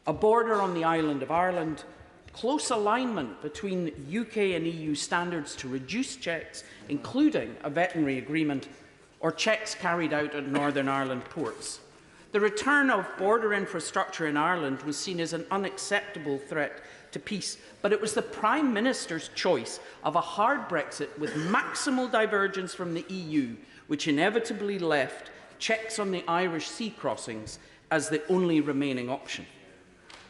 a border on the island of Ireland, close alignment between UK and EU standards to reduce checks, including a veterinary agreement, or checks carried out at Northern Ireland ports. The return of border infrastructure in Ireland was seen as an unacceptable threat to peace, but it was the Prime Minister's choice of a hard Brexit with maximal divergence from the EU, which inevitably left checks on the Irish sea crossings as the only remaining option.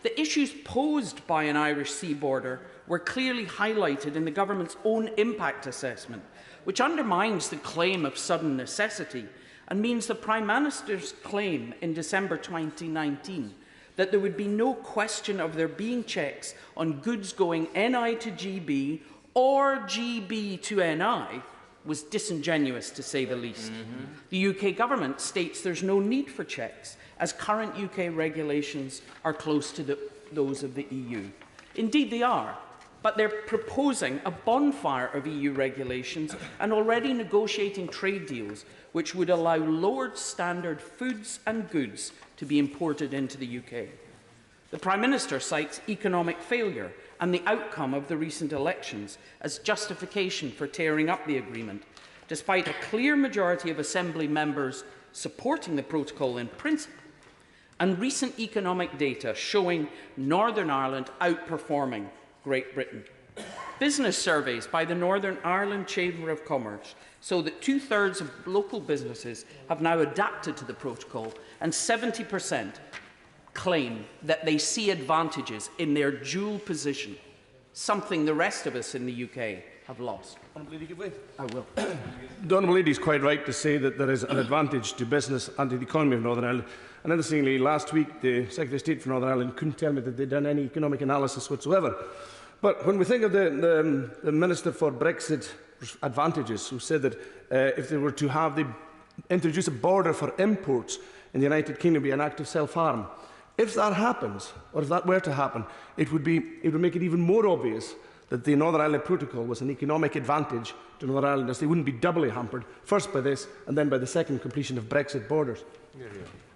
The issues posed by an Irish sea border were clearly highlighted in the government's own impact assessment, which undermines the claim of sudden necessity and means the Prime Minister's claim in December 2019 that there would be no question of there being checks on goods going NI to GB or GB to NI was disingenuous, to say the least. The UK government states there's no need for checks, as current UK regulations are close to those of the EU. Indeed, they are, but they're proposing a bonfire of EU regulations and already negotiating trade deals which would allow lowered standard foods and goods to be imported into the UK. The Prime Minister cites economic failure and the outcome of the recent elections as justification for tearing up the agreement, despite a clear majority of Assembly members supporting the protocol in principle, and recent economic data showing Northern Ireland outperforming Great Britain. Business surveys by the Northern Ireland Chamber of Commerce show that 2/3 of local businesses have now adapted to the protocol, and 70% claim that they see advantages in their dual position, something the rest of us in the UK have lost. I will. The Honourable Lady is quite right to say that there is an advantage to business and to the economy of Northern Ireland. And interestingly, last week the Secretary of State for Northern Ireland couldn't tell me that they'd done any economic analysis whatsoever. But when we think of the Minister for Brexit advantages, who said that if they were to introduce a border for imports in the United Kingdom, be an act of self-harm. If that happens, or if that were to happen, it would make it even more obvious that the Northern Ireland Protocol was an economic advantage to Northern Ireland, as they wouldn't be doubly hampered, first by this and then by the second completion of Brexit borders.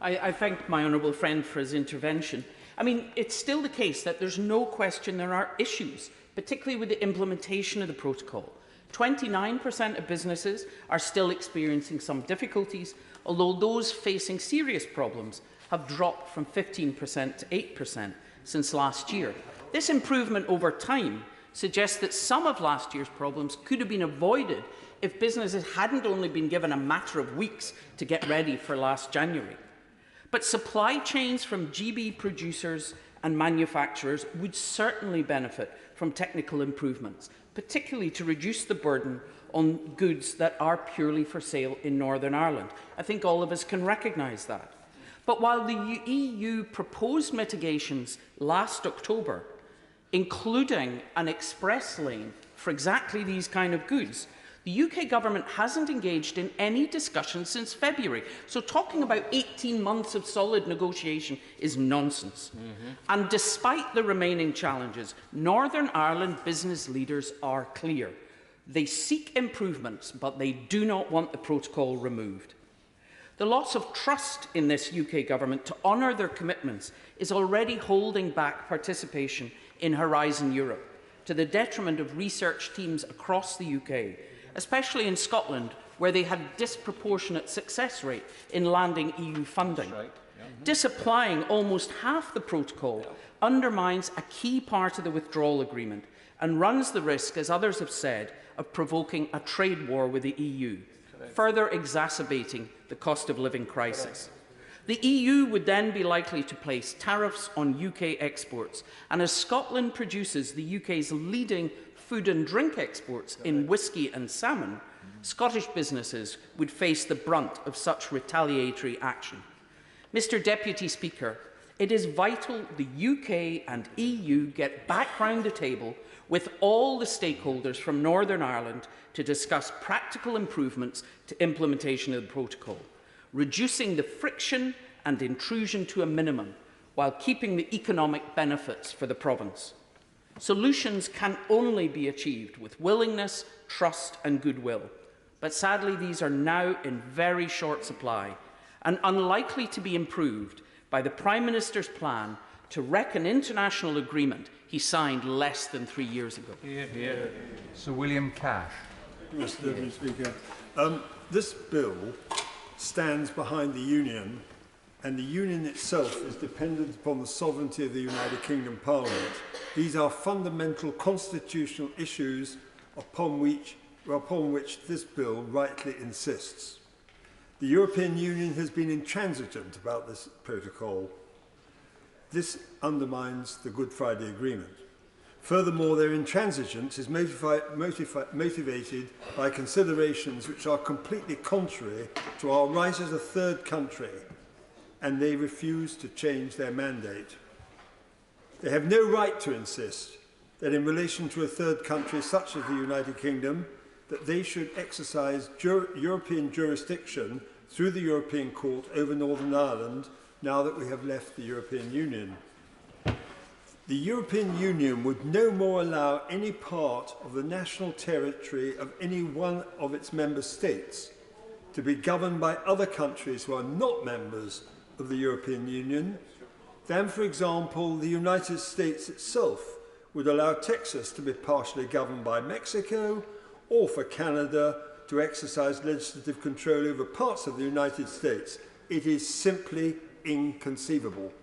I thank my honourable friend for his intervention. I mean, it's still the case that there's no question there are issues, particularly with the implementation of the protocol. 29% of businesses are still experiencing some difficulties, although those facing serious problems have dropped from 15% to 8% since last year. This improvement over time suggests that some of last year's problems could have been avoided if businesses hadn't only been given a matter of weeks to get ready for last January. But supply chains from GB producers and manufacturers would certainly benefit from technical improvements, particularly to reduce the burden on goods that are purely for sale in Northern Ireland. I think all of us can recognise that. But while the EU proposed mitigations last October, including an express lane for exactly these kind of goods, the UK government hasn't engaged in any discussion since February. So talking about 18 months of solid negotiation is nonsense. And despite the remaining challenges, Northern Ireland business leaders are clear. They seek improvements, but they do not want the protocol removed. The loss of trust in this UK government to honour their commitments is already holding back participation in Horizon Europe, to the detriment of research teams across the UK, especially in Scotland, where they had a disproportionate success rate in landing EU funding. Disapplying almost half the protocol undermines a key part of the withdrawal agreement and runs the risk, as others have said, of provoking a trade war with the EU, further exacerbating the cost of living crisis. The EU would then be likely to place tariffs on UK exports, and as Scotland produces the UK's leading food and drink exports in whisky and salmon, Scottish businesses would face the brunt of such retaliatory action. Mr. Deputy Speaker, it is vital the UK and EU get back round the table with all the stakeholders from Northern Ireland to discuss practical improvements to implementation of the protocol, reducing the friction and intrusion to a minimum while keeping the economic benefits for the province. Solutions can only be achieved with willingness, trust and goodwill. But sadly, these are now in very short supply and unlikely to be improved by the Prime Minister's plan to wreck an international agreement he signed less than 3 years ago. Sir William Cash. Mr. Deputy Speaker, this bill stands behind the Union, and the Union itself is dependent upon the sovereignty of the United Kingdom Parliament. These are fundamental constitutional issues upon which this bill rightly insists. The European Union has been intransigent about this protocol. This undermines the Good Friday Agreement. Furthermore, their intransigence is motivated by considerations which are completely contrary to our right as a third country and they refuse to change their mandate. They have no right to insist that in relation to a third country such as the United Kingdom, that they should exercise European jurisdiction through the European Court over Northern Ireland now that we have left the European Union. The European Union would no more allow any part of the national territory of any one of its member states to be governed by other countries who are not members of the European Union than, for example, the United States itself would allow Texas to be partially governed by Mexico, or for Canada to exercise legislative control over parts of the United States. It is simply inconceivable.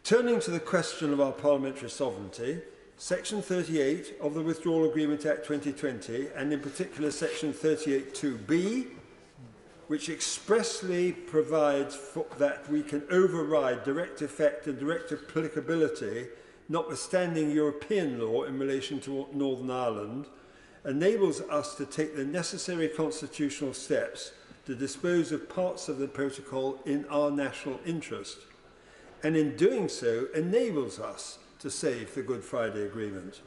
Turning to the question of our parliamentary sovereignty, Section 38 of the Withdrawal Agreement Act 2020, and in particular Section 38(2)(b), which expressly provides that we can override direct effect and direct applicability, notwithstanding European law in relation to Northern Ireland, enables us to take the necessary constitutional steps to dispose of parts of the protocol in our national interest, and in doing so enables us to save the Good Friday Agreement.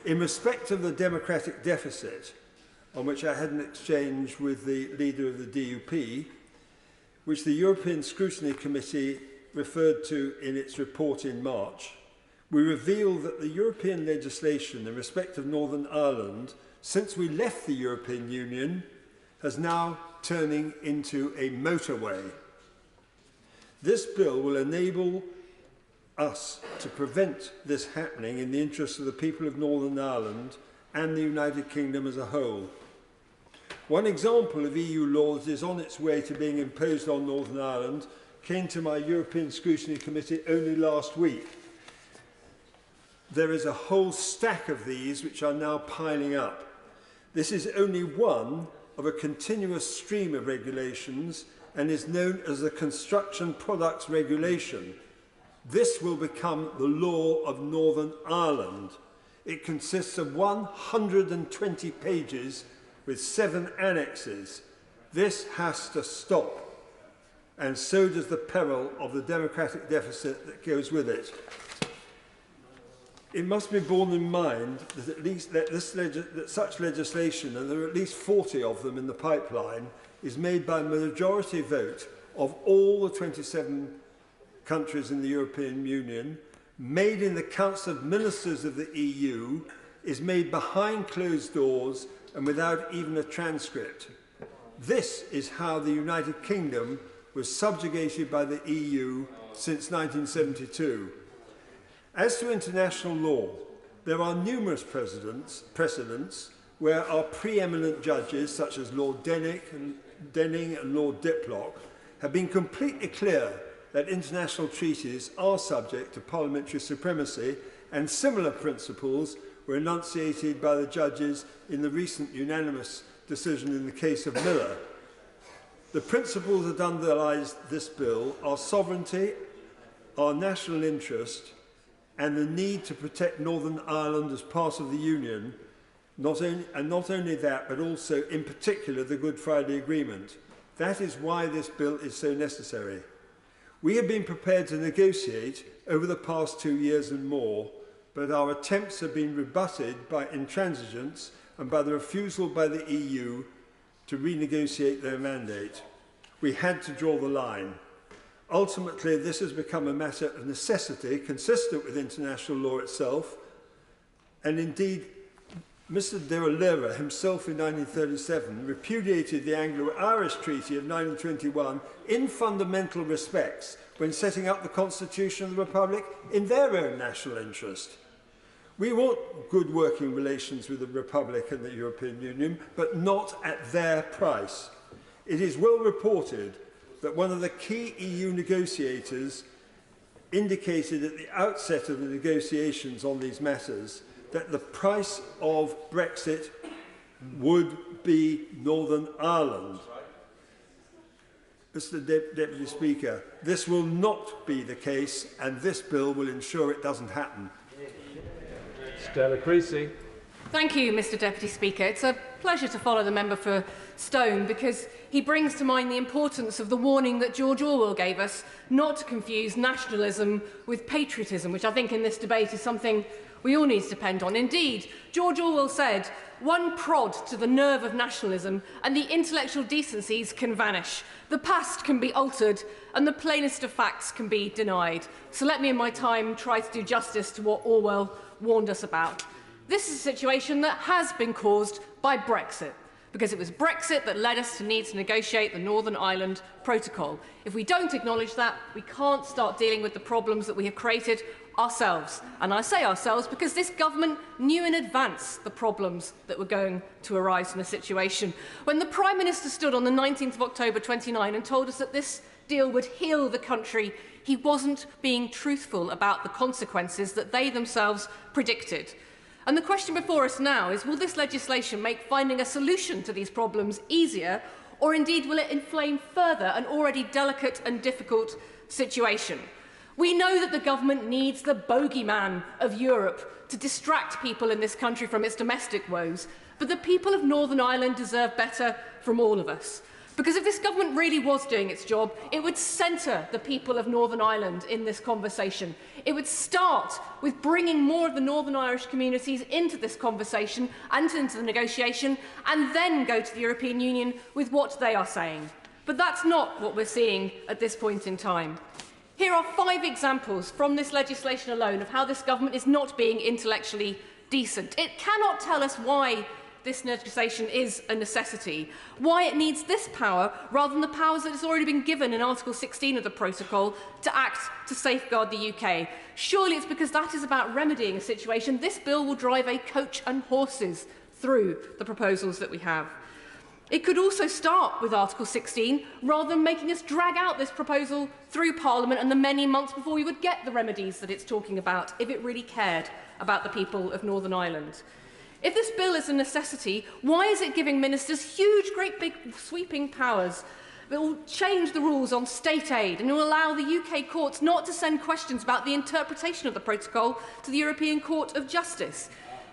In respect of the democratic deficit, on which I had an exchange with the leader of the DUP, which the European Scrutiny Committee referred to in its report in March, we reveal that the European legislation in respect of Northern Ireland, since we left the European Union, has now turning into a motorway. This bill will enable us to prevent this happening in the interest of the people of Northern Ireland and the United Kingdom as a whole. One example of EU law that is on its way to being imposed on Northern Ireland came to my European Scrutiny Committee only last week. There is a whole stack of these which are now piling up. This is only one of a continuous stream of regulations and is known as the Construction Products Regulation. This will become the law of Northern Ireland. It consists of 120 pages with 7 annexes. This has to stop, and so does the peril of the democratic deficit that goes with it. It must be borne in mind that such legislation, and there are at least 40 of them in the pipeline, is made by a majority vote of all the 27 countries in the European Union, made in the Council of Ministers of the EU, is made behind closed doors and without even a transcript. This is how the United Kingdom was subjugated by the EU since 1972. As to international law, there are numerous precedents where our preeminent judges, such as Lord Denning and Lord Diplock, have been completely clear that international treaties are subject to parliamentary supremacy, and similar principles were enunciated by the judges in the recent unanimous decision in the case of Miller. The principles that underlie this bill are sovereignty, our national interest, and the need to protect Northern Ireland as part of the Union, not only that, but also, in particular, the Good Friday Agreement. That is why this bill is so necessary. We have been prepared to negotiate over the past 2 years and more, but our attempts have been rebutted by intransigence and by the refusal by the EU to renegotiate their mandate. We had to draw the line. Ultimately, this has become a matter of necessity, consistent with international law itself, and indeed, Mr. de Valera himself in 1937 repudiated the Anglo-Irish Treaty of 1921 in fundamental respects when setting up the Constitution of the Republic in their own national interest. We want good working relations with the Republic and the European Union, but not at their price. It is well reported that one of the key EU negotiators indicated at the outset of the negotiations on these matters that the price of Brexit would be Northern Ireland. Mr. Deputy Speaker, this will not be the case, and this bill will ensure it doesn't happen. Stella Creasy. Thank you, Mr Deputy Speaker. It's a pleasure to follow the member for Stone because he brings to mind the importance of the warning that George Orwell gave us not to confuse nationalism with patriotism, which I think in this debate is something we all need to depend on. Indeed, George Orwell said, "One prod to the nerve of nationalism and the intellectual decencies can vanish. The past can be altered and the plainest of facts can be denied." So let me in my time try to do justice to what Orwell warned us about. This is a situation that has been caused by Brexit, because it was Brexit that led us to need to negotiate the Northern Ireland Protocol. If we don't acknowledge that, we can't start dealing with the problems that we have created ourselves. And I say ourselves because this government knew in advance the problems that were going to arise from the situation. When the Prime Minister stood on the 19th of October 29 and told us that this deal would heal the country, he wasn't being truthful about the consequences that they themselves predicted. And the question before us now is, will this legislation make finding a solution to these problems easier, or indeed will it inflame further an already delicate and difficult situation? We know that the government needs the bogeyman of Europe to distract people in this country from its domestic woes, but the people of Northern Ireland deserve better from all of us. Because if this government really was doing its job, it would centre the people of Northern Ireland in this conversation. It would start with bringing more of the Northern Irish communities into this conversation and into the negotiation, and then go to the European Union with what they are saying. But that's not what we're seeing at this point in time. Here are 5 examples from this legislation alone of how this government is not being intellectually decent. It cannot tell us why this legislation is a necessity, why it needs this power rather than the powers that has already been given in Article 16 of the Protocol to act to safeguard the UK. Surely it's because that is about remedying a situation. This bill will drive a coach and horses through the proposals that we have. It could also start with Article 16 rather than making us drag out this proposal through Parliament and the many months before we would get the remedies that it's talking about if it really cared about the people of Northern Ireland. If this bill is a necessity, why is it giving ministers huge, great big sweeping powers that will change the rules on state aid and will allow the UK courts not to send questions about the interpretation of the protocol to the European Court of Justice?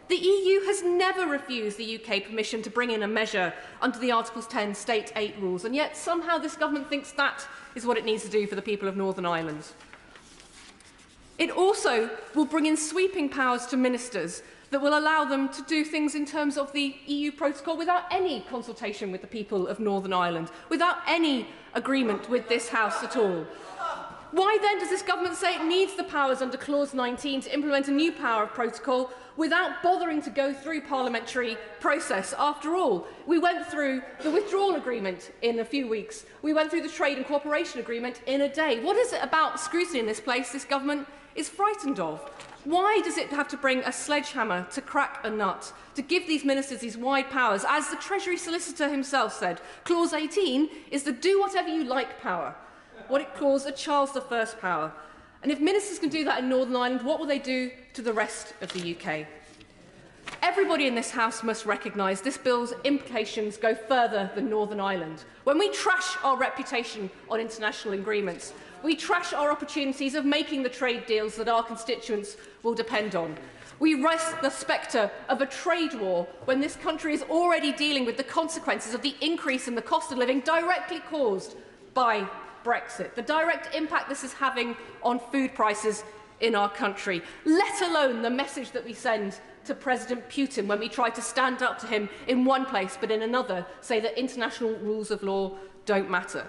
The EU has never refused the UK permission to bring in a measure under the Articles 10 state aid rules, and yet somehow this government thinks that is what it needs to do for the people of Northern Ireland. It also will bring in sweeping powers to ministers that will allow them to do things in terms of the EU protocol without any consultation with the people of Northern Ireland, without any agreement with this House at all. Why then does this government say it needs the powers under Clause 19 to implement a new power of protocol without bothering to go through parliamentary process? After all, we went through the withdrawal agreement in a few weeks. We went through the trade and cooperation agreement in a day. What is it about scrutiny in this place this government is frightened of? Why does it have to bring a sledgehammer to crack a nut, to give these ministers these wide powers? As the Treasury Solicitor himself said, Clause 18 is the do-whatever-you-like power, what it calls a Charles I power. And if ministers can do that in Northern Ireland, what will they do to the rest of the UK? Everybody in this House must recognise this bill's implications go further than Northern Ireland. When we trash our reputation on international agreements, we trash our opportunities of making the trade deals that our constituents will depend on. We risk the spectre of a trade war when this country is already dealing with the consequences of the increase in the cost of living directly caused by Brexit, the direct impact this is having on food prices in our country, let alone the message that we send to President Putin when we try to stand up to him in one place but in another say that international rules of law don't matter.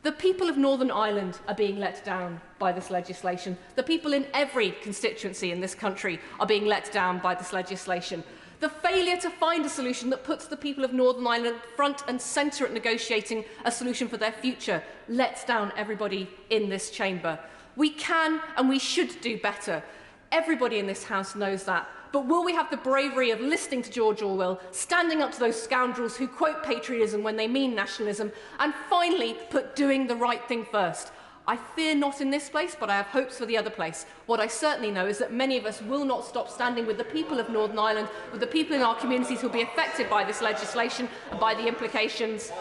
The people of Northern Ireland are being let down by this legislation. The people in every constituency in this country are being let down by this legislation. The failure to find a solution that puts the people of Northern Ireland front and centre at negotiating a solution for their future lets down everybody in this chamber. We can and we should do better. Everybody in this House knows that. But will we have the bravery of listening to George Orwell, standing up to those scoundrels who quote patriotism when they mean nationalism, and finally put doing the right thing first? I fear not in this place, but I have hopes for the other place. What I certainly know is that many of us will not stop standing with the people of Northern Ireland, with the people in our communities who will be affected by this legislation and by the implications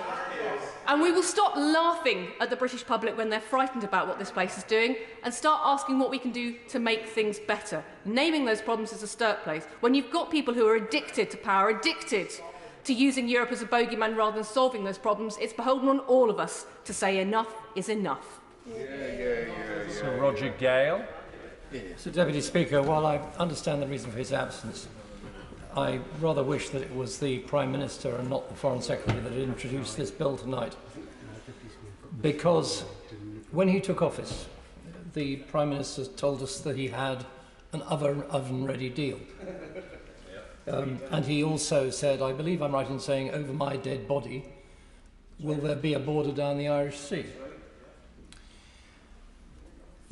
And we will stop laughing at the British public when they're frightened about what this place is doing and start asking what we can do to make things better. Naming those problems as a start place. When you've got people who are addicted to power, addicted to using Europe as a bogeyman rather than solving those problems, it's beholden on all of us to say enough is enough. Sir Roger Gale. Sir Deputy Speaker, while I understand the reason for his absence, I rather wish that it was the Prime Minister and not the Foreign Secretary that had introduced this bill tonight. Because when he took office, the Prime Minister told us that he had an oven-ready deal. And he also said, I believe I'm right in saying, over my dead body, will there be a border down the Irish Sea?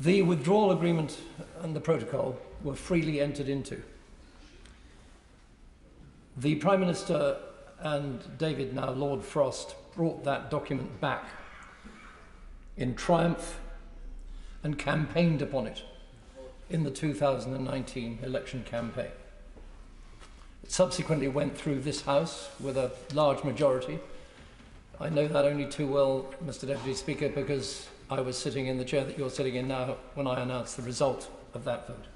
The withdrawal agreement and the protocol were freely entered into. The Prime Minister and David, now Lord Frost, brought that document back in triumph and campaigned upon it in the 2019 election campaign. It subsequently went through this House with a large majority. I know that only too well, Mr. Deputy Speaker, because I was sitting in the chair that you're sitting in now when I announced the result of that vote.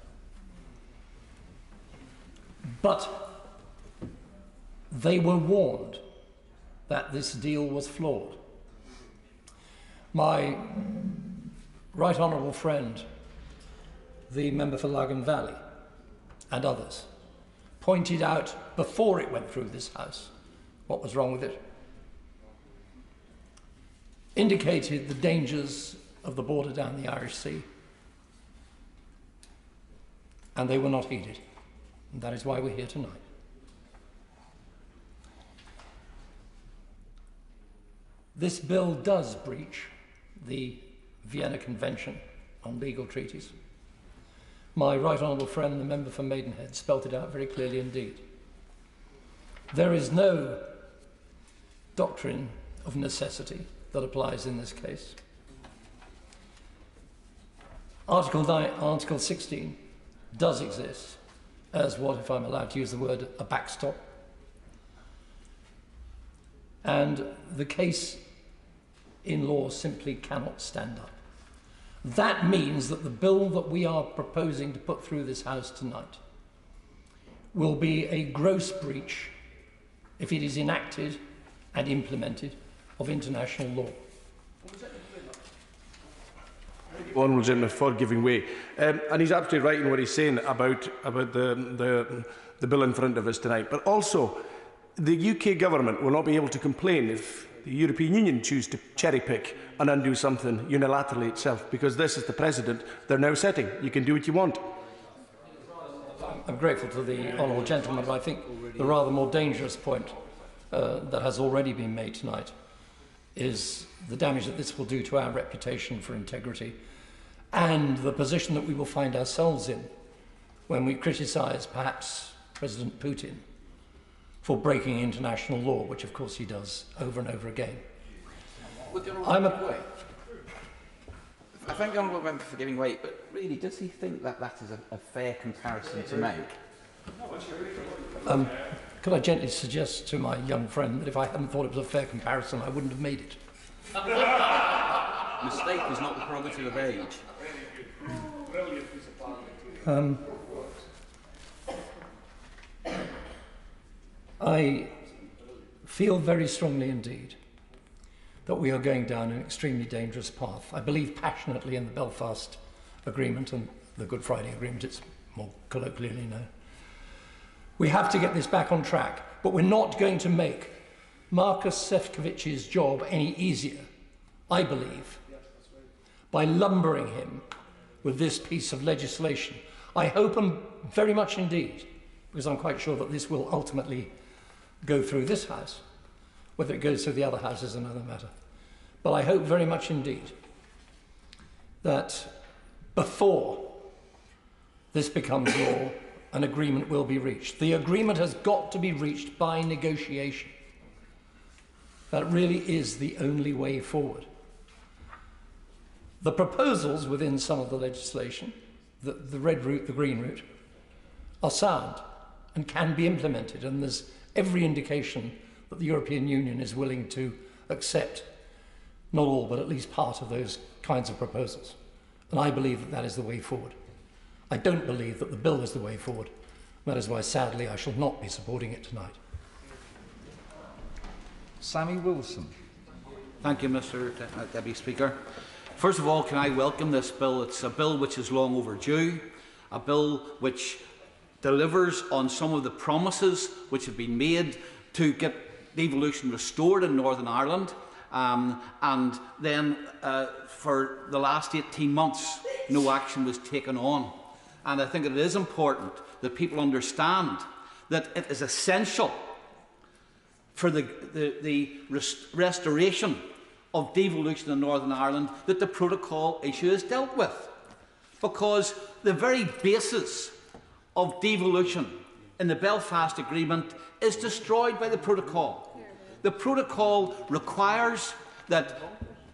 But they were warned that this deal was flawed. My right honourable friend, the member for Lagan Valley, and others, pointed out before it went through this House what was wrong with it, indicated the dangers of the border down the Irish Sea, and they were not heeded. And that is why we're here tonight. This bill does breach the Vienna Convention on Legal Treaties. My right honourable friend, the member for Maidenhead, spelt it out very clearly indeed. There is no doctrine of necessity that applies in this case. Article 16 does exist as what, if I'm allowed to use the word, a backstop. And the case in law simply cannot stand up. That means that the bill that we are proposing to put through this House tonight will be a gross breach, if it is enacted and implemented, of international law. Honourable Gentleman for giving way. And he's absolutely right in what he's saying about the bill in front of us tonight. But also, the UK government will not be able to complain if the European Union choose to cherry-pick and undo something unilaterally itself, because this is the precedent they're now setting. You can do what you want. I'm grateful to the honourable gentleman, but I think the rather more dangerous point that has already been made tonight is the damage that this will do to our reputation for integrity and the position that we will find ourselves in when we criticise, perhaps, President Putin for breaking international law, which of course he does over and over again. I thank the honourable member for giving way, but really, does he think that that is a fair comparison to make? Could I gently suggest to my young friend that if I hadn't thought it was a fair comparison, I wouldn't have made it. Mistake is not the prerogative of age. I feel very strongly indeed that we are going down an extremely dangerous path. I believe passionately in the Belfast Agreement and the Good Friday Agreement, it's more colloquially known. We have to get this back on track, but we're not going to make Markus Sefcovic's job any easier, I believe, by lumbering him with this piece of legislation. I hope very much indeed, because I'm quite sure that this will ultimately go through this House. Whether it goes through the other House is another matter. But I hope very much indeed that before this becomes law, an agreement will be reached. The agreement has got to be reached by negotiation. That really is the only way forward. The proposals within some of the legislation, the red route, the green route, are sound and can be implemented, and there's every indication that the European Union is willing to accept not all, but at least part of those kinds of proposals. And I believe that that is the way forward. I don't believe that the bill is the way forward. That is why, sadly, I shall not be supporting it tonight. Sammy Wilson. Thank you, Mr. Deputy Speaker. First of all, can I welcome this bill? It's a bill which is long overdue, a bill which delivers on some of the promises which have been made to get devolution restored in Northern Ireland, and then for the last 18 months no action was taken on. And I think it is important that people understand that it is essential for the restoration of devolution in Northern Ireland that the protocol issue is dealt with. Because the very basis of devolution in the Belfast Agreement is destroyed by the protocol. The protocol requires that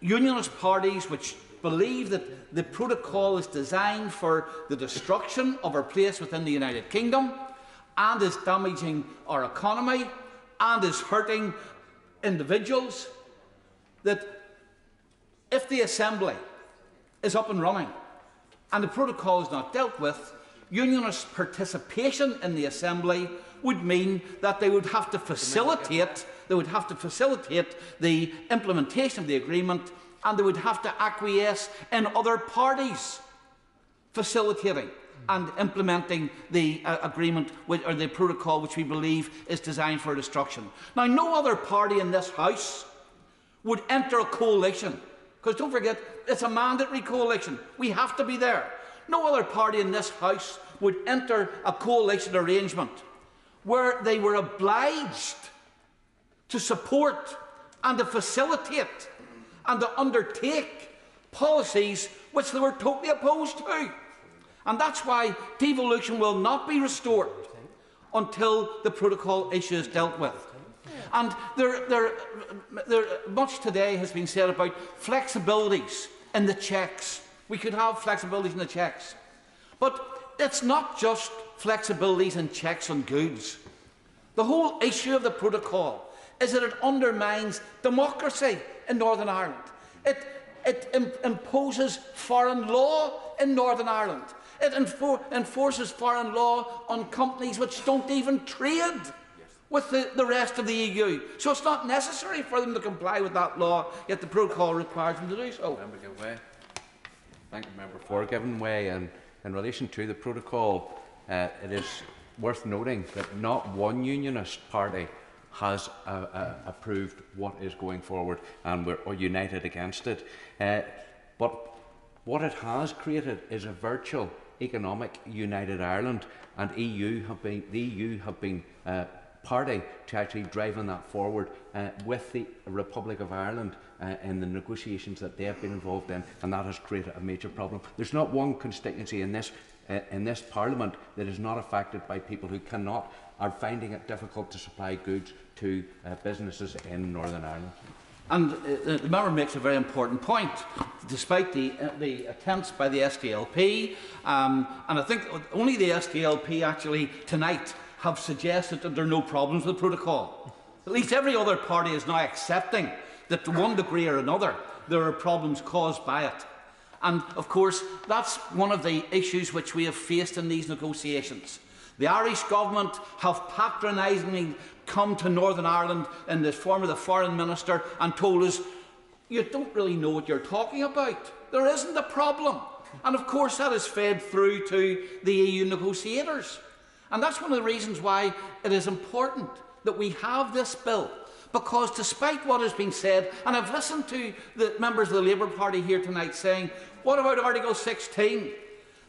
unionist parties which believe that the protocol is designed for the destruction of our place within the United Kingdom and is damaging our economy and is hurting individuals, that if the Assembly is up and running and the protocol is not dealt with, unionist participation in the Assembly would mean that they would have to facilitate the implementation of the agreement, and they would have to acquiesce in other parties facilitating and implementing the agreement or the protocol which we believe is designed for destruction. Now, no other party in this House would enter a coalition, because don't forget, it's a mandatory coalition. We have to be there. No other party in this House would enter a coalition arrangement where they were obliged to support and to facilitate and to undertake policies which they were totally opposed to. And that's why devolution will not be restored until the protocol issue is dealt with. And much today has been said about flexibilities in the checks. We could have flexibilities in the checks. But it's not just flexibilities in checks on goods. The whole issue of the protocol is that it undermines democracy in Northern Ireland. It imposes foreign law in Northern Ireland. It enforces foreign law on companies which don't even trade with the rest of the EU. So it's not necessary for them to comply with that law, yet the protocol requires them to do so. Thank you, Member, for giving way. And in relation to the protocol, it is worth noting that not one unionist party has approved what is going forward, and we're united against it. But what it has created is a virtual economic united Ireland, and the EU have been party to actually driving that forward with the Republic of Ireland in the negotiations that they have been involved in, and that has created a major problem. There's not one constituency in this Parliament that is not affected by people who are finding it difficult to supply goods to businesses in Northern Ireland. And the member makes a very important point, despite the attempts by the SDLP, and I think only the SDLP actually tonight have suggested that there are no problems with the protocol. At least every other party is now accepting that to one degree or another there are problems caused by it. And of course that's one of the issues which we have faced in these negotiations. The Irish government have patronisingly come to Northern Ireland in the form of the Foreign Minister and told us, you don't really know what you're talking about. There isn't a problem. And of course that is fed through to the EU negotiators. And that's one of the reasons why it is important that we have this bill. Because despite what has been said, and I've listened to the members of the Labour Party here tonight saying, what about Article 16?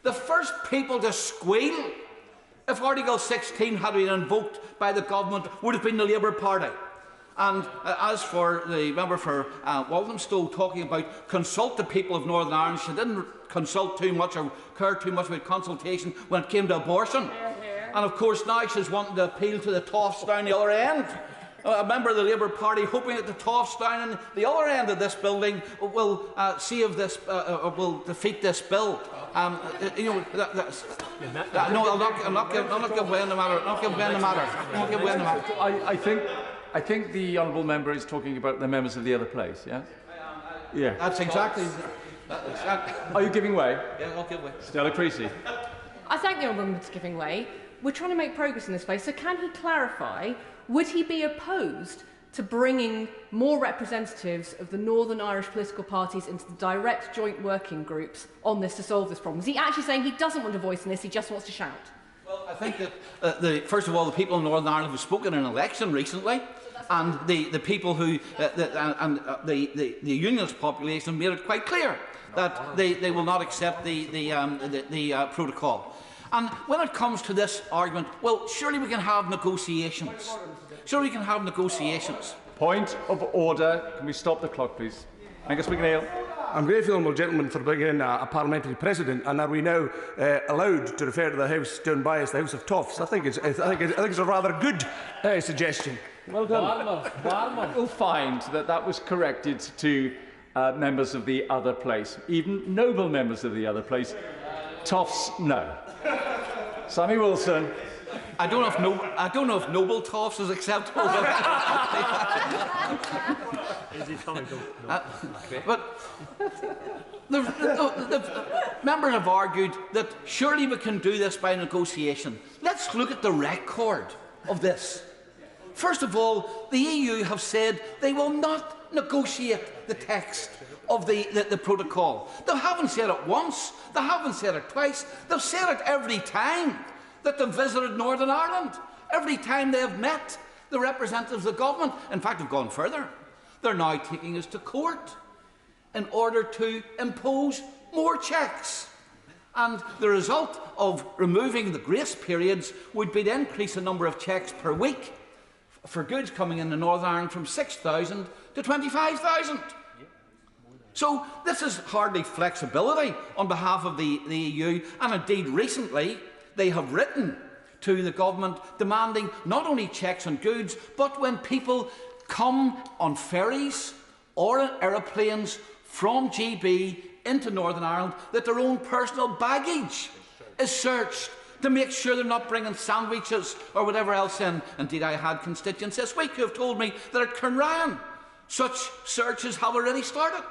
The first people to squeal if Article 16 had been invoked by the government would have been the Labour Party. And as for the member for Walthamstow talking about consult the people of Northern Ireland, she didn't consult too much or care too much about consultation when it came to abortion. And of course now she's wanting to appeal to the toffs down the other end. A member of the Labour Party hoping that the toffs down in the other end of this building will save this, will defeat this bill. You know, no, I'll not give way in the matter. I'll not give way in the matter. I'll not give way in the matter. I think I think the honourable member is talking about the members of the other place, yes? Yeah. That's exactly... Are you giving way? Yeah, I'll give way. Stella Creasy. I thank the honourable member for giving way. We're trying to make progress in this place, so can he clarify, would he be opposed to bringing more representatives of the Northern Irish political parties into the direct joint working groups on this to solve this problem? Is he actually saying he doesn't want a voice in this, he just wants to shout? Well, I think that, first of all, the people in Northern Ireland have spoken in an election recently, and the people who, the unionist population made it quite clear that they will not accept the protocol. And when it comes to this argument, well, surely we can have negotiations. Surely we can have negotiations. Point of order. Can we stop the clock, please? Angus McNeill. I'm grateful, honourable gentleman, for bringing in a parliamentary precedent, and are we now allowed to refer to the house down by as the House of Toffs? I think it's a rather good suggestion. Well done. You'll find that that was corrected to members of the other place, even noble members of the other place. Toffs, no. Sammy Wilson. I don't know if noble toffs is acceptable. But the members have argued that surely we can do this by negotiation. Let's look at the record of this. First of all, the EU have said they will not negotiate the text of the protocol. They haven't said it once, they haven't said it twice, they've said it every time that they've visited Northern Ireland, every time they have met the representatives of the government. In fact, they've gone further. They're now taking us to court in order to impose more checks. And the result of removing the grace periods would be to increase the number of checks per week for goods coming into Northern Ireland from 6,000 to 25,000. So this is hardly flexibility on behalf of the EU, and indeed recently they have written to the government demanding not only checks on goods, but when people come on ferries or in aeroplanes from GB into Northern Ireland, that their own personal baggage is searched to make sure they're not bringing sandwiches or whatever else in. Indeed, I had constituents this week who have told me that at Cynrian, such searches have already started.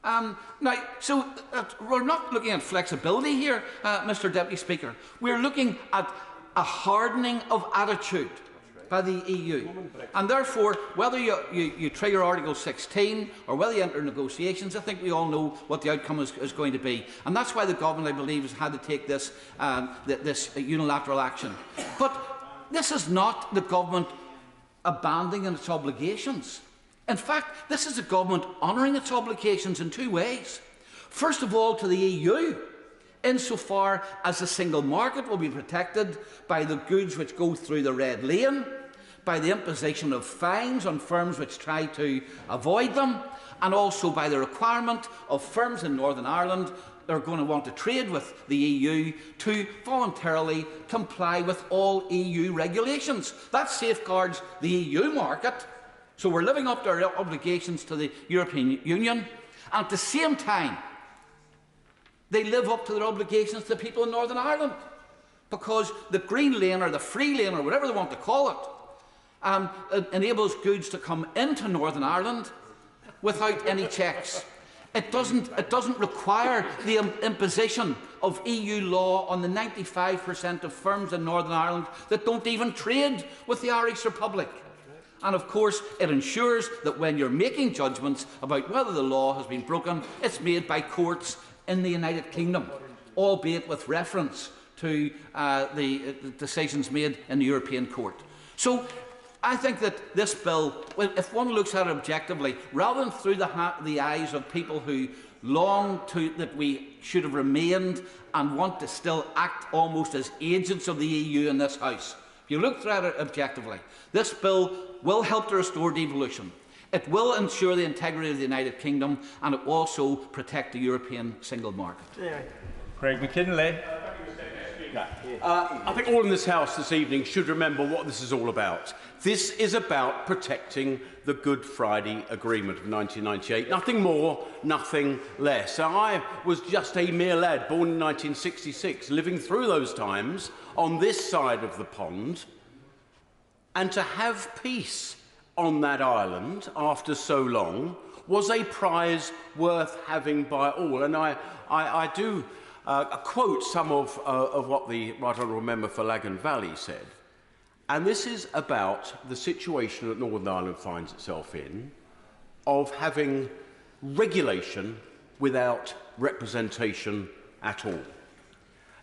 We're not looking at flexibility here, Mr. Deputy Speaker. We're looking at a hardening of attitude by the EU. And therefore, whether you trigger Article 16 or whether you enter negotiations, I think we all know what the outcome is going to be. And that's why the government, I believe, has had to take this unilateral action. But this is not the government abandoning its obligations. In fact, this is the government honouring its obligations in two ways. First of all, to the EU, insofar as the single market will be protected by the goods which go through the red lane, by the imposition of fines on firms which try to avoid them, and also by the requirement of firms in Northern Ireland that are going to want to trade with the EU to voluntarily comply with all EU regulations. That safeguards the EU market. So we're living up to our obligations to the European Union, and at the same time, they live up to their obligations to the people in Northern Ireland, because the green lane or the free lane or whatever they want to call it enables goods to come into Northern Ireland without any checks. It doesn't require the imposition of EU law on the 95% of firms in Northern Ireland that don't even trade with the Irish Republic. And of course, it ensures that when you're making judgments about whether the law has been broken, it's made by courts in the United Kingdom, albeit with reference to the decisions made in the European Court. So I think that this bill, if one looks at it objectively, rather than through the eyes of people who long that we should have remained and want to still act almost as agents of the EU in this House, if you look at it objectively, this bill will help to restore devolution. It will ensure the integrity of the United Kingdom, and it will also protect the European single market. Craig McKinley. I think all in this House this evening should remember what this is all about. This is about protecting the Good Friday Agreement of 1998. Nothing more, nothing less. I was just a mere lad, born in 1966, living through those times on this side of the pond, and to have peace on that island after so long was a prize worth having by all. And I do quote some of what the Right Honourable Member for Lagan Valley said. And this is about the situation that Northern Ireland finds itself in, of having regulation without representation at all.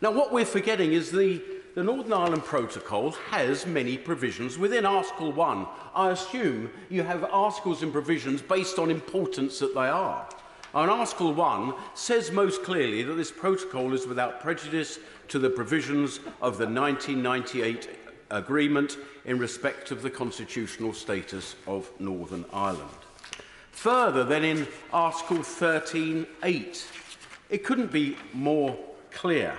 Now, what we're forgetting is the Northern Ireland Protocol has many provisions. Within Article 1, I assume you have articles and provisions based on importance that they are. And Article 1 says most clearly that this protocol is without prejudice to the provisions of the 1998 agreement in respect of the constitutional status of Northern Ireland. Further, then in Article 13.8, it couldn't be more clear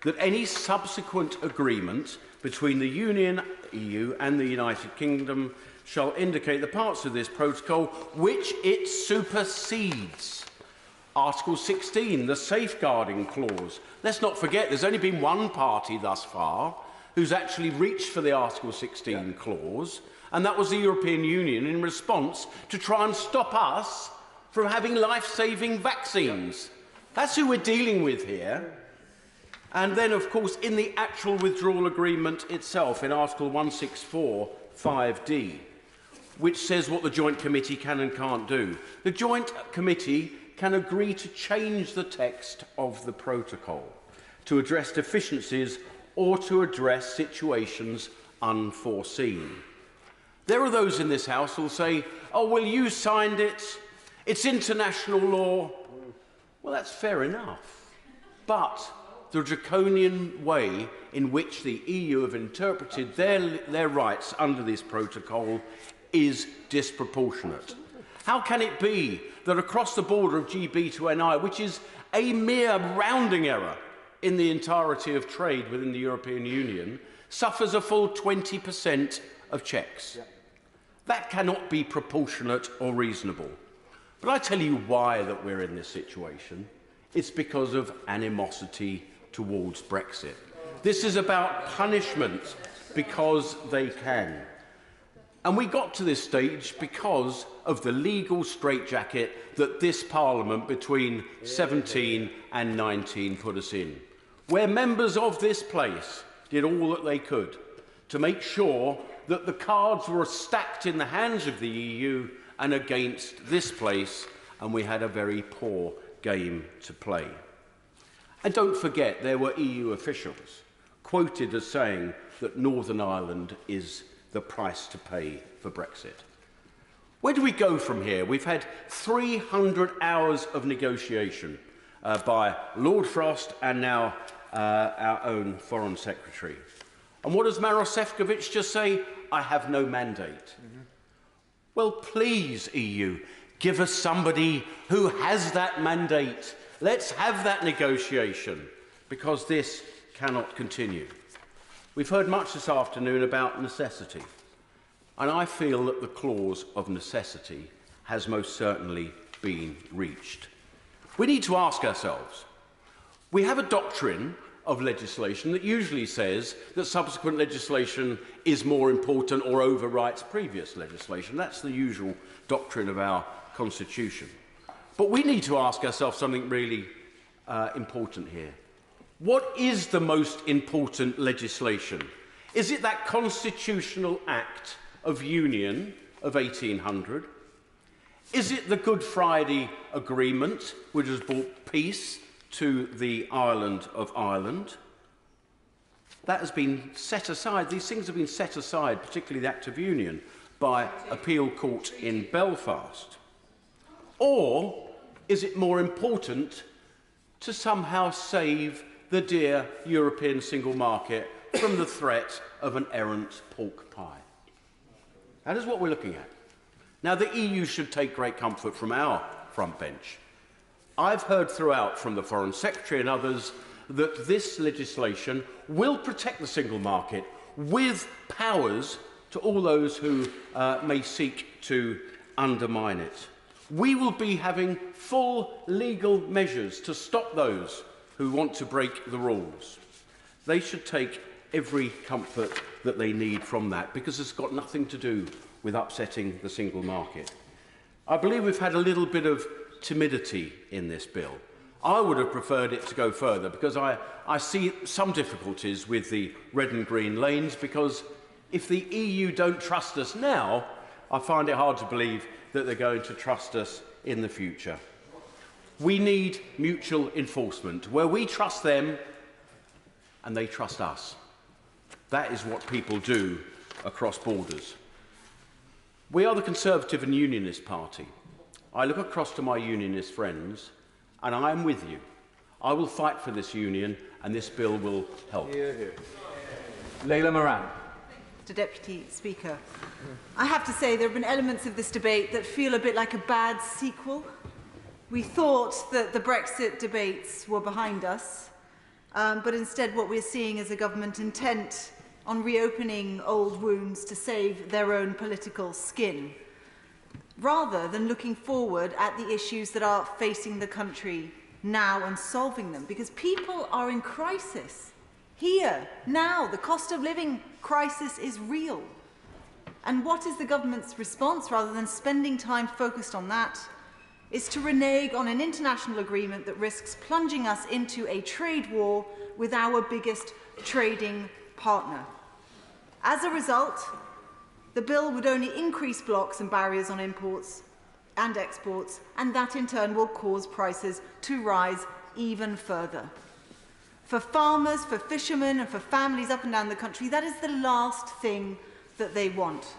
that any subsequent agreement between the Union, EU and the United Kingdom shall indicate the parts of this protocol which it supersedes. Article 16, the safeguarding clause. Let's not forget there's only been one party thus far who's actually reached for the Article 16 clause, and that was the European Union in response to try and stop us from having life-saving vaccines. That's who we're dealing with here. And then, of course, in the actual withdrawal agreement itself, in Article 164, 5D, which says what the Joint Committee can and can't do. The Joint Committee can agree to change the text of the protocol to address deficiencies or to address situations unforeseen. There are those in this House who will say, oh, well, you signed it, it's international law. Well, that's fair enough. But the draconian way in which the EU have interpreted their rights under this protocol is disproportionate. How can it be that across the border of GB to NI, which is a mere rounding error in the entirety of trade within the European Union, suffers a full 20% of checks? That cannot be proportionate or reasonable. But I tell you why that we're in this situation. It's because of animosity towards Brexit. This is about punishment because they can. And we got to this stage because of the legal straitjacket that this Parliament between 17 and 19 put us in, where members of this place did all that they could to make sure that the cards were stacked in the hands of the EU and against this place, and we had a very poor game to play. And don't forget, there were EU officials quoted as saying that Northern Ireland is the price to pay for Brexit. Where do we go from here? We've had 300 hours of negotiation by Lord Frost and now our own Foreign Secretary. And what does Maros Sefcovic just say? I have no mandate. Well, please, EU, give us somebody who has that mandate. Let's have that negotiation, because this cannot continue. We've heard much this afternoon about necessity, and I feel that the clause of necessity has most certainly been reached. We need to ask ourselves, we have a doctrine of legislation that usually says that subsequent legislation is more important or overwrites previous legislation. That's the usual doctrine of our Constitution. But we need to ask ourselves something really important here. What is the most important legislation? Is it that Constitutional Act of Union of 1800? Is it the Good Friday Agreement, which has brought peace to the island of Ireland? That has been set aside. These things have been set aside, particularly the Act of Union, by appeal court in Belfast. Or is it more important to somehow save the dear European single market from the threat of an errant pork pie? That is what we're looking at. Now, the EU should take great comfort from our front bench. I've heard throughout from the Foreign Secretary and others that this legislation will protect the single market with powers to all those who may seek to undermine it. We will be having full legal measures to stop those who want to break the rules. They should take every comfort that they need from that, because it's got nothing to do with upsetting the single market. I believe we've had a little bit of timidity in this bill. I would have preferred it to go further because I see some difficulties with the red and green lanes, because if the EU don't trust us now, I find it hard to believe that they're going to trust us in the future. We need mutual enforcement, where we trust them and they trust us. That is what people do across borders. We are the Conservative and Unionist Party. I look across to my Unionist friends and I am with you. I will fight for this union and this bill will help. Leila Moran. Mr Deputy Speaker, I have to say there have been elements of this debate that feel a bit like a bad sequel. We thought that the Brexit debates were behind us, but instead what we're seeing is a government intent on reopening old wounds to save their own political skin, rather than looking forward at the issues that are facing the country now and solving them, because people are in crisis. Here, now, the cost of living crisis is real. And what is the government's response, rather than spending time focused on that, is to renege on an international agreement that risks plunging us into a trade war with our biggest trading partner. As a result, the bill would only increase blocks and barriers on imports and exports, and that in turn will cause prices to rise even further. For farmers, for fishermen and for families up and down the country, that is the last thing that they want.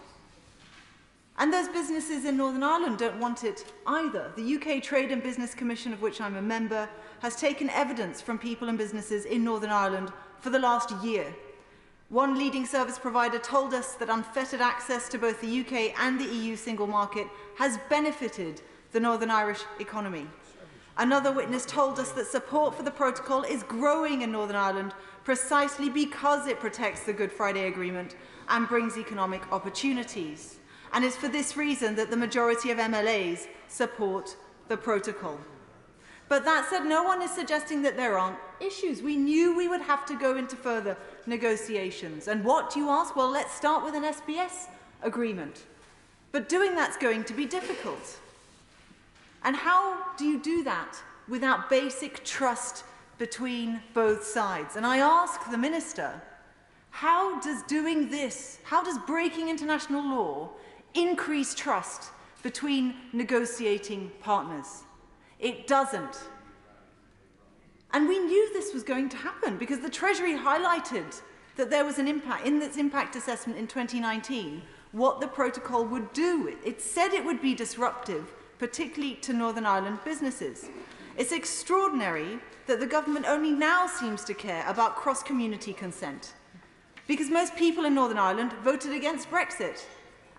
And those businesses in Northern Ireland don't want it either. The UK Trade and Business Commission, of which I'm a member, has taken evidence from people and businesses in Northern Ireland for the last year. One leading service provider told us that unfettered access to both the UK and the EU single market has benefited the Northern Irish economy. Another witness told us that support for the protocol is growing in Northern Ireland precisely because it protects the Good Friday Agreement and brings economic opportunities. And it's for this reason that the majority of MLAs support the protocol. But that said, no one is suggesting that there aren't issues. We knew we would have to go into further negotiations. And what, do you ask? Well, let's start with an SBS agreement. But doing that's going to be difficult. And how do you do that without basic trust between both sides? And I ask the Minister, how does doing this, how does breaking international law increase trust between negotiating partners? It doesn't. And we knew this was going to happen because the Treasury highlighted that there was an impact in its impact assessment in 2019, what the protocol would do. It said it would be disruptive, particularly to Northern Ireland businesses. It's extraordinary that the government only now seems to care about cross-community consent, because most people in Northern Ireland voted against Brexit,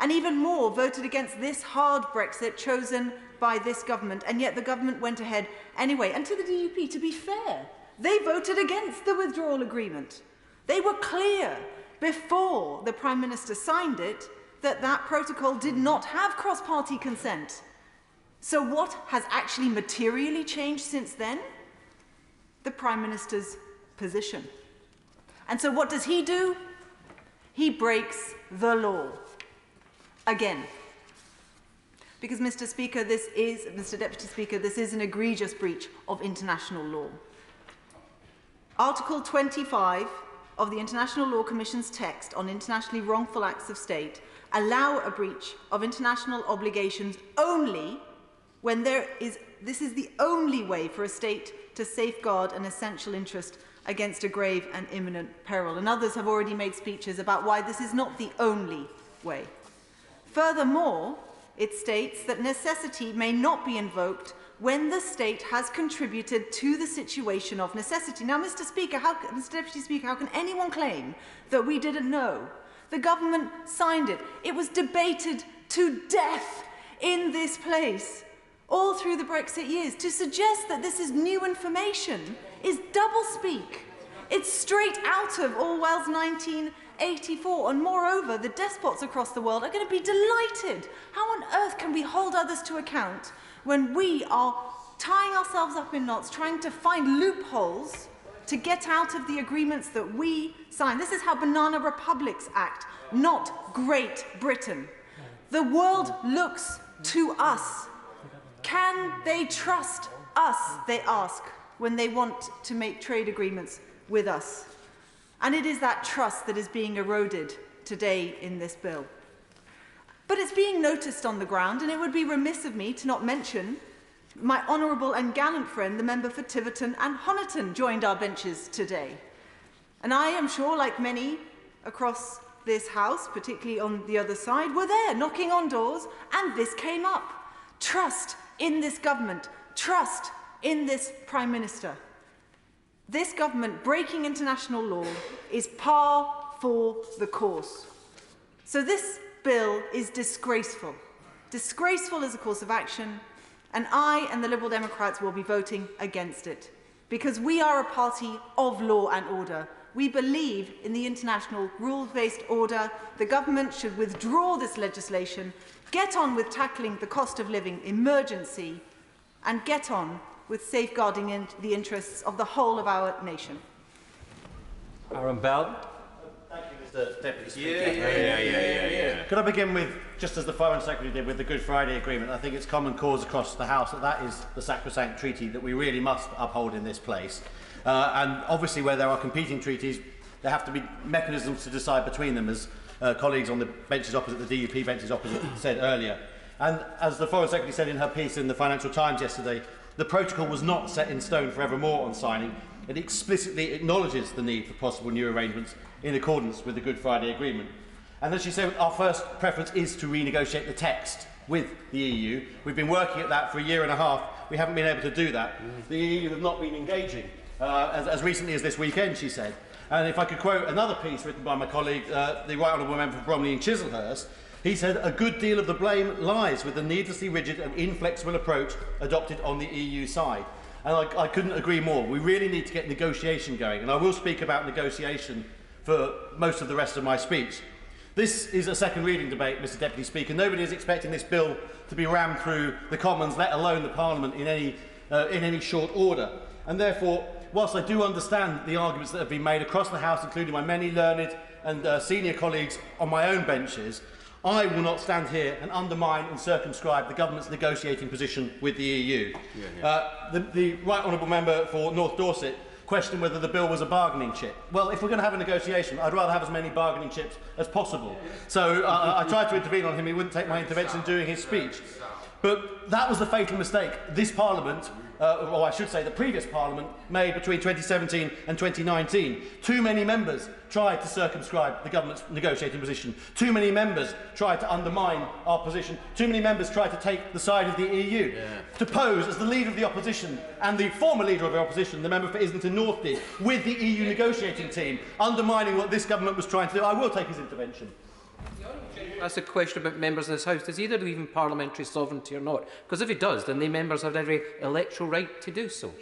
and even more voted against this hard Brexit chosen by this government, and yet the government went ahead anyway. And to the DUP, to be fair, they voted against the withdrawal agreement. They were clear before the Prime Minister signed it that that protocol did not have cross-party consent. So what has actually materially changed since then? The Prime Minister's position. And so what does he do? He breaks the law. Again. Because, Mr. Deputy Speaker, this is an egregious breach of international law. Article 25 of the International Law Commission's text on internationally wrongful acts of state allow a breach of international obligations only when this is the only way for a state to safeguard an essential interest against a grave and imminent peril. And others have already made speeches about why this is not the only way. Furthermore, it states that necessity may not be invoked when the state has contributed to the situation of necessity. Now, Mr. Deputy Speaker, how can anyone claim that we didn't know? The government signed it. It was debated to death in this place all through the Brexit years. To suggest that this is new information is doublespeak. It's straight out of Orwell's 1984. And moreover, the despots across the world are going to be delighted. How on earth can we hold others to account when we are tying ourselves up in knots, trying to find loopholes to get out of the agreements that we sign? This is how banana republics act, not Great Britain. The world looks to us. Can they trust us, they ask, when they want to make trade agreements with us? And it is that trust that is being eroded today in this bill. But it's being noticed on the ground, and it would be remiss of me to not mention my honourable and gallant friend, the member for Tiverton and Honiton, joined our benches today. And I am sure, like many across this House, particularly on the other side, were there knocking on doors, and this came up. Trust in this government, trust in this Prime Minister. This government breaking international law is par for the course. So this bill is disgraceful. Disgraceful as a course of action, and I and the Liberal Democrats will be voting against it, because we are a party of law and order. We believe in the international rules-based order. The government should withdraw this legislation, get on with tackling the cost of living emergency, and get on with safeguarding the interests of the whole of our nation. Aaron Bell. Thank you, Mr. Deputy Speaker. Could I begin with, just as the Foreign Secretary did with the Good Friday Agreement, I think it's common cause across the House that that is the sacrosanct treaty that we really must uphold in this place. And obviously where there are competing treaties, there have to be mechanisms to decide between them, as colleagues on the benches opposite, the DUP benches opposite, said earlier. And as the Foreign Secretary said in her piece in the Financial Times yesterday, the protocol was not set in stone forevermore on signing. It explicitly acknowledges the need for possible new arrangements in accordance with the Good Friday Agreement. And as she said, our first preference is to renegotiate the text with the EU. We've been working at that for a year and a half. We haven't been able to do that. The EU have not been engaging, as recently as this weekend, she said. And if I could quote another piece written by my colleague, the Right Honourable Member for Bromley and Chislehurst, he said, a good deal of the blame lies with the needlessly rigid and inflexible approach adopted on the EU side. And I couldn't agree more. We really need to get negotiation going. And I will speak about negotiation for most of the rest of my speech. This is a second reading debate, Mr. Deputy Speaker. Nobody is expecting this bill to be rammed through the Commons, let alone the Parliament, in any short order. And therefore, whilst I do understand the arguments that have been made across the House, including my many learned and senior colleagues on my own benches, I will not stand here and undermine and circumscribe the government's negotiating position with the EU. The Right Honourable Member for North Dorset questioned whether the bill was a bargaining chip. Well, if we're going to have a negotiation, I'd rather have as many bargaining chips as possible. So I tried to intervene on him. He wouldn't take my intervention during his speech. But that was the fatal mistake this Parliament, or I should say the previous Parliament, made between 2017 and 2019. Too many members tried to circumscribe the government's negotiating position. Too many members tried to undermine our position. Too many members tried to take the side of the EU. To pose as the leader of the opposition and the former leader of the opposition, the member for Islington North, did, with the EU negotiating team, undermining what this government was trying to do. I will take his intervention. That's a question about members of this House. Does he either believe in parliamentary sovereignty or not? Because if he does, then the members have every electoral right to do so.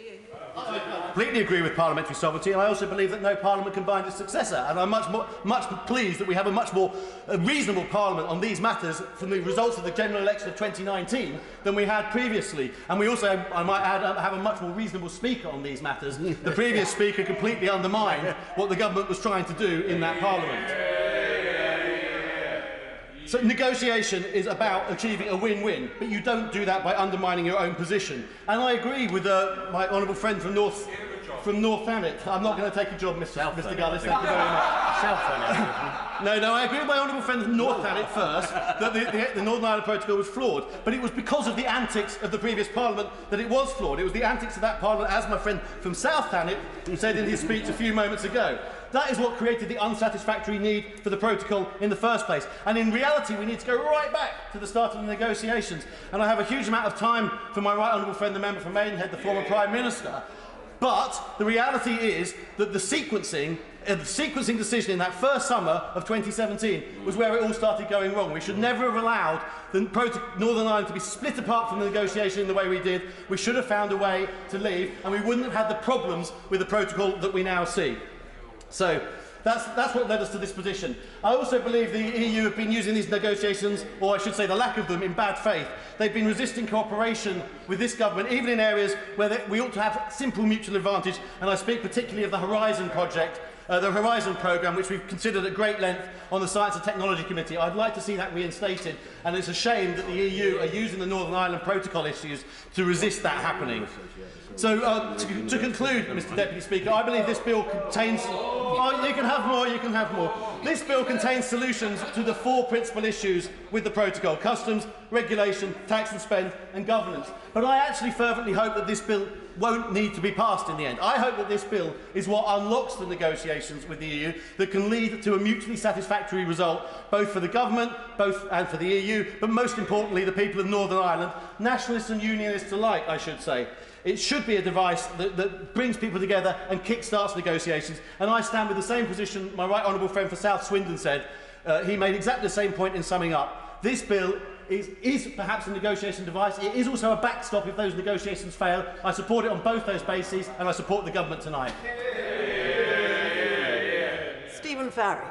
I completely agree with parliamentary sovereignty, and I also believe that no parliament can bind its successor. And I'm much pleased that we have a much more reasonable parliament on these matters from the results of the general election of 2019 than we had previously. And we also, I might add, have a much more reasonable speaker on these matters. The previous speaker completely undermined what the government was trying to do in that parliament. So negotiation is about achieving a win-win, but you don't do that by undermining your own position. And I agree with my honourable friend from North Thanet. I'm not going to take a job, Mr. Gullis. Thank you very much. No, I agree with my honourable friend from North Thanet first that the Northern Ireland Protocol was flawed, but it was because of the antics of the previous Parliament that it was flawed. It was the antics of that Parliament, as my friend from South Thanet said in his speech a few moments ago. That is what created the unsatisfactory need for the protocol in the first place. And in reality, we need to go right back to the start of the negotiations. And I have a huge amount of time for my right honourable friend, the member for Maidenhead, the former Prime Minister. But the reality is that the sequencing decision in that first summer of 2017 was where it all started going wrong. We should never have allowed Northern Ireland to be split apart from the negotiation in the way we did. We should have found a way to leave, and we wouldn't have had the problems with the protocol that we now see. So that's what led us to this position. I also believe the EU have been using these negotiations, or I should say the lack of them, in bad faith. They've been resisting cooperation with this government, even in areas where we ought to have simple mutual advantage, and I speak particularly of the Horizon project, the Horizon programme, which we've considered at great length on the Science and Technology Committee. I'd like to see that reinstated, and it's a shame that the EU are using the Northern Ireland Protocol issues to resist that happening. So, to conclude, Mr Deputy Speaker, I believe this bill contains... Oh, you can have more, you can have more. This bill contains solutions to the 4 principal issues with the Protocol: customs, regulation, tax and spend, and governance. But I actually fervently hope that this bill won't need to be passed in the end. I hope that this bill is what unlocks the negotiations with the EU that can lead to a mutually satisfactory result, both for the government and for the EU, but most importantly the people of Northern Ireland, nationalists and unionists alike, I should say. It should be a device that brings people together and kick-starts negotiations. And I stand with the same position my right honourable friend for South Swindon said. He made exactly the same point in summing up. This bill is perhaps a negotiation device. It is also a backstop if those negotiations fail. I support it on both those bases, and I support the government tonight. Stephen Farry.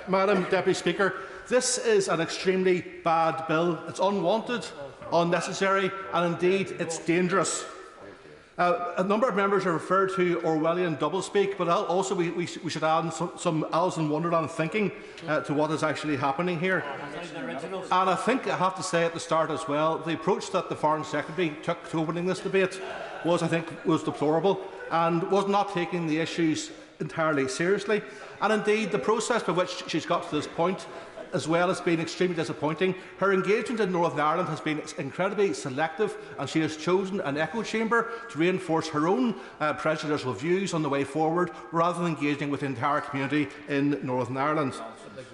Madam Deputy Speaker, this is an extremely bad bill. It's unwanted, unnecessary, and indeed it's dangerous. A number of members have referred to Orwellian doublespeak, but also we should add some Alice in Wonderland thinking to what is actually happening here. And I think I have to say at the start as well, the approach that the Foreign Secretary took to opening this debate was deplorable and was not taking the issues entirely seriously. And indeed, the process by which she's got to this point, as well as being extremely disappointing. Her engagement in Northern Ireland has been incredibly selective, and she has chosen an echo chamber to reinforce her own prejudicial views on the way forward, rather than engaging with the entire community in Northern Ireland.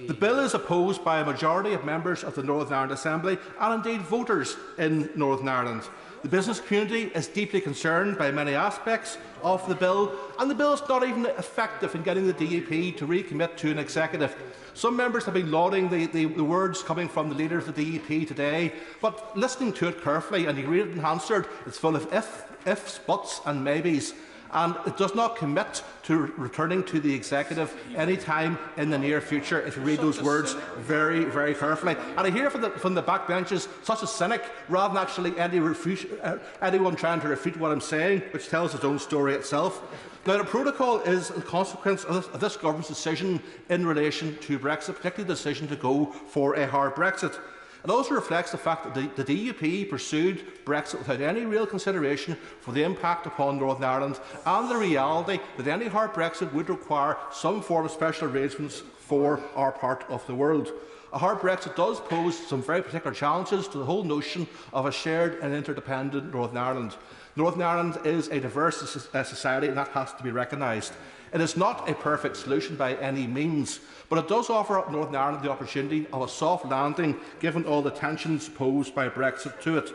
The bill is opposed by a majority of members of the Northern Ireland Assembly and indeed voters in Northern Ireland. The business community is deeply concerned by many aspects of the bill, and the bill is not even effective in getting the DUP to recommit to an executive. Some members have been lauding the words coming from the leader of the DUP today, but listening to it carefully, and you read it in Hansard, it's full of ifs, buts and maybes, and it does not commit to returning to the executive any time in the near future, if you read those words very, very carefully. And I hear from the backbenches such a cynic, rather than actually anyone trying to refute what I'm saying, which tells its own story itself. Now, the protocol is a consequence of this government's decision in relation to Brexit, particularly the decision to go for a hard Brexit. It also reflects the fact that the DUP pursued Brexit without any real consideration for the impact upon Northern Ireland and the reality that any hard Brexit would require some form of special arrangements for our part of the world. A hard Brexit does pose some very particular challenges to the whole notion of a shared and interdependent Northern Ireland. Northern Ireland is a diverse society, and that has to be recognised. It is not a perfect solution by any means, but it does offer Northern Ireland the opportunity of a soft landing, given all the tensions posed by Brexit to it.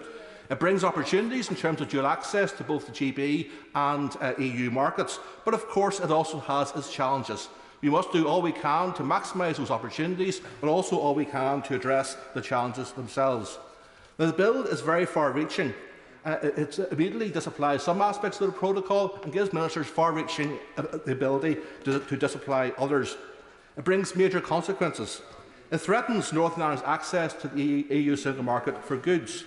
It brings opportunities in terms of dual access to both the GB and EU markets, but of course it also has its challenges. We must do all we can to maximise those opportunities, but also all we can to address the challenges themselves. Now, the bill is very far-reaching. It immediately disapplies some aspects of the protocol and gives ministers far-reaching the ability to disapply others. It brings major consequences. It threatens Northern Ireland's access to the EU single market for goods.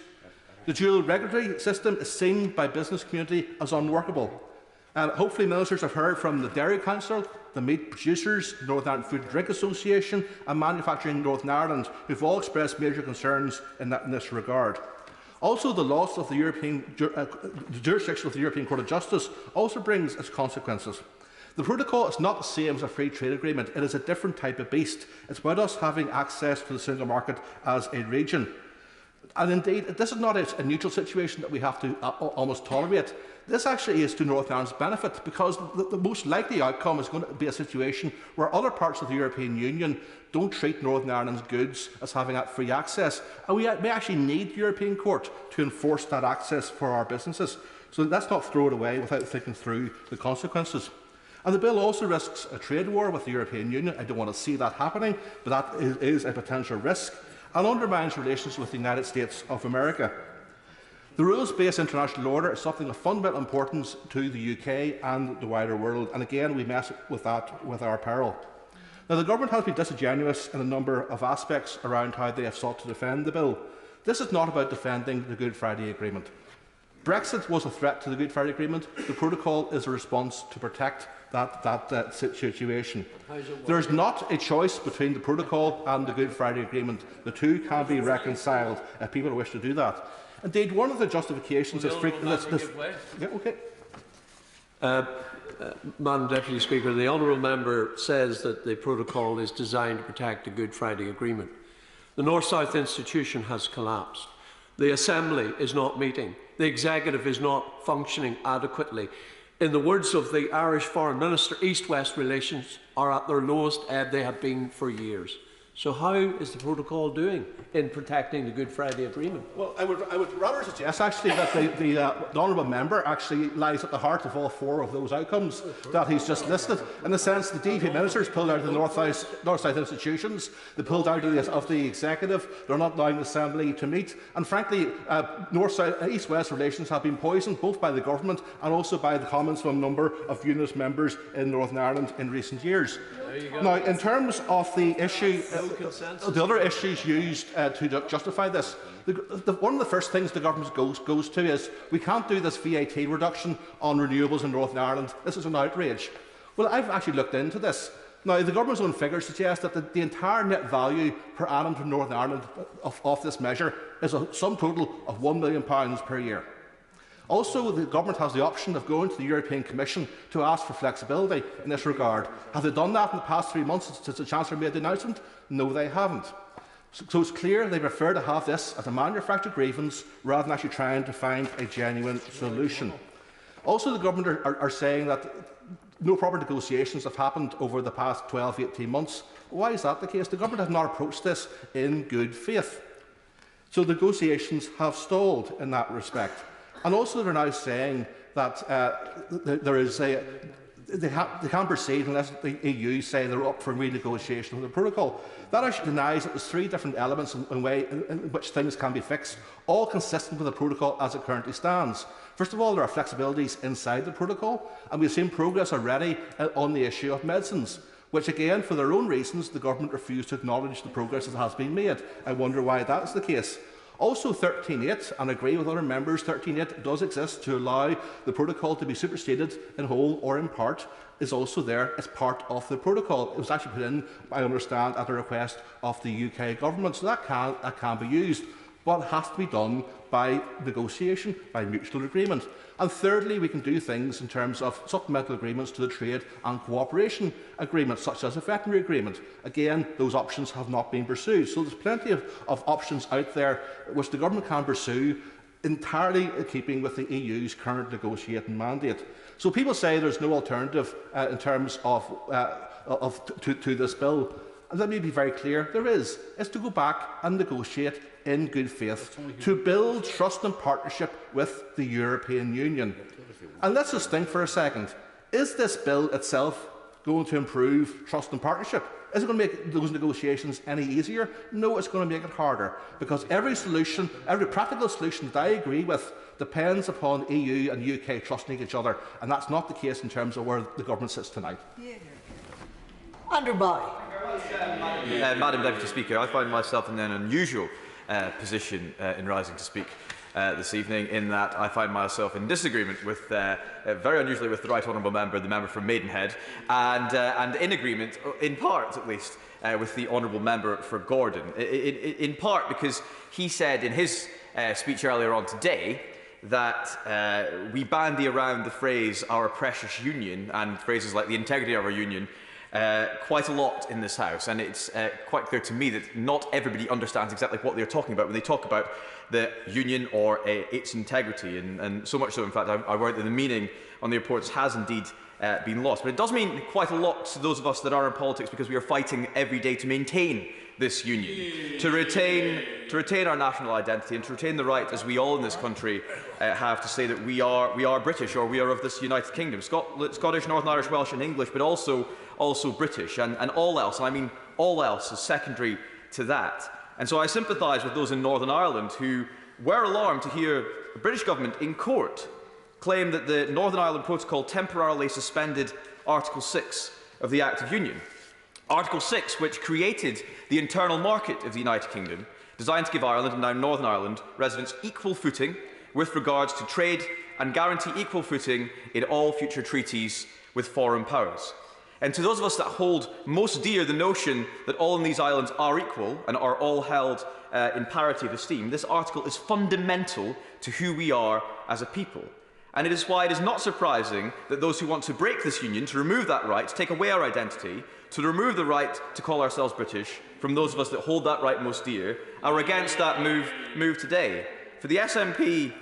The dual regulatory system is seen by business community as unworkable. Hopefully ministers have heard from the Dairy Council, the meat producers, the Northern Ireland Food and Drink Association and Manufacturing Northern Ireland, who have all expressed major concerns in this regard. Also, the loss of the jurisdiction of the European Court of Justice also brings its consequences. The protocol is not the same as a free trade agreement. It is a different type of beast. It's about us having access to the single market as a region. And indeed, this is not a neutral situation that we have to almost tolerate. This actually is to Northern Ireland's benefit, because the most likely outcome is going to be a situation where other parts of the European Union don't treat Northern Ireland's goods as having that free access. And we may actually need the European Court to enforce that access for our businesses. So let's not throw it away without thinking through the consequences. And the bill also risks a trade war with the European Union. I don't want to see that happening, but that is a potential risk, and undermines relations with the United States of America. The rules-based international order is something of fundamental importance to the UK and the wider world, and again we mess with that with our peril. Now, the government has been disingenuous in a number of aspects around how they have sought to defend the bill. This is not about defending the Good Friday Agreement. Brexit was a threat to the Good Friday Agreement. The protocol is a response to protect that situation. There is not a choice between the Protocol and the Good Friday Agreement. The two can be reconciled if people wish to do that. Indeed, one of the justifications is Madam Deputy Speaker, the honourable member says that the protocol is designed to protect the Good Friday Agreement. The North-South institution has collapsed. The Assembly is not meeting. The Executive is not functioning adequately. In the words of the Irish Foreign Minister, East-West relations are at their lowest ebb they have been for years. So how is the protocol doing in protecting the Good Friday Agreement? Well, I would rather suggest actually that the honourable member actually lies at the heart of all four of those outcomes that he's just listed. In the sense, the DP ministers pulled out of the North-South institutions, they pulled out of the Executive, they're not allowing the Assembly to meet, and frankly, East-West relations have been poisoned both by the government and also by the comments from a number of unionist members in Northern Ireland in recent years. Now, in terms of the issue, the other issues used to justify this, one of the first things the government goes to is we can't do this VAT reduction on renewables in Northern Ireland. This is an outrage. Well, I've actually looked into this. Now, the government's own figures suggest that the entire net value per annum to Northern Ireland of this measure is a sum total of £1 million per year. Also, the government has the option of going to the European Commission to ask for flexibility in this regard. Have they done that in the past 3 months since the Chancellor made the announcement? No, they haven't. So it's clear they prefer to have this as a manufactured grievance rather than actually trying to find a genuine solution. Also, the government are saying that no proper negotiations have happened over the past 12 to 18 months. Why is that the case? The government has not approached this in good faith. So negotiations have stalled in that respect. And also they're now saying that they can't proceed unless the EU say they're up for renegotiation of the protocol. That actually denies that there's three different elements in which things can be fixed, all consistent with the protocol as it currently stands. First of all, there are flexibilities inside the protocol, and we've seen progress already on the issue of medicines, which again, for their own reasons, the government refused to acknowledge the progress that has been made. I wonder why that is the case. Also 13.8, and I agree with other members, 13.8 does exist to allow the protocol to be superseded in whole or in part, is also there as part of the protocol. It was actually put in, I understand, at the request of the UK government, so that can be used, but it has to be done by negotiation, by mutual agreement. And thirdly, we can do things in terms of supplemental agreements to the trade and cooperation agreements, such as a veterinary agreement. Again, those options have not been pursued. So there's plenty of options out there which the government can pursue, entirely in keeping with the EU's current negotiating mandate. So people say there's no alternative in terms of to this bill. And let me be very clear, there is. It's to go back and negotiate in good faith, to build trust and partnership with the European Union. And let's just think for a second. Is this bill itself going to improve trust and partnership? Is it going to make those negotiations any easier? No, it's going to make it harder, because every solution, every practical solution that I agree with depends upon EU and UK trusting each other, and that's not the case in terms of where the government sits tonight. Andrew Barry. Madam Deputy Speaker, I find myself in an unusual position in rising to speak this evening, in that I find myself in disagreement with, very unusually, with the Right Honourable Member, the member from Maidenhead, and in agreement, in part at least, with the Honourable Member for Gordon. In part because he said in his speech earlier on today that we bandy around the phrase "our precious union" and phrases like the integrity of our union quite a lot in this House, and it's quite clear to me that not everybody understands exactly what they're talking about when they talk about the union or its integrity, and so much so, in fact, I worry that the meaning on the reports has indeed been lost. But it does mean quite a lot to those of us that are in politics, because we are fighting every day to maintain this union, to retain our national identity, and to retain the right, as we all in this country have, to say that we are British, or we are of this United Kingdom, Scottish, Northern Irish, Welsh and English, but also British, and all else, and I mean all else, is secondary to that. And so I sympathise with those in Northern Ireland who were alarmed to hear the British government in court claim that the Northern Ireland Protocol temporarily suspended Article 6 of the Act of Union. Article 6, which created the internal market of the United Kingdom, designed to give Ireland, and now Northern Ireland, residents equal footing with regards to trade, and guarantee equal footing in all future treaties with foreign powers. And to those of us that hold most dear the notion that all in these islands are equal and are all held in parity of esteem, this article is fundamental to who we are as a people. And it is why it is not surprising that those who want to break this union, to remove that right, to take away our identity, to remove the right to call ourselves British from those of us that hold that right most dear, are against that move today. For the SNP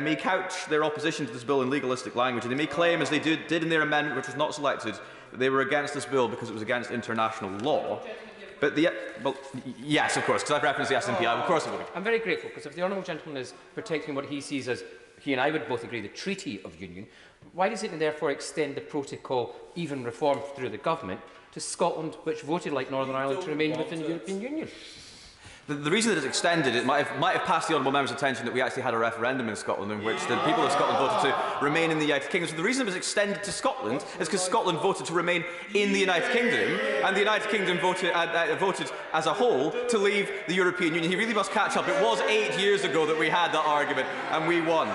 may couch their opposition to this bill in legalistic language, and they may claim, as they did in their amendment, which was not selected, that they were against this bill because it was against international law. But well, yes, of course, because I've referenced the SNP, of course I would. I'm very grateful, because if the honourable gentleman is protecting what he sees as, he and I would both agree, the Treaty of Union, why does it therefore extend the protocol, even reformed through the government, to Scotland, which voted like Northern Ireland to remain within the European Union? The reason that it's extended, it might have passed the honourable member's attention that we actually had a referendum in Scotland in which the people of Scotland voted to remain in the United Kingdom. So the reason it was extended to Scotland is because Scotland voted to remain in the United Kingdom, and the United Kingdom voted as a whole to leave the European Union. He really must catch up. It was 8 years ago that we had that argument, and we won.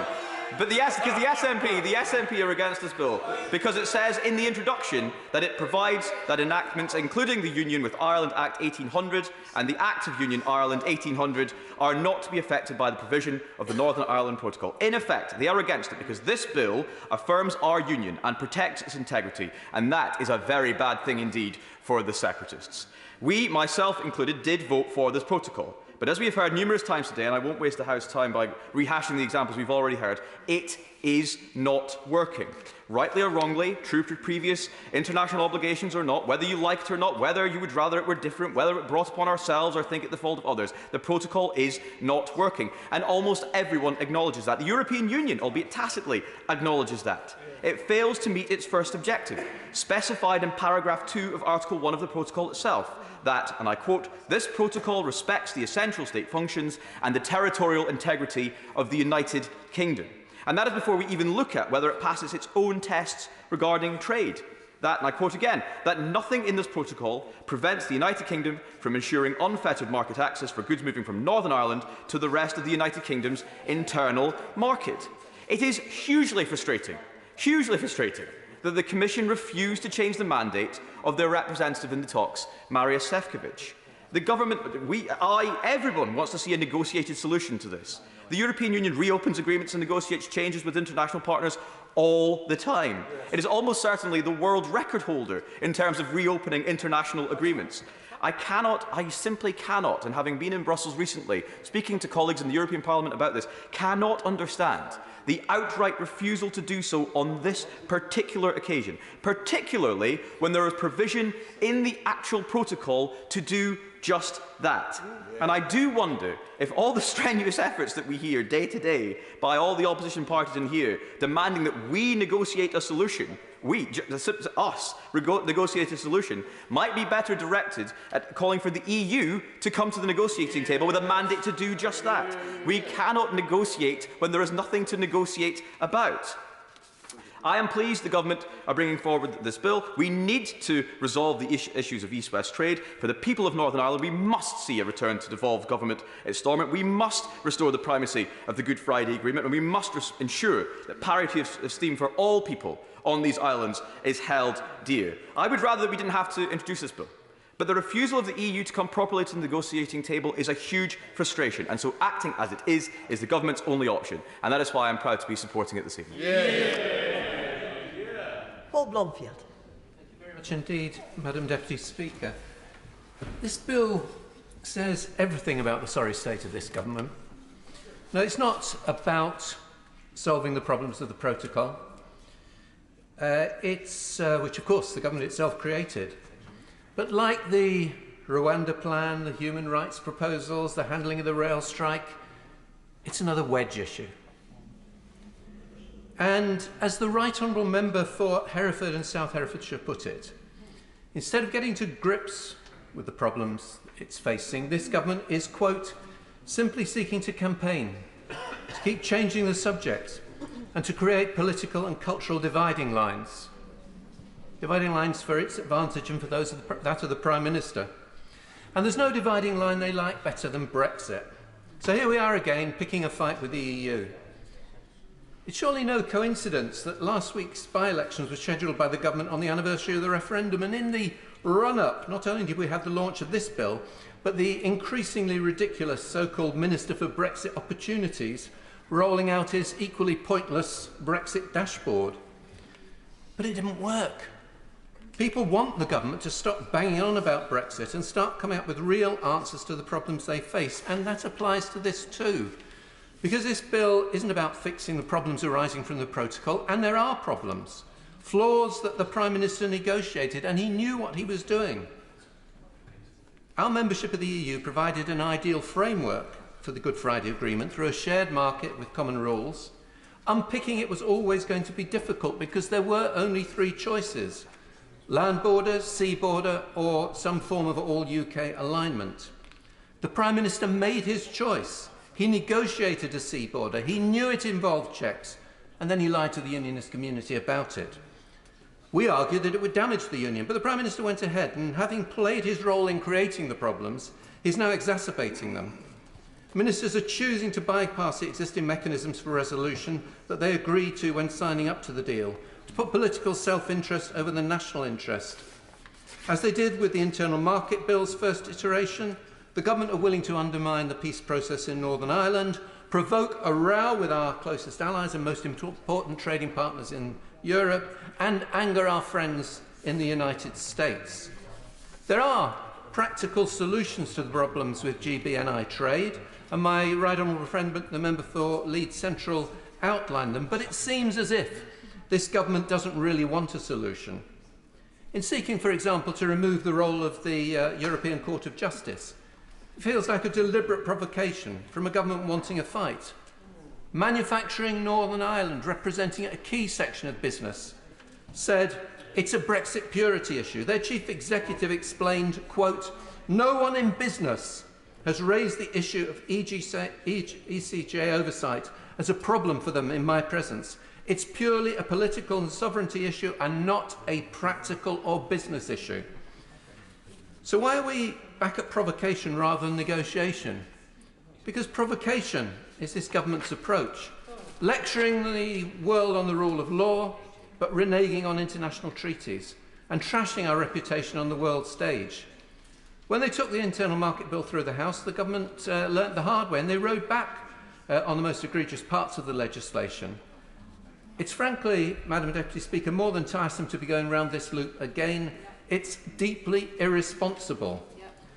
But the SNP are against this bill because it says in the introduction that it provides that enactments, including the Union with Ireland Act 1800 and the Act of Union Ireland 1800, are not to be affected by the provision of the Northern Ireland Protocol. In effect, they are against it because this bill affirms our union and protects its integrity, and that is a very bad thing indeed for the separatists. We, myself included, did vote for this protocol. But as we have heard numerous times today, and I won't waste the House's time by rehashing the examples we've already heard, it is not working. Rightly or wrongly, true to previous international obligations or not, whether you like it or not, whether you would rather it were different, whether it brought upon ourselves or think it the fault of others, the protocol is not working. And almost everyone acknowledges that. The European Union, albeit tacitly, acknowledges that. It fails to meet its first objective, specified in paragraph 2 of Article 1 of the protocol itself, that, and I quote, "This protocol respects the essential state functions and the territorial integrity of the United Kingdom." And that is before we even look at whether it passes its own tests regarding trade. That, and I quote again, that nothing in this protocol prevents the United Kingdom from ensuring unfettered market access for goods moving from Northern Ireland to the rest of the United Kingdom's internal market. It is hugely frustrating that the Commission refused to change the mandate of their representative in the talks, Maria Sefcovic. The government, everyone wants to see a negotiated solution to this. The European Union reopens agreements and negotiates changes with international partners all the time. It is almost certainly the world record holder in terms of reopening international agreements. I simply cannot, and having been in Brussels recently, speaking to colleagues in the European Parliament about this, cannot understand the outright refusal to do so on this particular occasion, particularly when there is provision in the actual protocol to do just that. And I do wonder if all the strenuous efforts that we hear day to day by all the opposition parties in here demanding that we negotiate a solution, negotiate a solution, might be better directed at calling for the EU to come to the negotiating table with a mandate to do just that. We cannot negotiate when there is nothing to negotiate about. I am pleased the government are bringing forward this bill. We need to resolve the issues of East-West trade. For the people of Northern Ireland, we must see a return to devolved government at Stormont. We must restore the primacy of the Good Friday Agreement, and we must ensure that parity of esteem for all people on these islands is held dear. I would rather that we didn't have to introduce this bill. But the refusal of the EU to come properly to the negotiating table is a huge frustration, and so acting as it is the government's only option, and that is why I'm proud to be supporting it this evening. Paul Blomfield. Thank you very much indeed, Madam Deputy Speaker. This bill says everything about the sorry state of this government. No, it's not about solving the problems of the protocol. Which of course the government itself created. But like the Rwanda plan, the human rights proposals, the handling of the rail strike, it's another wedge issue. And as the Right Honourable Member for Hereford and South Herefordshire put it, instead of getting to grips with the problems it's facing, this government is, quote, simply seeking to campaign, to keep changing the subject, and to create political and cultural dividing lines. Dividing lines for its advantage and for those of that of the Prime Minister. And there's no dividing line they like better than Brexit. So here we are again, picking a fight with the EU. It's surely no coincidence that last week's by-elections were scheduled by the government on the anniversary of the referendum, and in the run-up, not only did we have the launch of this bill, but the increasingly ridiculous so-called Minister for Brexit Opportunities rolling out his equally pointless Brexit dashboard. But it didn't work. People want the government to stop banging on about Brexit and start coming up with real answers to the problems they face, and that applies to this too. Because this bill isn't about fixing the problems arising from the protocol, and there are problems, flaws that the Prime Minister negotiated, and he knew what he was doing. Our membership of the EU provided an ideal framework for the Good Friday Agreement through a shared market with common rules. Unpicking it was always going to be difficult because there were only three choices: land border, sea border, or some form of all-UK alignment. The Prime Minister made his choice. He negotiated a sea border. He knew it involved checks, and then he lied to the unionist community about it. We argued that it would damage the union, but the Prime Minister went ahead, and having played his role in creating the problems, he's now exacerbating them. Ministers are choosing to bypass the existing mechanisms for resolution that they agreed to when signing up to the deal, to put political self-interest over the national interest. As they did with the Internal Market Bill's first iteration, the government are willing to undermine the peace process in Northern Ireland, provoke a row with our closest allies and most important trading partners in Europe, and anger our friends in the United States. There are practical solutions to the problems with GBNI trade, and my right honourable friend, the member for Leeds Central, outlined them, but it seems as if this government doesn't really want a solution. In seeking, for example, to remove the role of the European Court of Justice, it feels like a deliberate provocation from a government wanting a fight. Manufacturing Northern Ireland, representing a key section of business, said it's a Brexit purity issue. Their chief executive explained, quote, "No one in business has raised the issue of ECJ oversight as a problem for them in my presence. It's purely a political and sovereignty issue and not a practical or business issue." So why are we back at provocation rather than negotiation? Because provocation is this government's approach, lecturing the world on the rule of law, but reneging on international treaties and trashing our reputation on the world stage. When they took the Internal Market Bill through the House, the government learnt the hard way, and they rode back on the most egregious parts of the legislation. It's frankly, Madam Deputy Speaker, more than tiresome to be going round this loop again. It's deeply irresponsible.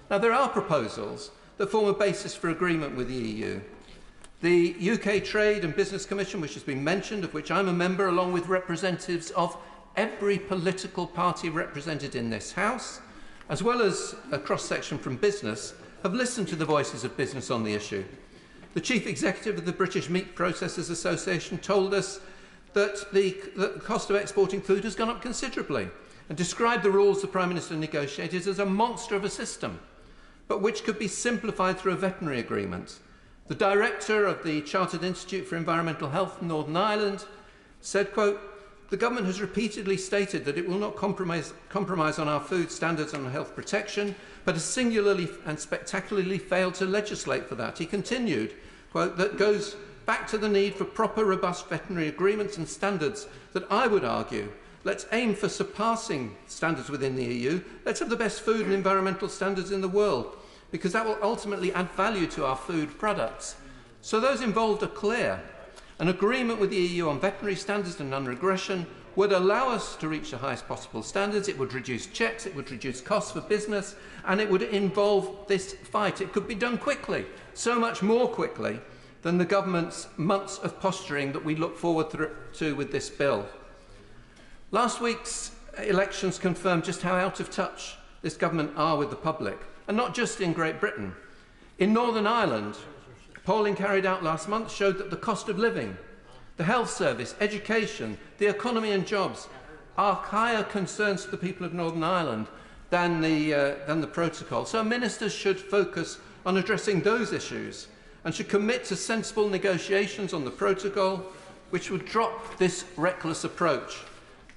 Now, there are proposals that form a basis for agreement with the EU. The UK Trade and Business Commission, which has been mentioned, of which I'm a member, along with representatives of every political party represented in this House, as well as a cross-section from business, have listened to the voices of business on the issue. The Chief Executive of the British Meat Processors Association told us that the cost of exporting food has gone up considerably and described the rules the Prime Minister negotiated as a monster of a system, but which could be simplified through a veterinary agreement. The director of the Chartered Institute for Environmental Health in Northern Ireland said, quote, "The government has repeatedly stated that it will not compromise on our food standards and health protection, but has singularly and spectacularly failed to legislate for that." He continued, quote, "That goes back to the need for proper, robust veterinary agreements and standards that I would argue. Let's aim for surpassing standards within the EU. Let's have the best food and environmental standards in the world, because that will ultimately add value to our food products." So those involved are clear. An agreement with the EU on veterinary standards and non-regression would allow us to reach the highest possible standards. It would reduce checks, it would reduce costs for business, and it would involve this fight. It could be done quickly, so much more quickly than the government's months of posturing that we look forward to with this bill. Last week's elections confirmed just how out of touch this government are with the public, and not just in Great Britain. In Northern Ireland, polling carried out last month showed that the cost of living, the health service, education, the economy and jobs are higher concerns to the people of Northern Ireland than the protocol. So ministers should focus on addressing those issues and should commit to sensible negotiations on the protocol, which would drop this reckless approach.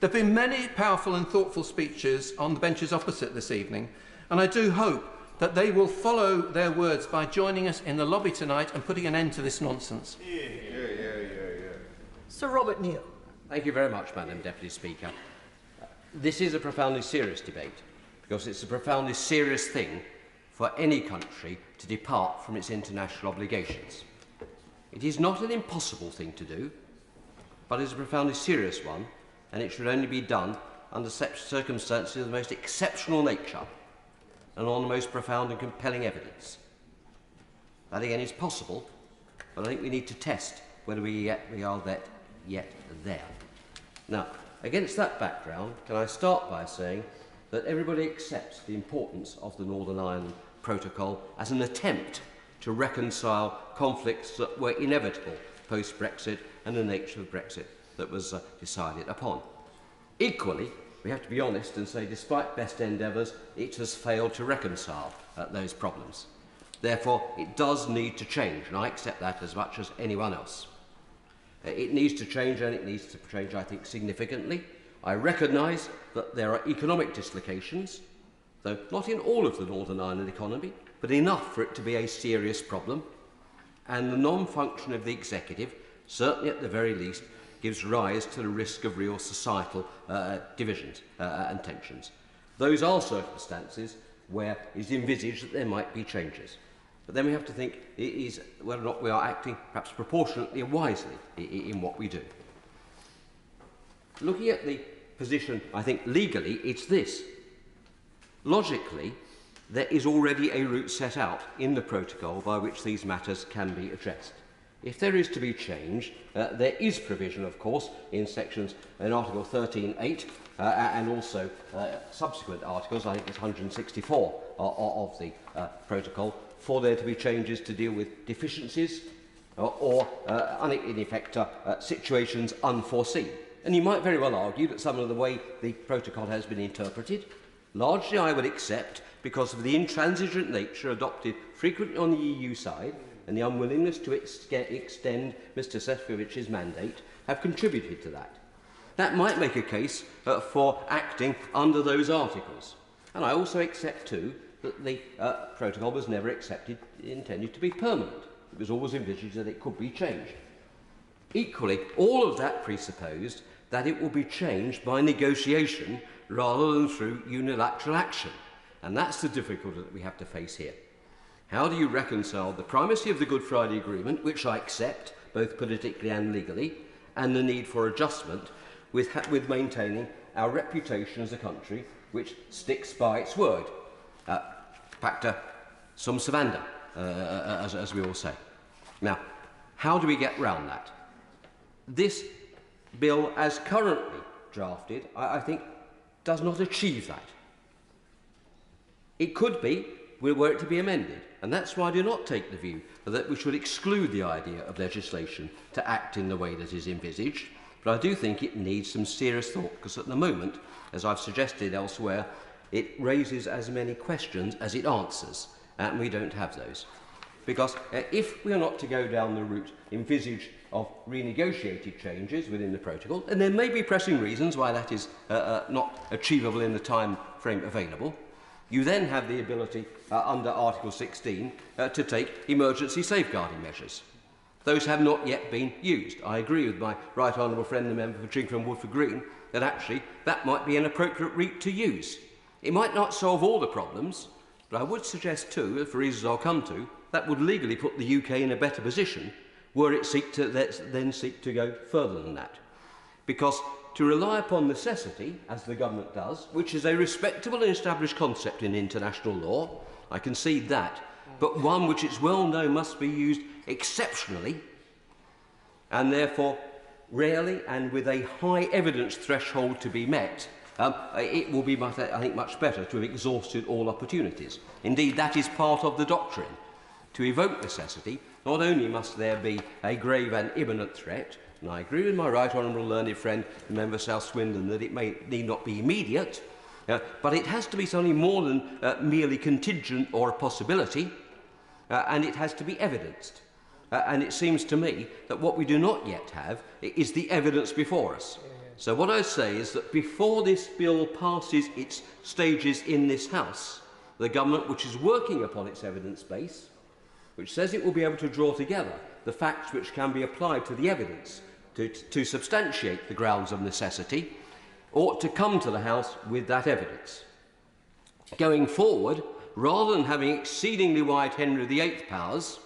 There have been many powerful and thoughtful speeches on the benches opposite this evening, and I do hope that they will follow their words by joining us in the lobby tonight and putting an end to this nonsense. Sir Robert Neal. Thank you very much, Madam Deputy Speaker. This is a profoundly serious debate because it's a profoundly serious thing for any country to depart from its international obligations. It is not an impossible thing to do, but it is a profoundly serious one, and it should only be done under such circumstances of the most exceptional nature and on the most profound and compelling evidence. That again is possible, but I think we need to test whether we are yet there. Now, against that background, can I start by saying that everybody accepts the importance of the Northern Ireland Protocol as an attempt to reconcile conflicts that were inevitable post-Brexit and the nature of Brexit that was decided upon. Equally, we have to be honest and say, despite best endeavours, it has failed to reconcile those problems. Therefore, it does need to change, and I accept that as much as anyone else. It needs to change, and it needs to change, I think, significantly. I recognise that there are economic dislocations, though not in all of the Northern Ireland economy, but enough for it to be a serious problem. And the non-function of the executive, certainly at the very least, gives rise to the risk of real societal divisions and tensions. Those are circumstances where it is envisaged that there might be changes. But then we have to think whether or not we are acting perhaps proportionately and wisely in what we do. Looking at the position, I think legally, it's this. Logically, there is already a route set out in the protocol by which these matters can be addressed. If there is to be change, there is provision, of course, in Article 13.8 and also subsequent articles, I think it's 164 of the protocol, for there to be changes to deal with deficiencies or in effect, situations unforeseen. And you might very well argue that some of the way the protocol has been interpreted, largely I would accept because of the intransigent nature adopted frequently on the EU side and the unwillingness to extend Mr Sefcovic's mandate, have contributed to that. That might make a case for acting under those articles. And I also accept too that the protocol was never intended to be permanent. It was always envisaged that it could be changed. Equally, all of that presupposed that it will be changed by negotiation rather than through unilateral action. And that's the difficulty that we have to face here. How do you reconcile the primacy of the Good Friday Agreement, which I accept, both politically and legally, and the need for adjustment with maintaining our reputation as a country which sticks by its word? Pacta sum servanda, as we all say. Now, how do we get round that? This bill, as currently drafted, I think, does not achieve that. It could be, were it to be amended, and that's why I do not take the view that we should exclude the idea of legislation to act in the way that is envisaged, but I do think it needs some serious thought, because at the moment, as I've suggested elsewhere, it raises as many questions as it answers, and we don't have those. Because if we are not to go down the route envisaged of renegotiated changes within the protocol, and there may be pressing reasons why that is not achievable in the time frame available, you then have the ability under Article 16 to take emergency safeguarding measures. Those have not yet been used. I agree with my right honourable friend, the member for Chingford and Woodford Green, that actually that might be an appropriate route to use. It might not solve all the problems, but I would suggest too, for reasons I'll come to, that would legally put the UK in a better position were it then seek to go further than that. Because to rely upon necessity, as the government does, which is a respectable and established concept in international law, I concede that, but one which it's well known must be used exceptionally, and therefore rarely and with a high evidence threshold to be met, it will be, I think, much better to have exhausted all opportunities. Indeed, that is part of the doctrine. To evoke necessity, not only must there be a grave and imminent threat, and I agree with my right honourable learned friend, the member South Swindon, that it need not be immediate, but it has to be something more than merely contingent or a possibility, and it has to be evidenced. And it seems to me that what we do not yet have is the evidence before us. So what I say is that before this bill passes its stages in this House, the government, which is working upon its evidence base, which says it will be able to draw together the facts which can be applied to the evidence to substantiate the grounds of necessity ought to come to the House with that evidence. Going forward, rather than having exceedingly wide Henry VIII powers,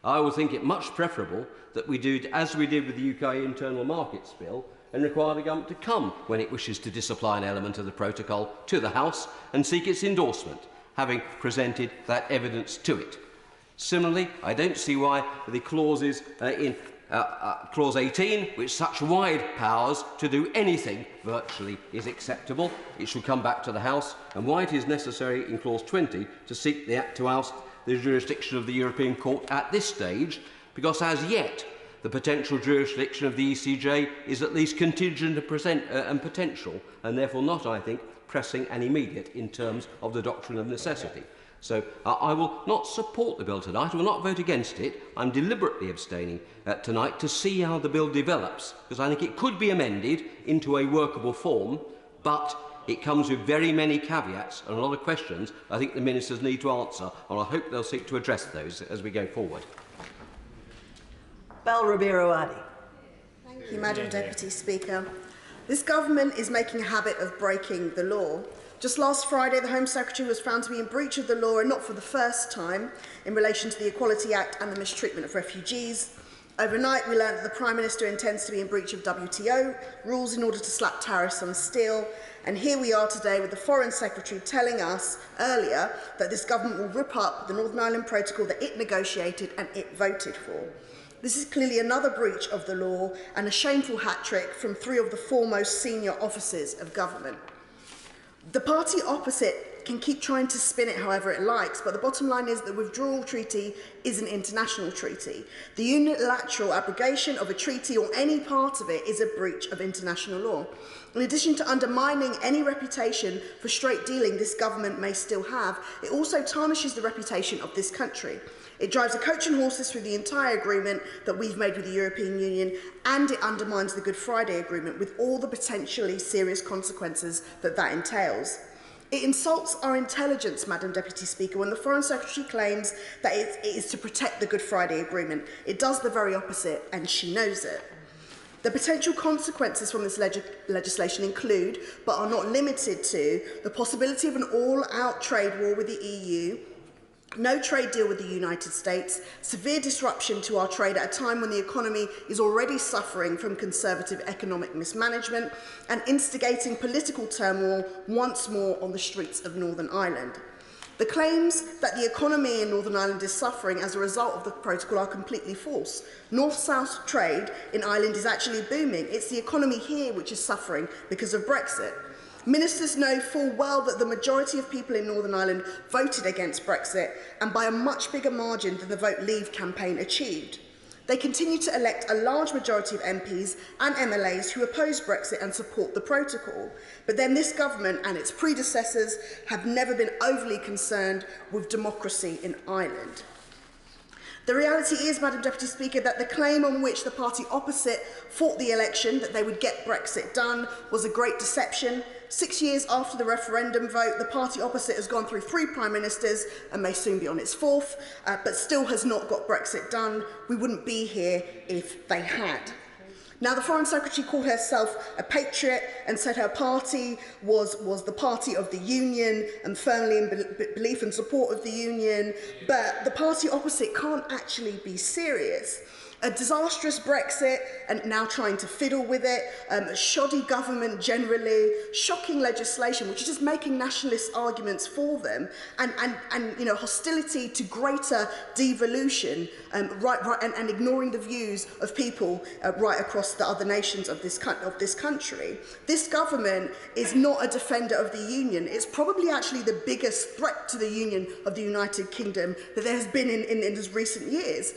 I would think it much preferable that we do as we did with the UK Internal Markets Bill and require the government to come when it wishes to disapply an element of the protocol to the House and seek its endorsement, having presented that evidence to it. Similarly, I don't see why the clauses in Clause 18, which such wide powers to do anything virtually is acceptable, it should come back to the House, and why it is necessary in Clause 20 to seek to oust the jurisdiction of the European Court at this stage, because as yet the potential jurisdiction of the ECJ is at least contingent and potential, and therefore not, I think, pressing and immediate in terms of the doctrine of necessity. So I will not support the bill tonight. I will not vote against it. I'm deliberately abstaining tonight to see how the bill develops, because I think it could be amended into a workable form, but it comes with very many caveats and a lot of questions I think the ministers need to answer, and I hope they'll seek to address those as we go forward. Bel Ribeiro-Adi. Thank you, Madam Deputy Speaker. This government is making a habit of breaking the law. Just last Friday, the Home Secretary was found to be in breach of the law, and not for the first time, in relation to the Equality Act and the mistreatment of refugees. Overnight, we learned that the Prime Minister intends to be in breach of WTO rules in order to slap tariffs on steel. And here we are today with the Foreign Secretary telling us earlier that this government will rip up the Northern Ireland Protocol that it negotiated and it voted for. This is clearly another breach of the law and a shameful hat-trick from three of the foremost senior officers of government. The party opposite can keep trying to spin it however it likes, but the bottom line is that the withdrawal treaty is an international treaty. The unilateral abrogation of a treaty or any part of it is a breach of international law. In addition to undermining any reputation for straight dealing this government may still have, it also tarnishes the reputation of this country. It drives a coach and horses through the entire agreement that we've made with the European Union, and it undermines the Good Friday Agreement with all the potentially serious consequences that that entails. It insults our intelligence, Madam Deputy Speaker, when the Foreign Secretary claims that it is to protect the Good Friday Agreement. It does the very opposite, and she knows it. The potential consequences from this legislation include, but are not limited to, the possibility of an all-out trade war with the EU, no trade deal with the United States, severe disruption to our trade at a time when the economy is already suffering from Conservative economic mismanagement, and instigating political turmoil once more on the streets of Northern Ireland. The claims that the economy in Northern Ireland is suffering as a result of the protocol are completely false. North-South trade in Ireland is actually booming. It's the economy here which is suffering because of Brexit. Ministers know full well that the majority of people in Northern Ireland voted against Brexit, and by a much bigger margin than the Vote Leave campaign achieved. They continue to elect a large majority of MPs and MLAs who oppose Brexit and support the protocol. But then this government and its predecessors have never been overly concerned with democracy in Ireland. The reality is, Madam Deputy Speaker, that the claim on which the party opposite fought the election, that they would get Brexit done, was a great deception. 6 years after the referendum vote, the party opposite has gone through 3 prime ministers and may soon be on its 4th, but still has not got Brexit done. We wouldn't be here if they had. Now, the Foreign Secretary called herself a patriot and said her party was the party of the Union and firmly in belief and support of the Union, but the party opposite can't actually be serious. A disastrous Brexit and now trying to fiddle with it, a shoddy government generally, shocking legislation which is just making nationalist arguments for them, and hostility to greater devolution, and ignoring the views of people right across the other nations of this country. This government is not a defender of the Union. It's probably actually the biggest threat to the Union of the United Kingdom that there has been in recent years.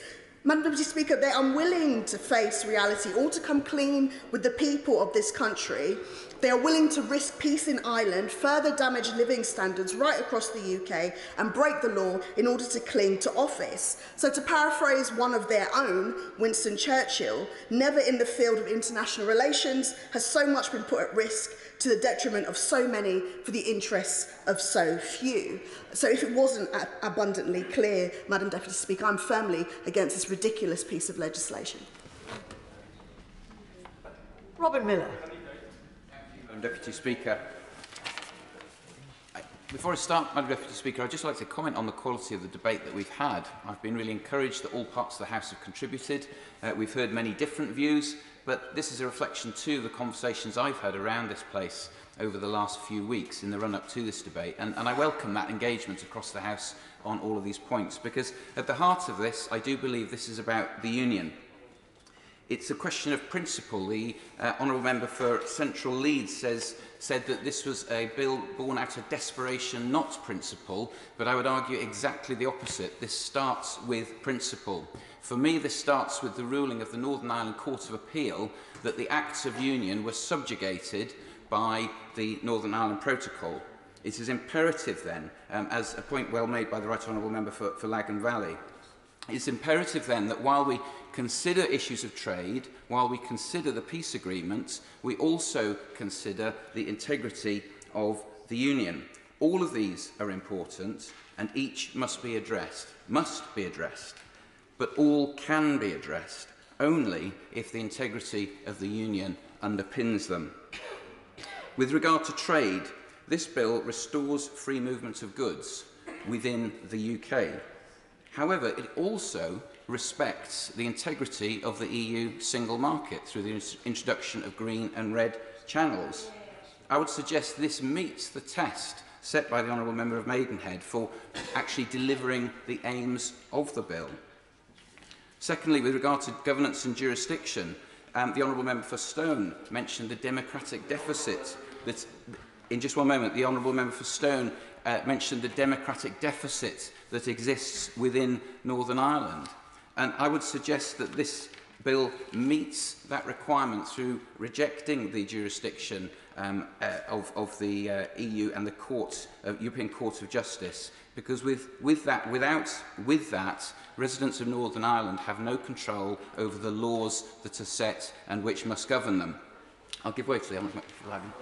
Madam Deputy Speaker, they're unwilling to face reality or to come clean with the people of this country. They are willing to risk peace in Ireland, further damage living standards right across the UK, and break the law in order to cling to office. So to paraphrase one of their own, Winston Churchill, never in the field of international relations has so much been put at risk to the detriment of so many for the interests of so few. So if it wasn't abundantly clear, Madam Deputy Speaker, I'm firmly against this ridiculous piece of legislation. Robin Miller. Madam Deputy Speaker. Before I start, Madam Deputy Speaker, I'd just like to comment on the quality of the debate that we've had. I've been really encouraged that all parts of the House have contributed. We've heard many different views, but this is a reflection too of the conversations I've had around this place over the last few weeks in the run-up to this debate. And I welcome that engagement across the House on all of these points, because at the heart of this, I do believe this is about the Union. It's a question of principle. The Honourable Member for Central Leeds said that this was a bill born out of desperation, not principle, but I would argue exactly the opposite. This starts with principle. For me, this starts with the ruling of the Northern Ireland Court of Appeal that the Acts of Union were subjugated by the Northern Ireland Protocol. It is imperative then, as a point well made by the Right Honourable Member for Lagan Valley, it's imperative then that while we consider issues of trade, while we consider the peace agreements, we also consider the integrity of the Union. All of these are important and each must be addressed, but all can be addressed only if the integrity of the Union underpins them. With regard to trade, this bill restores free movement of goods within the UK. However, it also respects the integrity of the EU single market through the introduction of green and red channels. I would suggest this meets the test set by the Honourable Member of Maidenhead for actually delivering the aims of the bill. Secondly, with regard to governance and jurisdiction, the Honourable Member for Stone mentioned the democratic deficit. In just one moment, the Honourable Member for Stone mentioned the democratic deficit that exists within Northern Ireland. And I would suggest that this bill meets that requirement through rejecting the jurisdiction of the EU and the European Court of Justice, because with that, residents of Northern Ireland have no control over the laws that are set and which must govern them. I'll give way to the Honourable Member.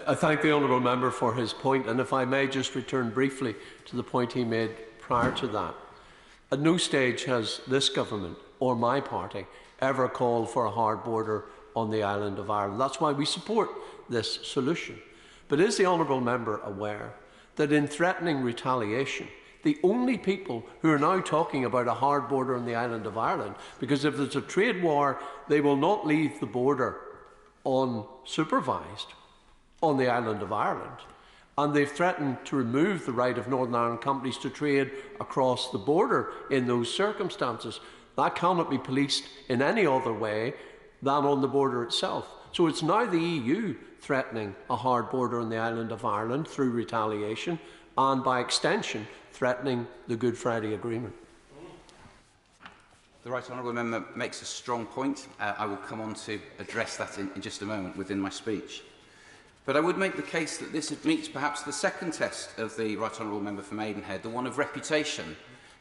I thank the Honourable Member for his point, and if I may just return briefly to the point he made prior to that. At no stage has this government or my party ever called for a hard border on the island of Ireland. That's why we support this solution. But is the Honourable Member aware that in threatening retaliation, the only people who are now talking about a hard border on the island of Ireland, because if there's a trade war, they will not leave the border unsupervised on the island of Ireland, and they've threatened to remove the right of Northern Ireland companies to trade across the border in those circumstances. That cannot be policed in any other way than on the border itself. So it's now the EU threatening a hard border on the island of Ireland through retaliation, and by extension threatening the Good Friday Agreement. The Right Honourable Member makes a strong point. I will come on to address that in just a moment within my speech. But I would make the case that this meets perhaps the second test of the Right Honourable Member for Maidenhead, the one of reputation,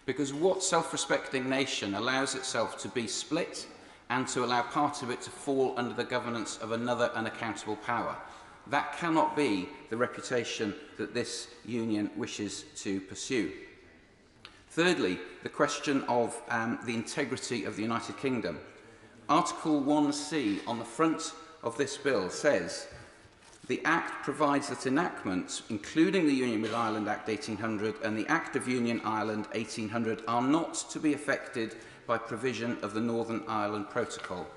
because what self-respecting nation allows itself to be split and to allow part of it to fall under the governance of another unaccountable power? That cannot be the reputation that this union wishes to pursue. Thirdly, the question of the integrity of the United Kingdom. Article 1C on the front of this bill says, "The Act provides that enactments, including the Union with Ireland Act 1800 and the Act of Union Ireland 1800, are not to be affected by provision of the Northern Ireland Protocol."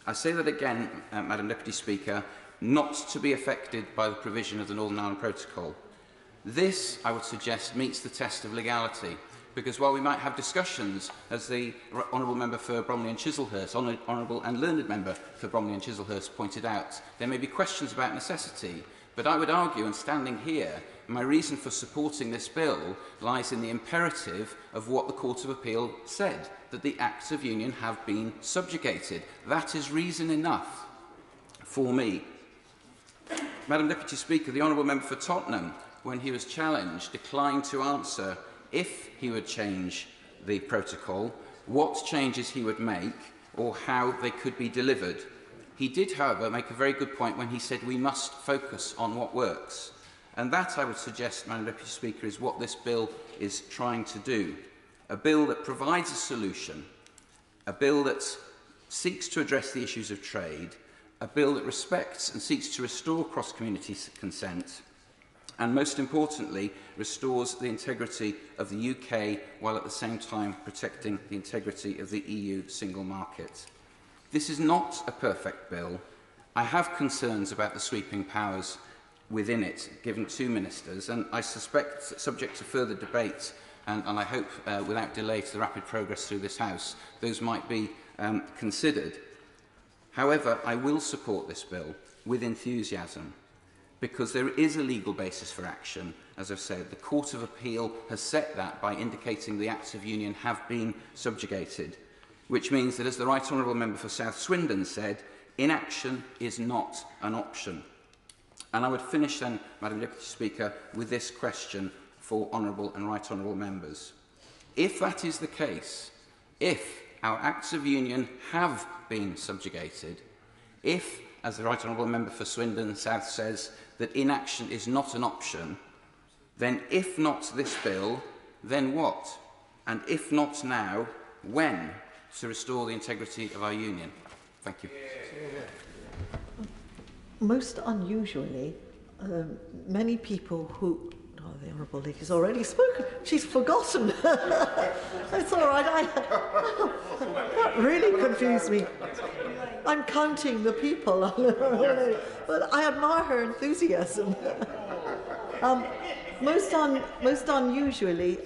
I say that again, Madam Deputy Speaker, not to be affected by the provision of the Northern Ireland Protocol. This, I would suggest, meets the test of legality, because while we might have discussions, as the Honourable Member for Bromley and Chislehurst, Honourable and Learned Member for Bromley and Chislehurst pointed out, there may be questions about necessity, but I would argue, and standing here, my reason for supporting this bill lies in the imperative of what the Court of Appeal said, that the Acts of Union have been subjugated. That is reason enough for me. Madam Deputy Speaker, the Honourable Member for Tottenham, when he was challenged, declined to answer if he would change the protocol, what changes he would make, or how they could be delivered. He did, however, make a very good point when he said we must focus on what works. And that, I would suggest, Madam Deputy Speaker, is what this bill is trying to do. A bill that provides a solution, a bill that seeks to address the issues of trade, a bill that respects and seeks to restore cross-community consent, and most importantly, restores the integrity of the UK while at the same time protecting the integrity of the EU single market. This is not a perfect bill. I have concerns about the sweeping powers within it given to ministers, and I suspect, subject to further debate, and I hope without delay to the rapid progress through this House, those might be considered. However, I will support this bill with enthusiasm, because there is a legal basis for action. As I've said, the Court of Appeal has set that by indicating the Acts of Union have been subjugated, which means that, as the Right Honourable Member for South Swindon said, inaction is not an option. And I would finish then, Madam Deputy Speaker, with this question for Honourable and Right Honourable Members. If that is the case, if our Acts of Union have been subjugated, if, as the Right Honourable Member for Swindon South says, that inaction is not an option, then if not this bill, then what? And if not now, when, to restore the integrity of our union? Thank you. Most unusually, many people who... Oh, the Honourable Lady has already spoken. She's forgotten. It's all right. That really confused me. I'm counting the people. But I admire her enthusiasm. Most unusually,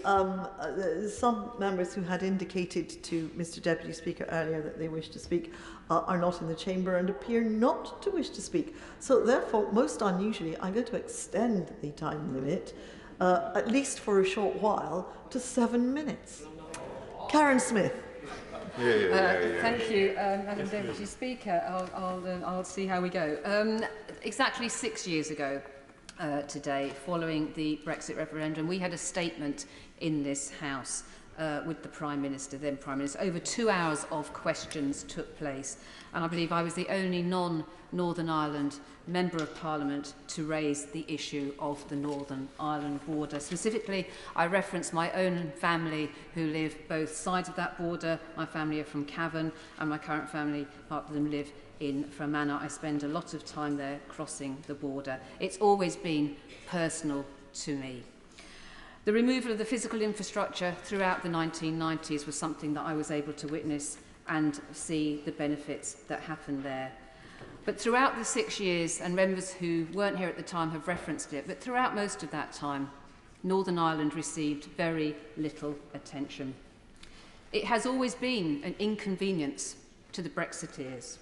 some members who had indicated to Mr Deputy Speaker earlier that they wish to speak are not in the chamber and appear not to wish to speak. So therefore, most unusually, I'm going to extend the time limit, at least for a short while, to 7 minutes. Karen Smith. Thank you, Madam Deputy Speaker. I'll see how we go. Exactly 6 years ago today, following the Brexit referendum, we had a statement in this House with the Prime Minister, then Prime Minister. Over 2 hours of questions took place, and I believe I was the only non-Northern Ireland Member of Parliament to raise the issue of the Northern Ireland border. Specifically, I referenced my own family who live both sides of that border. My family are from Cavan, and my current family, part of them, live in Fermanagh. I spend a lot of time there crossing the border. It's always been personal to me. The removal of the physical infrastructure throughout the 1990s was something that I was able to witness and see the benefits that happened there. But throughout the 6 years, and members who weren't here at the time have referenced it, but throughout most of that time, Northern Ireland received very little attention. It has always been an inconvenience to the Brexiteers.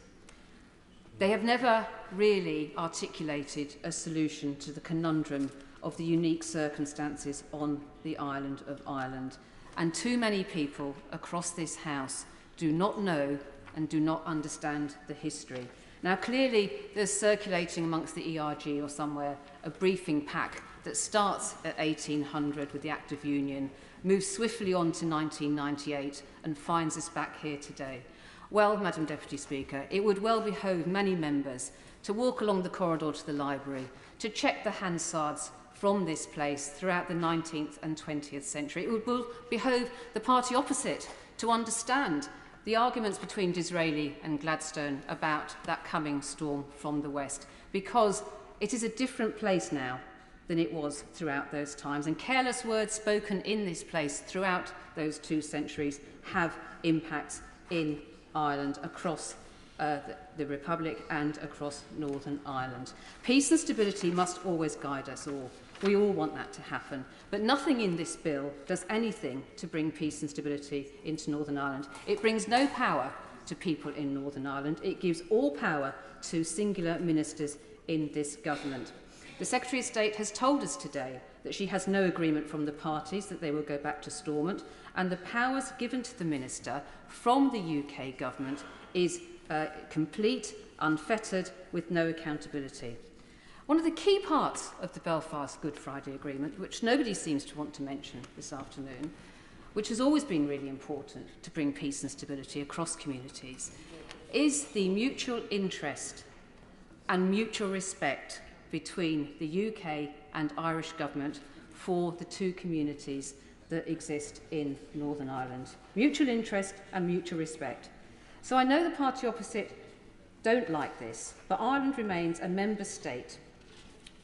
They have never really articulated a solution to the conundrum of the unique circumstances on the island of Ireland. And too many people across this House do not know and do not understand the history. Now, clearly, there's circulating amongst the ERG or somewhere a briefing pack that starts at 1800 with the Act of Union, moves swiftly on to 1998 and finds us back here today. Well, Madam Deputy Speaker, it would well behove many members to walk along the corridor to the library, to check the Hansards from this place throughout the 19th and 20th century. It would behove the party opposite to understand the arguments between Disraeli and Gladstone about that coming storm from the west, because it is a different place now than it was throughout those times, and careless words spoken in this place throughout those 2 centuries have impacts in Ireland, across the Republic and across Northern Ireland. Peace and stability must always guide us all. We all want that to happen, but nothing in this bill does anything to bring peace and stability into Northern Ireland. It brings no power to people in Northern Ireland. It gives all power to singular ministers in this government. The Secretary of State has told us today that she has no agreement from the parties that they will go back to Stormont, and the powers given to the minister from the UK government is complete, unfettered, with no accountability. One of the key parts of the Belfast Good Friday Agreement, which nobody seems to want to mention this afternoon, which has always been really important to bring peace and stability across communities, is the mutual interest and mutual respect between the UK and Irish government for the 2 communities that exist in Northern Ireland. Mutual interest and mutual respect. So I know the party opposite don't like this, but Ireland remains a member state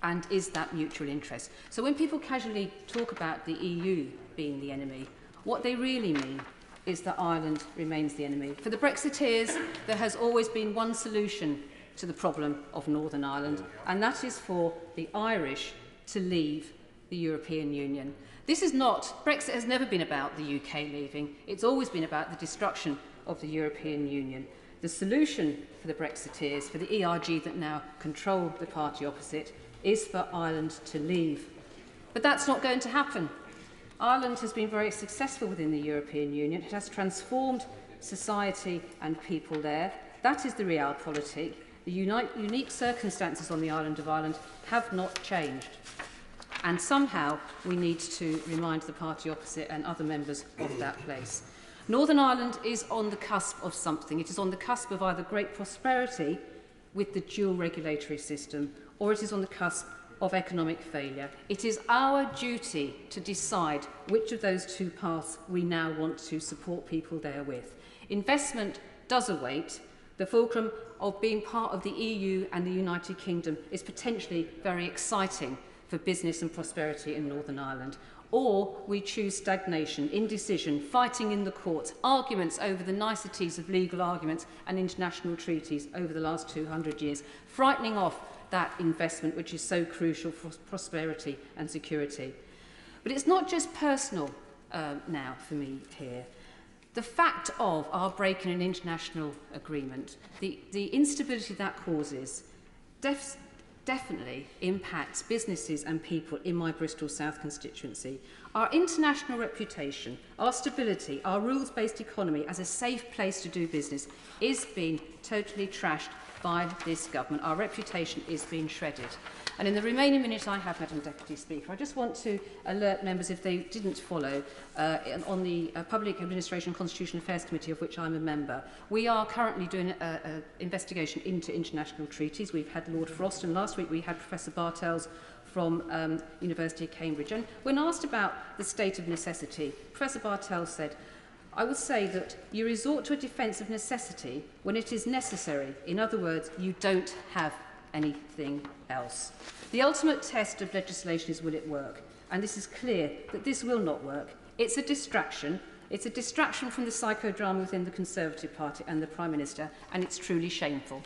and is that mutual interest. So when people casually talk about the EU being the enemy, what they really mean is that Ireland remains the enemy. For the Brexiteers, there has always been one solution to the problem of Northern Ireland, and that is for the Irish to leave the European Union. Brexit has never been about the UK leaving. It's always been about the destruction of the European Union. The solution for the Brexiteers, for the ERG that now control the party opposite, is for Ireland to leave. But that's not going to happen. Ireland has been very successful within the European Union. It has transformed society and people there. That is the realpolitik. The unique circumstances on the island of Ireland have not changed. And somehow we need to remind the party opposite and other members of that place. Northern Ireland is on the cusp of something. It is on the cusp of either great prosperity with the dual regulatory system, or it is on the cusp of economic failure. It is our duty to decide which of those two paths we now want to support people there with. Investment does await. The fulcrum of being part of the EU and the United Kingdom is potentially very exciting for business and prosperity in Northern Ireland. Or we choose stagnation, indecision, fighting in the courts, arguments over the niceties of legal arguments and international treaties over the last 200 years, frightening off that investment which is so crucial for prosperity and security. But it's not just personal now for me here. The fact of our breaking an international agreement, the instability that causes, definitely impacts businesses and people in my Bristol South constituency. Our international reputation, our stability, our rules-based economy as a safe place to do business is being totally trashed by this government. Our reputation is being shredded. And in the remaining minute I have, Madam Deputy Speaker, I just want to alert members, if they didn't follow, on the Public Administration and Constitutional Affairs Committee, of which I'm a member. We are currently doing an investigation into international treaties. We've had Lord Frost, and last week we had Professor Bartels from University of Cambridge. And when asked about the state of necessity, Professor Bartels said, I would say that you resort to a defence of necessity when it is necessary. In other words, you don't have anything else. The ultimate test of legislation is will it work? And this is clear that this will not work. It's a distraction. It's a distraction from the psychodrama within the Conservative Party and the Prime Minister, and it's truly shameful.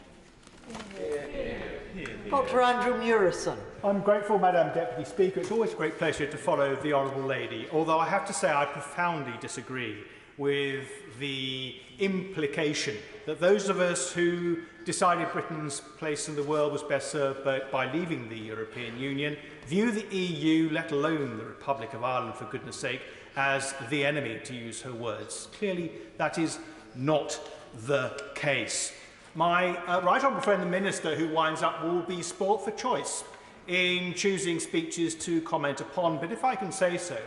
Dr. Andrew Murison. I'm grateful, Madam Deputy Speaker. It's always a great pleasure to follow the Honourable Lady, although I have to say I profoundly disagree with the implication that those of us who decided Britain's place in the world was best served by leaving the European Union view the EU, let alone the Republic of Ireland, for goodness sake, as the enemy, to use her words. Clearly, that is not the case. My right honourable friend, the Minister, who winds up, will be sport for choice in choosing speeches to comment upon. But if I can say so,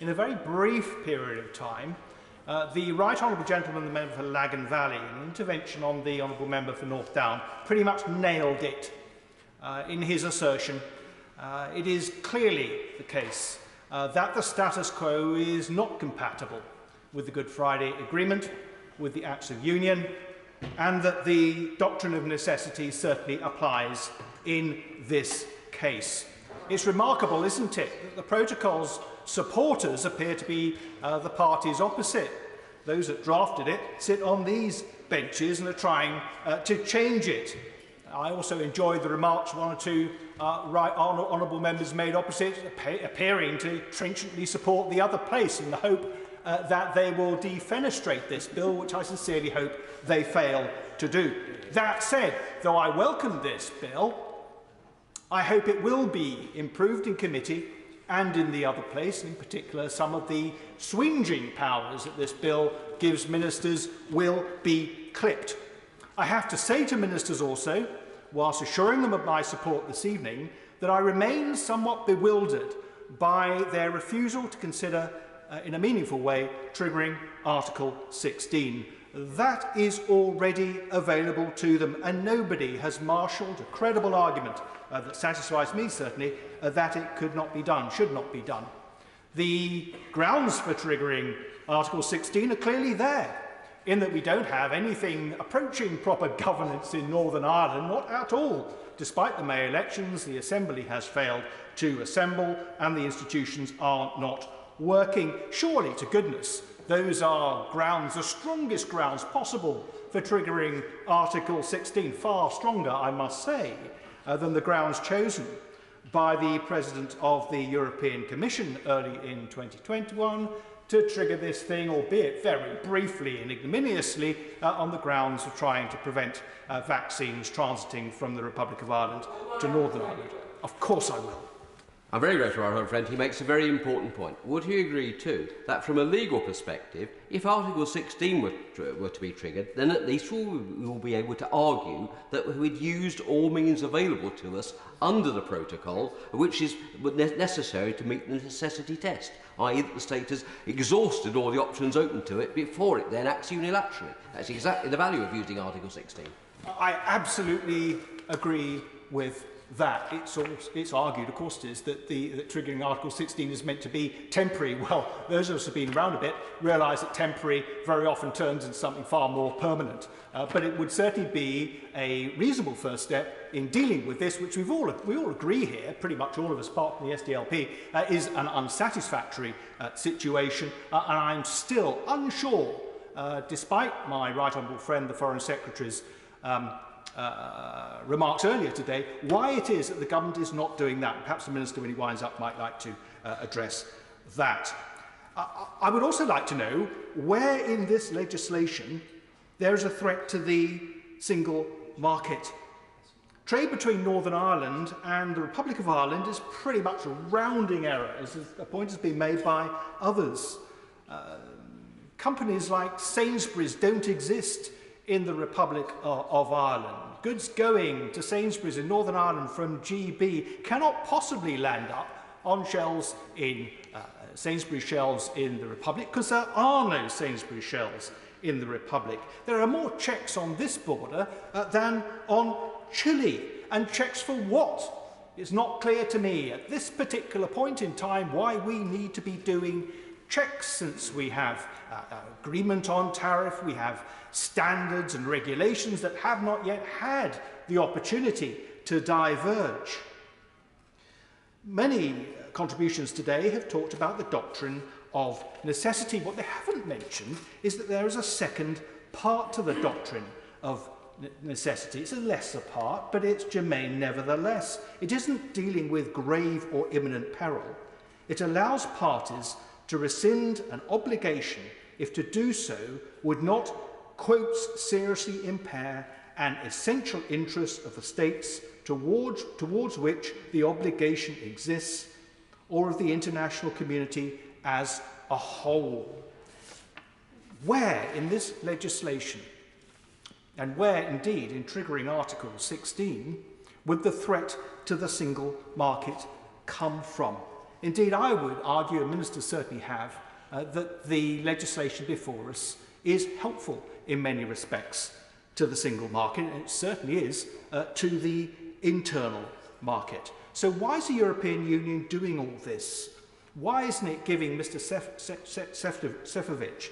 in a very brief period of time, the Right Honourable Gentleman, the Member for Lagan Valley, in an intervention on the Honourable Member for North Down, pretty much nailed it in his assertion. It is clearly the case that the status quo is not compatible with the Good Friday Agreement, with the Acts of Union, and that the doctrine of necessity certainly applies in this case. It's remarkable, isn't it, that the protocol's supporters appear to be the parties opposite. Those that drafted it sit on these benches and are trying to change it. I also enjoyed the remarks one or two honourable members made opposite, appearing to trenchantly support the other place in the hope that they will defenestrate this bill, which I sincerely hope they fail to do. That said, though I welcome this bill, I hope it will be improved in committee and in the other place. In particular, some of the swinging powers that this bill gives ministers will be clipped. I have to say to ministers also, whilst assuring them of my support this evening, that I remain somewhat bewildered by their refusal to consider in a meaningful way triggering Article 16. That is already available to them, and nobody has marshalled a credible argument that satisfies me, certainly, that it could not be done, should not be done. The grounds for triggering Article 16 are clearly there. in that we don't have anything approaching proper governance in Northern Ireland, not at all. Despite the May elections, the Assembly has failed to assemble and the institutions are not working. Surely, to goodness, those are grounds, the strongest grounds possible for triggering Article 16, far stronger, I must say, than the grounds chosen by the President of the European Commission early in 2021 to trigger this thing, albeit very briefly and ignominiously, on the grounds of trying to prevent vaccines transiting from the Republic of Ireland to Northern Ireland. Of course I will. I'm very grateful to our friend. He makes a very important point. Would he agree, too, that from a legal perspective, if Article 16 were to be triggered, then at least we will be able to argue that we'd used all means available to us under the protocol, which is necessary to meet the necessity test, i.e. that the state has exhausted all the options open to it before it then acts unilaterally. That's exactly the value of using Article 16. I absolutely agree with that. It's argued, of course, that triggering Article 16 is meant to be temporary. Well, those of us who have been around a bit realise that temporary very often turns into something far more permanent. But it would certainly be a reasonable first step in dealing with this, which we all agree here, pretty much all of us, apart from the SDLP, is an unsatisfactory situation. And I'm still unsure, despite my right honourable friend, the Foreign Secretary's remarks earlier today, why it is that the government is not doing that. Perhaps the Minister, when he winds up, might like to address that. I would also like to know where in this legislation there is a threat to the single market. Trade between Northern Ireland and the Republic of Ireland is pretty much a rounding error, as a point has been made by others. Companies like Sainsbury's don't exist in the Republic of Ireland. Goods going to Sainsbury's in Northern Ireland from GB cannot possibly land up on shelves in Sainsbury's shelves in the Republic, because there are no Sainsbury's shelves in the Republic. There are more checks on this border than on Chile. And checks for what? It's not clear to me at this particular point in time why we need to be doing checks, since we have agreement on tariff, we have standards and regulations that have not yet had the opportunity to diverge. Many contributions today have talked about the doctrine of necessity. What they haven't mentioned is that there is a second part to the doctrine of necessity. It's a lesser part, but it's germane nevertheless. It isn't dealing with grave or imminent peril. It allows parties to rescind an obligation if to do so would not, quotes, seriously impair an essential interest of the states towards which the obligation exists, or of the international community as a whole. Where in this legislation, and where indeed in triggering Article 16, would the threat to the single market come from? Indeed, I would argue, and ministers certainly have, that the legislation before us is helpful in many respects to the single market, and it certainly is to the internal market. So why is the European Union doing all this? Why isn't it giving Mr. Šefčovič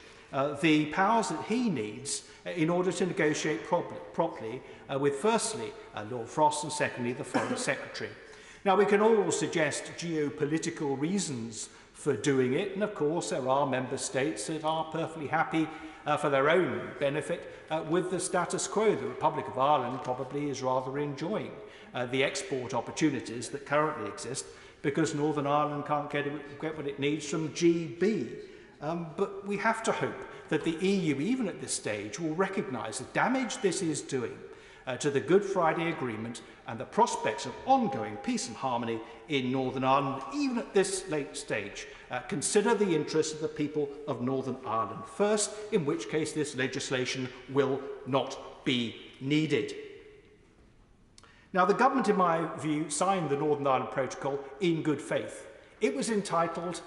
the powers that he needs in order to negotiate properly with, firstly, Lord Frost, and secondly, the Foreign Secretary? Now, we can all suggest geopolitical reasons for doing it, and of course there are member states that are perfectly happy for their own benefit with the status quo. The Republic of Ireland probably is rather enjoying the export opportunities that currently exist because Northern Ireland can't get what it needs from GB. But we have to hope that the EU, even at this stage, will recognise the damage this is doing to the Good Friday Agreement and the prospects of ongoing peace and harmony in Northern Ireland, even at this late stage. Consider the interests of the people of Northern Ireland first, in which case this legislation will not be needed. Now, the government, in my view, signed the Northern Ireland Protocol in good faith. It was entitled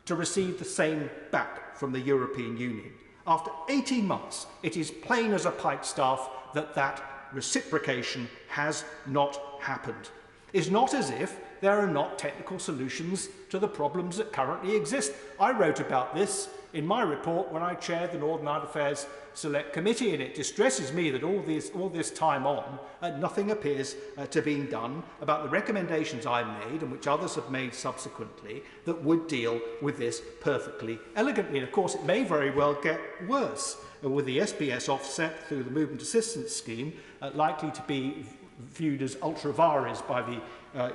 to receive the same back from the European Union. After 18 months, it is plain as a pikestaff that that reciprocation has not happened. It's not as if there are not technical solutions to the problems that currently exist. I wrote about this in my report when I chaired the Northern Ireland Affairs Select Committee, and it distresses me that all this time on, nothing appears to be done about the recommendations I made and which others have made subsequently that would deal with this perfectly elegantly. And of course, it may very well get worse with the SPS offset through the Movement Assistance Scheme likely to be viewed as ultra vires by the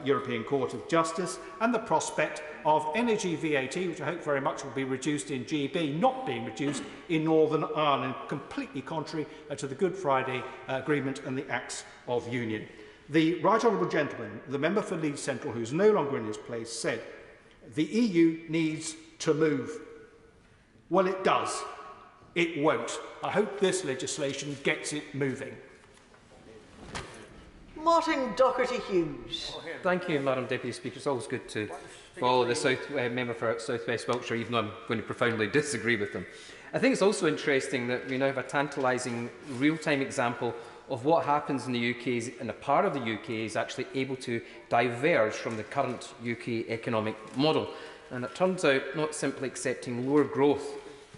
European Court of Justice, and the prospect of energy VAT, which I hope very much will be reduced in GB, not being reduced in Northern Ireland, completely contrary to the Good Friday Agreement and the Acts of Union. The Right Honourable Gentleman, the member for Leeds Central, who is no longer in his place, said the EU needs to move. Well, it does. It won't. I hope this legislation gets it moving. Martin Docherty-Hughes. Thank you, Madam Deputy Speaker. It's always good to follow the member for South West Wiltshire, even though I'm going to profoundly disagree with them. I think it's also interesting that we now have a tantalising real-time example of what happens in the UK, and a part of the UK is actually able to diverge from the current UK economic model. And it turns out not simply accepting lower growth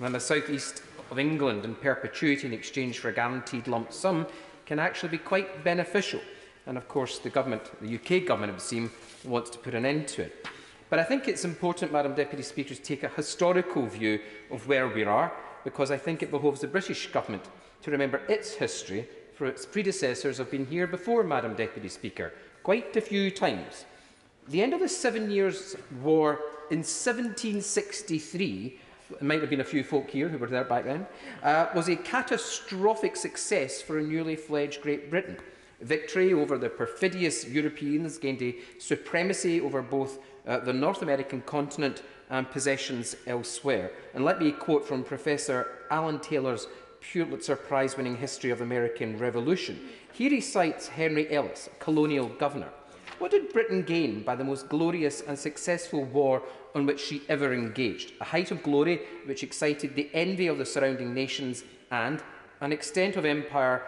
than the south east of England in perpetuity in exchange for a guaranteed lump sum can actually be quite beneficial. And of course, the government, the UK government, it would seem, wants to put an end to it. But I think it's important, Madam Deputy Speaker, to take a historical view of where we are, because I think it behoves the British government to remember its history, for its predecessors have been here before, Madam Deputy Speaker, quite a few times. The end of the 7 Years' War in 1763, there might have been a few folk here who were there back then, was a catastrophic success for a newly fledged Great Britain. Victory over the perfidious Europeans gained a supremacy over both the North American continent and possessions elsewhere. And let me quote from Professor Alan Taylor's Pulitzer Prize-winning History of the American Revolution. Here he cites Henry Ellis, colonial governor. What did Britain gain by the most glorious and successful war on which she ever engaged? A height of glory which excited the envy of the surrounding nations, and an extent of empire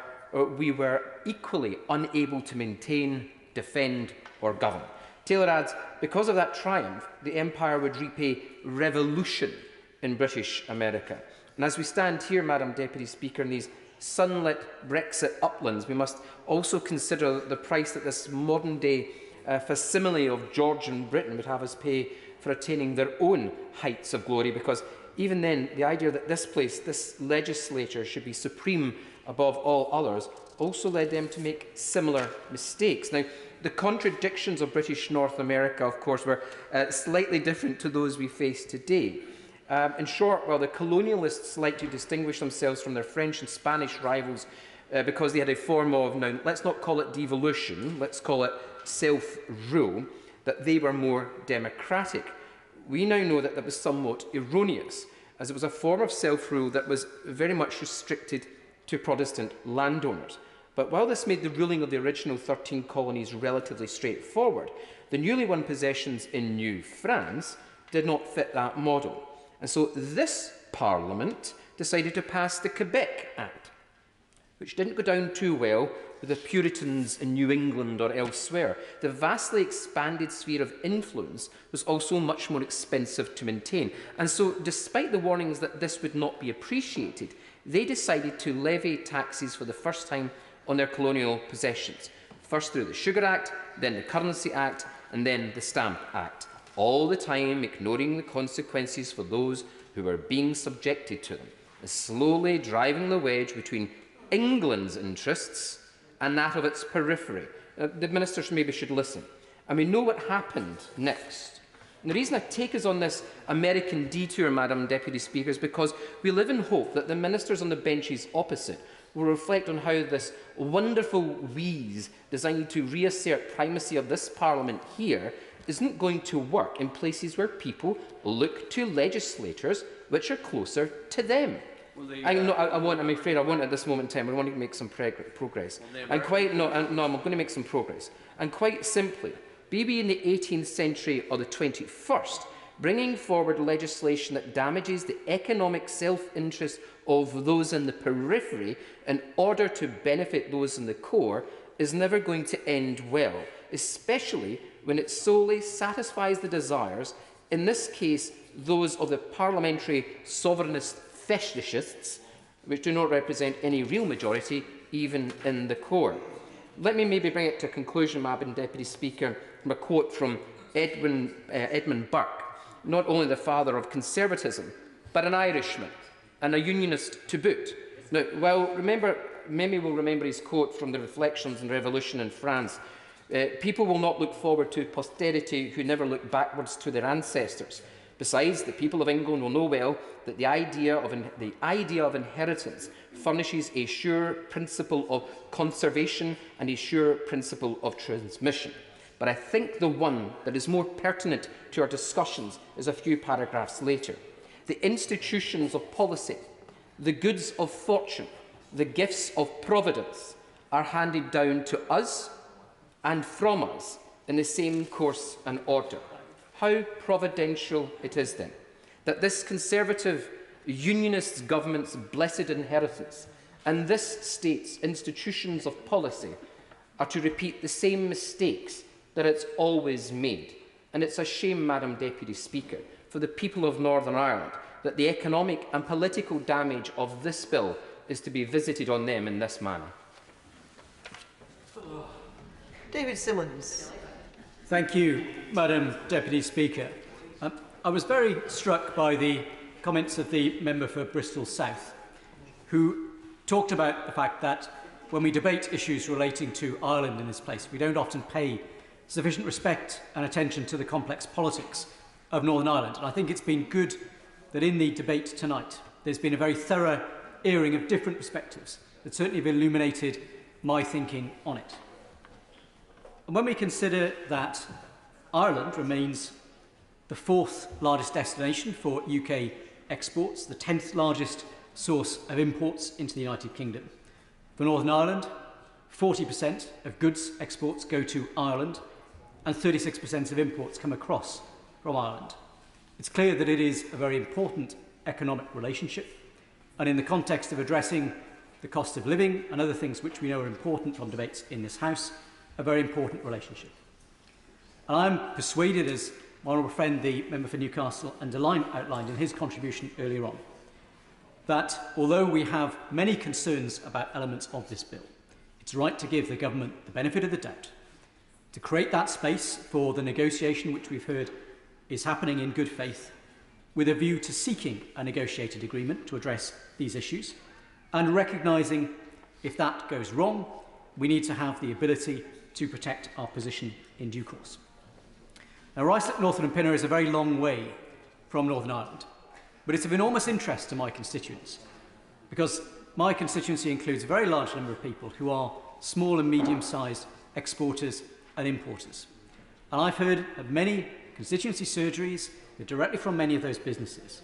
we were equally unable to maintain, defend or govern. Taylor adds, because of that triumph, the empire would reap a revolution in British America. And as we stand here, Madam Deputy Speaker, in these sunlit Brexit uplands, we must also consider the price that this modern-day facsimile of Georgian Britain would have us pay for attaining their own heights of glory, because even then, the idea that this place, this legislature, should be supreme above all others, also led them to make similar mistakes. Now, the contradictions of British North America, of course, were slightly different to those we face today. In short, while the colonialists like to distinguish themselves from their French and Spanish rivals because they had a form of, now let's not call it devolution, let's call it self-rule, that they were more democratic. We now know that that was somewhat erroneous, as it was a form of self-rule that was very much restricted to Protestant landowners. But while this made the ruling of the original 13 colonies relatively straightforward, the newly won possessions in New France did not fit that model. And so this Parliament decided to pass the Quebec Act, which didn't go down too well with the Puritans in New England or elsewhere. The vastly expanded sphere of influence was also much more expensive to maintain. And so, despite the warnings that this would not be appreciated, they decided to levy taxes for the first time on their colonial possessions. First through the Sugar Act, then the Currency Act, and then the Stamp Act. All the time ignoring the consequences for those who were being subjected to them, slowly driving the wedge between England's interests and that of its periphery. The ministers maybe should listen. And we know what happened next. And the reason I take us on this American detour, Madam Deputy Speaker, is because we live in hope that the ministers on the benches opposite will reflect on how this wonderful wheeze designed to reassert primacy of this Parliament here isn't going to work in places where people look to legislators which are closer to them. I'm afraid I want at this moment in time, I want to make some progress. I'm going to make some progress. And quite simply, maybe in the 18th century or the 21st, bringing forward legislation that damages the economic self-interest of those in the periphery in order to benefit those in the core is never going to end well, especially when it solely satisfies the desires, in this case, those of the parliamentary sovereignist fetishists, which do not represent any real majority, even in the core. Let me maybe bring it to a conclusion, Madam Deputy Speaker, from a quote from Edmund Burke, not only the father of conservatism, but an Irishman and a unionist to boot. Now, many will remember his quote from the Reflections on Revolution in France. People will not look forward to posterity who never look backwards to their ancestors. Besides, the people of England will know well that the idea of inheritance furnishes a sure principle of conservation and a sure principle of transmission. But I think the one that is more pertinent to our discussions is a few paragraphs later. The institutions of policy, the goods of fortune, the gifts of providence are handed down to us and from us in the same course and order. How providential it is, then, that this Conservative Unionist government's blessed inheritance and this state's institutions of policy are to repeat the same mistakes that it's always made. And it's a shame, Madam Deputy Speaker, for the people of Northern Ireland that the economic and political damage of this bill is to be visited on them in this manner. David Simmons. Thank you, Madam Deputy Speaker. I was very struck by the comments of the member for Bristol South, who talked about the fact that when we debate issues relating to Ireland in this place, we don't often pay sufficient respect and attention to the complex politics of Northern Ireland. And I think it's been good that in the debate tonight, there's been a very thorough airing of different perspectives that certainly have illuminated my thinking on it. And when we consider that Ireland remains the 4th largest destination for UK exports, the 10th largest source of imports into the United Kingdom. For Northern Ireland, 40% of goods exports go to Ireland and 36% of imports come across from Ireland. It's clear that it is a very important economic relationship, and in the context of addressing the cost of living and other things which we know are important from debates in this House, a very important relationship. And I'm persuaded, as my honourable friend, the member for Newcastle Underline, outlined in his contribution earlier on, that although we have many concerns about elements of this bill, it's right to give the government the benefit of the doubt, to create that space for the negotiation which we've heard is happening in good faith, with a view to seeking a negotiated agreement to address these issues, and recognising if that goes wrong, we need to have the ability to protect our position in due course. Now, Ruislip, Northern and Pinner is a very long way from Northern Ireland, but it's of enormous interest to my constituents, because my constituency includes a very large number of people who are small and medium-sized exporters and importers. And I've heard of many constituency surgeries directly from many of those businesses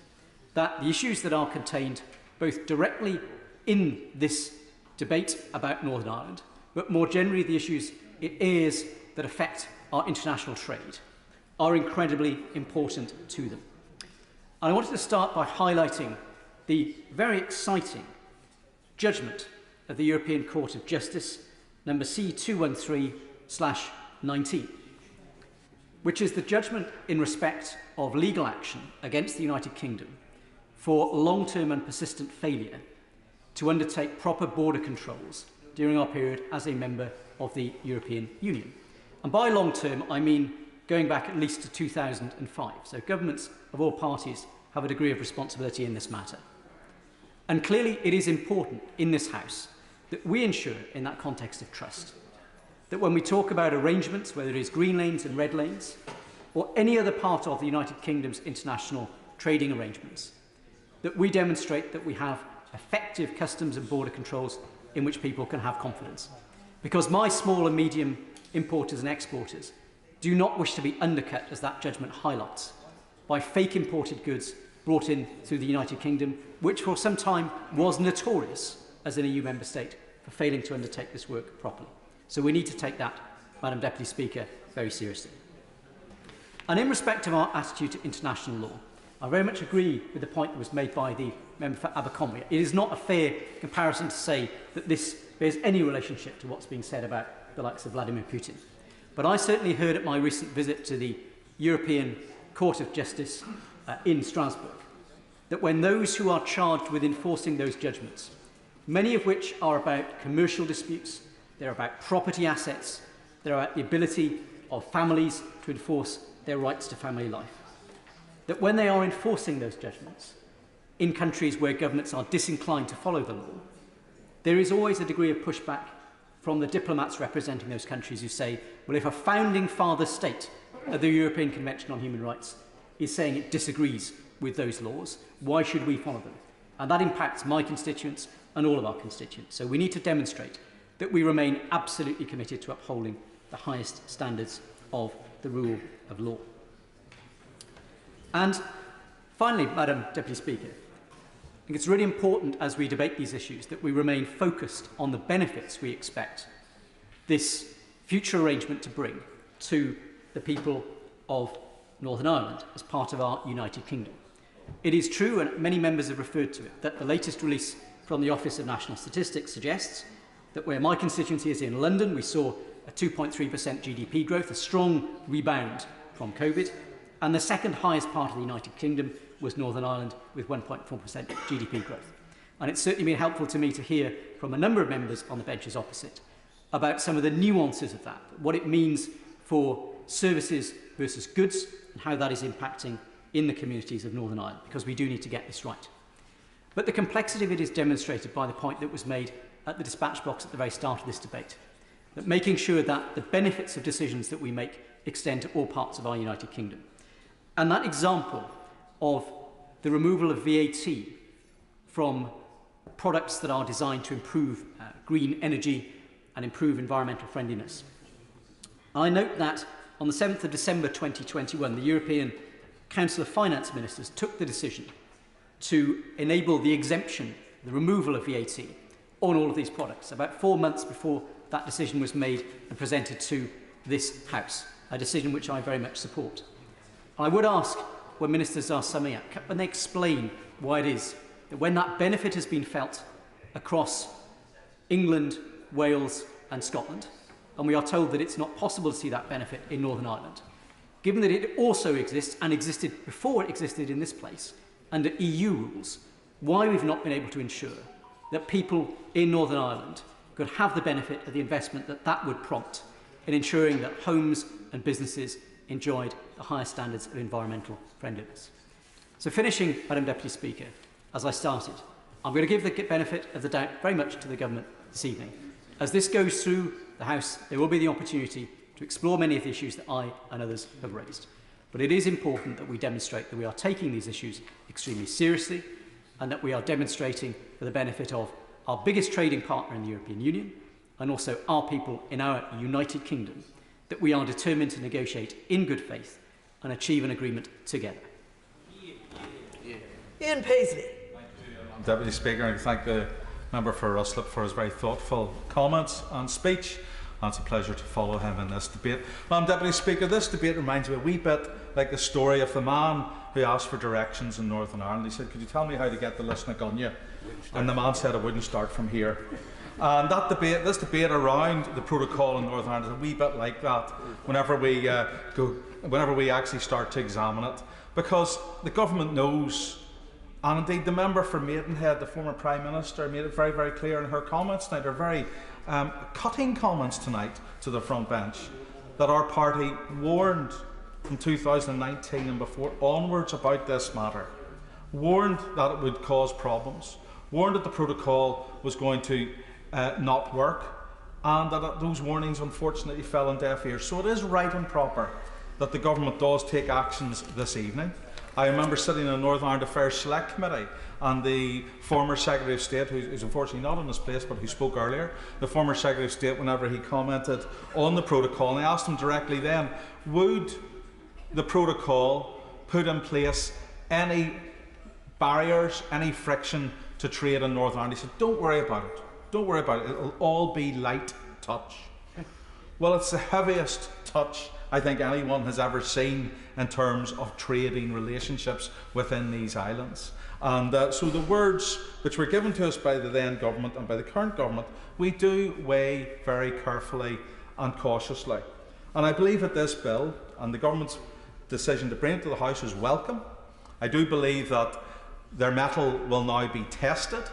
that the issues that are contained both directly in this debate about Northern Ireland, but more generally the issues it is that affect our international trade, are incredibly important to them. And I wanted to start by highlighting the very exciting judgment of the European Court of Justice, number C213/19, which is the judgment in respect of legal action against the United Kingdom for long-term and persistent failure to undertake proper border controls during our period as a member of the European Union. And by long-term, I mean going back at least to 2005. So governments of all parties have a degree of responsibility in this matter. And clearly it is important in this House that we ensure, in that context of trust, that when we talk about arrangements, whether it is green lanes and red lanes, or any other part of the United Kingdom's international trading arrangements, that we demonstrate that we have effective customs and border controls in which people can have confidence. Because my small and medium importers and exporters do not wish to be undercut, as that judgment highlights, by fake imported goods brought in through the United Kingdom, which for some time was notorious as an EU member state for failing to undertake this work properly. So we need to take that, Madam Deputy Speaker, very seriously. And in respect of our attitude to international law, I very much agree with the point that was made by the member for Aberconwy. It is not a fair comparison to say that this bears any relationship to what's being said about the likes of Vladimir Putin. But I certainly heard at my recent visit to the European Court of Justice in Strasbourg, that when those who are charged with enforcing those judgments, many of which are about commercial disputes, they're about property assets, they're about the ability of families to enforce their rights to family life, that when they are enforcing those judgments in countries where governments are disinclined to follow the law, there is always a degree of pushback from the diplomats representing those countries who say, well, if a founding father state of the European Convention on Human Rights is saying it disagrees with those laws, why should we follow them? And that impacts my constituents and all of our constituents. So we need to demonstrate that we remain absolutely committed to upholding the highest standards of the rule of law. And finally, Madam Deputy Speaker, I think it's really important as we debate these issues that we remain focused on the benefits we expect this future arrangement to bring to the people of Northern Ireland as part of our United Kingdom. It is true, and many members have referred to it, that the latest release from the Office of National Statistics suggests that where my constituency is in London, we saw a 2.3% GDP growth, a strong rebound from COVID, and the second highest part of the United Kingdom was Northern Ireland with 1.4% GDP growth. And it's certainly been helpful to me to hear from a number of members on the benches opposite about some of the nuances of that, what it means for services versus goods and how that is impacting in the communities of Northern Ireland, because we do need to get this right. But the complexity of it is demonstrated by the point that was made at the dispatch box at the very start of this debate, that making sure that the benefits of decisions that we make extend to all parts of our United Kingdom. And that example of the removal of VAT from products that are designed to improve green energy and improve environmental friendliness. I note that on the 7th of December 2021, the European Council of Finance Ministers took the decision to enable the exemption, the removal of VAT on all of these products, about 4 months before that decision was made and presented to this House, a decision which I very much support. I would ask, when ministers are summing up, when they explain why it is that when that benefit has been felt across England, Wales and Scotland, and we are told that it's not possible to see that benefit in Northern Ireland, given that it also exists and existed before it existed in this place under EU rules, why we've not been able to ensure that people in Northern Ireland could have the benefit of the investment that that would prompt in ensuring that homes and businesses enjoyed the highest standards of environmental friendliness. So finishing, Madam Deputy Speaker, as I started, I'm going to give the benefit of the doubt very much to the government this evening. As this goes through the House, there will be the opportunity to explore many of the issues that I and others have raised. But it is important that we demonstrate that we are taking these issues extremely seriously and that we are demonstrating for the benefit of our biggest trading partner in the European Union and also our people in our United Kingdom that we are determined to negotiate in good faith and achieve an agreement together. Ian Paisley. Deputy Speaker, I thank the member for Ruslip for his very thoughtful comments and speech. And it's a pleasure to follow him in this debate. Madam Deputy Speaker, this debate reminds me a wee bit like the story of the man who asked for directions in Northern Ireland. He said, "Could you tell me how to get to Lisnagonia?" And the man said, "I wouldn't start from here." And that debate, this debate around the protocol in Northern Ireland is a wee bit like that whenever we actually start to examine it. Because the government knows, and indeed the member for Maidenhead, the former Prime Minister, made it very, very clear in her comments tonight, her very cutting comments tonight to the front bench, that our party warned from 2019 and before onwards about this matter, warned that it would cause problems, warned that the protocol was going to not work, and that those warnings unfortunately fell on deaf ears. So it is right and proper that the government does take actions this evening. I remember sitting in the Northern Ireland Affairs Select Committee, and the former Secretary of State, who's unfortunately not in this place but who spoke earlier, the former Secretary of State, whenever he commented on the protocol, and I asked him directly then, would the protocol put in place any barriers, any friction to trade in Northern Ireland? He said, "Don't worry about it. Don't worry about it. It'll all be light touch." Well, it's the heaviest touch I think anyone has ever seen in terms of trading relationships within these islands. And so the words which were given to us by the then government and by the current government, we do weigh very carefully and cautiously. And I believe that this bill and the government's decision to bring it to the House is welcome. I do believe that their mettle will now be tested.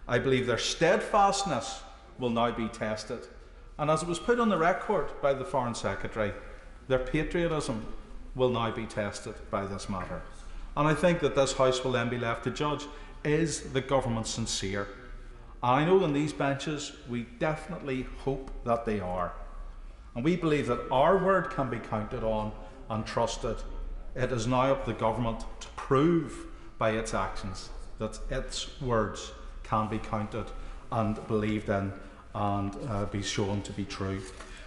I believe their steadfastness will now be tested. And as it was put on the record by the Foreign Secretary, their patriotism will now be tested by this matter. And I think that this House will then be left to judge, is the government sincere? And I know on these benches we definitely hope that they are. And we believe that our word can be counted on and trusted. It is now up to the government to prove by its actions that its words can be counted and believed in and be shown to be true.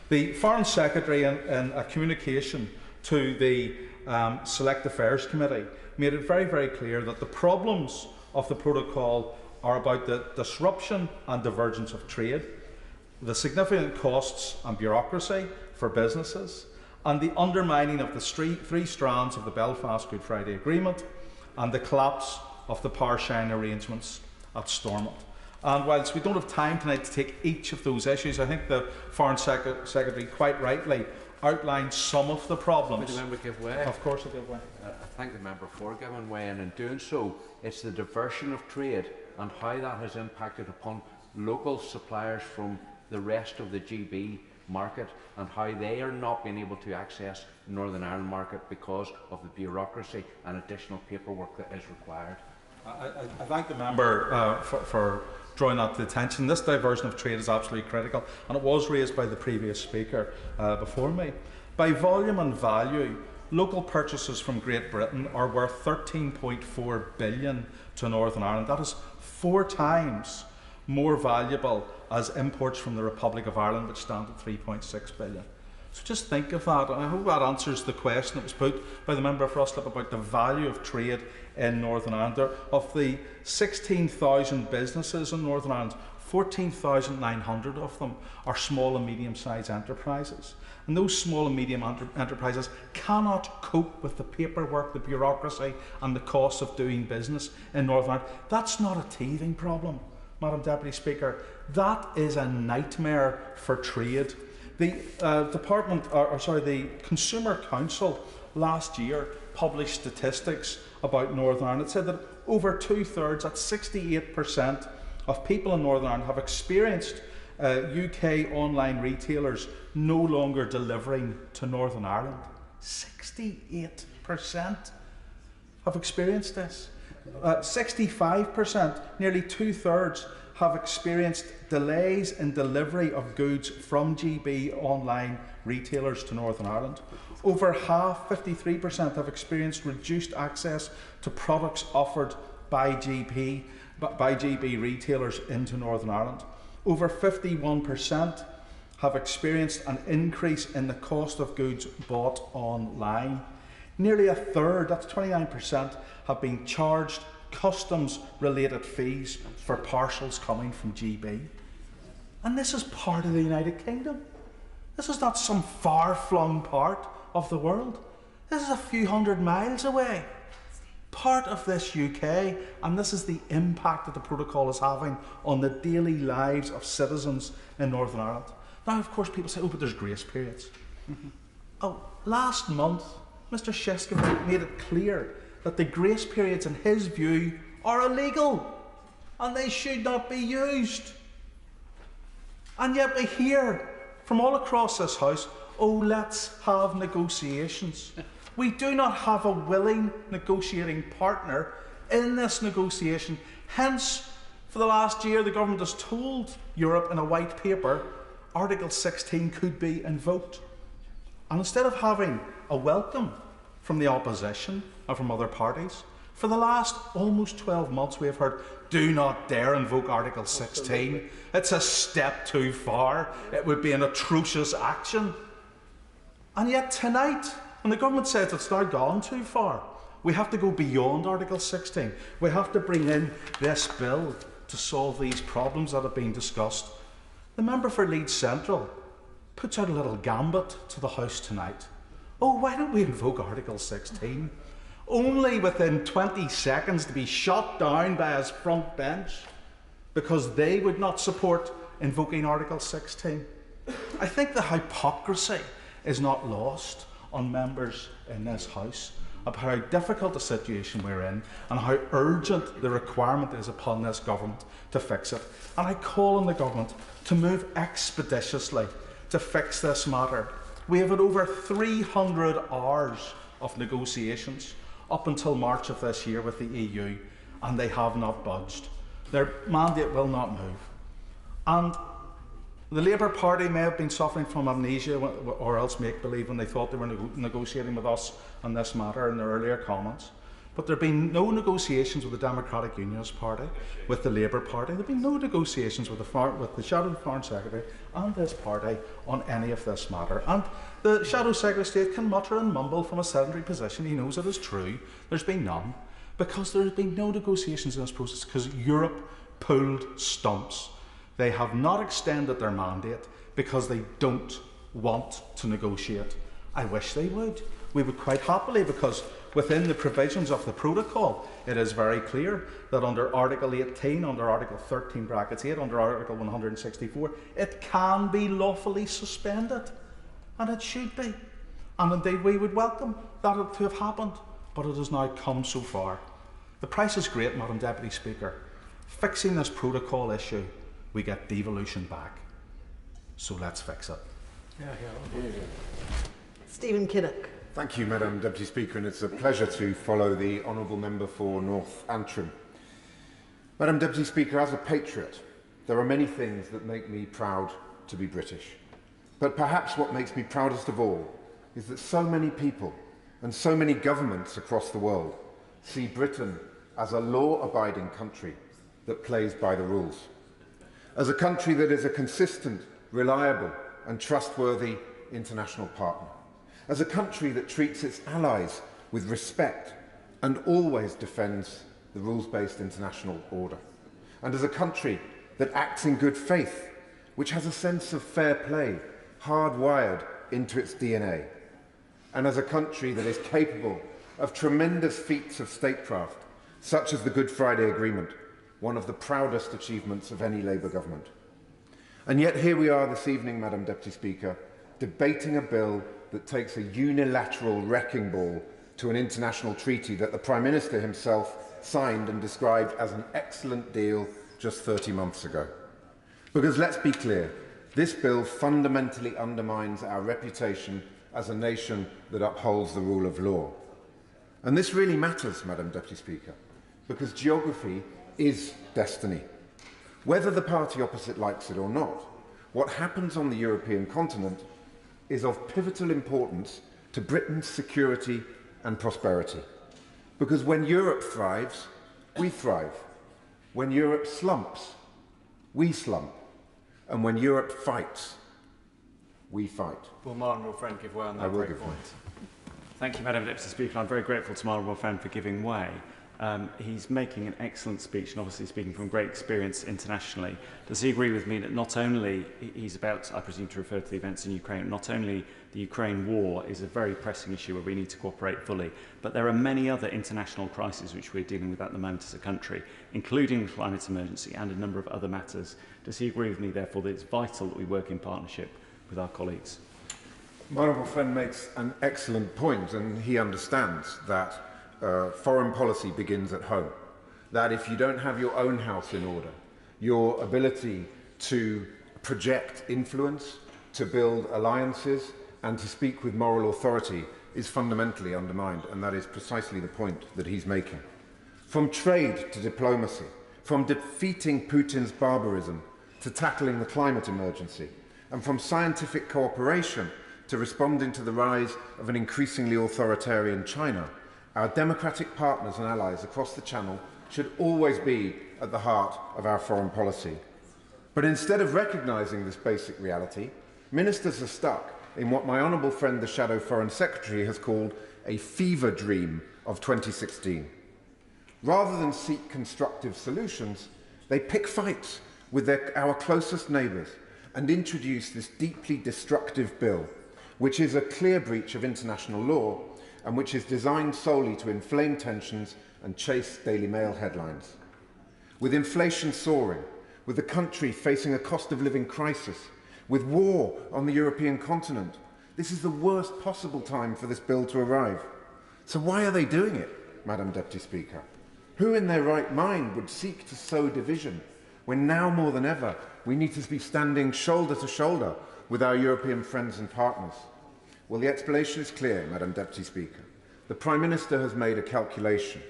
The Foreign Secretary, in a communication to the Select Affairs Committee, made it very, very clear that the problems of the protocol are about the disruption and divergence of trade, the significant costs and bureaucracy for businesses, and the undermining of the three strands of the Belfast Good Friday Agreement, and the collapse of the power sharing arrangements at Stormont. And whilst we don't have time tonight to take each of those issues, I think the Foreign Secretary quite rightly outlined some of the problems. Would the member give way? Of course I give way. I thank the member for giving way, and in doing so, it's the diversion of trade and how that has impacted upon local suppliers from the rest of the GB market, and how they are not being able to access the Northern Ireland market because of the bureaucracy and additional paperwork that is required. I thank the member for drawing that to attention. This diversion of trade is absolutely critical, and it was raised by the previous speaker before me. By volume and value, local purchases from Great Britain are worth 13.4 billion to Northern Ireland. That is 4 times more valuable as imports from the Republic of Ireland, which stand at 3.6 billion. So just think of that, and I hope that answers the question that was put by the member for Ruslip about the value of trade in Northern Ireland. Of the 16,000 businesses in Northern Ireland, 14,900 of them are small and medium-sized enterprises. And those small and medium enterprises cannot cope with the paperwork, the bureaucracy and the cost of doing business in Northern Ireland. That's not a teething problem, Madam Deputy Speaker. That is a nightmare for trade. The the Consumer Council last year published statistics about Northern Ireland. It said that over 2/3, that's 68% of people in Northern Ireland have experienced UK online retailers no longer delivering to Northern Ireland. 68% have experienced this. 65%, nearly 2/3, have experienced delays in delivery of goods from GB online retailers to Northern Ireland. Over half, 53%, have experienced reduced access to products offered by GB retailers into Northern Ireland. Over 51% have experienced an increase in the cost of goods bought online. Nearly 1/3, that's 29%, have been charged customs-related fees for parcels coming from GB. And this is part of the United Kingdom. This is not some far-flung part of the world. This is a few hundred miles away. Part of this UK, and this is the impact that the protocol is having on the daily lives of citizens in Northern Ireland. Now, of course, people say, oh, but there's grace periods. Oh, last month, Mr. Shishkin made it clear that the grace periods, in his view, are illegal and they should not be used. And yet we hear from all across this House, oh, let's have negotiations. We do not have a willing negotiating partner in this negotiation. Hence, for the last year, the government has told Europe in a white paper Article 16 could be invoked. And instead of having a welcome from the opposition and from other parties, for the last almost 12 months we have heard, do not dare invoke Article 16. It's a step too far. It would be an atrocious action. And yet tonight, when the government says it's now gone too far, we have to go beyond Article 16. We have to bring in this bill to solve these problems that have been discussed. The member for Leeds Central puts out a little gambit to the House tonight. Oh, why don't we invoke Article 16? Only within 20 seconds to be shot down by his front bench because they would not support invoking Article 16. I think the hypocrisy is not lost on members in this House. about how difficult the situation we're in and how urgent the requirement is upon this government to fix it. And I call on the government to move expeditiously to fix this matter. We have had over 300 hours of negotiations up until March of this year with the EU, and they have not budged. Their mandate will not move. And the Labour Party may have been suffering from amnesia or else make-believe when they thought they were negotiating with us on this matter in their earlier comments. But there have been no negotiations with the Democratic Unionist Party, with the Labour Party. There have been no negotiations with the Shadow Foreign Secretary and this party on any of this matter. And the Shadow Secretary of State can mutter and mumble from a sedentary position. He knows it is true. There's been none. Because there has been no negotiations in this process, because Europe pulled stumps. They have not extended their mandate because they don't want to negotiate. I wish they would. We would quite happily, because within the provisions of the protocol, it is very clear that under Article 18, under Article 13 brackets 8, under Article 164, it can be lawfully suspended. And it should be. And indeed we would welcome that to have happened. But it has now come so far. The price is great, Madam Deputy Speaker. Fixing this protocol issue, we get devolution back. So let's fix it. Stephen Kinnock. Thank you, Madam Deputy Speaker, and it's a pleasure to follow the Honourable Member for North Antrim. Madam Deputy Speaker, as a patriot, there are many things that make me proud to be British. But perhaps what makes me proudest of all is that so many people and so many governments across the world see Britain as a law-abiding country that plays by the rules, as a country that is a consistent, reliable and trustworthy international partner, as a country that treats its allies with respect and always defends the rules-based international order, and as a country that acts in good faith, which has a sense of fair play hardwired into its DNA, and as a country that is capable of tremendous feats of statecraft, such as the Good Friday Agreement, one of the proudest achievements of any Labour government. And yet here we are this evening, Madam Deputy Speaker, debating a bill that takes a unilateral wrecking ball to an international treaty that the Prime Minister himself signed and described as an excellent deal just 30 months ago. Because let's be clear, this bill fundamentally undermines our reputation as a nation that upholds the rule of law. And this really matters, Madam Deputy Speaker, because geography is destiny. Whether the party opposite likes it or not, what happens on the European continent is of pivotal importance to Britain's security and prosperity. Because when Europe thrives, we thrive. When Europe slumps, we slump. And when Europe fights, we fight. Will my honourable friend give way on that? I will give way. Thank you, Madam Deputy Speaker. I'm very grateful to my honourable friend for giving way. He's making an excellent speech and obviously speaking from great experience internationally. Does he agree with me that not only he's about, I presume, to refer to the events in Ukraine, not only the Ukraine war is a very pressing issue where we need to cooperate fully, but there are many other international crises which we're dealing with at the moment as a country, including the climate emergency and a number of other matters. Does he agree with me, therefore, that it's vital that we work in partnership with our colleagues? My honourable friend makes an excellent point, and he understands that foreign policy begins at home. That if you don't have your own house in order, your ability to project influence, to build alliances, and to speak with moral authority is fundamentally undermined, and that is precisely the point that he's making. From trade to diplomacy, from defeating Putin's barbarism to tackling the climate emergency, and from scientific cooperation to responding to the rise of an increasingly authoritarian China, our democratic partners and allies across the Channel should always be at the heart of our foreign policy. But instead of recognising this basic reality, ministers are stuck in what my honourable friend, the Shadow Foreign Secretary, has called a fever dream of 2016. Rather than seek constructive solutions, they pick fights with our closest neighbours and introduce this deeply destructive bill, which is a clear breach of international law and which is designed solely to inflame tensions and chase Daily Mail headlines. With inflation soaring, with the country facing a cost of living crisis, with war on the European continent, this is the worst possible time for this bill to arrive. So why are they doing it, Madam Deputy Speaker? Who in their right mind would seek to sow division when now more than ever we need to be standing shoulder to shoulder with our European friends and partners? Well, the explanation is clear, Madam Deputy Speaker. The Prime Minister has made a calculation,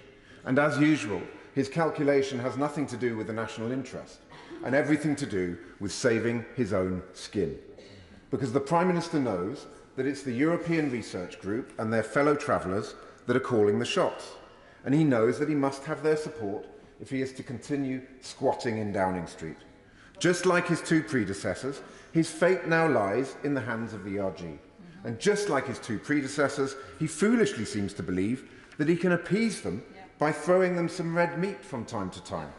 and as usual, his calculation has nothing to do with the national interest and everything to do with saving his own skin. Because the Prime Minister knows that it's the European Research Group and their fellow travellers that are calling the shots, and he knows that he must have their support if he is to continue squatting in Downing Street. Just like his two predecessors, his fate now lies in the hands of the ERG. And just like his two predecessors, he foolishly seems to believe that he can appease them by throwing them some red meat from time to time.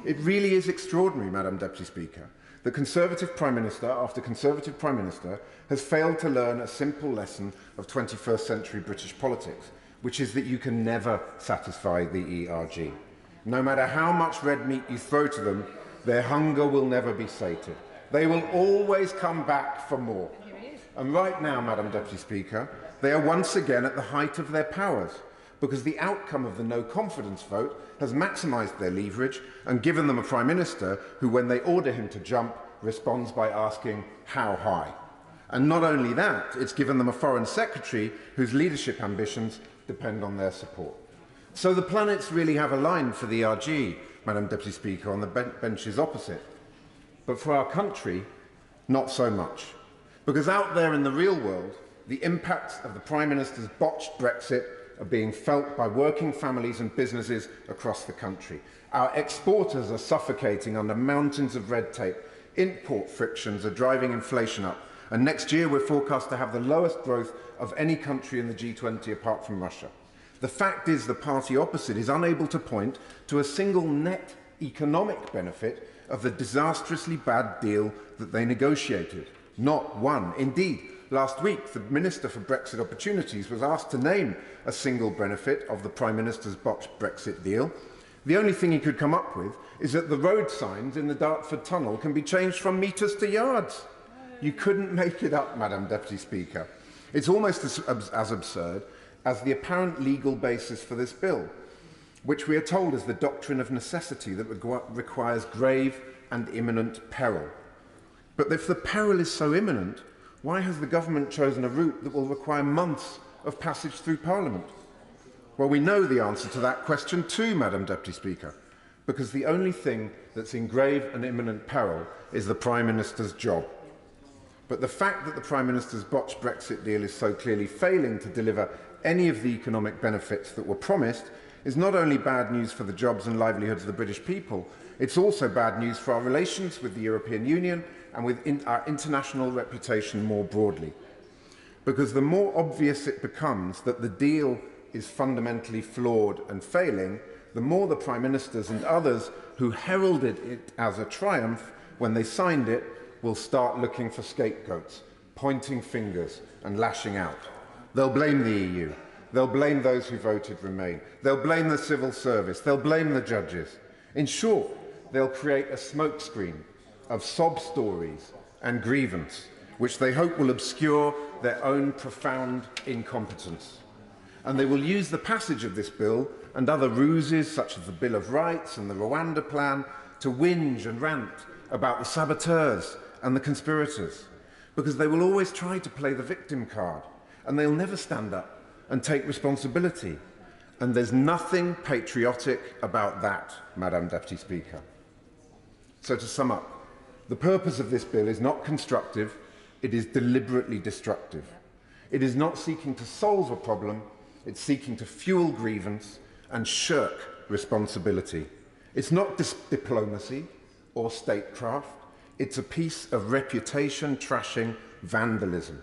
It really is extraordinary, Madam Deputy Speaker, that Conservative Prime Minister after Conservative Prime Minister has failed to learn a simple lesson of 21st century British politics, which is that you can never satisfy the ERG. No matter how much red meat you throw to them, their hunger will never be sated. They will always come back for more. And right now, Madam Deputy Speaker, they are once again at the height of their powers, because the outcome of the no confidence vote has maximised their leverage and given them a Prime Minister who, when they order him to jump, responds by asking, how high? And not only that, it's given them a Foreign Secretary whose leadership ambitions depend on their support. So the planets really have aligned for the ERG, Madam Deputy Speaker, on the benches opposite. But for our country, not so much. Because out there in the real world, the impacts of the Prime Minister's botched Brexit are being felt by working families and businesses across the country. Our exporters are suffocating under mountains of red tape. Import frictions are driving inflation up. And next year we're forecast to have the lowest growth of any country in the G20 apart from Russia. The fact is the party opposite is unable to point to a single net economic benefit of the disastrously bad deal that they negotiated. Not one. Indeed, last week, the Minister for Brexit Opportunities was asked to name a single benefit of the Prime Minister's botched Brexit deal. The only thing he could come up with is that the road signs in the Dartford Tunnel can be changed from metres to yards. You couldn't make it up, Madam Deputy Speaker. It's almost as absurd as the apparent legal basis for this bill, which we are told is the doctrine of necessity that requires grave and imminent peril. But if the peril is so imminent, why has the government chosen a route that will require months of passage through Parliament? Well, we know the answer to that question too, Madam Deputy Speaker, because the only thing that's in grave and imminent peril is the Prime Minister's job. But the fact that the Prime Minister's botched Brexit deal is so clearly failing to deliver any of the economic benefits that were promised is not only bad news for the jobs and livelihoods of the British people, it's also bad news for our relations with the European Union and with our international reputation more broadly. Because the more obvious it becomes that the deal is fundamentally flawed and failing, the more the Prime Ministers and others who heralded it as a triumph when they signed it will start looking for scapegoats, pointing fingers and lashing out. They'll blame the EU. They'll blame those who voted Remain. They'll blame the civil service. They'll blame the judges. In short, they'll create a smokescreen of sob stories and grievance, which they hope will obscure their own profound incompetence. And they will use the passage of this bill and other ruses, such as the Bill of Rights and the Rwanda Plan, to whinge and rant about the saboteurs and the conspirators, because they will always try to play the victim card, and they'll never stand up and take responsibility. And there's nothing patriotic about that, Madam Deputy Speaker. So to sum up, the purpose of this bill is not constructive, it is deliberately destructive. It is not seeking to solve a problem, it's seeking to fuel grievance and shirk responsibility. It's not diplomacy or statecraft, it's a piece of reputation trashing vandalism.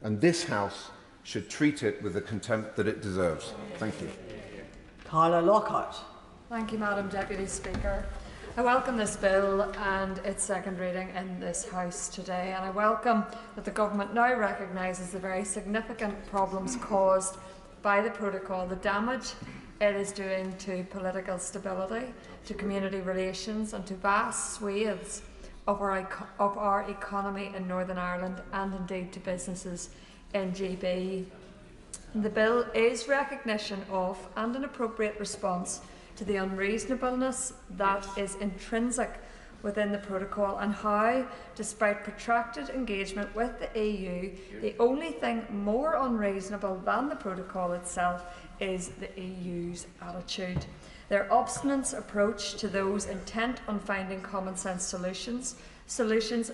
And this House should treat it with the contempt that it deserves. Thank you. Carla Lockhart. Thank you, Madam Deputy Speaker. I welcome this bill and its second reading in this House today, and I welcome that the Government now recognises the very significant problems caused by the protocol, the damage it is doing to political stability, to community relations and to vast swathes of our economy in Northern Ireland and indeed to businesses in GB. The bill is recognition of and an appropriate response to the unreasonableness that is intrinsic within the protocol and how, despite protracted engagement with the EU, the only thing more unreasonable than the protocol itself is the EU's attitude. Their obstinate approach to those intent on finding common sense solutions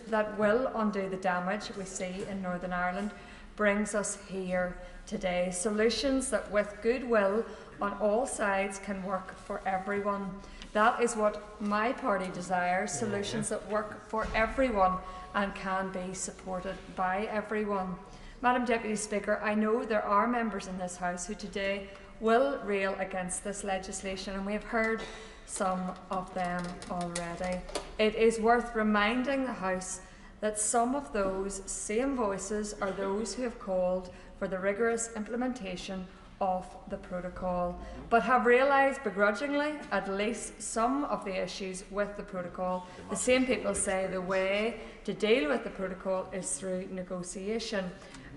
that will undo the damage we see in Northern Ireland, brings us here today. Solutions that, with goodwill on all sides, can work for everyone. That is what my party desires, solutions that work for everyone and can be supported by everyone. Madam Deputy Speaker, I know there are members in this House who today will rail against this legislation, and we have heard some of them already. It is worth reminding the House that some of those same voices are those who have called for the rigorous implementation of the protocol, but have realised begrudgingly at least some of the issues with the protocol. The same people say the way to deal with the protocol is through negotiation,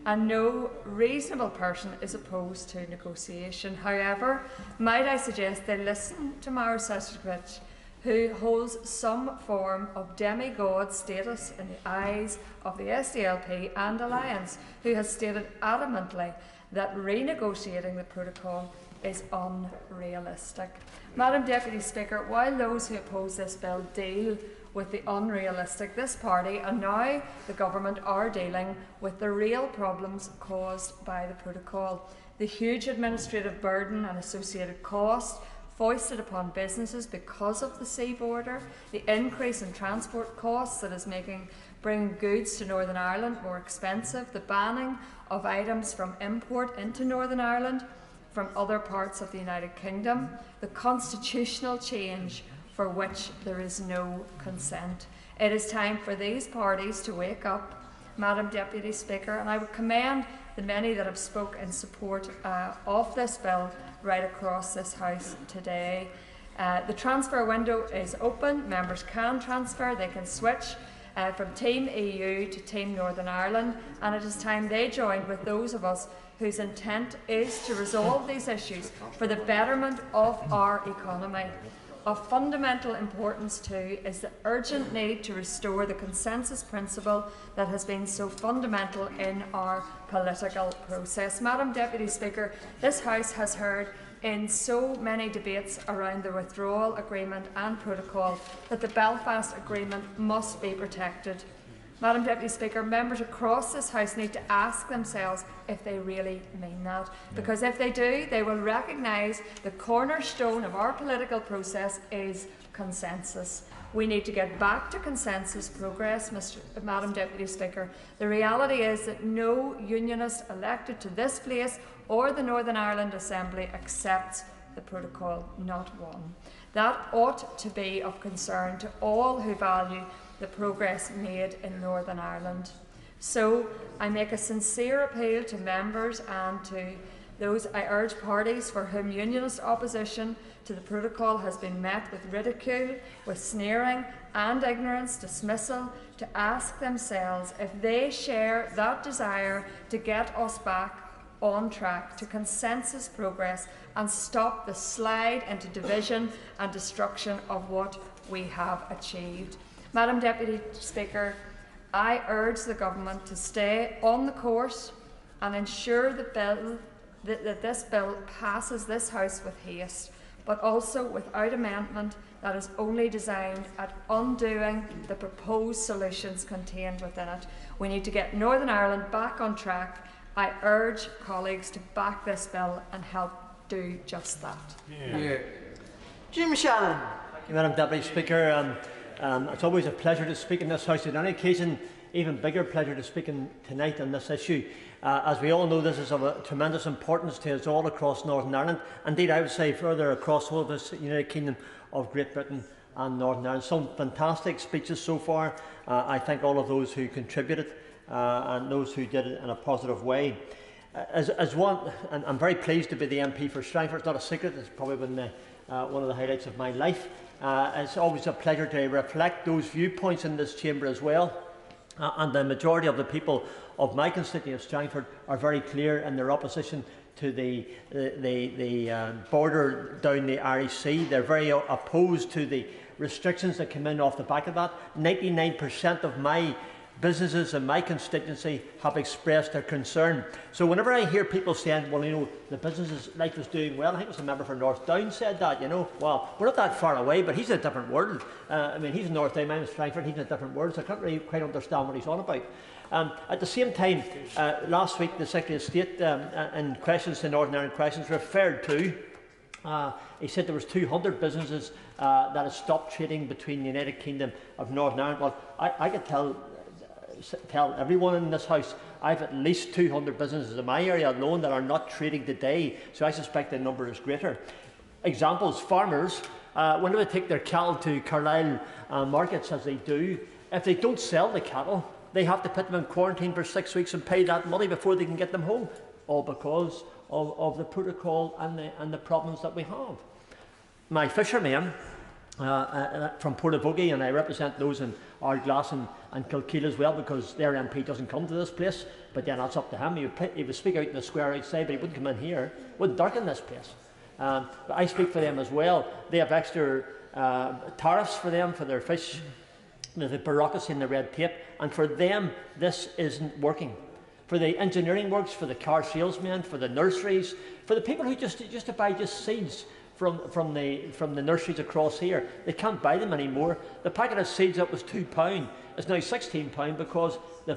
and no reasonable person is opposed to negotiation. However, might I suggest they listen to Maros Sefcovic, who holds some form of demigod status in the eyes of the SDLP and Alliance, who has stated adamantly that renegotiating the protocol is unrealistic. Madam Deputy Speaker, while those who oppose this bill deal with the unrealistic, this party and now the government are dealing with the real problems caused by the protocol. The huge administrative burden and associated cost foisted upon businesses because of the sea border, the increase in transport costs that is bringing goods to Northern Ireland more expensive, the banning of items from import into Northern Ireland from other parts of the United Kingdom, the constitutional change for which there is no consent. It is time for these parties to wake up, Madam Deputy Speaker, and I would commend the many that have spoken in support of this bill right across this House today. The transfer window is open. Members can transfer, they can switch from Team EU to Team Northern Ireland, and it is time they joined with those of us whose intent is to resolve these issues for the betterment of our economy. Of fundamental importance too is the urgent need to restore the consensus principle that has been so fundamental in our political process. Madam Deputy Speaker, this House has heard in so many debates around the withdrawal agreement and protocol that the Belfast Agreement must be protected. Madam Deputy Speaker, members across this House need to ask themselves if they really mean that, because if they do, they will recognise the cornerstone of our political process is consensus. We need to get back to consensus progress, Madam Deputy Speaker. The reality is that no unionist elected to this place or the Northern Ireland Assembly accepts the protocol, not one. That ought to be of concern to all who value the progress made in Northern Ireland. So I make a sincere appeal to members and to those I urge parties for whom unionist opposition to the protocol has been met with ridicule, with sneering and ignorance dismissal, to ask themselves if they share that desire to get us back on track to consensus progress and stop the slide into division and destruction of what we have achieved. Madam Deputy Speaker, I urge the Government to stay on the course and ensure that this bill passes this House with haste, but also without amendment that is only designed at undoing the proposed solutions contained within it. We need to get Northern Ireland back on track. I urge colleagues to back this bill and help do just that. Jim Shannon. Thank you, Madam Deputy Speaker. It's always a pleasure to speak in this House. On any occasion, even bigger pleasure to speak tonight on this issue. As we all know, this is of a tremendous importance to us all across Northern Ireland. Indeed, I would say further across the whole of this United Kingdom of Great Britain and Northern Ireland. Some fantastic speeches so far. I thank all of those who contributed and those who did it in a positive way. I'm very pleased to be the MP for Strangford. It's not a secret. It's probably been one of the highlights of my life. It's always a pleasure to reflect those viewpoints in this chamber as well. and the majority of the people of my constituency of Strangford are very clear in their opposition to the border down the Irish Sea. They're very opposed to the restrictions that come in off the back of that. 99% of my businesses in my constituency have expressed their concern. So whenever I hear people saying, well, you know, the business life is doing well, I think it was a member for North Down said that, you know, well, we're not that far away, but he's in a different world. I mean, he's in North Down, I'm in Strangford, he's in a different world, so I can't really quite understand what he's on about. At the same time, last week the Secretary of State in questions to Northern Ireland Questions referred to, he said there was 200 businesses that have stopped trading between the United Kingdom of Northern Ireland. Well, I could tell everyone in this house I have at least 200 businesses in my area alone that are not trading today, so I suspect the number is greater. Examples, farmers, whenever they take their cattle to Carlisle markets, as they do, if they don't sell the cattle, they have to put them in quarantine for 6 weeks and pay that money before they can get them home, all because of the protocol and the problems that we have. My fishermen from Portavogie, and I represent those in Ardglass and Kilkeel as well, because their MP doesn't come to this place, but then that's up to him. He would speak out in the square outside, but he wouldn't come in here, wouldn't darken this place. But I speak for them as well. They have extra tariffs for them, for their fish, the bureaucracy and the red tape, and for them this isn't working. For the engineering works, for the car salesmen, for the nurseries, for the people who just to buy just seeds from the nurseries across here, they can't buy them anymore. The packet of seeds that was £2 is now £16 because the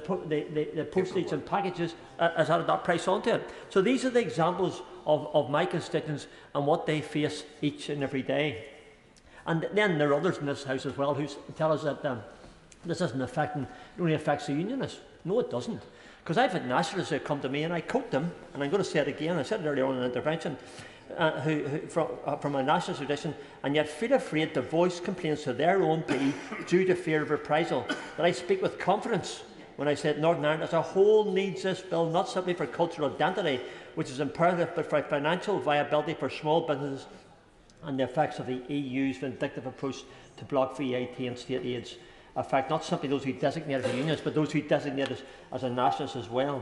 postage and packages has added that price onto it. So these are the examples of my constituents and what they face each and every day. And then there are others in this house as well who tell us that this isn't affecting, it only affects the unionists. No, it doesn't. Because I've had nationalists who come to me and I quote them, and I'm going to say it again, I said it earlier on in the intervention, from a nationalist tradition, and yet feel afraid to voice complaints to their own MP due to fear of reprisal. That I speak with confidence when I say that Northern Ireland as a whole needs this bill, not simply for cultural identity, which is imperative, but for financial viability for small businesses and the effects of the EU's vindictive approach to block VAT and state aids affect not simply those who designate as unions, but those who designate as a nationalist as well.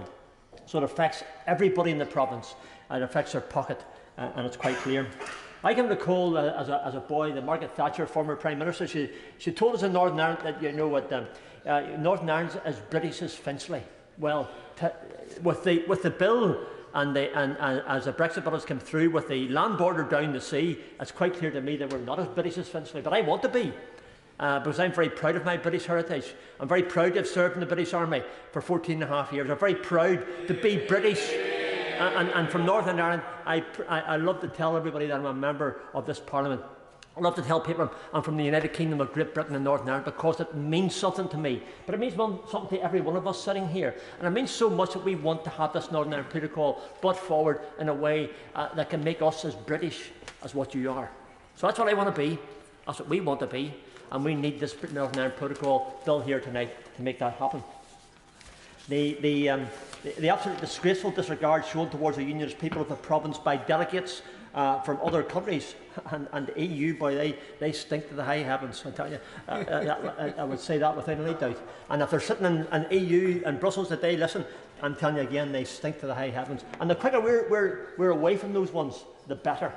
So it affects everybody in the province, and it affects their pocket, and it's quite clear. I can recall as a boy, the Margaret Thatcher, former Prime Minister, she told us in Northern Ireland that, you know what, Northern Ireland is as British as Finchley. Well, with the bill and as the Brexit bill has come through, with the land border down the sea, it's quite clear to me that we're not as British as Finchley, but I want to be. Because I'm very proud of my British heritage. I'm very proud to have served in the British Army for 14.5 years. I'm very proud to be British. And from Northern Ireland, I love to tell everybody that I'm a member of this Parliament. I love to tell people I'm from the United Kingdom of Great Britain and Northern Ireland because it means something to me. But it means something to every one of us sitting here. And it means so much that we want to have this Northern Ireland Protocol brought forward in a way that can make us as British as what you are. So that's what I want to be. That's what we want to be. And we need this Northern Ireland Protocol bill here tonight to make that happen. The absolute disgraceful disregard shown towards the unionist people of the province by delegates from other countries and the EU, boy, they stink to the high heavens, I tell you. I would say that without any doubt. And if they're sitting in EU and Brussels today, listen, I'm telling you again, they stink to the high heavens. And the quicker we're away from those ones, the better.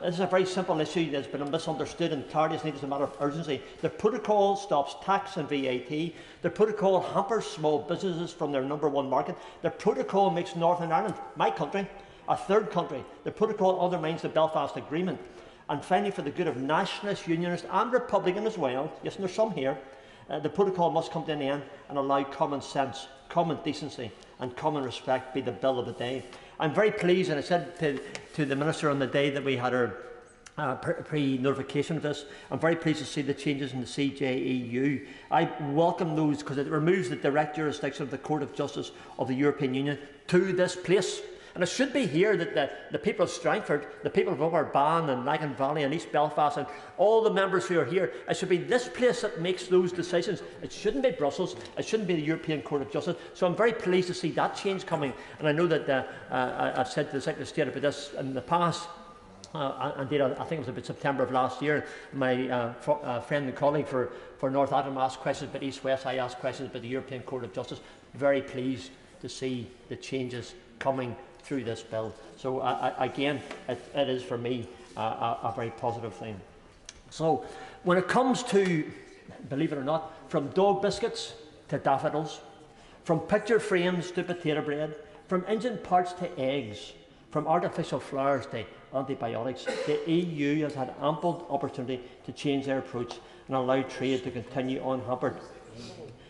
This is a very simple issue that's been misunderstood, and clarity is needed as a matter of urgency. The protocol stops tax and VAT. The protocol hampers small businesses from their #1 market. The protocol makes Northern Ireland, my country, a third country. The protocol undermines the Belfast Agreement. And finally, for the good of nationalists, unionists and Republican as well, yes, and there's some here, the protocol must come to an end and allow common sense, common decency and common respect be the bill of the day. I'm very pleased, and I said to the Minister on the day that we had our pre-notification of this, I'm very pleased to see the changes in the CJEU. I welcome those because it removes the direct jurisdiction of the Court of Justice of the European Union to this place. And it should be here that the people of Strangford, the people of Upper Bann and Lagan Valley and East Belfast and all the members who are here, it should be this place that makes those decisions. It shouldn't be Brussels. It shouldn't be the European Court of Justice. So I'm very pleased to see that change coming. And I know that I've said to the Secretary of State about this in the past. Indeed, I think it was about September of last year, my friend and colleague for North Antrim asked questions about East-West, I asked questions about the European Court of Justice. Very pleased to see the changes coming through this bill. So again, it is for me a very positive thing. So when it comes to, believe it or not, from dog biscuits to daffodils, from picture frames to potato bread, from engine parts to eggs, from artificial flowers to antibiotics, the EU has had ample opportunity to change their approach and allow trade to continue unhampered.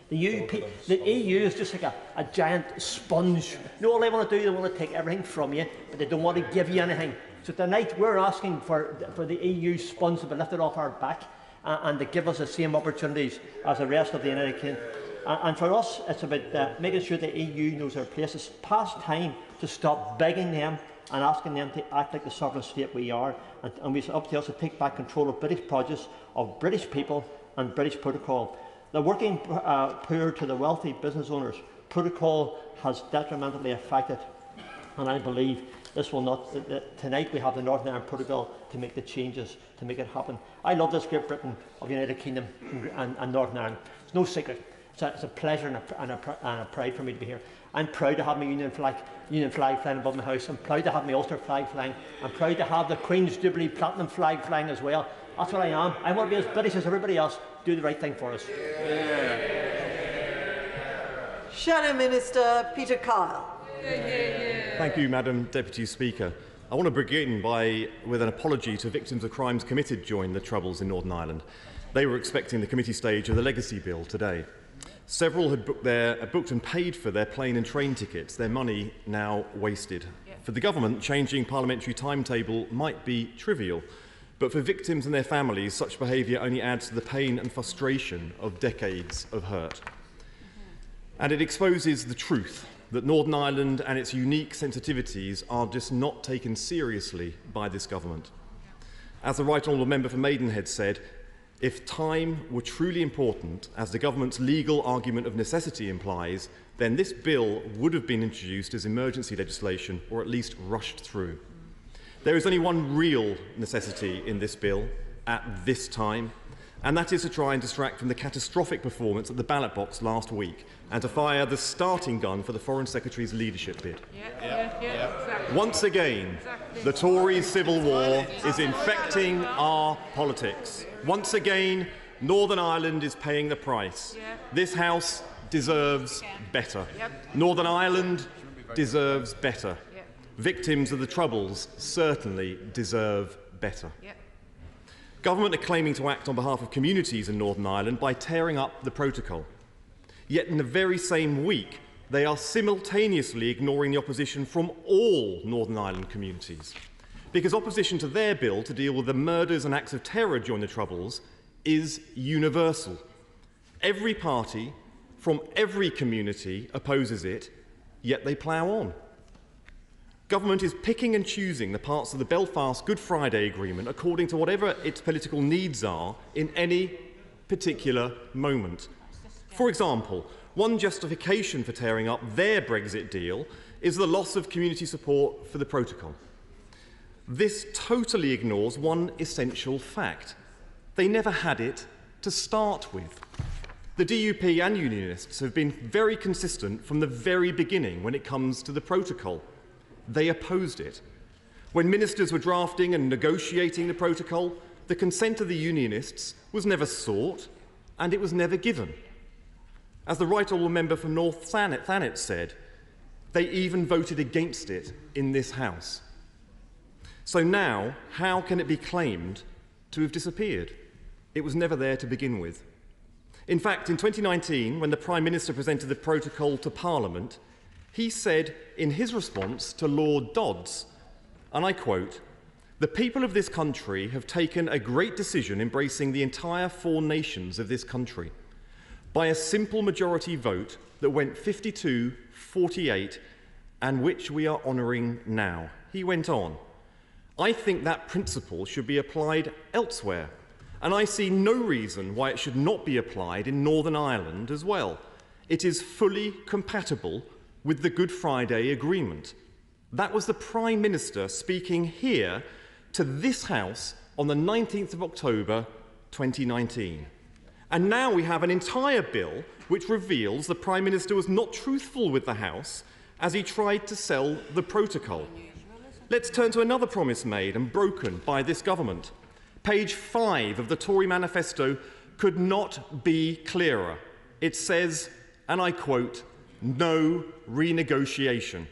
The EU is just like a giant sponge. You know, all they want to do, they want to take everything from you, but they don't want to give you anything. So tonight we're asking for the EU sponge to be lifted off our back and to give us the same opportunities as the rest of the United Kingdom. And for us, it's about making sure the EU knows their place. It's past time to stop begging them and asking them to act like the sovereign state we are. And it's up to us to take back control of British produce, of British people and British protocol. The working poor to the wealthy business owners, protocol has detrimentally affected. And I believe this will not. Tonight we have the Northern Ireland Protocol to make the changes, to make it happen. I love this Great Britain of the United Kingdom and Northern Ireland. It's no secret. It's a pleasure and a pride for me to be here. I'm proud to have my Union flag flying above my house. I'm proud to have my Ulster flag flying. I'm proud to have the Queen's Jubilee Platinum flag flying as well. That's what I am. I want to be as British as everybody else. Do the right thing for us. Shadow Minister Peter Kyle. Thank you, Madam Deputy Speaker. I want to begin with an apology to victims of crimes committed during the Troubles in Northern Ireland. They were expecting the committee stage of the Legacy Bill today. Several had booked and paid for their plane and train tickets, their money now wasted. For the government, changing parliamentary timetable might be trivial, but for victims and their families, such behaviour only adds to the pain and frustration of decades of hurt. And it exposes the truth that Northern Ireland and its unique sensitivities are just not taken seriously by this government. As the Right Honourable Member for Maidenhead said, if time were truly important, as the government's legal argument of necessity implies, then this bill would have been introduced as emergency legislation or at least rushed through. There is only one real necessity in this bill at this time, and that is to try and distract from the catastrophic performance at the ballot box last week and to fire the starting gun for the Foreign Secretary's leadership bid. Exactly. Once again, the Tory civil war is infecting our politics. Once again, Northern Ireland is paying the price. This House deserves better. Northern Ireland deserves better. Victims of the Troubles certainly deserve better. Government are claiming to act on behalf of communities in Northern Ireland by tearing up the protocol. Yet in the very same week, they are simultaneously ignoring the opposition from all Northern Ireland communities. Because opposition to their bill to deal with the murders and acts of terror during the Troubles is universal. Every party from every community opposes it, yet they plough on. Government is picking and choosing the parts of the Belfast Good Friday Agreement according to whatever its political needs are in any particular moment. For example, one justification for tearing up their Brexit deal is the loss of community support for the protocol. This totally ignores one essential fact. They never had it to start with. The DUP and Unionists have been very consistent from the very beginning when it comes to the protocol. They opposed it. When ministers were drafting and negotiating the protocol, the consent of the Unionists was never sought and it was never given. As the Right Honourable Member for North Thanet said, they even voted against it in this House. So now, how can it be claimed to have disappeared? It was never there to begin with. In fact, in 2019, when the Prime Minister presented the protocol to Parliament, he said in his response to Lord Dodds, and I quote, "The people of this country have taken a great decision embracing the entire four nations of this country. By a simple majority vote that went 52-48 and which we are honouring now." He went on, "I think that principle should be applied elsewhere, and I see no reason why it should not be applied in Northern Ireland as well. It is fully compatible with the Good Friday Agreement." That was the Prime Minister speaking here to this House on the 19th of October 2019. And now we have an entire bill which reveals the Prime Minister was not truthful with the House as he tried to sell the protocol. Let's turn to another promise made and broken by this government. Page 5 of the Tory manifesto could not be clearer. It says, and I quote, "No renegotiation."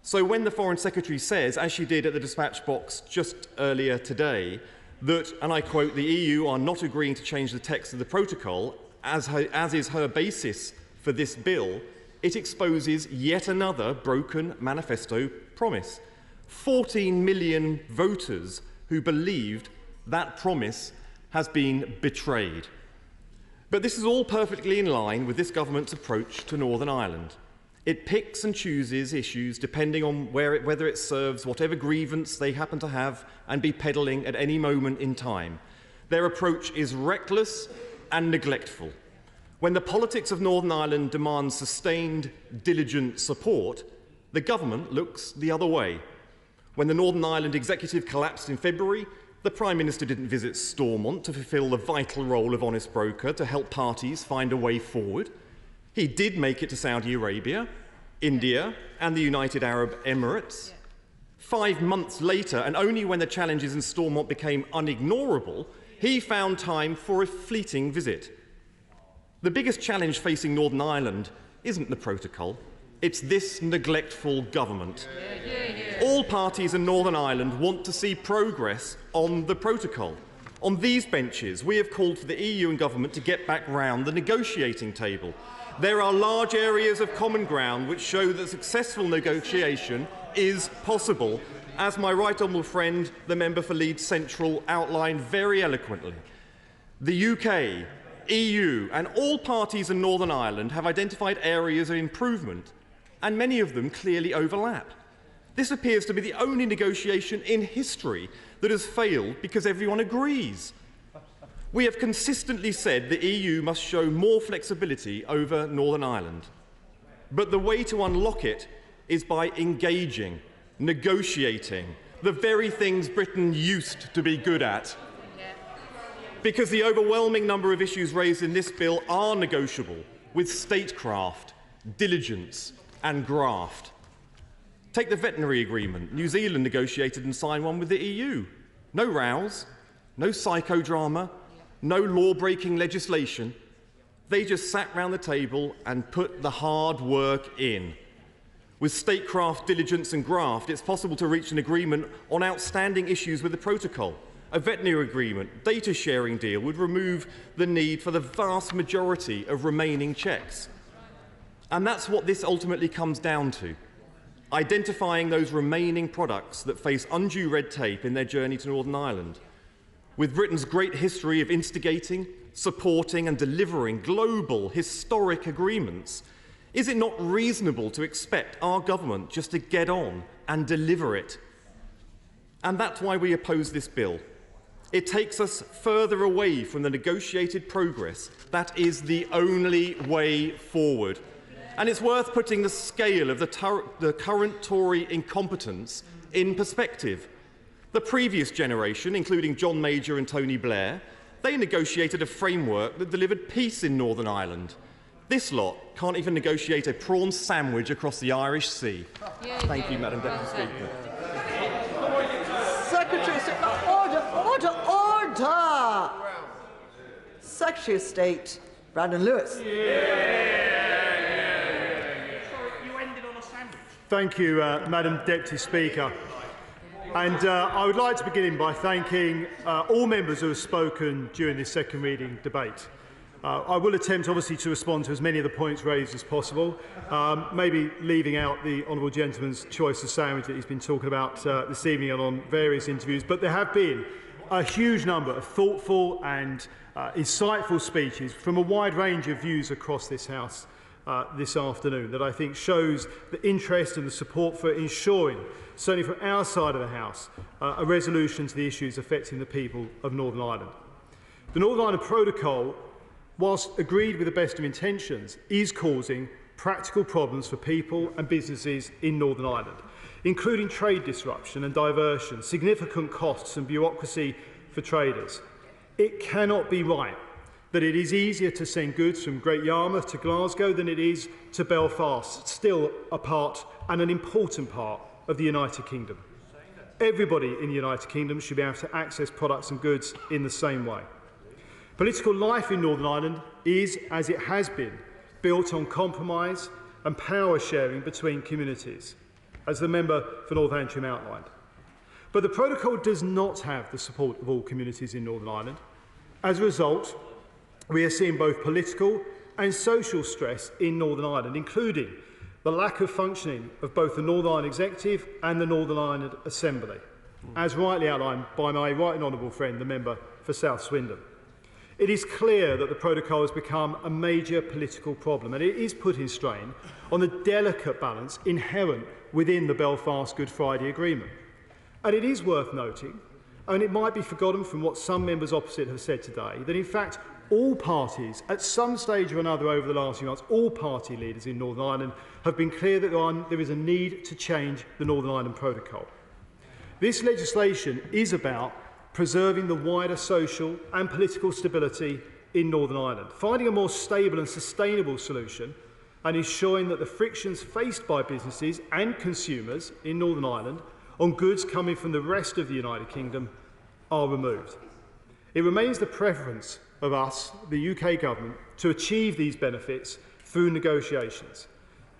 So when the Foreign Secretary says, as she did at the dispatch box just earlier today, that, and I quote, "the EU are not agreeing to change the text of the protocol, as is her basis for this bill," it exposes yet another broken manifesto promise. 14 million voters who believed that promise has been betrayed. But this is all perfectly in line with this government's approach to Northern Ireland. It picks and chooses issues depending on whether it serves whatever grievance they happen to have and be peddling at any moment in time. Their approach is reckless and neglectful. When the politics of Northern Ireland demands sustained, diligent support, the government looks the other way. When the Northern Ireland executive collapsed in February, the Prime Minister didn't visit Stormont to fulfil the vital role of honest broker to help parties find a way forward. He did make it to Saudi Arabia, India, and the United Arab Emirates. 5 months later, and only when the challenges in Stormont became unignorable, he found time for a fleeting visit. The biggest challenge facing Northern Ireland isn't the protocol, it's this neglectful government. All parties in Northern Ireland want to see progress on the protocol. On these benches, we have called for the EU and government to get back round the negotiating table. There are large areas of common ground which show that successful negotiation is possible, as my right honourable friend, the member for Leeds Central, outlined very eloquently. The UK, EU and all parties in Northern Ireland have identified areas of improvement, and many of them clearly overlap. This appears to be the only negotiation in history that has failed because everyone agrees. We have consistently said the EU must show more flexibility over Northern Ireland. But the way to unlock it is by engaging, negotiating, the very things Britain used to be good at. Because the overwhelming number of issues raised in this bill are negotiable with statecraft, diligence and graft. Take the veterinary agreement. New Zealand negotiated and signed one with the EU. No rows, no psychodrama, no law-breaking legislation. They just sat round the table and put the hard work in. With statecraft, diligence and graft, it's possible to reach an agreement on outstanding issues with the protocol. A veterinary agreement, data sharing deal would remove the need for the vast majority of remaining checks. And that's what this ultimately comes down to. Identifying those remaining products that face undue red tape in their journey to Northern Ireland. With Britain's great history of instigating, supporting and delivering global historic agreements, is it not reasonable to expect our government just to get on and deliver it? And that's why we oppose this bill. It takes us further away from the negotiated progress that is the only way forward. And it's worth putting the scale of the current Tory incompetence in perspective. The previous generation, including John Major and Tony Blair, they negotiated a framework that delivered peace in Northern Ireland. This lot can't even negotiate a prawn sandwich across the Irish Sea. Thank you, Madam Deputy Speaker. Secretary, order! Secretary of State, Brandon Lewis. Thank you, Madam Deputy Speaker. And I would like to begin by thanking all members who have spoken during this second reading debate. I will attempt, obviously, to respond to as many of the points raised as possible, maybe leaving out the honourable gentleman's choice of sandwich that he's been talking about this evening and on various interviews. But there have been a huge number of thoughtful and insightful speeches from a wide range of views across this House this afternoon that I think shows the interest and the support for ensuring, certainly from our side of the House, a resolution to the issues affecting the people of Northern Ireland. The Northern Ireland Protocol, whilst agreed with the best of intentions, is causing practical problems for people and businesses in Northern Ireland, including trade disruption and diversion, significant costs and bureaucracy for traders. It cannot be right that it is easier to send goods from Great Yarmouth to Glasgow than it is to Belfast, still a part and an important part of the United Kingdom. Everybody in the United Kingdom should be able to access products and goods in the same way. Political life in Northern Ireland is, as it has been, built on compromise and power sharing between communities, as the member for North Antrim outlined. But the protocol does not have the support of all communities in Northern Ireland. As a result, we are seeing both political and social stress in Northern Ireland, including the lack of functioning of both the Northern Ireland Executive and the Northern Ireland Assembly, as rightly outlined by my right and honourable friend, the member for South Swindon. It is clear that the protocol has become a major political problem, and it is putting strain on the delicate balance inherent within the Belfast Good Friday Agreement. And it is worth noting, and it might be forgotten from what some members opposite have said today, that in fact all parties, at some stage or another over the last few months, all party leaders in Northern Ireland have been clear that there is a need to change the Northern Ireland Protocol. This legislation is about preserving the wider social and political stability in Northern Ireland, finding a more stable and sustainable solution and ensuring that the frictions faced by businesses and consumers in Northern Ireland on goods coming from the rest of the United Kingdom are removed. It remains the preference of us, the UK government, to achieve these benefits through negotiations.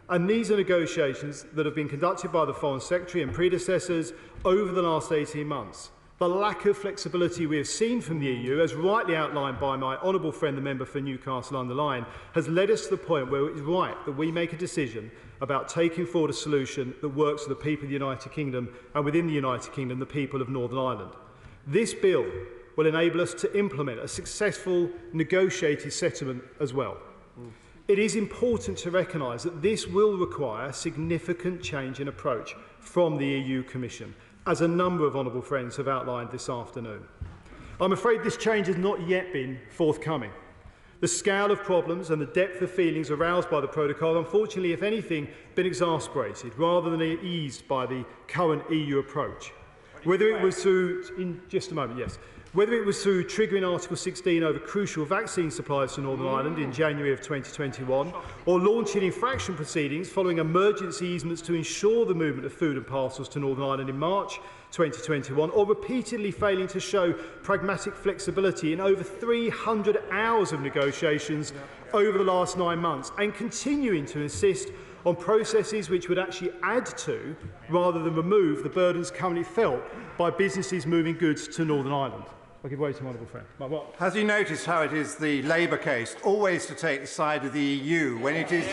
And these are negotiations that have been conducted by the Foreign Secretary and predecessors over the last 18 months. The lack of flexibility we have seen from the EU, as rightly outlined by my honourable friend, the member for Newcastle-under-Lyme, has led us to the point where it is right that we make a decision about taking forward a solution that works for the people of the United Kingdom and, within the United Kingdom, the people of Northern Ireland. This bill will enable us to implement a successful negotiated settlement as well. It is important to recognise that this will require significant change in approach from the EU Commission, as a number of honourable friends have outlined this afternoon. I'm afraid this change has not yet been forthcoming. The scale of problems and the depth of feelings aroused by the protocol, unfortunately, if anything, been exasperated rather than eased by the current EU approach. Whether it was through, in just a moment, yes, whether it was through triggering Article 16 over crucial vaccine supplies to Northern Ireland in January of 2021, or launching infraction proceedings following emergency easements to ensure the movement of food and parcels to Northern Ireland in March 2021, or repeatedly failing to show pragmatic flexibility in over 300 hours of negotiations over the last 9 months, and continuing to insist on processes which would actually add to, rather than remove, the burdens currently felt by businesses moving goods to Northern Ireland. I'll give way to my honourable friend. Has he noticed how it is the Labour case always to take the side of the EU when it is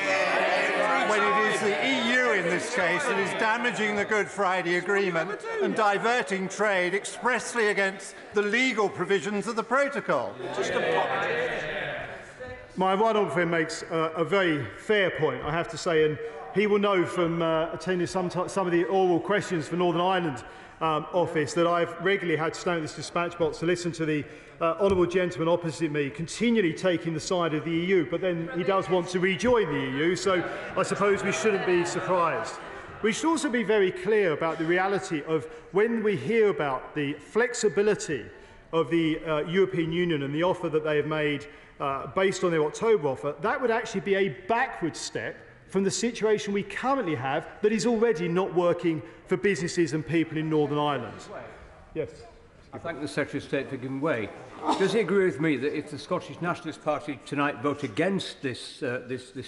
the EU in this case that is damaging the Good Friday Agreement and diverting trade expressly against the legal provisions of the protocol? My right honourable friend makes a very fair point, I have to say, and he will know from attending some of the oral questions for Northern Ireland office that I've regularly had to stand at this dispatch box to listen to the honourable gentleman opposite me continually taking the side of the EU, but then he does want to rejoin the EU, so I suppose we shouldn't be surprised. We should also be very clear about the reality of when we hear about the flexibility of the European Union and the offer that they have made based on their October offer, that would actually be a backward step from the situation we currently have that is already not working for businesses and people in Northern Ireland. Yes. I thank the Secretary of State for giving way. Does he agree with me that if the Scottish Nationalist Party tonight vote against this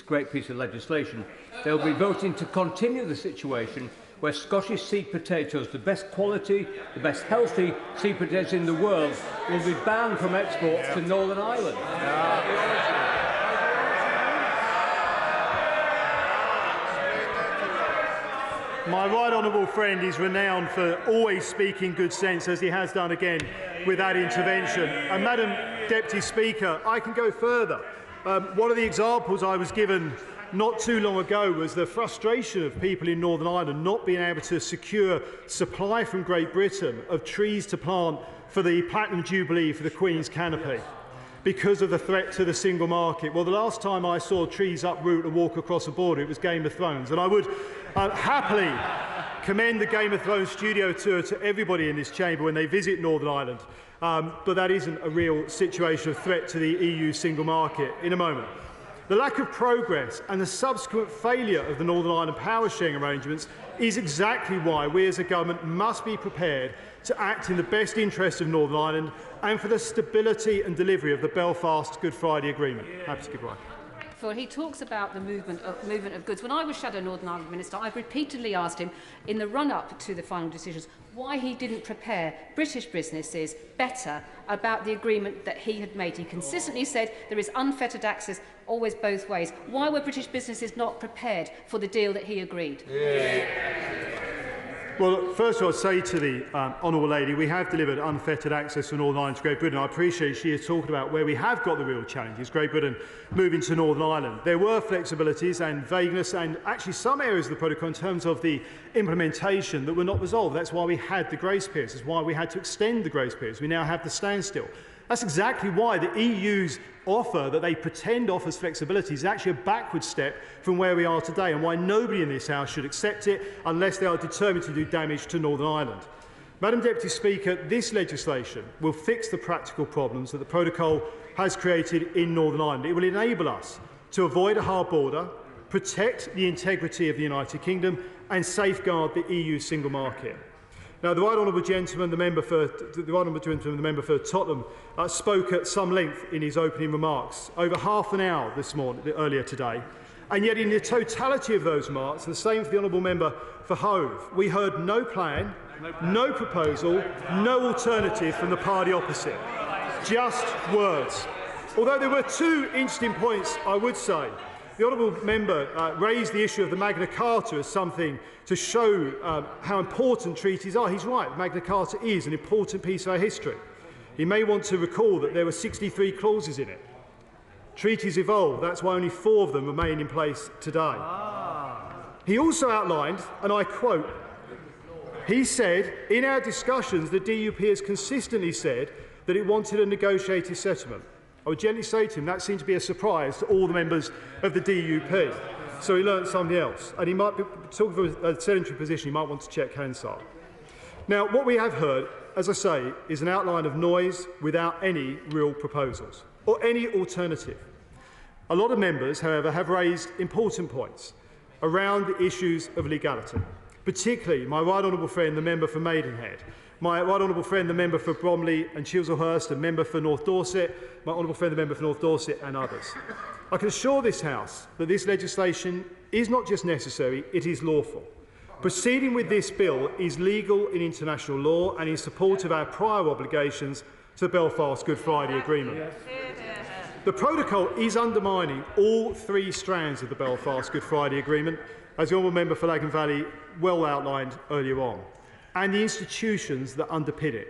great piece of legislation, they'll be voting to continue the situation where Scottish seed potatoes, the best quality, the best healthy seed potatoes in the world, will be banned from export to Northern Ireland? My right honourable friend is renowned for always speaking good sense, as he has done again with that intervention. And Madam Deputy Speaker, I can go further. One of the examples I was given not too long ago was the frustration of people in Northern Ireland not being able to secure supply from Great Britain of trees to plant for the Platinum Jubilee for the Queen's canopy. because of the threat to the single market. Well, the last time I saw trees uproot and walk across a border, it was Game of Thrones. And I would happily commend the Game of Thrones studio tour to everybody in this chamber when they visit Northern Ireland. But that isn't a real situation of threat to the EU single market. In a moment. The lack of progress and the subsequent failure of the Northern Ireland power sharing arrangements is exactly why we as a government must be prepared to act in the best interest of Northern Ireland and for the stability and delivery of the Belfast Good Friday Agreement. Happy to give way. For he talks about the movement of goods. When I was Shadow Northern Ireland Minister, I've repeatedly asked him in the run-up to the final decisions why he didn't prepare British businesses better about the agreement that he had made. He consistently said there is unfettered access always both ways. Why were British businesses not prepared for the deal that he agreed? Well, first of all, I'd say to the Honourable Lady, we have delivered unfettered access to Northern Ireland to Great Britain. I appreciate she is talking about where we have got the real challenges, Great Britain moving to Northern Ireland. There were flexibilities and vagueness and actually some areas of the protocol in terms of the implementation that were not resolved. That's why we had the grace periods. That's why we had to extend the grace periods. We now have the standstill. That's exactly why the EU's offer that they pretend offers flexibility is actually a backward step from where we are today, and why nobody in this House should accept it unless they are determined to do damage to Northern Ireland. Madam Deputy Speaker, this legislation will fix the practical problems that the protocol has created in Northern Ireland. It will enable us to avoid a hard border, protect the integrity of the United Kingdom and safeguard the EU single market. Now, the Right Honourable Gentleman, the member for Tottenham, spoke at some length in his opening remarks, over half an hour earlier today. And yet, in the totality of those remarks, and the same for the Honourable Member for Hove, we heard no plan, no proposal, no alternative from the party opposite. Just words. Although there were two interesting points, I would say. The Honourable Member raised the issue of the Magna Carta as something to show how important treaties are. He's right, Magna Carta is an important piece of our history. He may want to recall that there were 63 clauses in it. Treaties evolve, that's why only 4 of them remain in place today. He also outlined, and I quote, he said, in our discussions, the DUP has consistently said that it wanted a negotiated settlement. I would gently say to him that seemed to be a surprise to all the members of the DUP. So he learnt something else. And he might be talking from a sedentary position, he might want to check Hansard. Now, what we have heard, as I say, is an outline of noise without any real proposals or any alternative. A lot of members, however, have raised important points around the issues of legality, particularly my right honourable friend, the member for Maidenhead, my right honourable friend, the member for Bromley and Chislehurst, and member for North Dorset, my honourable friend, the member for North Dorset, and others. I can assure this House that this legislation is not just necessary, it is lawful. Proceeding with this bill is legal in international law and in support of our prior obligations to the Belfast Good Friday Agreement. The protocol is undermining all 3 strands of the Belfast Good Friday Agreement, as the honourable member for Lagan Valley well outlined earlier on, and the institutions that underpin it.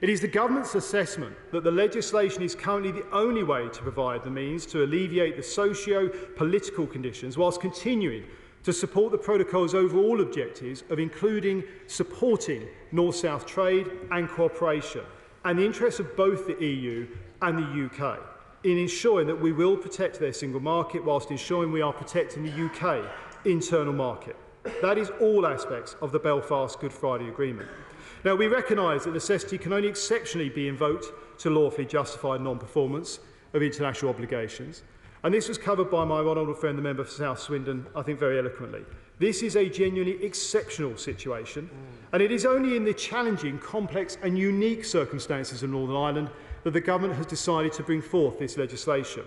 It is the government's assessment that the legislation is currently the only way to provide the means to alleviate the socio-political conditions whilst continuing to support the protocol's overall objectives of including supporting North-South trade and cooperation and the interests of both the EU and the UK in ensuring that we will protect their single market whilst ensuring we are protecting the UK internal market. That is all aspects of the Belfast Good Friday Agreement. Now, we recognise that necessity can only exceptionally be invoked to lawfully justify non-performance of international obligations, and this was covered by my right honourable friend, the member for South Swindon, I think very eloquently. This is a genuinely exceptional situation, and it is only in the challenging, complex and unique circumstances of Northern Ireland that the government has decided to bring forth this legislation.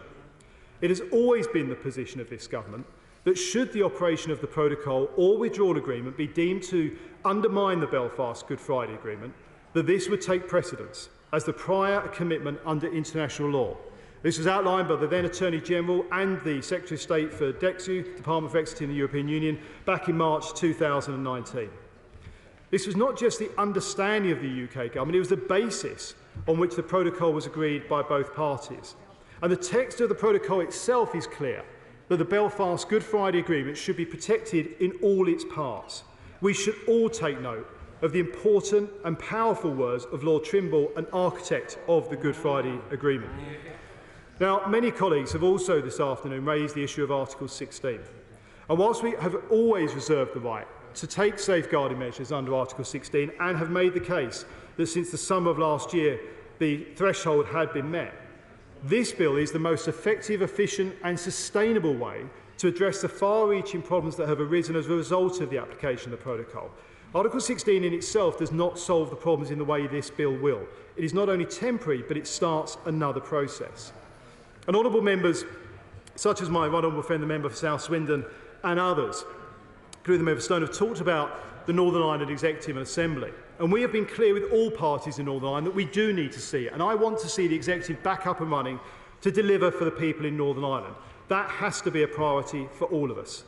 It has always been the position of this government that should the operation of the protocol or withdrawal agreement be deemed to undermine the Belfast Good Friday Agreement, that this would take precedence as the prior commitment under international law. This was outlined by the then Attorney General and the Secretary of State for DEXU, Department for Executive in the European Union, back in March 2019. This was not just the understanding of the UK government, it was the basis on which the protocol was agreed by both parties. And the text of the protocol itself is clear, that the Belfast Good Friday Agreement should be protected in all its parts. We should all take note of the important and powerful words of Lord Trimble, an architect of the Good Friday Agreement. Now, many colleagues have also this afternoon raised the issue of Article 16. And whilst we have always reserved the right to take safeguarding measures under Article 16 and have made the case that since the summer of last year the threshold had been met, this bill is the most effective, efficient and sustainable way to address the far-reaching problems that have arisen as a result of the application of the protocol. Article 16 in itself does not solve the problems in the way this bill will. It is not only temporary, but it starts another process. And honourable members, such as my right honourable friend, the member for South Swindon, and others, including the member for Stone, have talked about the Northern Ireland Executive and Assembly. And we have been clear with all parties in Northern Ireland that we do need to see it. And I want to see the Executive back up and running to deliver for the people in Northern Ireland. That has to be a priority for all of us.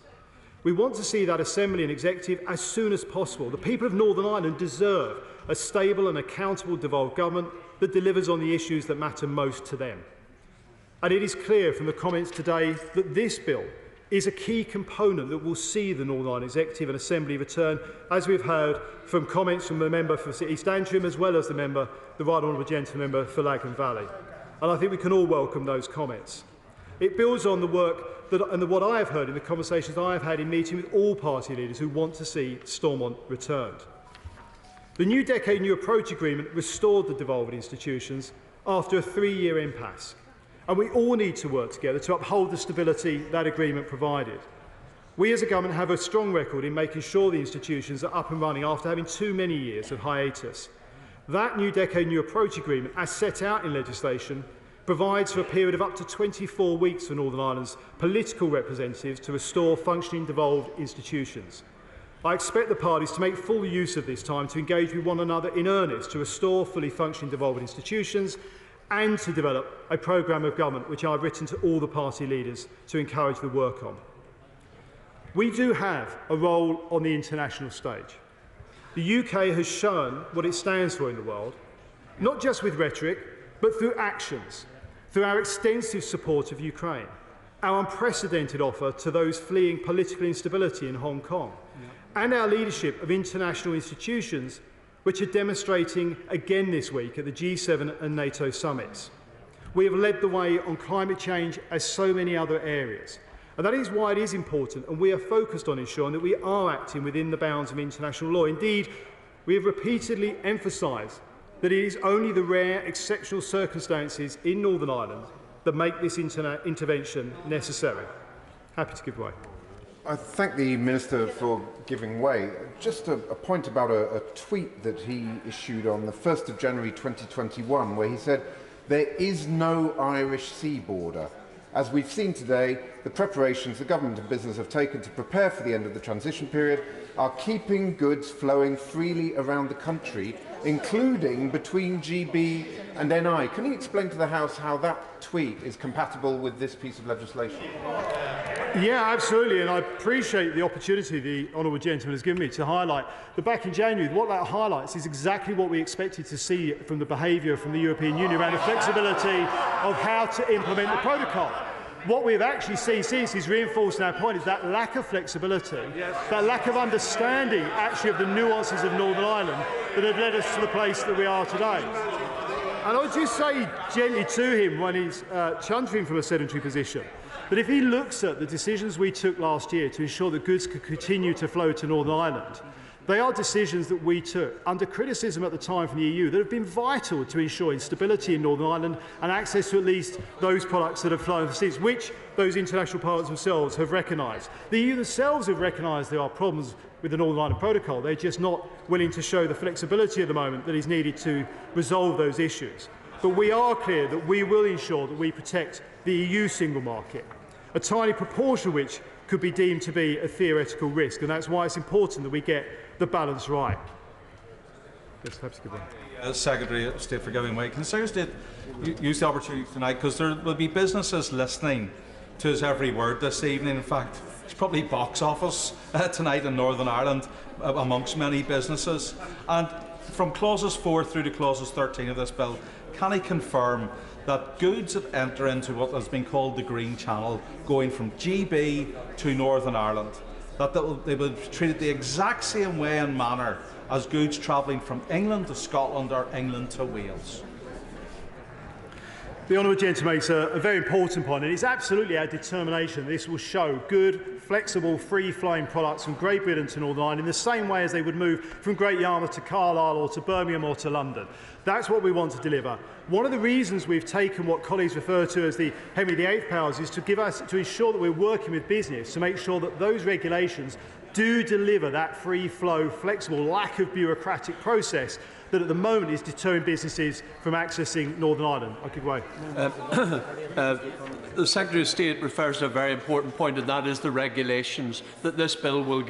We want to see that Assembly and Executive as soon as possible. The people of Northern Ireland deserve a stable and accountable devolved government that delivers on the issues that matter most to them. And it is clear from the comments today that this bill is a key component that will see the Northern Ireland Executive and Assembly return, as we've heard from comments from the member for East Antrim as well as the Right Honourable Gentleman Member for Lagan Valley. And I think we can all welcome those comments. It builds on the work and what I have heard in the conversations I have had in meeting with all party leaders who want to see Stormont returned. The New Decade New Approach Agreement restored the devolved institutions after a 3-year impasse. And we all need to work together to uphold the stability that agreement provided. We as a government have a strong record in making sure the institutions are up and running after having too many years of hiatus. That New Decade New Approach Agreement, as set out in legislation, provides for a period of up to 24 weeks for Northern Ireland's political representatives to restore functioning devolved institutions. I expect the parties to make full use of this time to engage with one another in earnest to restore fully functioning devolved institutions and to develop a programme of government which I've written to all the party leaders to encourage the work on. We do have a role on the international stage. The UK has shown what it stands for in the world, not just with rhetoric, but through actions, through our extensive support of Ukraine, our unprecedented offer to those fleeing political instability in Hong Kong, and our leadership of international institutions which are demonstrating again this week at the G7 and NATO summits. We have led the way on climate change as so many other areas. And that is why it is important, and we are focused on ensuring that we are acting within the bounds of international law. Indeed, we have repeatedly emphasised that it is only the rare, exceptional circumstances in Northern Ireland that make this intervention necessary. Happy to give way. I thank the Minister for giving way. Just a point about a tweet that he issued on the 1st of January 2021, where he said, "There is no Irish sea border. As we've seen today, the preparations the government and business have taken to prepare for the end of the transition period are keeping goods flowing freely around the country, including between GB and NI." Can you explain to the House how that tweet is compatible with this piece of legislation? Yeah, absolutely, and I appreciate the opportunity the honourable gentleman has given me to highlight that back in January, what that highlights is exactly what we expected to see from the behaviour from the European Union around the flexibility of how to implement the protocol. What we've actually seen since is reinforcing our point is that lack of flexibility, that lack of understanding actually of the nuances of Northern Ireland that have led us to the place that we are today. And I would just say gently to him when he's chuntering from a sedentary position, that if he looks at the decisions we took last year to ensure that goods could continue to flow to Northern Ireland, they are decisions that we took under criticism at the time from the EU that have been vital to ensuring stability in Northern Ireland and access to at least those products that have flown overseas, which those international partners themselves have recognised. The EU themselves have recognised there are problems with the Northern Ireland Protocol. They're just not willing to show the flexibility at the moment that is needed to resolve those issues. But we are clear that we will ensure that we protect the EU single market, a tiny proportion of which could be deemed to be a theoretical risk, and that's why it's important that we get the balance right. Yes, perhaps give one. Secretary of State for giving way. Can the Secretary of State use the opportunity tonight, because there will be businesses listening to his every word this evening. In fact, it's probably box office tonight in Northern Ireland amongst many businesses. And from clauses 4 through to clauses 13 of this bill, can he confirm that goods that enter into what has been called the Green Channel, going from GB to Northern Ireland, that they will be treated the exact same way and manner as goods travelling from England to Scotland or England to Wales? The honourable gentleman makes a very important point, and it's absolutely our determination this will show good, flexible, free-flowing products from Great Britain to Northern Ireland in the same way as they would move from Great Yarmouth to Carlisle or to Birmingham or to London. That's what we want to deliver. One of the reasons we've taken what colleagues refer to as the Henry VIII powers is to ensure that we're working with business to make sure that those regulations do deliver that free-flow, flexible, lack of bureaucratic process that at the moment is deterring businesses from accessing Northern Ireland. I could wait. The Secretary of State refers to a very important point, and that is the regulations that this bill will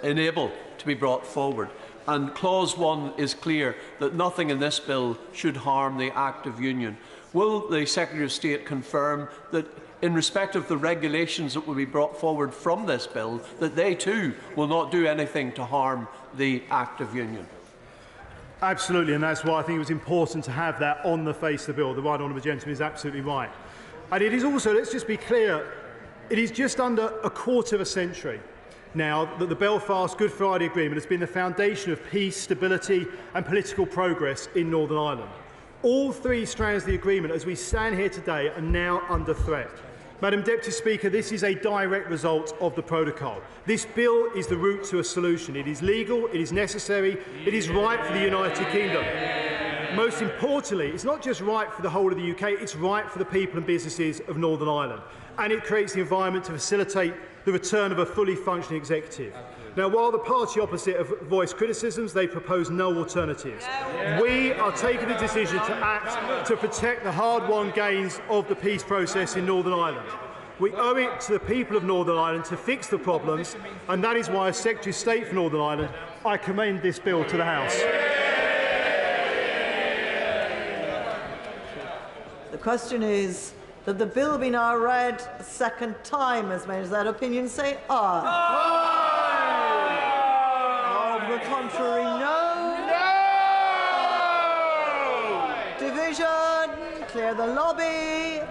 enable to be brought forward. And Clause 1 is clear that nothing in this bill should harm the Act of Union. Will the Secretary of State confirm that in respect of the regulations that will be brought forward from this bill, that they too will not do anything to harm the Act of Union? Absolutely, and that's why I think it was important to have that on the face of the bill. The right honourable gentleman is absolutely right. And it is also, let's just be clear, it is just under a quarter of a century now that the Belfast Good Friday Agreement has been the foundation of peace, stability and political progress in Northern Ireland. All three strands of the agreement, as we stand here today, are now under threat. Madam Deputy Speaker, this is a direct result of the protocol. This bill is the route to a solution. It is legal, it is necessary, it is right for the United Kingdom. Most importantly, it's not just right for the whole of the UK, it's right for the people and businesses of Northern Ireland. And it creates the environment to facilitate the return of a fully functioning executive. Now, while the party opposite have voiced criticisms, they propose no alternatives. We are taking the decision to act to protect the hard-won gains of the peace process in Northern Ireland. We owe it to the people of Northern Ireland to fix the problems, and that is why, as Secretary of State for Northern Ireland, I commend this bill to the House. The question is that the bill be now read a second time. As many as that opinion say aye. Aye. Of the contrary, no. No. Division. Clear the lobby.